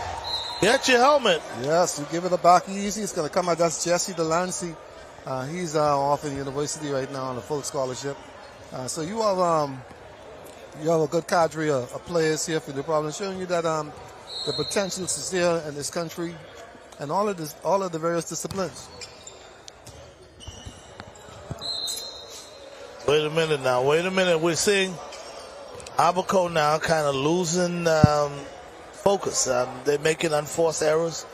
Get your helmet. Yes, you give it a back easy, it's going to come out. That's Jesse Delancey. He's off in university right now on a full scholarship. So you have a good cadre of players here for the Providence, showing you that the potential is there in this country and all of the various disciplines. Wait a minute now. Wait a minute. We're seeing Abaco now kind of losing focus. They're making unforced errors.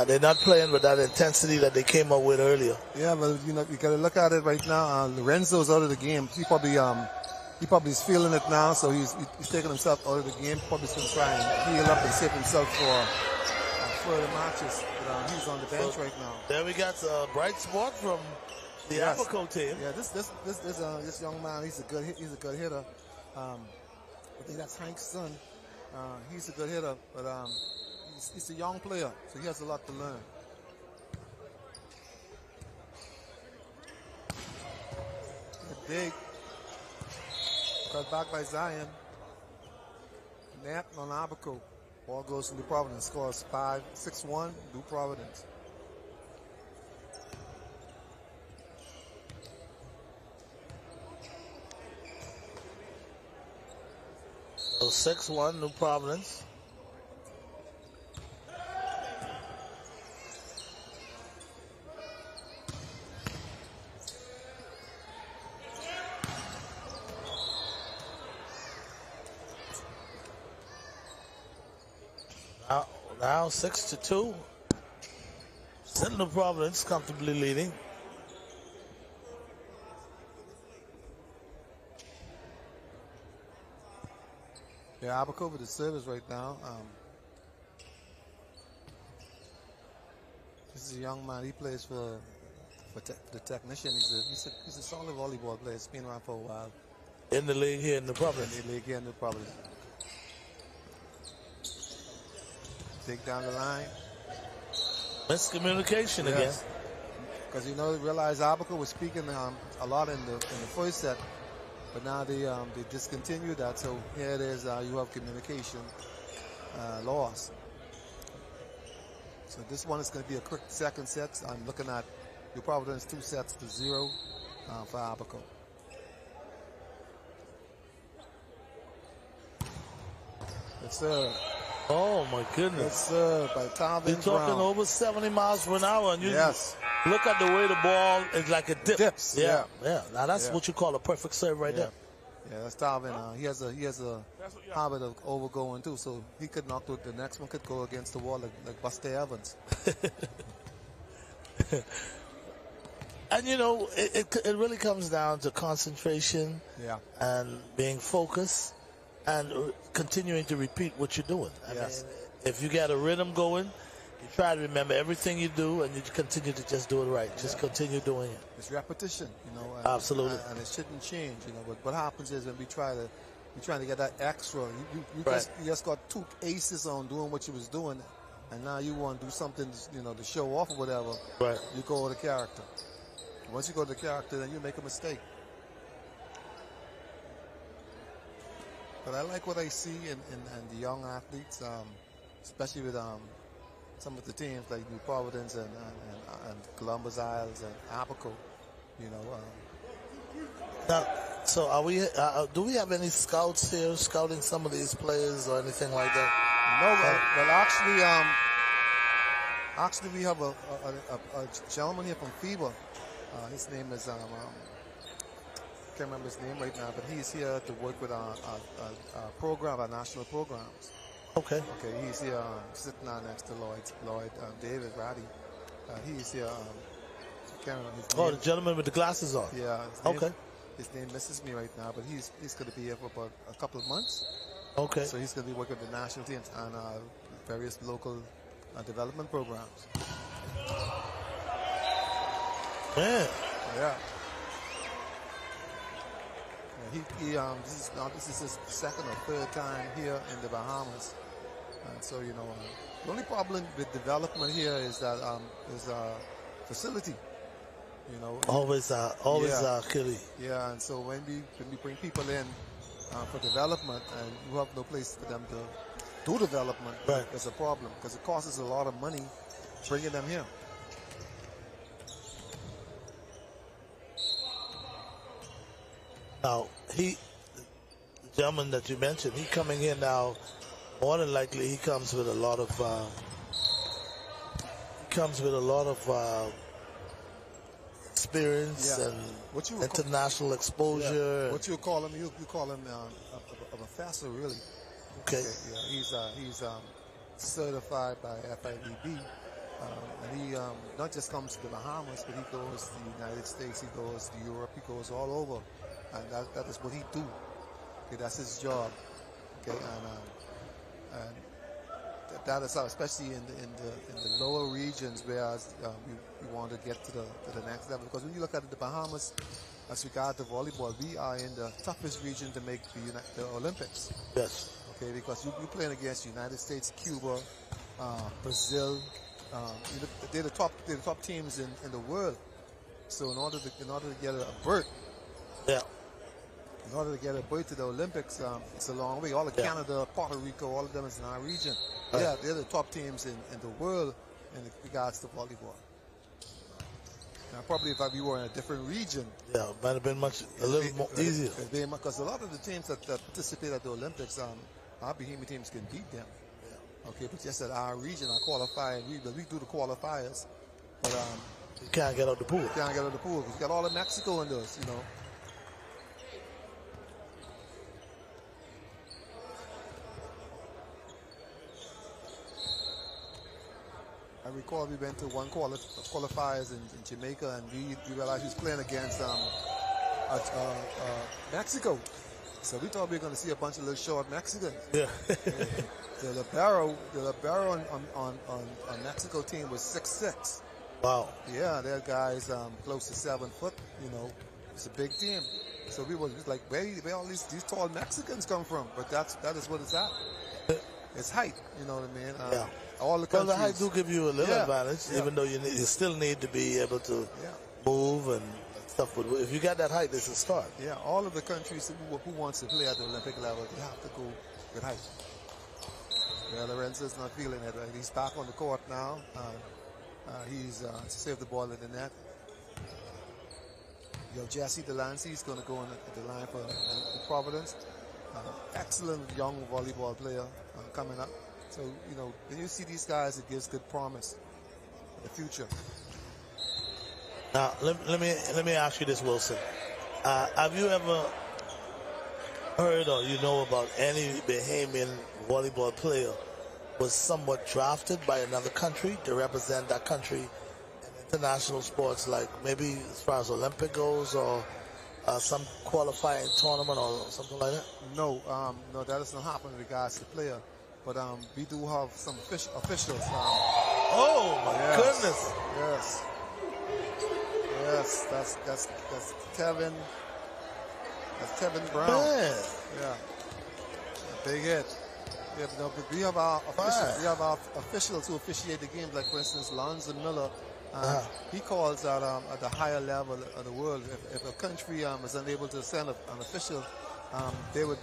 They're not playing with that intensity that they came up with earlier. Yeah, but you got to look at it right now. Lorenzo's out of the game. He probably is feeling it now, so he's taking himself out of the game. Probably going to try and heal up and save himself for further matches. But he's on the bench right now. There we got a bright spot from the Abaco team. Yeah, this young man, he's a good hitter. I think that's Hank's son. He's a good hitter, but he's a young player, so he has a lot to learn. Big cut back by Zion. Net on Abaco. Ball goes to New Providence. Scores 6-1. New Providence. So 6-1, New Providence. Now 6-2. Central Providence comfortably leading. Yeah, Abaco with the service right now. This is a young man. He plays for the Technician. He's a solid volleyball player. He's been around for a while. In the league here in the Providence. In the league here in the Providence. Take down the line. Miscommunication again. Because realize Abaco was speaking a lot in the first set, but now they discontinued that. So here it is. You have communication loss. So this one is going to be a quick second set. I'm looking at New Providence 2-0 for Abaco. Yes, sir. Oh my goodness! Yes, sir. By Talvin You're talking Brown. over 70 miles per hour, and you Yes. look at the way the ball is like a dip. Dips. Yeah. Now that's Yeah. what you call a perfect serve right there. Yeah, that's Talvin. He has a habit of overgoing too, so he could knock the next one could go against the wall like Buster Evans. And it really comes down to concentration, Yeah. and being focused, and continuing to repeat what you're doing. I mean, if you got a rhythm going, you try to remember everything you do, and you continue to just do it right. Just continue doing it. It's repetition, Absolutely. and it shouldn't change, But what happens is when we're trying to get that extra. You just got 2 aces on doing what you was doing, and now you want to do something, to show off or whatever. Right. You go with the character. Once you go to the character, then you make a mistake. But I like what I see in the young athletes, especially with some of the teams like New Providence and Columbus Isles and Abaco. Now, so are we? Do we have any scouts here scouting some of these players or anything like that? No, well, actually, we have a gentleman here from FIBA. His name is can't remember his name right now, but he's here to work with our program, our national programs. Okay. Okay, he's here sitting down next to Lloyd David Ratty. He's here. I can't remember his name. Oh, the gentleman with the glasses on. Yeah. Okay. His name misses me right now, but he's going to be here for about a couple of months. Okay. So he's going to be working with the national teams and various local development programs. Man. Yeah. This is his second or third time here in the Bahamas, and so the only problem with development here is that is facility. Always Achilles. Yeah, and so when we bring people in for development, and you have no place for them to do development, right. There's a problem because it costs us a lot of money bringing them here. Now, the gentleman that you mentioned, he coming in now, more than likely he comes with a lot of experience and international exposure. Yeah. What you call him? You call him a professor, really. Okay. Yeah, he's certified by FIDB. And he not just comes to the Bahamas, but he goes to the United States, he goes to Europe, he goes all over. And that is what he do. Okay, that's his job. Okay, and that is how, especially in the lower regions, whereas we want to get to the next level. Because when you look at the Bahamas, as regard to volleyball, we are in the toughest region to make the Olympics. Yes. Okay, because you're playing against the United States, Cuba, Brazil. They're the top teams in the world. So in order to get a berth. Yeah. In order to get a berth to the Olympics, it's a long way. All of Canada, Puerto Rico, all of them is in our region. Right. Yeah, they're the top teams in the world in regards to volleyball. Now, probably if we were in a different region, yeah, it might have been a little more easier. Because a lot of the teams that participate at the Olympics, our Bahamian teams can beat them. Yeah. Okay, but just at our region, our qualifier, we do the qualifiers, but you can't get out the pool. You can't get out the pool. We got all of Mexico in those, I recall we went to one qualifiers in Jamaica, and we realized we was playing against Mexico. So we thought we were going to see a bunch of little short Mexicans. Yeah. The libero on Mexico team was 6'6". Wow. Yeah, their guys close to 7 foot. You know, it's a big team. So we was like, where all these tall Mexicans come from? But that is what it's at. It's height. You know what I mean? Yeah. All the Well, countries. the height do give you a little advantage, even though you still need to be able to move and stuff. But if you got that height, it's a start. Yeah, all of the countries who wants to play at the Olympic level, they have to go with height. Well, Lorenzo's not feeling it. Right? He's back on the court now. He's saved the ball in the net. Jesse Delancey is going to go on the line for Providence. Excellent young volleyball player coming up. So, you know, when you see these guys, it gives good promise for the future. Now, let me ask you this, Wilson. Have you ever heard or you know about any Bahamian volleyball player was somewhat drafted by another country to represent that country in international sports, like maybe as far as Olympic goes or some qualifying tournament or something like that? No, that doesn't happen in regards to the player. But we do have some officials. Oh my goodness! Yes, that's Kevin. That's Kevin Brown. Man. Yeah, a big hit. Yeah, but we have our officials. We have our officials who officiate the games. Like for instance, Lonzo Miller. He calls at the higher level of the world. If a country is unable to send an official, they would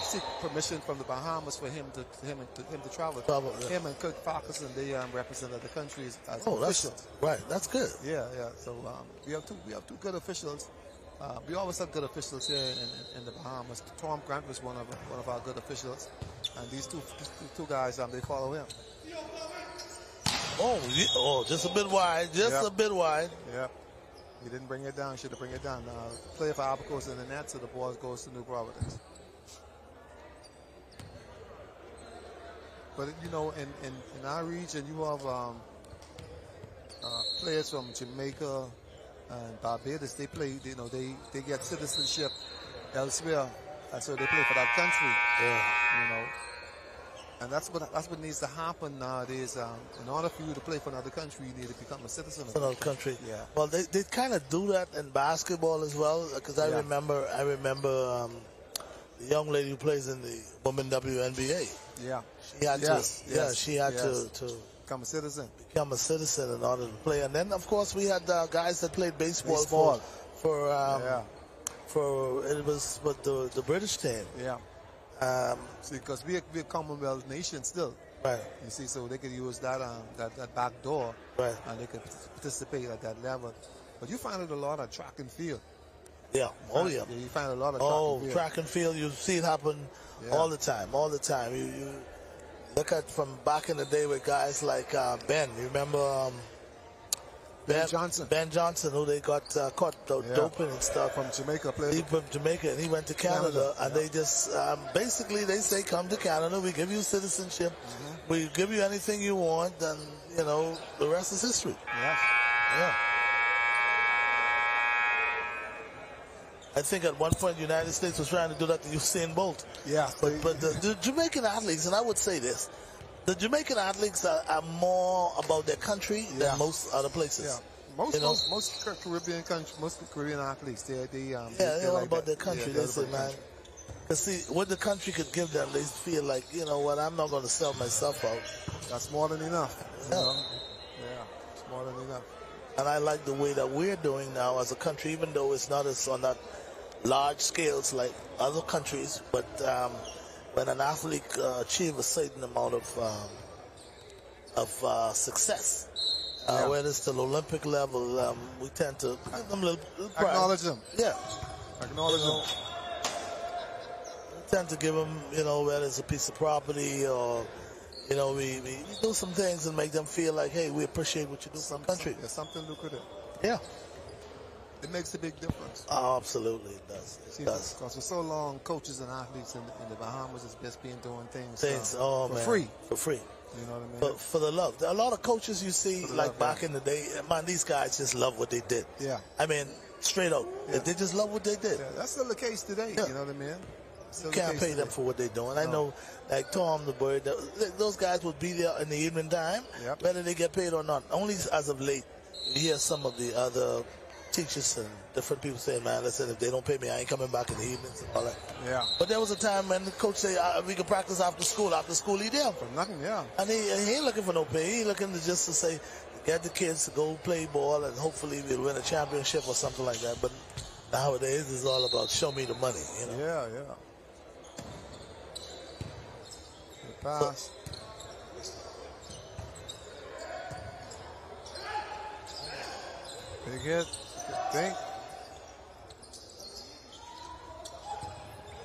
seek permission from the Bahamas for him to travel. Him and Kirk Farquharson, they represent other countries as officials. Right, that's good. Yeah. So we have two good officials. We always have good officials here in the Bahamas. Tom Grant was one of our good officials, and these two guys, they follow him. Just a bit wide, a bit wide. Yeah. He didn't bring it down. Should have bring it down. Player for Abaco is in the net, so the ball goes to New Providence. But you know, in our region, you have players from Jamaica and Barbados. They play. You know, they get citizenship elsewhere, and so they play for that country. Yeah. You know. And that's what needs to happen nowadays. In order for you to play for another country, you need to become a citizen of another country. Yeah. Well, they kind of do that in basketball as well. Because I remember the young lady who plays in the women WNBA. Yeah. She had to become a citizen. Become a citizen in order to play. And then of course we had guys that played baseball. for it was the British team. Yeah. See, because we're a Commonwealth nation still. Right. You see, so they could use that back door. Right. And they could participate at that level. But you find it a lot of track and field. Yeah. You find a lot of track and field. You see it happen all the time. You look at from back in the day with guys like Ben. You remember Ben Johnson. Ben Johnson, who they got caught doping and stuff. From Jamaica. He from Jamaica, and he went to Canada. And they just, basically, they say, come to Canada, we give you citizenship, we give you anything you want, and, you know, the rest is history. Yeah. I think at one point the United States was trying to do that to Usain Bolt. Yeah. But the Jamaican athletes, and I would say this, the Jamaican athletes are more about their country than most other places. Yeah. Most Caribbean countries, most Caribbean athletes, they're all like about their country. Yeah, they say, man, because see, what the country could give them, they feel like, you know what, I'm not going to sell myself out. That's more than enough. You know? Yeah, it's more than enough. And I like the way that we're doing now as a country, even though it's not as on that large scales like other countries, but when an athlete achieves a certain amount of success, whether it's to the Olympic level, we tend to give them a little pride. Acknowledge them. Yeah. Acknowledge them. We tend to give them, you know, whether it's a piece of property or, you know, we do some things and make them feel like, hey, we appreciate what you do for the country. Something lucrative. Yeah. It makes a big difference. Oh, absolutely, it does. It does. Because for so long, coaches and athletes in the Bahamas has just been doing things for free. For free. You know what I mean? For the love. A lot of coaches you see, like back in the day, man, these guys just love what they did. Yeah. I mean, straight up, they just love what they did. Yeah, that's still the case today. You know what I mean? You can't pay them for what they're doing. I know, like Tom the Bird, those guys would be there in the evening time, whether they get paid or not. Only as of late, you hear some of the other teachers and different people saying, man, listen, if they don't pay me, I ain't coming back in the evenings and all that. Yeah. But there was a time when the coach said, we can practice after school. After school, he there. For nothing, yeah. And he ain't looking for no pay. He looking to just to say, get the kids to go play ball and hopefully we'll win a championship or something like that. But nowadays, it's all about show me the money, you know. Yeah, yeah. Good pass. Big hit. Good thing.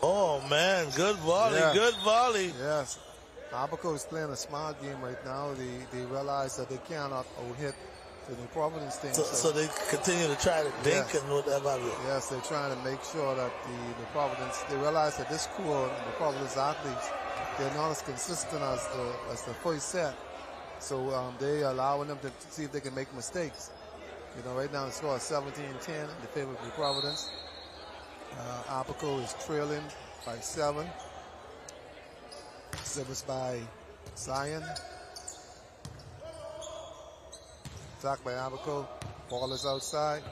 Oh, man, good volley, good volley. Yes. Abaco is playing a smart game right now. They realize that they cannot out-hit the New Providence team. So they continue to try to dink and whatever. Yes, they're trying to make sure that the New Providence, they realize that this core, the Providence athletes, they're not as consistent as the first set. So they allowing them to see if they can make mistakes. You know, right now the score is 17-10 in the favor of New Providence. Abaco is trailing by 7. Service by Zion. Attack by Abaco. Ball is outside.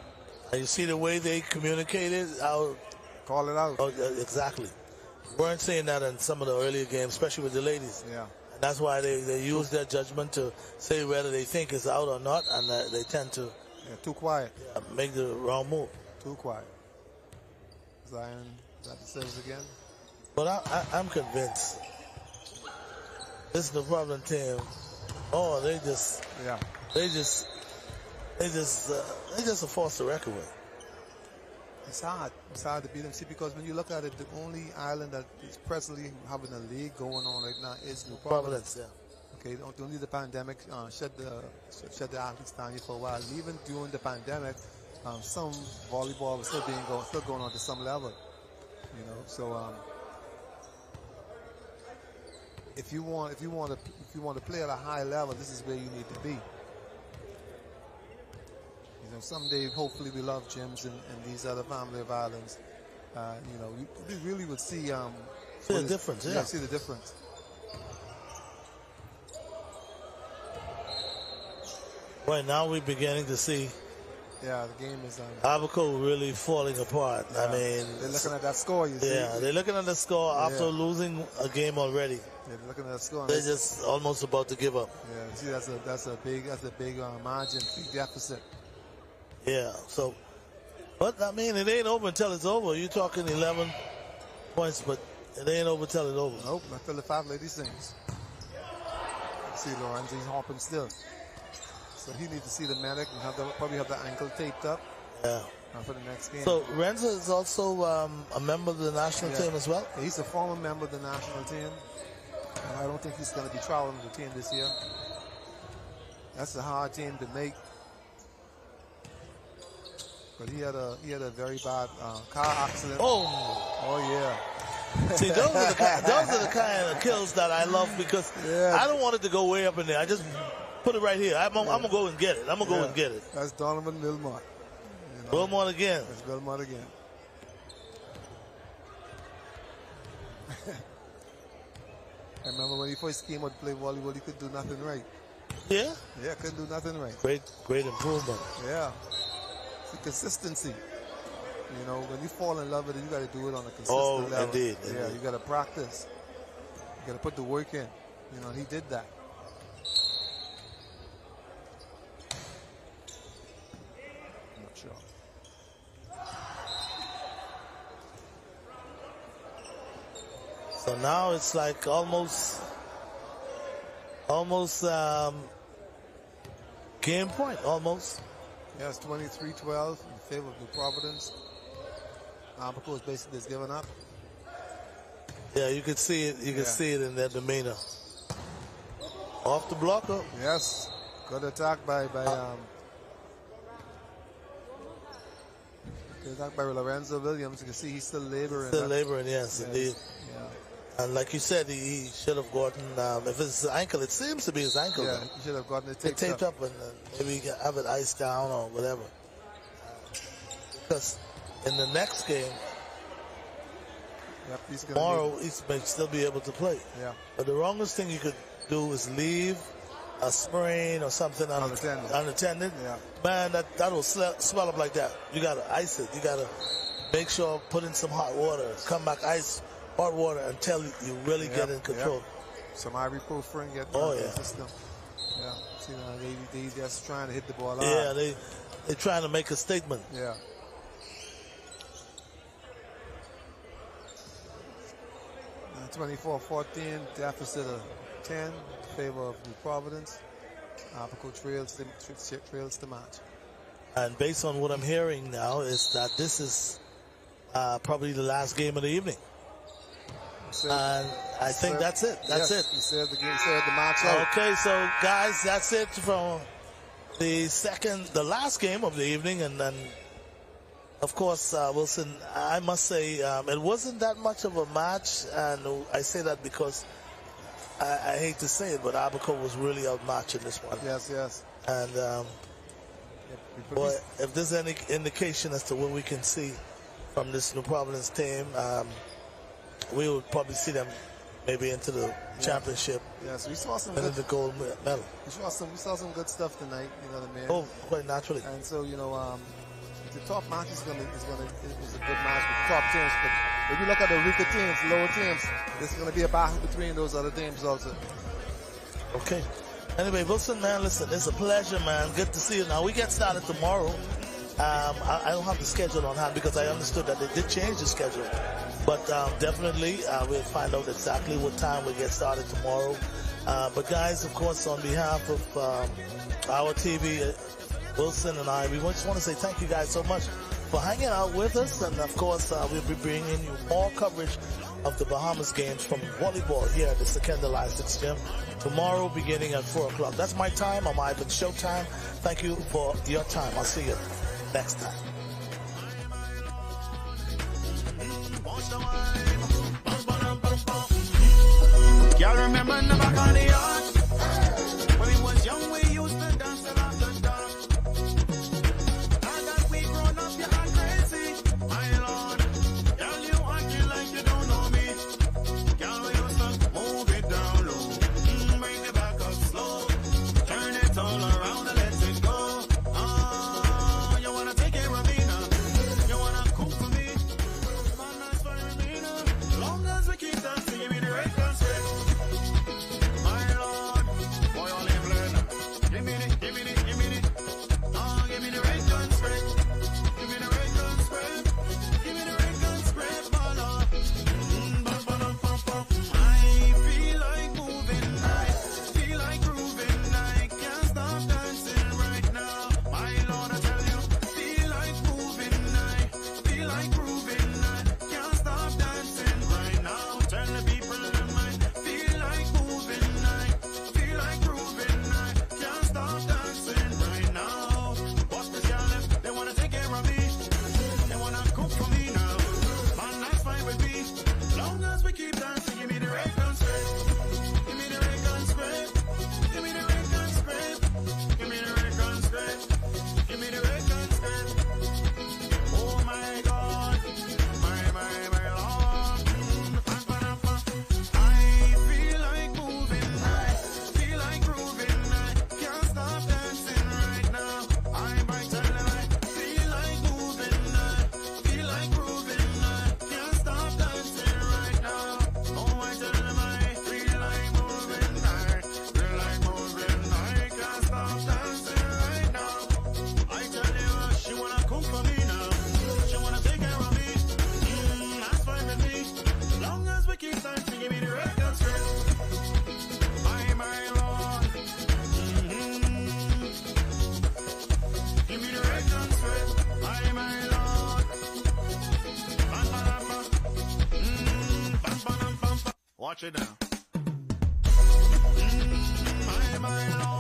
And you see the way they communicated? Call it out. Oh, exactly. We weren't saying that in some of the earlier games, especially with the ladies. Yeah. And that's why they use their judgment to say whether they think it's out or not, and they tend to too quiet. Make the wrong move. Too quiet. Zion, that says again. But I'm convinced. This is the problem team. Oh, they just a force to reckon with. It's hard. It's hard to beat them. See, because when you look at it, the only island that is presently having a league going on right now is New Providence. Okay, only the pandemic shut the athletes down here for a while. Even during the pandemic, some volleyball was still going on to some level. You know, so if you want to play at a high level, this is where you need to be. You know, someday hopefully we love gyms and these other family of islands. You know, we really would see the difference. Yeah, see the difference. Right now we're beginning to see. Yeah, the game is Abaco really falling apart. Yeah. I mean, they're looking at that score. You see? Yeah, they're looking at the score after losing a game already. Yeah, they're looking at that score. They're just almost about to give up. Yeah, see, that's a big margin, big deficit. Yeah. So, but I mean, it ain't over until it's over. You're talking 11 points, but it ain't over till it's over. Nope, not till the 5 ladies sings. See, Lorenzo's hopping still. So he needs to see the medic and probably have the ankle taped up. Yeah. For the next game. So Renzo is also a member of the national team as well? Yeah, he's a former member of the national team. And I don't think he's going to be traveling with the team this year. That's a hard team to make. But he had a very bad car accident. Oh yeah. See, those are the kind of kills that I love because I don't want it to go way up in there. I just put it right here. I'm gonna go and get it. I'm gonna go and get it. That's Donovan Wilmot. Wilmot again. That's Wilmot again. I remember when he first came out to play volleyball, he could do nothing right. Yeah? Yeah, couldn't do nothing right. Great improvement. Yeah. It's the consistency. You know, when you fall in love with it, you got to do it on a consistent level. Indeed. Yeah, you got to practice. You got to put the work in. You know, he did that. I'm not sure. So now it's like almost game point, almost. Yeah, it's 23-12 in favor of New Providence. Abaco is basically just giving up. Yeah, you could see it. You could see it in their demeanor. Off the blocker. Yes, good attack by Lorenzo Williams. You can see he's still laboring. Still laboring, yes, indeed. Yeah. And like you said, he should have gotten, if it's his ankle, it seems to be his ankle. Yeah, he should have gotten it taped up and maybe he can have it iced down or whatever. Because in the next game, tomorrow, he may still be able to play. Yeah. But the wrongest thing you could do is leave a sprain or something unattended. Yeah. Man, that will swell up like that. You got to ice it. You got to make sure, put in some hot water, come back, ice hot water until you really get in control. Some ibuprofen, get the system. Yeah. See, they just trying to hit the ball out. Yeah, they're trying to make a statement. Yeah. 24-14, deficit of 10 in favor of New Providence. Abaco trails the match. And based on what I'm hearing now is that this is probably the last game of the evening. And I think that's it. That's it. He said the match out. Okay, so guys, that's it from the last game of the evening. And then, of course, Wilson, I must say, it wasn't that much of a match. And I say that because I hate to say it, but Abaco was really outmatched in this one. Yes. And boy, if there's any indication as to what we can see from this New Providence team, we would probably see them maybe into the championship. Yes, we saw some and the gold medal. We saw some good stuff tonight. You know what I mean? Oh, quite naturally. And so the top match is a good match with top teams. But if you look at the weaker teams, lower teams, there's going to be a battle between those other teams also. Okay. Anyway, Wilson, man, listen, it's a pleasure, man. Good to see you. Now we get started tomorrow. I don't have the schedule on hand because I understood that they did change the schedule. But definitely, we'll find out exactly what time we get started tomorrow. But guys, of course, on behalf of our TV, Wilson and I, we just want to say thank you guys so much for hanging out with us. And of course, we'll be bringing you more coverage of the Bahamas games from volleyball here at the Secondary License Gym tomorrow beginning at 4 o'clock. That's my time. I'm Ivan Showtime. Thank you for your time. I'll see you next time. Y'all remember the back on the yard? When we was young, we used to dance till after dark. Now that we grown up, you're crazy, my lord. Girl, you acting like you don't know me. Girl, we used to move it down low, bring it back up slow, turn it all around and let it go. You wanna take care of me now? You wanna cook for me? Man, that's for me now. Long as we keep dancing, give me the right dance. Watch it now. My Lord.